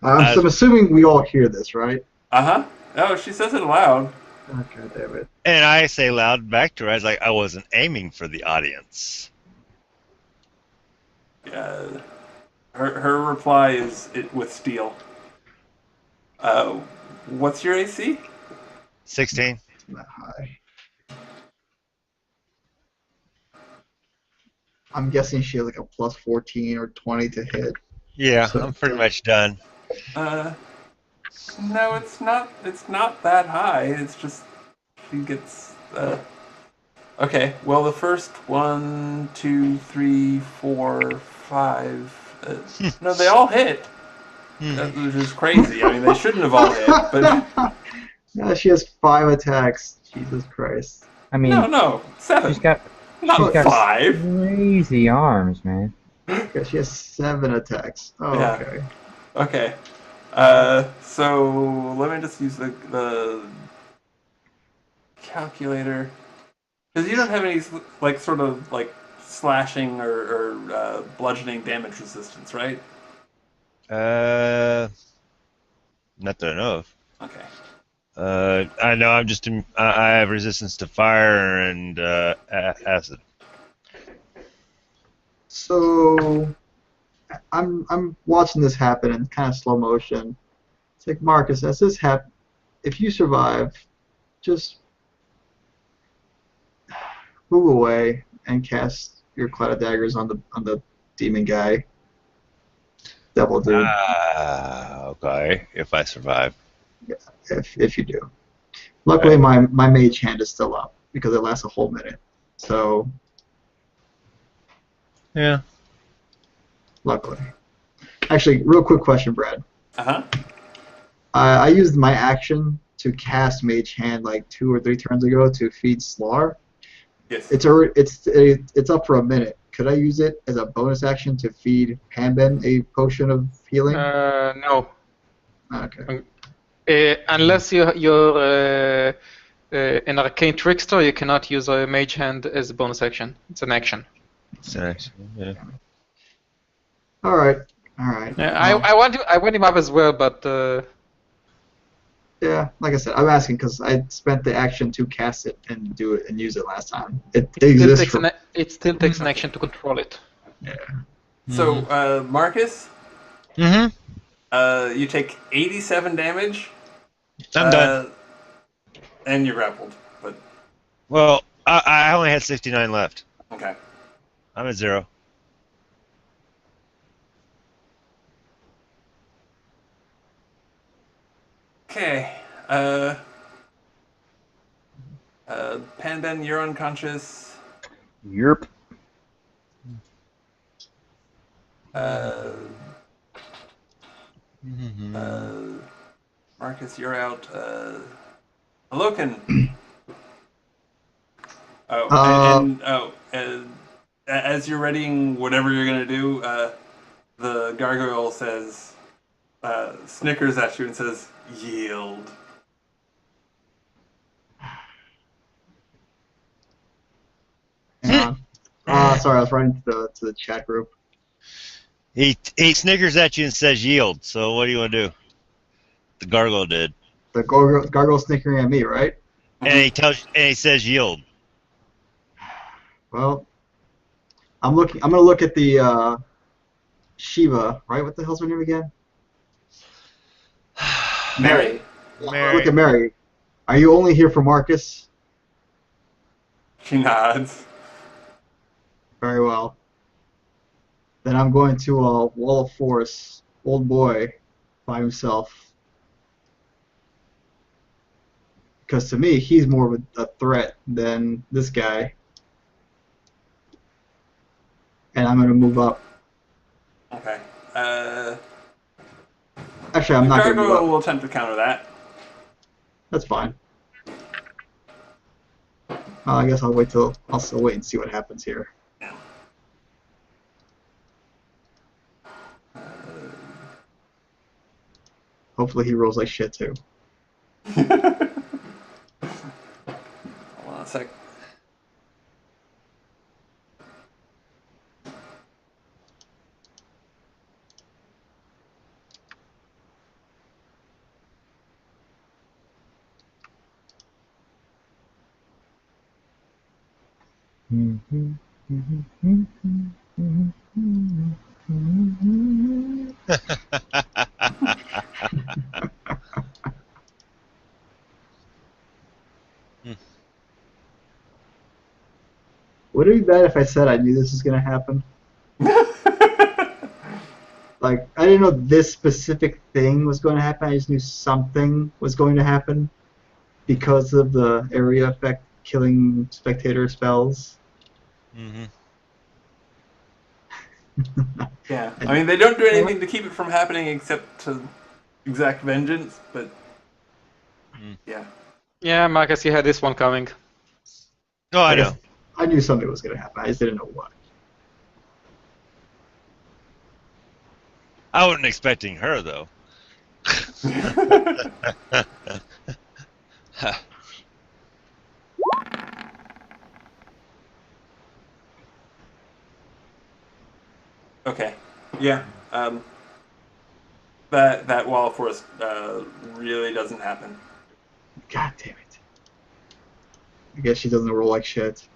I'm assuming we all hear this, right? Uh-huh. Oh, she says it aloud. Oh, god damn it. And I say loud back to her, I was like, I wasn't aiming for the audience. Her reply is with steel. What's your AC? 16. It's not high. I'm guessing she has like a plus 14 or 20 to hit. Yeah, So- I'm pretty much done. No, it's not. It's not that high. It's just she gets. Okay. Well, the first 1, 2, 3, 4, 5. No, they all hit. Which is crazy. I mean, they shouldn't have all hit, but Yeah, she has 5 attacks. Jesus Christ. I mean, no, 7. she's got Not 5. crazy arms, man. Yeah, she has 7 attacks. Oh, Yeah. okay. Okay. So let me just use the calculator, because you don't have any like sort of like slashing or bludgeoning damage resistance, right? Not that I know of. Okay. I know I'm just I have resistance to fire and acid. So I'm watching this happen in kind of slow motion. It's like, Marcus, as this happen, if you survive, just move away and cast your Cloud of Daggers on the demon guy. Devil dude. Okay. If I survive. If you do. Luckily, my mage hand is still up because it lasts a whole minute. So Yeah. luckily. Actually, real quick question, Brad. Uh-huh. I used my action to cast Mage Hand like 2 or 3 turns ago to feed Slar. Yes. It's up for a minute. Could I use it as a bonus action to feed Panben a potion of healing? No. Okay. Unless you're an arcane trickster, you cannot use a mage hand as a bonus action. It's an action. It's nice. Yeah. All right. Yeah, I want him up as well, but Yeah, like I said, I'm asking because I spent the action to cast it and do it and use it last time. It still takes an action to control it. Yeah. So, Marcus, Mm-hmm. you take 87 damage. I'm done. And you're grappled, but Well, I only had 69 left. okay. I'm at 0. Okay. Panben, you're unconscious. Yerp. Marcus, you're out. Alokan. And as you're readying whatever you're gonna do, the gargoyle says, snickers at you and says, "Yield." Sorry, I was writing to the chat group. He snickers at you and says yield. So what do you want to do? The gargoyle did, The gargoyle snickering at me, right? and he says yield. Well, I'm gonna look at the Shiva, right? What the hell's her name again? Mary. Look at Mary. Are you only here for Marcus? She nods. Very well. Then I'm going to Wall of Force, old boy, by himself. Because to me, he's more of a threat than this guy. And I'm going to move up. Okay. Actually, I'm not going to move Gargoyle up. will attempt to counter that. That's fine. I guess I'll still wait and see what happens here. Hopefully he rolls like shit too. Hold on a sec. Would it be bad if I said I knew this was going to happen? Like, I didn't know this specific thing was going to happen. I just knew something was going to happen because of the area effect killing spectator spells. Mm-hmm. Yeah. I mean, they don't do anything to keep it from happening except to exact vengeance, but yeah. Yeah, Marcus, you had this one coming. Oh, I know. I knew something was going to happen. I just didn't know what. I wasn't expecting her though. Okay. Yeah. That wall of force really doesn't happen. God damn it. I guess she doesn't roll like shit.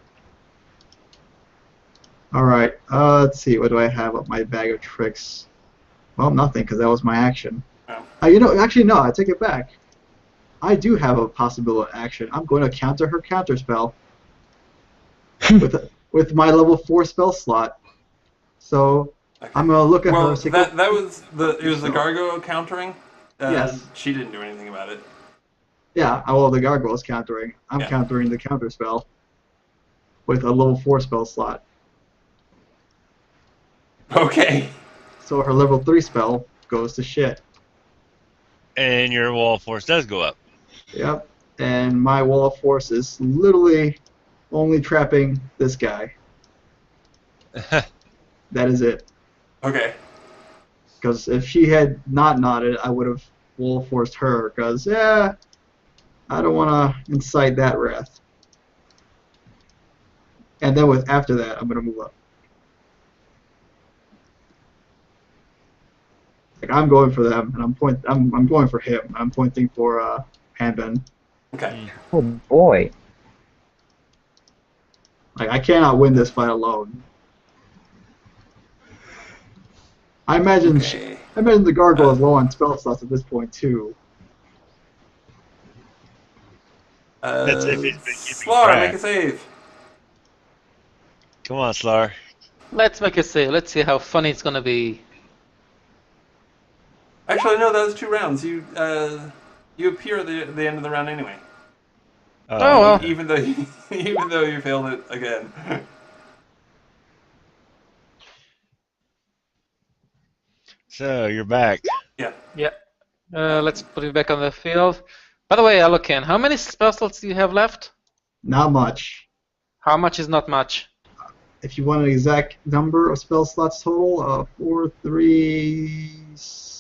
Alright, let's see. What do I have up my bag of tricks? Well, nothing, because that was my action. Oh. You know, actually, no, I take it back. I do have a possible action. I'm going to counter her counter spell with my level 4 spell slot. So Okay. I'm gonna look at Well, her. Say, that was the gargoyle countering. Yes. She didn't do anything about it. Yeah, well, the gargoyle's countering. I'm countering the counter spell with a level 4 spell slot. Okay. So her level 3 spell goes to shit. And your wall of force does go up. Yep. And my wall of force is literally only trapping this guy. That is it. Okay. Because if she had not nodded, I would have wall forced her. Because, I don't want to incite that wrath. And then after that, I'm going to move up. Like, I'm going for them, and I'm going for him. I'm pointing for Hanben. Okay. Oh boy. Like, I cannot win this fight alone. I imagine Okay. the gargoyle is low on spell slots at this point too. That's if he's been keeping Slar, track. make a save. Come on, Slar. Let's make a save. Let's see how funny it's gonna be. Actually, no, that was 2 rounds. You appear at the end of the round anyway. Oh, well. Even though you failed it again. So you're back. Yeah. Yeah. Let's put it back on the field. By the way, Alocan, how many spell slots do you have left? Not much. How much is not much? If you want an exact number of spell slots total, 4, 3,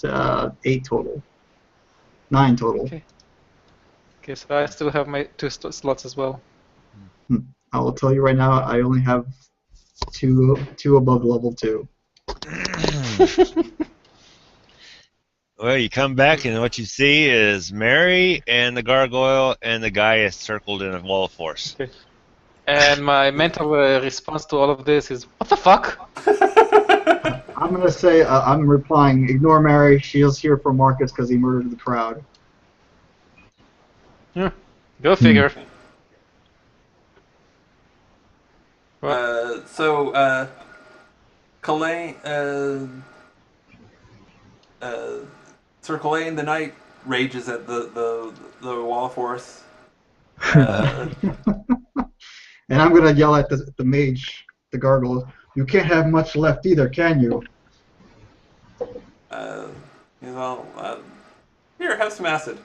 8 total. 9 total. Okay. Okay, so I still have my 2 slots as well. I will tell you right now, I only have Two above level 2. Well, you come back and what you see is Mary and the gargoyle and the guy is circled in a wall of force. Okay. And my mental response to all of this is, what the fuck? I'm gonna say I'm replying. Ignore Mary. She's here for Marcus because he murdered the crowd. Go figure. So, Calais, Sir Calais the Knight rages at the wall of force. And I'm gonna yell at the mage, the gargoyle. You can't have much left either, can you? Here, have some acid.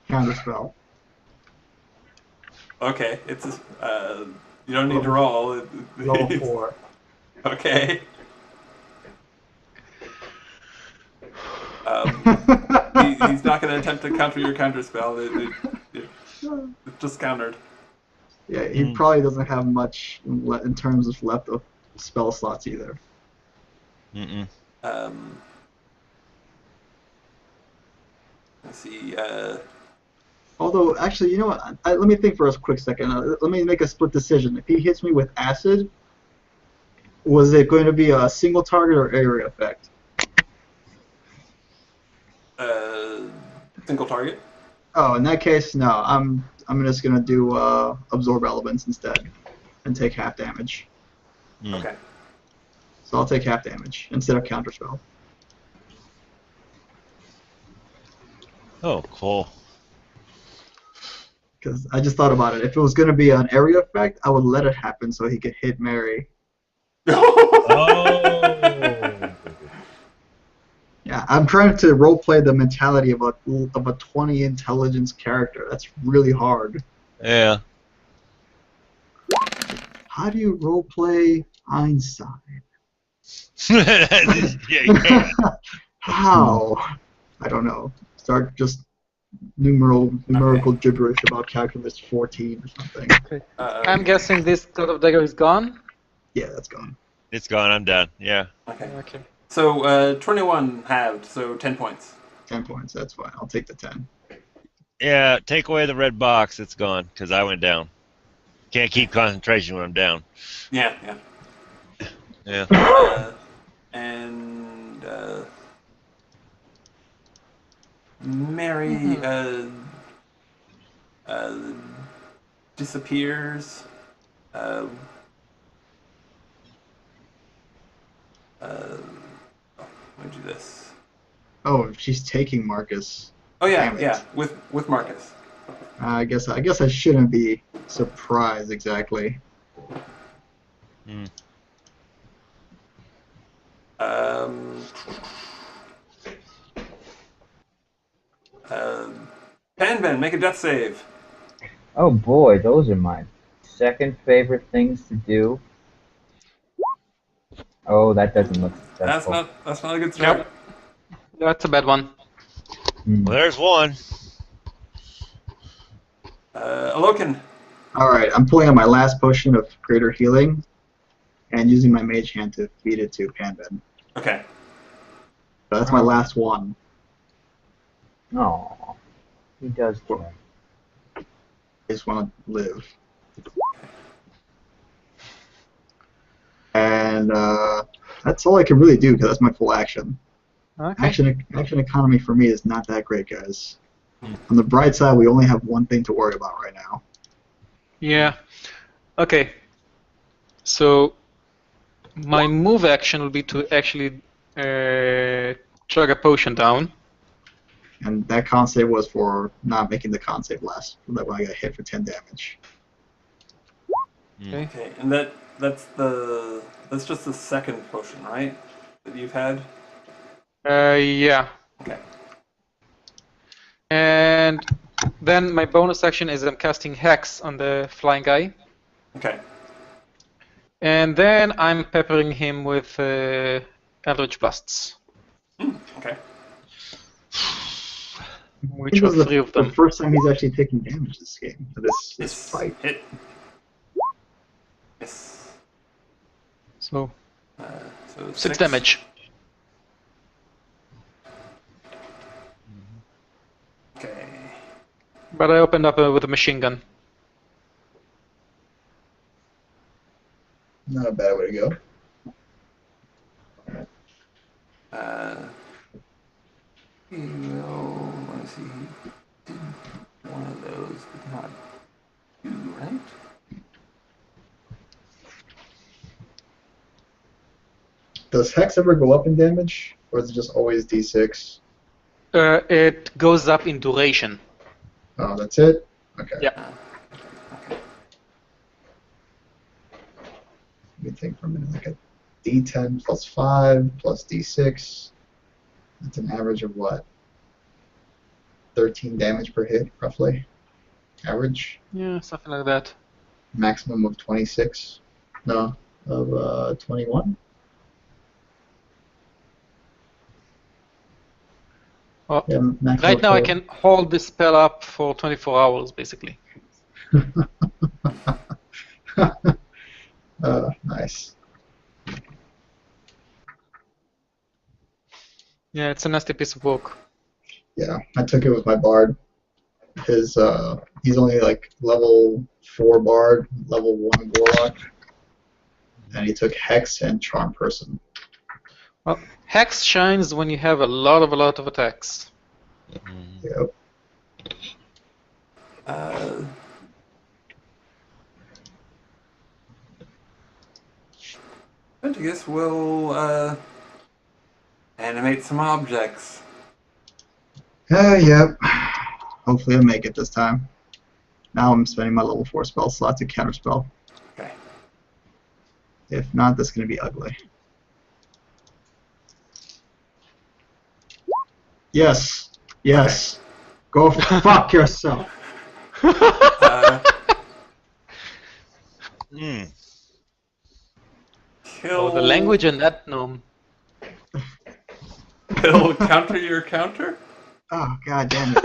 Counterspell. Okay, it's you don't need to roll. Level 4. Okay. He's not going to attempt to counter your counterspell. It's just countered. Yeah, he probably doesn't have much in terms of left of spell slots either. Mm-mm. Let's see. Although, actually, you know what? Let me think for a quick second. Let me make a split decision. If he hits me with acid, was it going to be a single target or area effect? Single target. Oh, in that case, no. I'm just gonna do absorb elements instead, and take half damage. Okay. So I'll take half damage instead of counterspell. Oh, cool. Because I just thought about it. If it was gonna be an area effect, I would let it happen so he could hit Mary. Oh. Yeah, I'm trying to roleplay the mentality of a 20 intelligence character. That's really hard. Yeah. How do you roleplay Einstein? Yeah, you can. How? I don't know. Start just numerical gibberish about calculus 14 or something. Okay. I'm guessing this God of Dagger is gone? Yeah, that's gone. It's gone. I'm done. Yeah. Okay. So 21 halved, so 10 points. 10 points, that's fine. I'll take the 10. Yeah. Take away the red box. It's gone because I went down. Can't keep concentration when I'm down. Yeah. Yeah. And Mary disappears. Let me do this. Oh, she's taking Marcus. Oh yeah, Damn it. yeah, with Marcus. I guess I shouldn't be surprised exactly. Panben, make a death save. Oh boy, those are my second favorite things to do. Oh, that doesn't look successful. That's not a good start. Yep. That's a bad one. Well, there's one. Alokin. Alright, I'm pulling out my last potion of greater healing and using my mage hand to feed it to Panben. Okay. So that's my last one. Oh, he does care. I just want to live. And that's all I can really do because that's my full action. Okay. Action economy for me is not that great, guys. On the bright side, we only have one thing to worry about right now. Yeah. Okay. So my move action will be to actually chug a potion down. And that con save was for not making the con save last. That when I got hit for 10 damage. Okay, and that's just the second potion, right? That you've had. Yeah. Okay. And then my bonus action is I'm casting Hex on the flying guy. Okay. And then I'm peppering him with Eldritch Blasts. Okay. Which are three of them. The first time he's actually taking damage this game, this Yes. fight. Hit. Yes. So So 6 damage. Okay. But I opened up with a machine gun. Not a bad way to go. Let me see. He did one of those, but not two, right? Does Hex ever go up in damage, or is it just always D6? It goes up in duration. Oh, that's it? Okay. Yeah. Let me think for a minute. Like a D10 plus 5 plus D6. That's an average of what? 13 damage per hit, roughly. Average. Yeah, something like that. Maximum of 26. No, of 21. Well, Yeah, maximum right now I total. can hold this spell up for 24 hours, basically. Nice. Yeah, it's a nasty piece of work. Yeah, I took it with my bard. He's only like level 4 bard, level 1 warlock, and he took Hex and Charm Person. Well, Hex shines when you have a lot of attacks. Yep. I guess we'll animate some objects. Yep. Hopefully I make it this time. Now I'm spending my level 4 spell slot to counterspell. Okay. If not, that's going to be ugly. Yes. Yes. Go fuck yourself. Kill. Oh, the language in that gnome. Kill. Counter your counter. Oh, god damn it.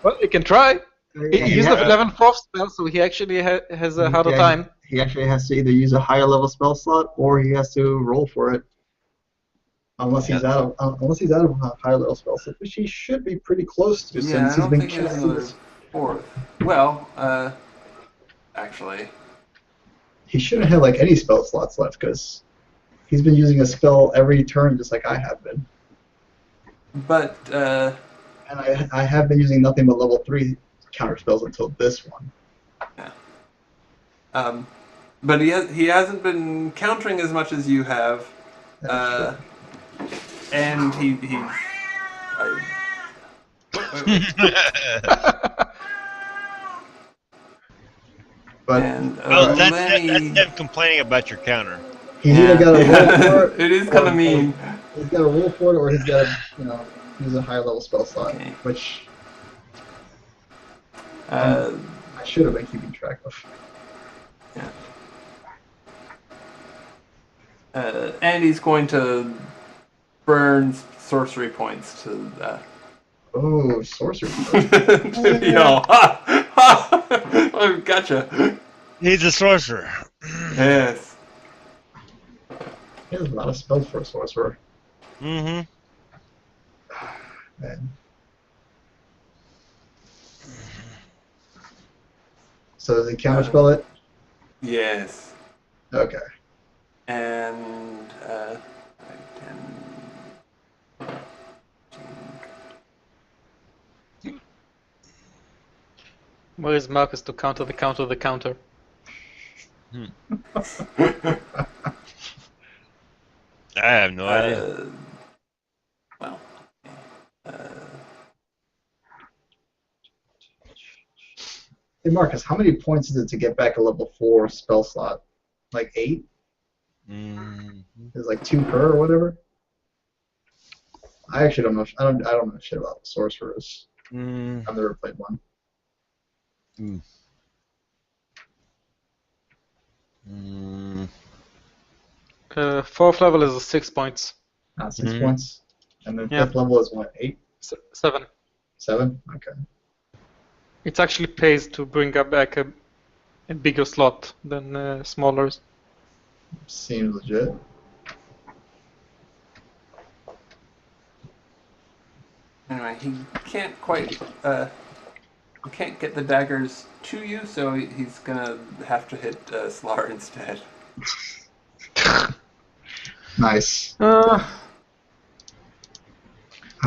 Well, you can try. He used a Yeah. level 4 spell, so he actually has a harder time. He actually has to either use a higher level spell slot or he has to roll for it. Unless he's out of a higher level spell slot, which he should be pretty close to Yeah, since I he's don't been think he has casting another this. fourth. Well, actually, He shouldn't have like any spell slots left because he's been using a spell every turn just like I have been. but And I have been using nothing but level 3 counter spells until this one. but he hasn't been countering as much as you have, That's and he. But And Well, Lenny. that's them complaining about your counter. he's either got to roll for it. It is kind of mean. He's got to roll for it, or he's got to, use a higher level spell slot, Okay. which Uh, I should have been keeping track of. and he's going to burn sorcery points to Oh, sorcery. to y'all. Oh, gotcha. He's a sorcerer. Yes. He has a lot of spells for a sorcerer. Mm-hmm. Man. So does he counterspell it? Yes. Okay. And 10. Where is Marcus to counter the counter the counter? I have no idea. Well. Hey Marcus, how many points is it to get back a level 4 spell slot? Like 8? Is like 2 per or whatever? I actually don't know. I don't know shit about sorcerers. I've never played one. Fourth level is 6 points. 6 points. And then Yeah. 5th level is what? 8? 7. 7? Okay. It actually pays to bring up back a bigger slot than smaller. Seems legit. Anyway, he can't quite. He can't get the daggers to you, so he's gonna have to hit Slar instead. Nice. Uh,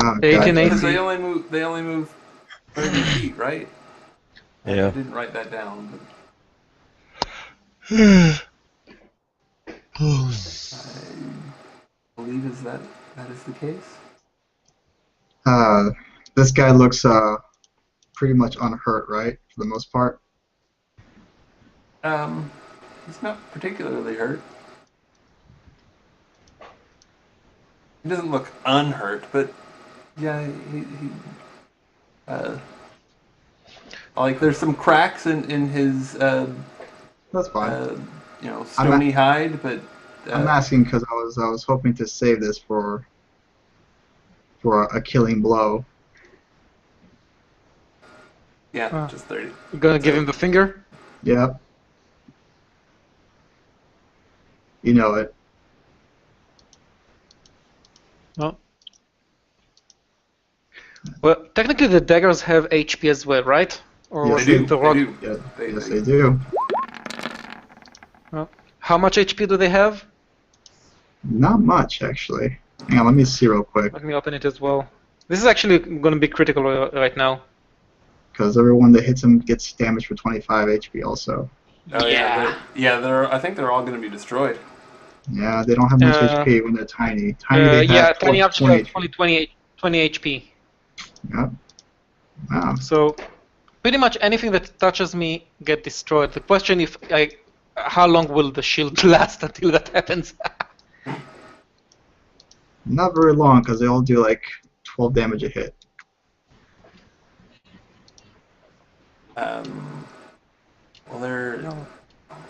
Oh, 18, God. Because 18. they only move 30 feet, right? I Yeah. didn't write that down, but I believe that is the case. This guy looks pretty much unhurt, right? For the most part. He's not particularly hurt. He doesn't look unhurt, but yeah, he like there's some cracks in his That's fine. stony hide, but I'm asking because I was hoping to save this for a killing blow. yeah, just 30. You gonna give him the finger? Yep. You know it. No. Well, technically the daggers have HP as well, right? Or Yes, was They it do. the They rod? do. Yeah, They- yes, they- they do. How much HP do they have? Not much, actually. Hang on, let me see real quick. Let me open it as well. This is actually gonna be critical right now. Because everyone that hits him gets damaged for 25 HP also. Oh yeah, they're. I think they're all going to be destroyed. Yeah, they don't have much HP when they're tiny. Tiny, they Yeah, have tiny 20 actually have HP. only 20 HP. Yep. Wow. So pretty much anything that touches me get destroyed. The question is, how long will the shield last until that happens? Not very long, because they all do like 12 damage a hit. Well, they're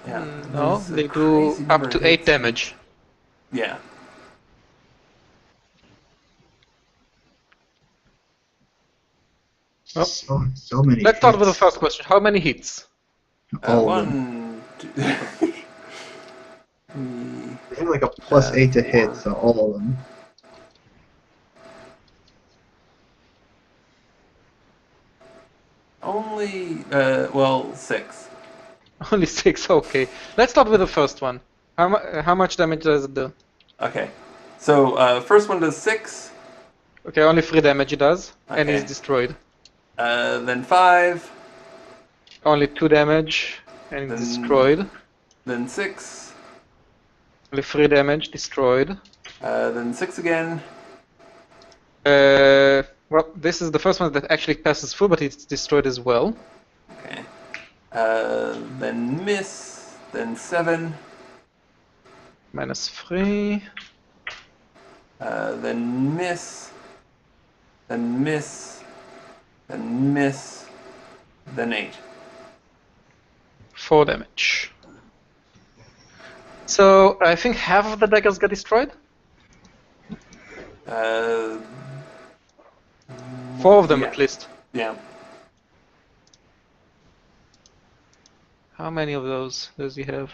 yeah. No, there's a they do crazy number up to of 8 hits. damage. Yeah. Oh. So many Let's start with the hits. first question. How many hits? All of them. 1, 2, 3, They have like a +8 to hit, 4. so all of them. Only 6. Only 6, okay. Let's start with the first one. How much damage does it do? Okay. So first one does 6. Okay, only 3 damage it does, and Okay. is destroyed. Then 5. Only 2 damage, and Then- destroyed. Then 6. Only 3 damage, destroyed. Then 6 again. Well, this is the first one that actually passes through, but it's destroyed as well. Okay. Then miss. Then 7. -3. Then miss. Then miss. Then miss. Then 8. 4 damage. So I think half of the daggers got destroyed. 4 of them yeah. at least. Yeah. How many of those does he have?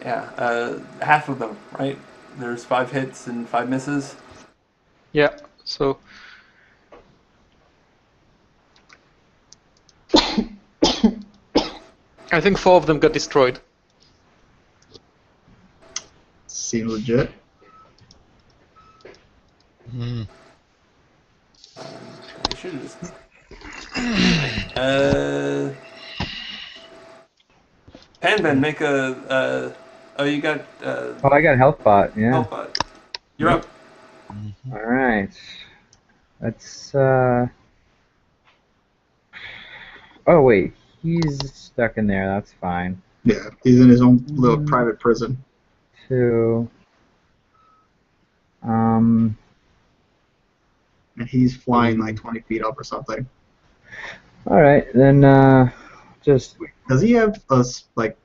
Yeah. Half of them, right? There's 5 hits and 5 misses. Yeah, so I think 4 of them got destroyed. Seems legit. Mm. I should have just. Panben, make a. Oh, you got. Oh, I got a health bot, yeah. Help bot. You're up. Alright. Let's, Oh, wait. He's stuck in there. That's fine. Yeah, he's in his own little private prison. 2. And he's flying like 20 feet up or something. Alright, then, just... Does he have like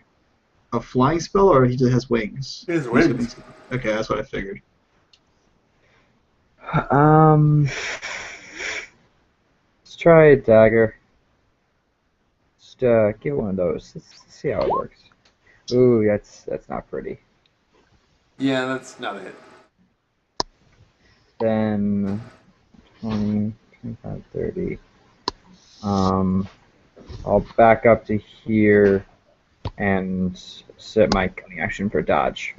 a flying spell, or he just has wings? He has wings. Okay, that's what I figured. Let's try a dagger. Just, get one of those. Let's see how it works. Ooh, that's not pretty. Yeah, that's not a hit. Then 20, 25, 30. I'll back up to here and set my cunning action for dodge.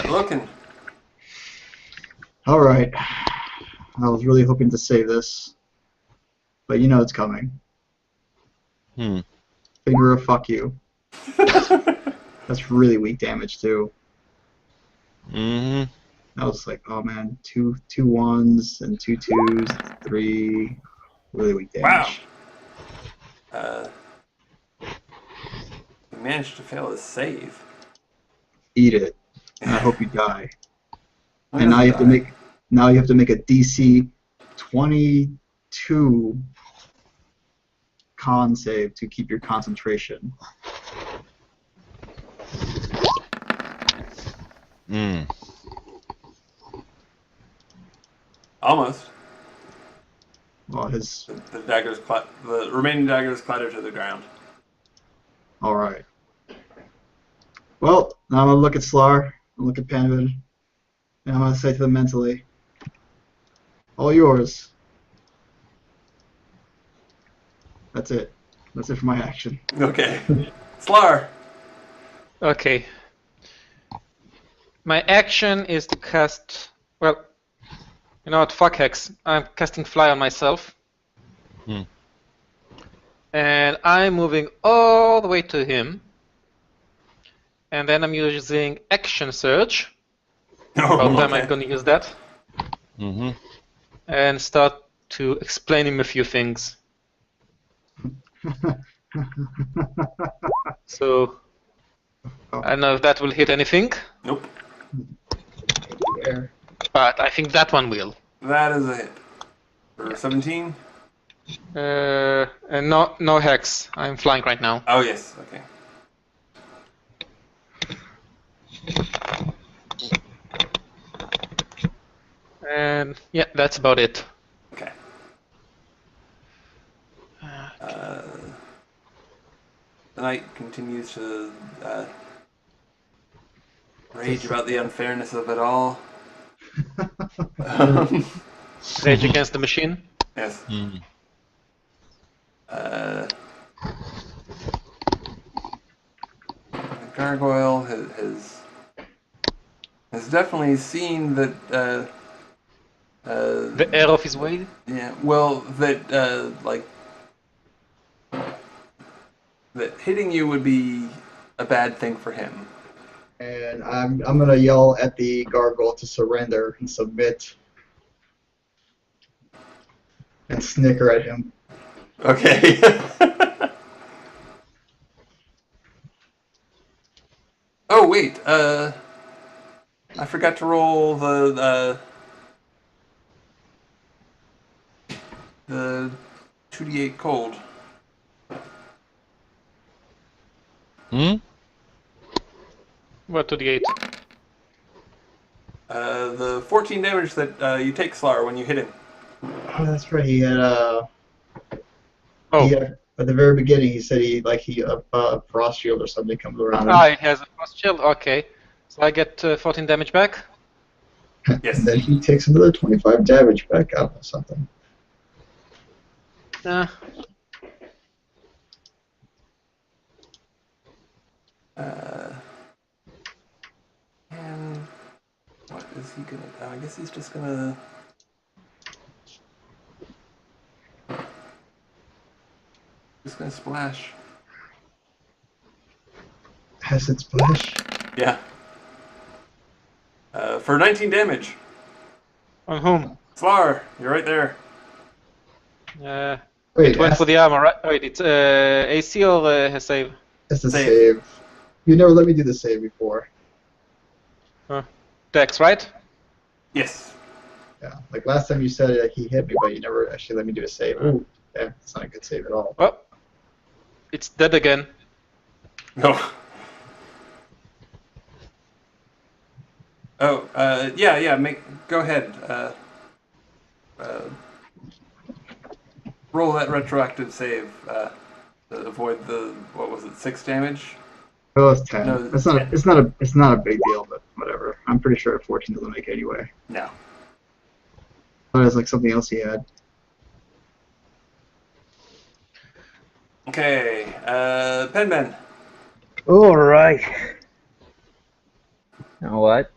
Loken. All right. I was really hoping to save this, but you know it's coming. Finger of fuck you. That's really weak damage too. I was like, oh man, two ones and two twos, three, really weak damage. Wow. You managed to fail his save. Eat it. And I hope you die. When And does now he you have to die? make a DC 22 con save to keep your concentration. Almost. Well, The remaining daggers clatter to the ground. all right. Well, now I'm gonna look at Slar, I'm gonna look at Panvid, and I'm gonna say to them mentally, all yours. That's it. That's it for my action. Okay. Slar. Okay. My action is to cast. Well, you know what? Fuck Hex. I'm casting Fly on myself. And I'm moving all the way to him. And then I'm using Action Surge. About time I'm going to use that. And start to explain him a few things. So, I don't know if that will hit anything. Nope. But I think that one will. That is a hit. For 17? And no Hex. I'm flying right now. Oh, yes. Okay. And yeah, that's about it. Okay. The knight continues to rage about the unfairness of it all. Rage against the machine. Yes. The gargoyle has definitely seen that. The air of his way. Yeah. Well, that that hitting you would be a bad thing for him. And I'm gonna yell at the gargoyle to surrender and submit, and snicker at him. Okay. Oh wait, I forgot to roll the 2d8 cold. What to the 8? The 14 damage that you take, Slar, when you hit him. Oh, that's right. He had Oh. he had, at the very beginning he said he frost shield or something comes around him. Ah, he has a frost shield. Okay, so I get 14 damage back. Yes. And then he takes another 25 damage back out or something. And what is he gonna? I guess he's just gonna. Just gonna splash. Acid splash. Yeah. For 19 damage. On whom? Slar, you're right there. Wait, It went for the armor, right? Wait, it's AC or a save? It's a Save. save. You never let me do the save before. Dex, right? Yes. Yeah, like last time you said he hit me, but you never actually let me do a save. Ooh, yeah, it's not a good save at all. Well, it's dead again. No. Oh, yeah. Go ahead. Roll that retroactive save. avoid the, what was it, 6 damage? Oh, it's 10. No, It's not. 10. It's not a big deal, but whatever. I'm pretty sure 14 doesn't make anyway. No. But it's like something else he had. Okay, Penman. All right. You know what?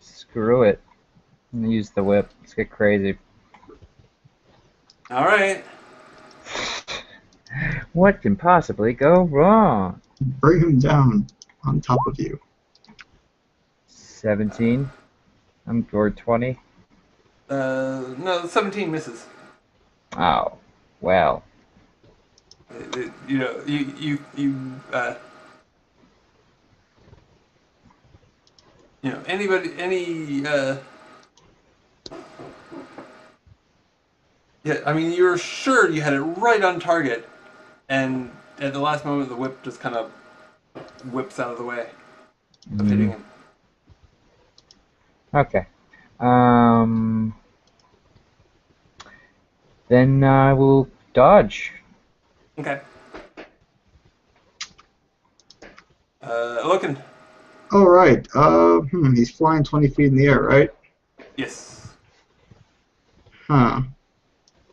Screw it. I'm gonna use the whip. Let's get crazy. All right. What can possibly go wrong? Bring him down on top of you. 17. Or 20. No, 17 misses. Oh, well. You know, you know, yeah, I mean, you're sure you had it right on target, and at the last moment, the whip just kind of whips out of the way of hitting him. Okay. Then I will dodge. Okay. Looking. All right. He's flying 20 feet in the air, right? Yes. Huh.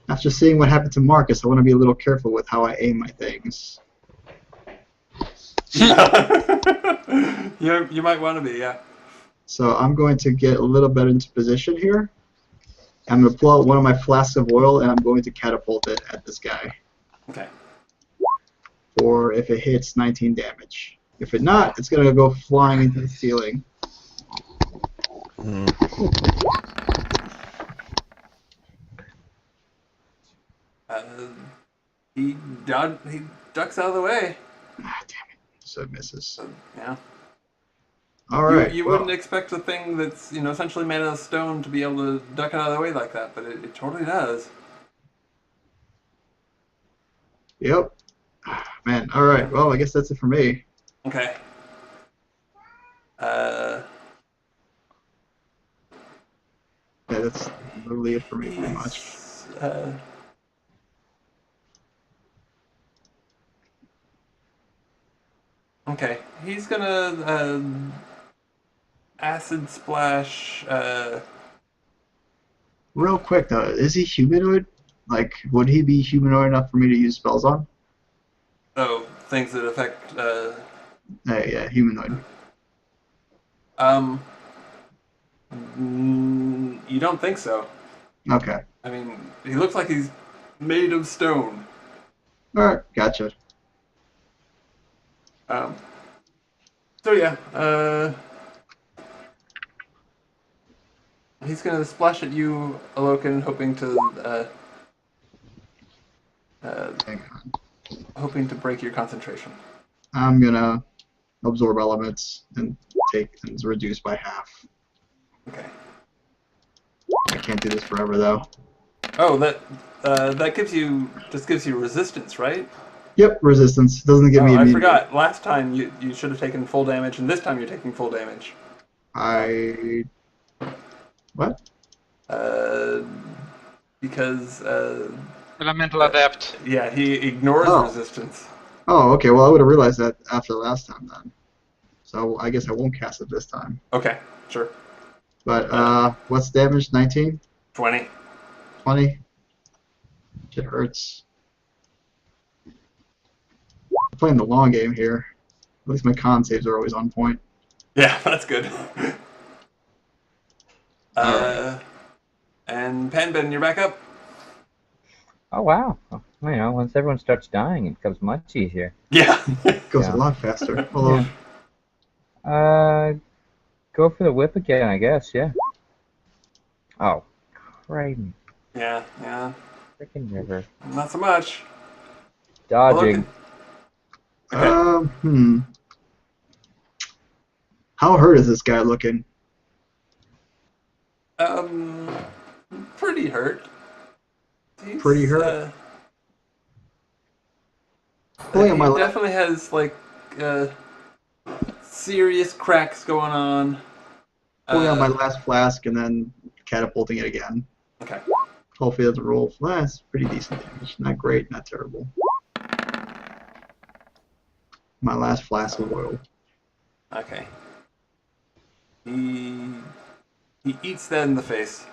After seeing what happened to Marcus, I want to be a little careful with how I aim my things. You might want to be, yeah. So I'm going to get a little bit into position here. I'm going to pull out one of my flasks of oil, and I'm going to catapult it at this guy. Okay. Or if it hits, 19 damage. If it not, it's going to go flying into the ceiling. He ducks out of the way. Ah, damn it. So it misses. So, yeah. All right. You wouldn't expect a thing that's, you know, essentially made out of stone to be able to duck out of the way like that, but it totally does. Yep. Man, all right. Well, I guess that's it for me. Okay. Yeah, that's literally it for me, pretty much. Okay. He's gonna acid splash. Real quick, though, is he humanoid? Like, would he be humanoid enough for me to use spells on? Oh, things that affect. Yeah, humanoid. You don't think so? Okay. I mean, he looks like he's made of stone. All right, gotcha. So yeah, he's gonna splash at you, Alokin, hoping to Hang on. hoping to break your concentration. I'm gonna absorb elements and take and reduce by half. Okay. I can't do this forever though. Oh, that gives you resistance, right? Yep, resistance doesn't give me. I immediate. forgot. Last time you should have taken full damage, and this time you're taking full damage. What? Because Elemental Adept. yeah, he ignores resistance. Oh, okay. Well, I would have realized that after last time then. So I guess I won't cast it this time. Okay, sure. But what's damage? 19? 20. 20? Shit hurts. I'm playing the long game here. At least my con saves are always on point. Yeah, that's good. Alright. And Penben, you're back up. Oh, wow. Well, you know, once everyone starts dying, it becomes much easier. Yeah. It goes Yeah. a lot faster. Although, Go for the whip again, I guess, yeah. Oh, crazy. Yeah. Frickin' river. Not so much. Dodging. Okay. How hurt is this guy looking? Pretty hurt. Pretty hurt? He definitely has like serious cracks going on. Pulling out my last flask and then catapulting it again. Okay. Hopefully it doesn't roll. Well, that's pretty decent damage. Not great, not terrible. My last flask of oil. Okay. He eats that in the face.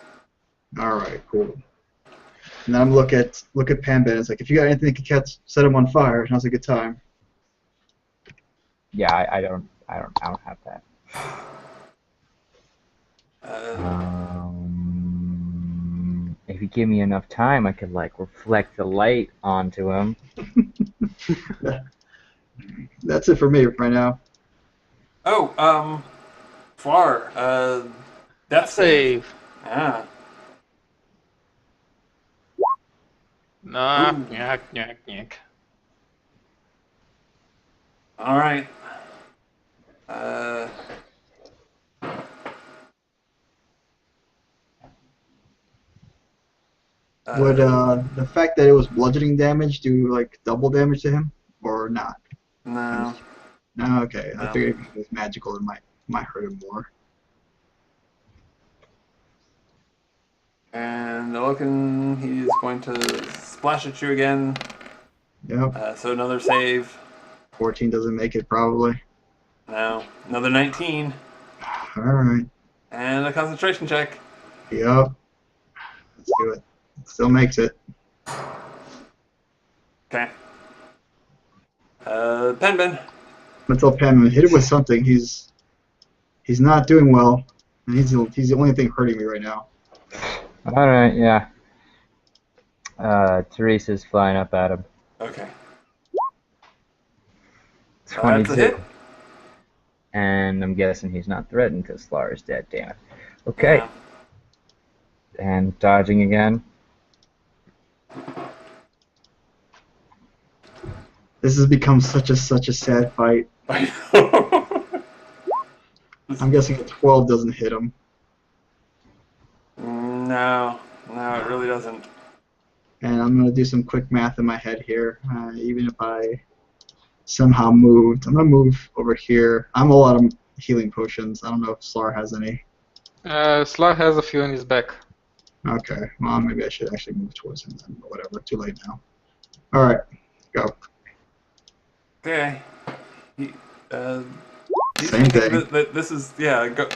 All right, cool. And then I'm look at Panbin. It's like, if you got anything that can catch, set him on fire. Now's a good time. Yeah, I don't have that. If you give me enough time, I could like reflect the light onto him. That's it for me right now. Oh, Flar, death save. Save. Yeah. Nah, Ooh. yak. All right. Would the fact that it was bludgeoning damage do like double damage to him, or not? No. No, okay. I No. figured if it was magical, it might hurt him more. And looking, he's going to splash at you again. Yep. So another save. 14 doesn't make it probably. No. Another 19. All right. And a concentration check. Yep. Let's do it. Still makes it. Okay. Penbin. I'm gonna tell Pam, hit him with something. He's not doing well, and he's the only thing hurting me right now. All right, yeah. Teresa's flying up at him. Okay. 22. That's a hit. And I'm guessing he's not threatened because Flar is dead. Damn it. Okay. Yeah. And dodging again. This has become such a sad fight. I know. I'm guessing a 12 doesn't hit him. No, it really doesn't. And I'm gonna do some quick math in my head here. Even if I somehow moved, I'm gonna move over here. I'm all out of healing potions. I don't know if Slar has any. Slar has a few in his back. Okay, well maybe I should actually move towards him then. But whatever, too late now. All right, go. Okay. He's Same thinking thing. that this is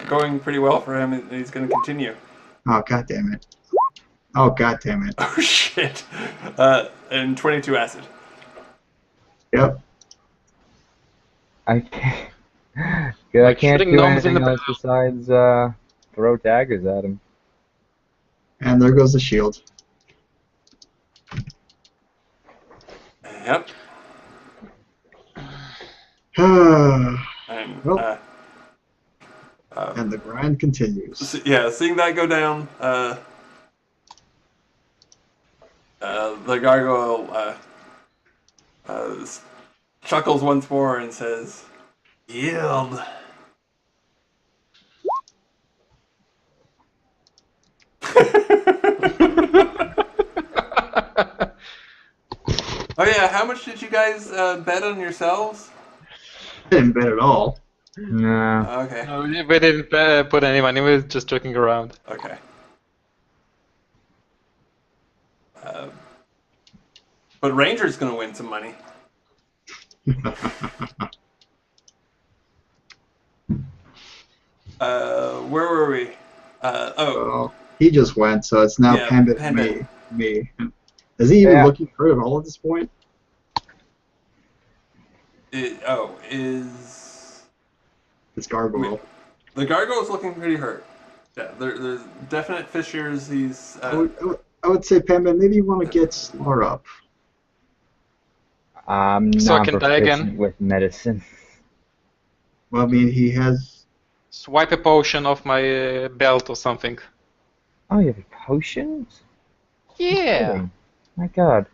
going pretty well for him, and he's going to continue. Oh god damn it. Oh god damn it. Oh shit. And 22 acid. Yep. I can't. Good, I Like can't shooting do gnomes in anything the else besides throw daggers at him. And there goes the shield. Yep. And And, Well. the grind continues. seeing that go down, the gargoyle chuckles once more and says, "Yield." Oh yeah, how much did you guys bet on yourselves? I didn't bet at all. No. Okay. No, we didn't put any money. We were just joking around. Okay. But Ranger's gonna win some money. Where were we? Well, he just went, so it's now Yeah, Pambit Pambit. me. Is he even Yeah. looking hurt at all at this point? Is This gargoyle. the gargoyle's looking pretty hurt? Yeah, there's definite fissures. He's I would say, Pambit, maybe you want to get Slar up. I'm So I not can die again? proficient with medicine. Well, I mean, he has. Swipe a potion off my belt or something. Oh, you have potions? Yeah. Kidding. My god.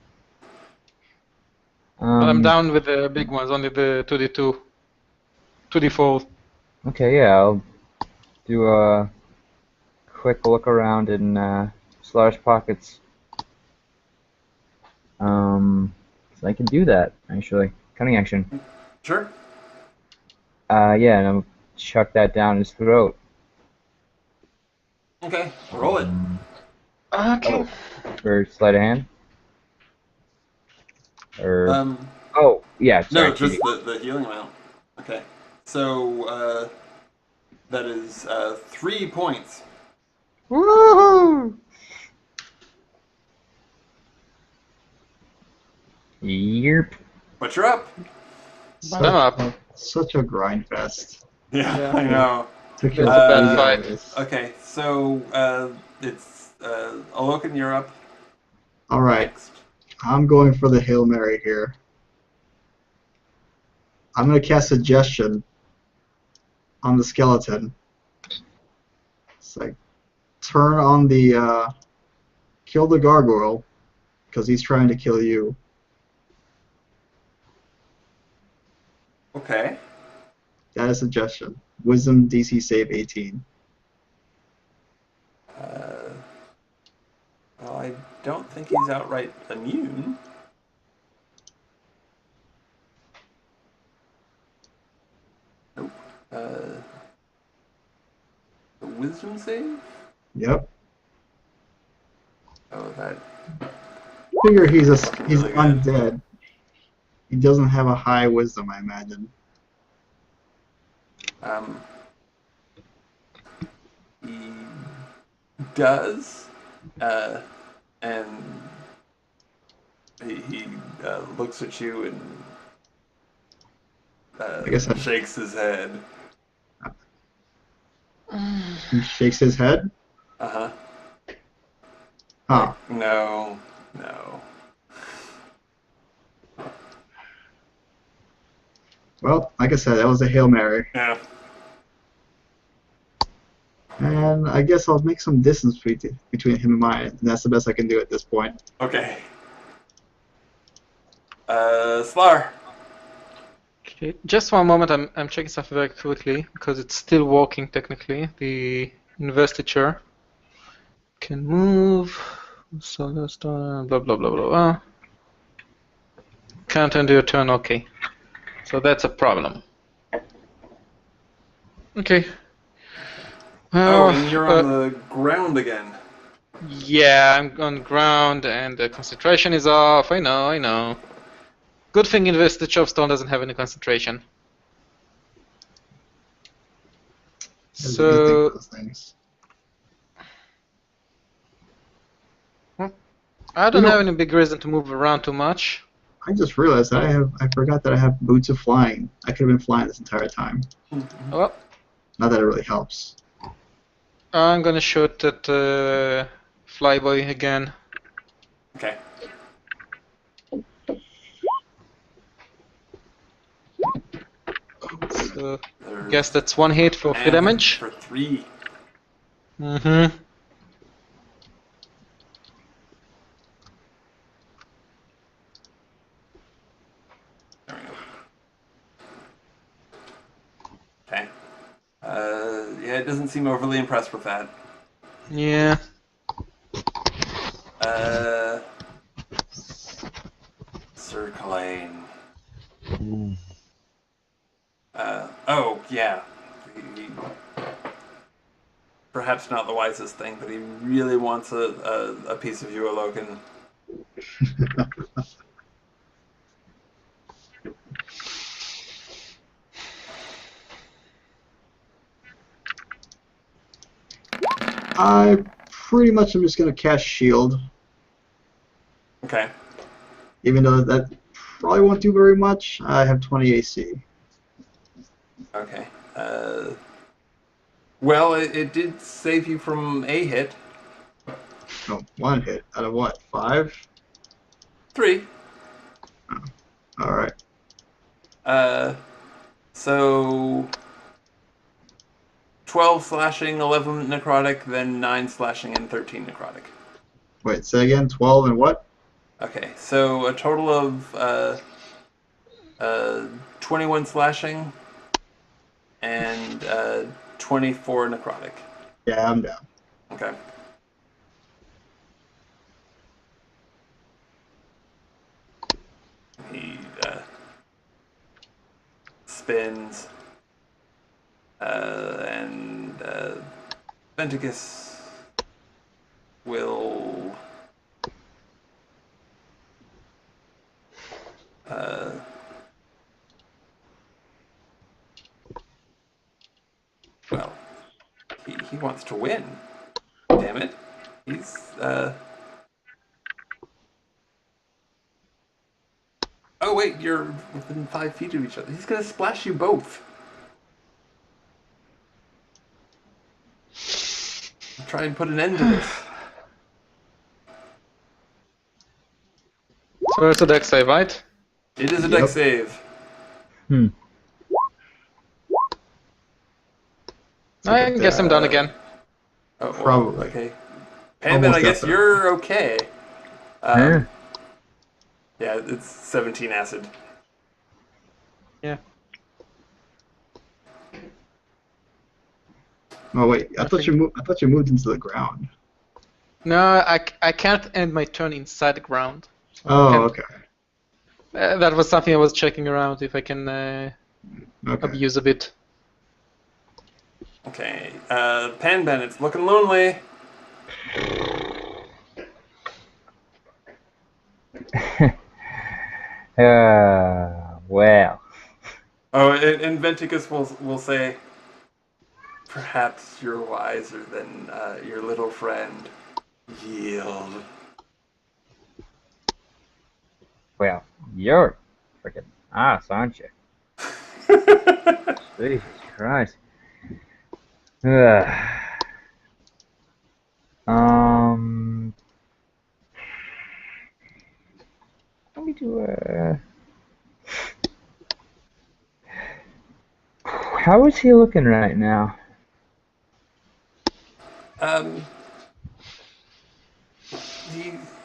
But I'm down with the big ones, only the 2d2. 2d4. Okay, yeah, I'll do a quick look around in Slar's pockets. So I can do that, actually. Cunning action. sure. Yeah, and I'll chuck that down his throat. Okay, roll it. Okay. For sleight of hand? Or Um, oh yeah, sorry. no, just the healing amount. Okay. So that is 3 points. Woohoo! Yerp. But you're up. But I'm up. Such a grind fest. Yeah, Yeah. I know. Took That's us a bad 8 fight. hours. Okay, so it's Alokan, you're up All right, next. I'm going for the Hail Mary here. I'm going to cast Suggestion on the skeleton. It's like, turn on the, kill the gargoyle, because he's trying to kill you. Okay. That is Suggestion. Wisdom DC save 18. Well, I don't think he's outright immune. Nope. The wisdom save? Yep. Oh, that. Figure he's Really good. undead. He doesn't have a high wisdom, I imagine. He does, and he looks at you and I guess shakes his head. he shakes his head. Uh-huh. Huh. No. Well, like I said, that was a Hail Mary. Yeah. And I guess I'll make some distance between him and mine, and that's the best I can do at this point. Okay. Slar. Okay, just one moment. I'm checking something very quickly because it's still working technically. The investiture can move. So that's blah blah blah blah blah. Can't end your turn. Okay, so that's a problem. Okay. Oh, and you're on the ground again. Yeah, I'm on ground and the concentration is off. I know. Good thing Investiture of Stone doesn't have any concentration. That's a good thing So for those things. I don't You know- have any big reason to move around too much. I just realized that I forgot that I have boots of flying. I could have been flying this entire time. Well, Not that it really helps. I'm gonna shoot at Flyboy again. Okay. So There's guess that's one hit for 3 damage. For 3. Mm-hmm. There we go. Okay. Yeah, it doesn't seem overly impressed with that. Yeah. Sir Kalane. Oh, yeah. Perhaps not the wisest thing, but he really wants a piece of you, Alokan. I pretty much am just going to cast Shield, Okay. even though that probably won't do very much. I have 20 AC. Okay. Well, it did save you from a hit. No, 1 hit out of what? 5? 3. All right. So 12 slashing, 11 necrotic, then 9 slashing, and 13 necrotic. Wait, say again. 12 and what? Okay, so a total of 21 slashing and 24 necrotic. Yeah, I'm down. Okay. He spins, and Venticus will he wants to win. Damn it. He's, Oh, wait, you're within 5 feet of each other. He's gonna splash you both. I'll try and put an end to this. So it's a deck save, right? It is a deck save. I guess I'm done again. Oh, Probably. Okay. Panman, I guess definitely. you're okay. Yeah. Yeah, it's 17 acid. Yeah. Oh wait, I thought you moved into the ground. No, I can't end my turn inside the ground. Oh, Can't- okay. That was something I was checking around if I can Okay. abuse a bit. Okay. Panman, it's looking lonely. Well. Oh, and Venticus will say, perhaps you're wiser than your little friend. Yield. Well, you're freaking ass, aren't you? Jesus Christ. Ugh. Let me do a. How is he looking right now?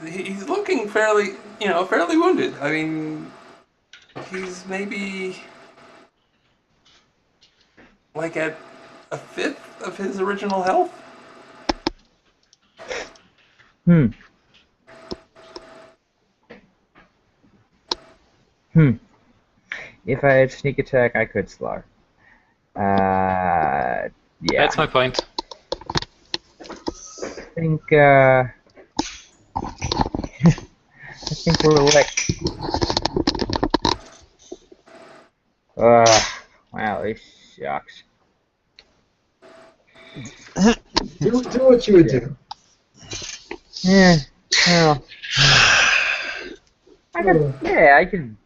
He's looking fairly, fairly wounded. I mean, he's maybe like at a fifth of his original health. If I had sneak attack, I could slaughter. Yeah. That's my point. I think we're licked. Wow, this sucks. Do what you would do. Yeah, well, I can.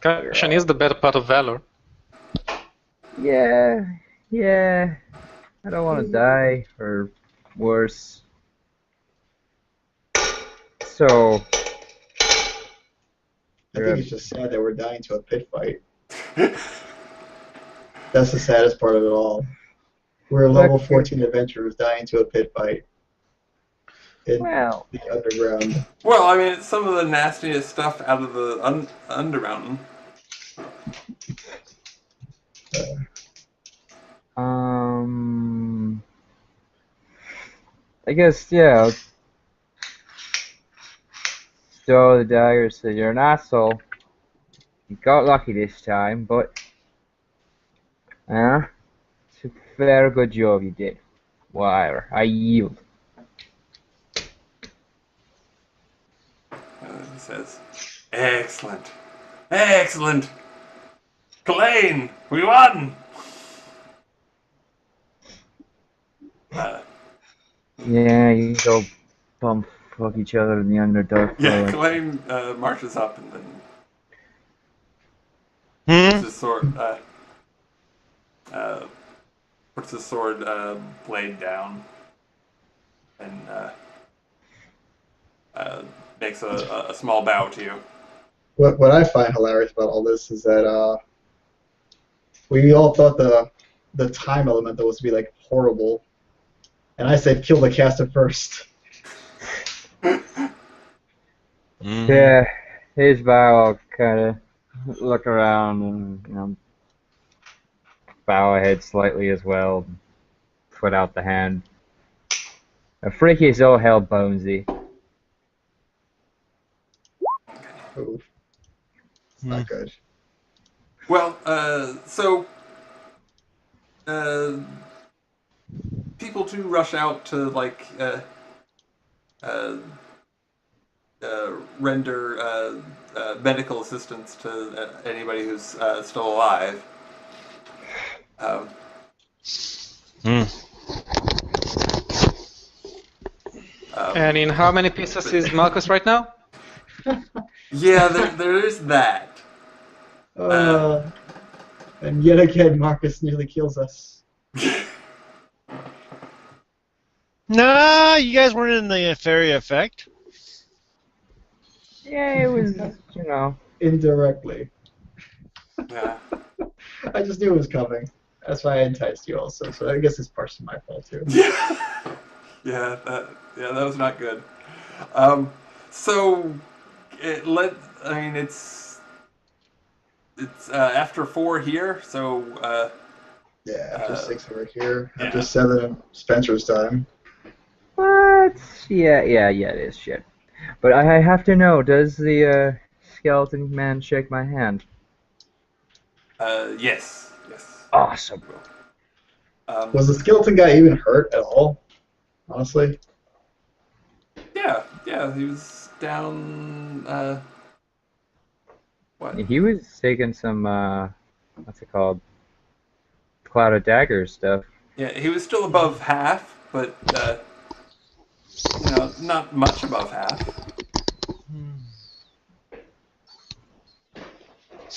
Caution is the better part of valor. Yeah. I don't want to die, or worse. So. I think it's just sad that we're dying to a pit fight. That's the saddest part of it all. We're level 14 adventurers dying to a pit fight in the underground. Well, I mean, it's some of the nastiest stuff out of the Undermountain. I guess, yeah. So the dagger said, "You're an asshole. You got lucky this time, but it's a very good job you did. Whatever. I yield." He says, "Excellent, excellent, Clane, we won." Yeah, you go bump fuck each other in the Underdark. Yeah, Clane marches up and then puts his sword, blade down and makes a small bow to you. What I find hilarious about all this is that we all thought the time element that was to be like horrible, and I said kill the caster first. Yeah, his bow, I'll kind of look around and bow ahead slightly as well. Put out the hand. A freaky as all hell, Bonesy. Ooh. Not good. Well, so people do rush out to like render medical assistance to anybody who's still alive. Um, Hmm. And in how many pieces is Marcus right now? yeah, there is that. And yet again, Marcus nearly kills us. Nah, you guys weren't in the fairy effect. Yeah, it was, you know. Indirectly. Yeah. I just knew it was coming. That's why I enticed you also. So I guess it's partially my fault too. Yeah, that was not good. So I mean, it's after 4 here, so Yeah, after 6 over here. yeah. After 7, Spencer's time. What? Yeah, it is shit. But I have to know, does the skeleton man shake my hand? Yes. Awesome. Was the skeleton guy even hurt at all? Honestly? Yeah, he was down. What? He was taking some, what's it called? Cloud of Daggers stuff. Yeah, he was still above half, but not much above half.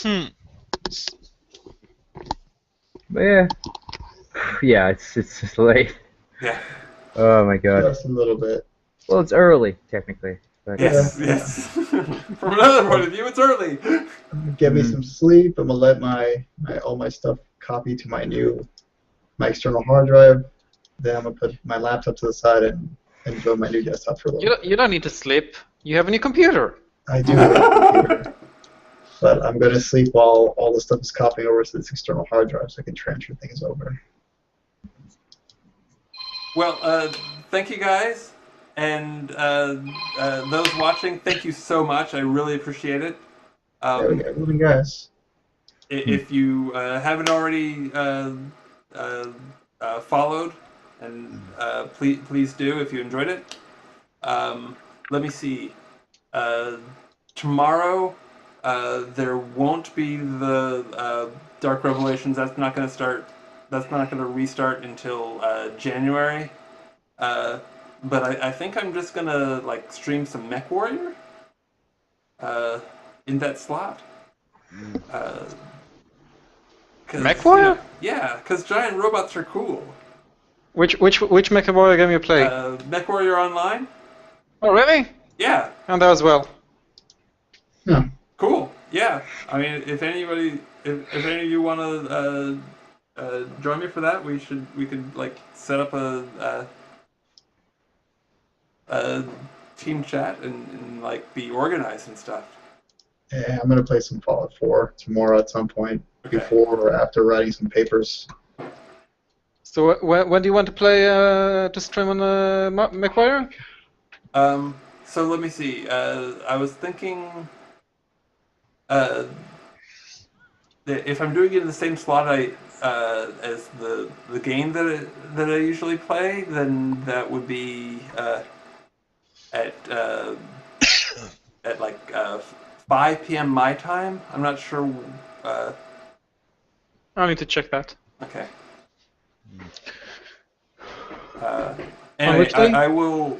Hmm. But yeah. Yeah, it's just late. Yeah. Oh my god. Just a little bit. Well, it's early, technically. But, Yes. From another point of view, it's early. Get me some sleep. I'm gonna let my all my stuff copy to my external hard drive. Then I'm gonna put my laptop to the side and enjoy my new desktop for a little. You don't need to sleep. You have a new computer. I do have a computer, but I'm gonna sleep while all the stuff is copying over to this external hard drive, so I can transfer things over. Well, thank you guys, and those watching, thank you so much. I really appreciate it. There we go, moving guys. If you haven't already followed, and please do if you enjoyed it. Let me see. Tomorrow, there won't be the Dark Revelations. That's not going to start. That's not going to restart until January. But I think I'm just gonna stream some Mech Warrior in that slot. Mech Warrior? Yeah, because giant robots are cool. Which Mecha Warrior game you play? Mech Warrior Online? Oh, really? Yeah. And that as well. Yeah. Cool. Yeah. I mean, if any of you want to join me for that, we could set up a team chat and be organized and stuff. Yeah, I'm gonna play some Fallout 4 tomorrow at some point, Okay. before or after writing some papers. So when do you want to play to stream on Mech Warrior? So let me see. I was thinking, if I'm doing it in the same slot as the game that I usually play, then that would be at 5 p.m. my time. I'm not sure. I need to check that. Okay. On Anyway, which day? I will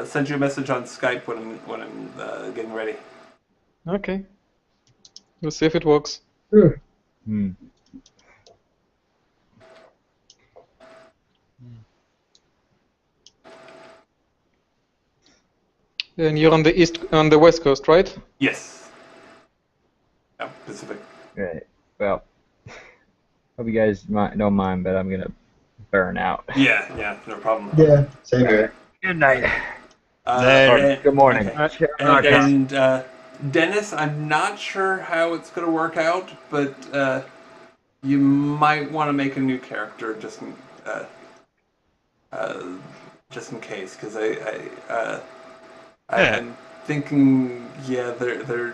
send you a message on Skype when I'm getting ready. Okay. We'll see if it works. Sure. Hmm. And you're on the west coast, right? Yes. Yeah, Pacific. Right. Well, hope you guys don't mind, but I'm gonna burn out. Yeah, no problem. Yeah, same here. Good night. And- Good morning. Okay. Okay. And Dennis, I'm not sure how it's going to work out, but you might want to make a new character just in case, because I'm thinking, yeah, they're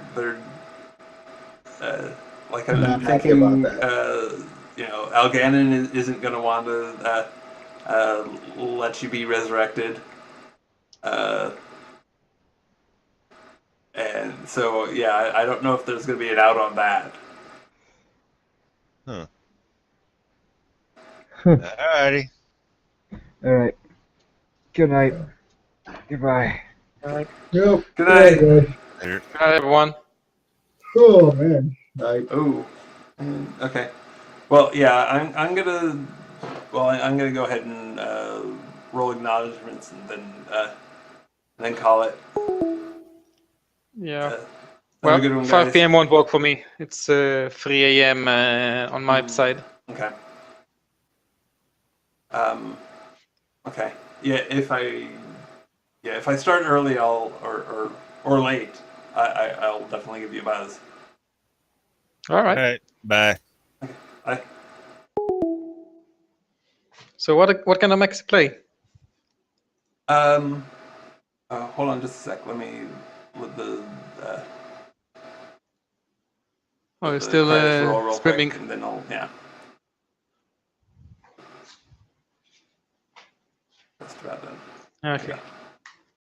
I'm Not happy thinking, about that. Alganon isn't going to want to let you be resurrected. And so, yeah, I don't know if there's going to be an out on that. Huh. Hmm. Alrighty. All right. Good night. Goodbye. Yep. Good Yeah, night. guys. Later. Hi, everyone. Oh man. Oh. Okay. Well, yeah, I'm gonna go ahead and roll acknowledgments and then call it. Yeah. Have a Well, good one, 5 guys. p.m. won't work for me. It's 3 a.m. On my side. Okay. Okay. Yeah, if I start early, or late, I'll definitely give you a buzz. All right. Alright. Bye. Bye. So what kind of max you play? Hold on just a sec. Let me with the Oh, you're with the still cards roll real scrimming. quick, and then I'll Just about done. Okay. Yeah.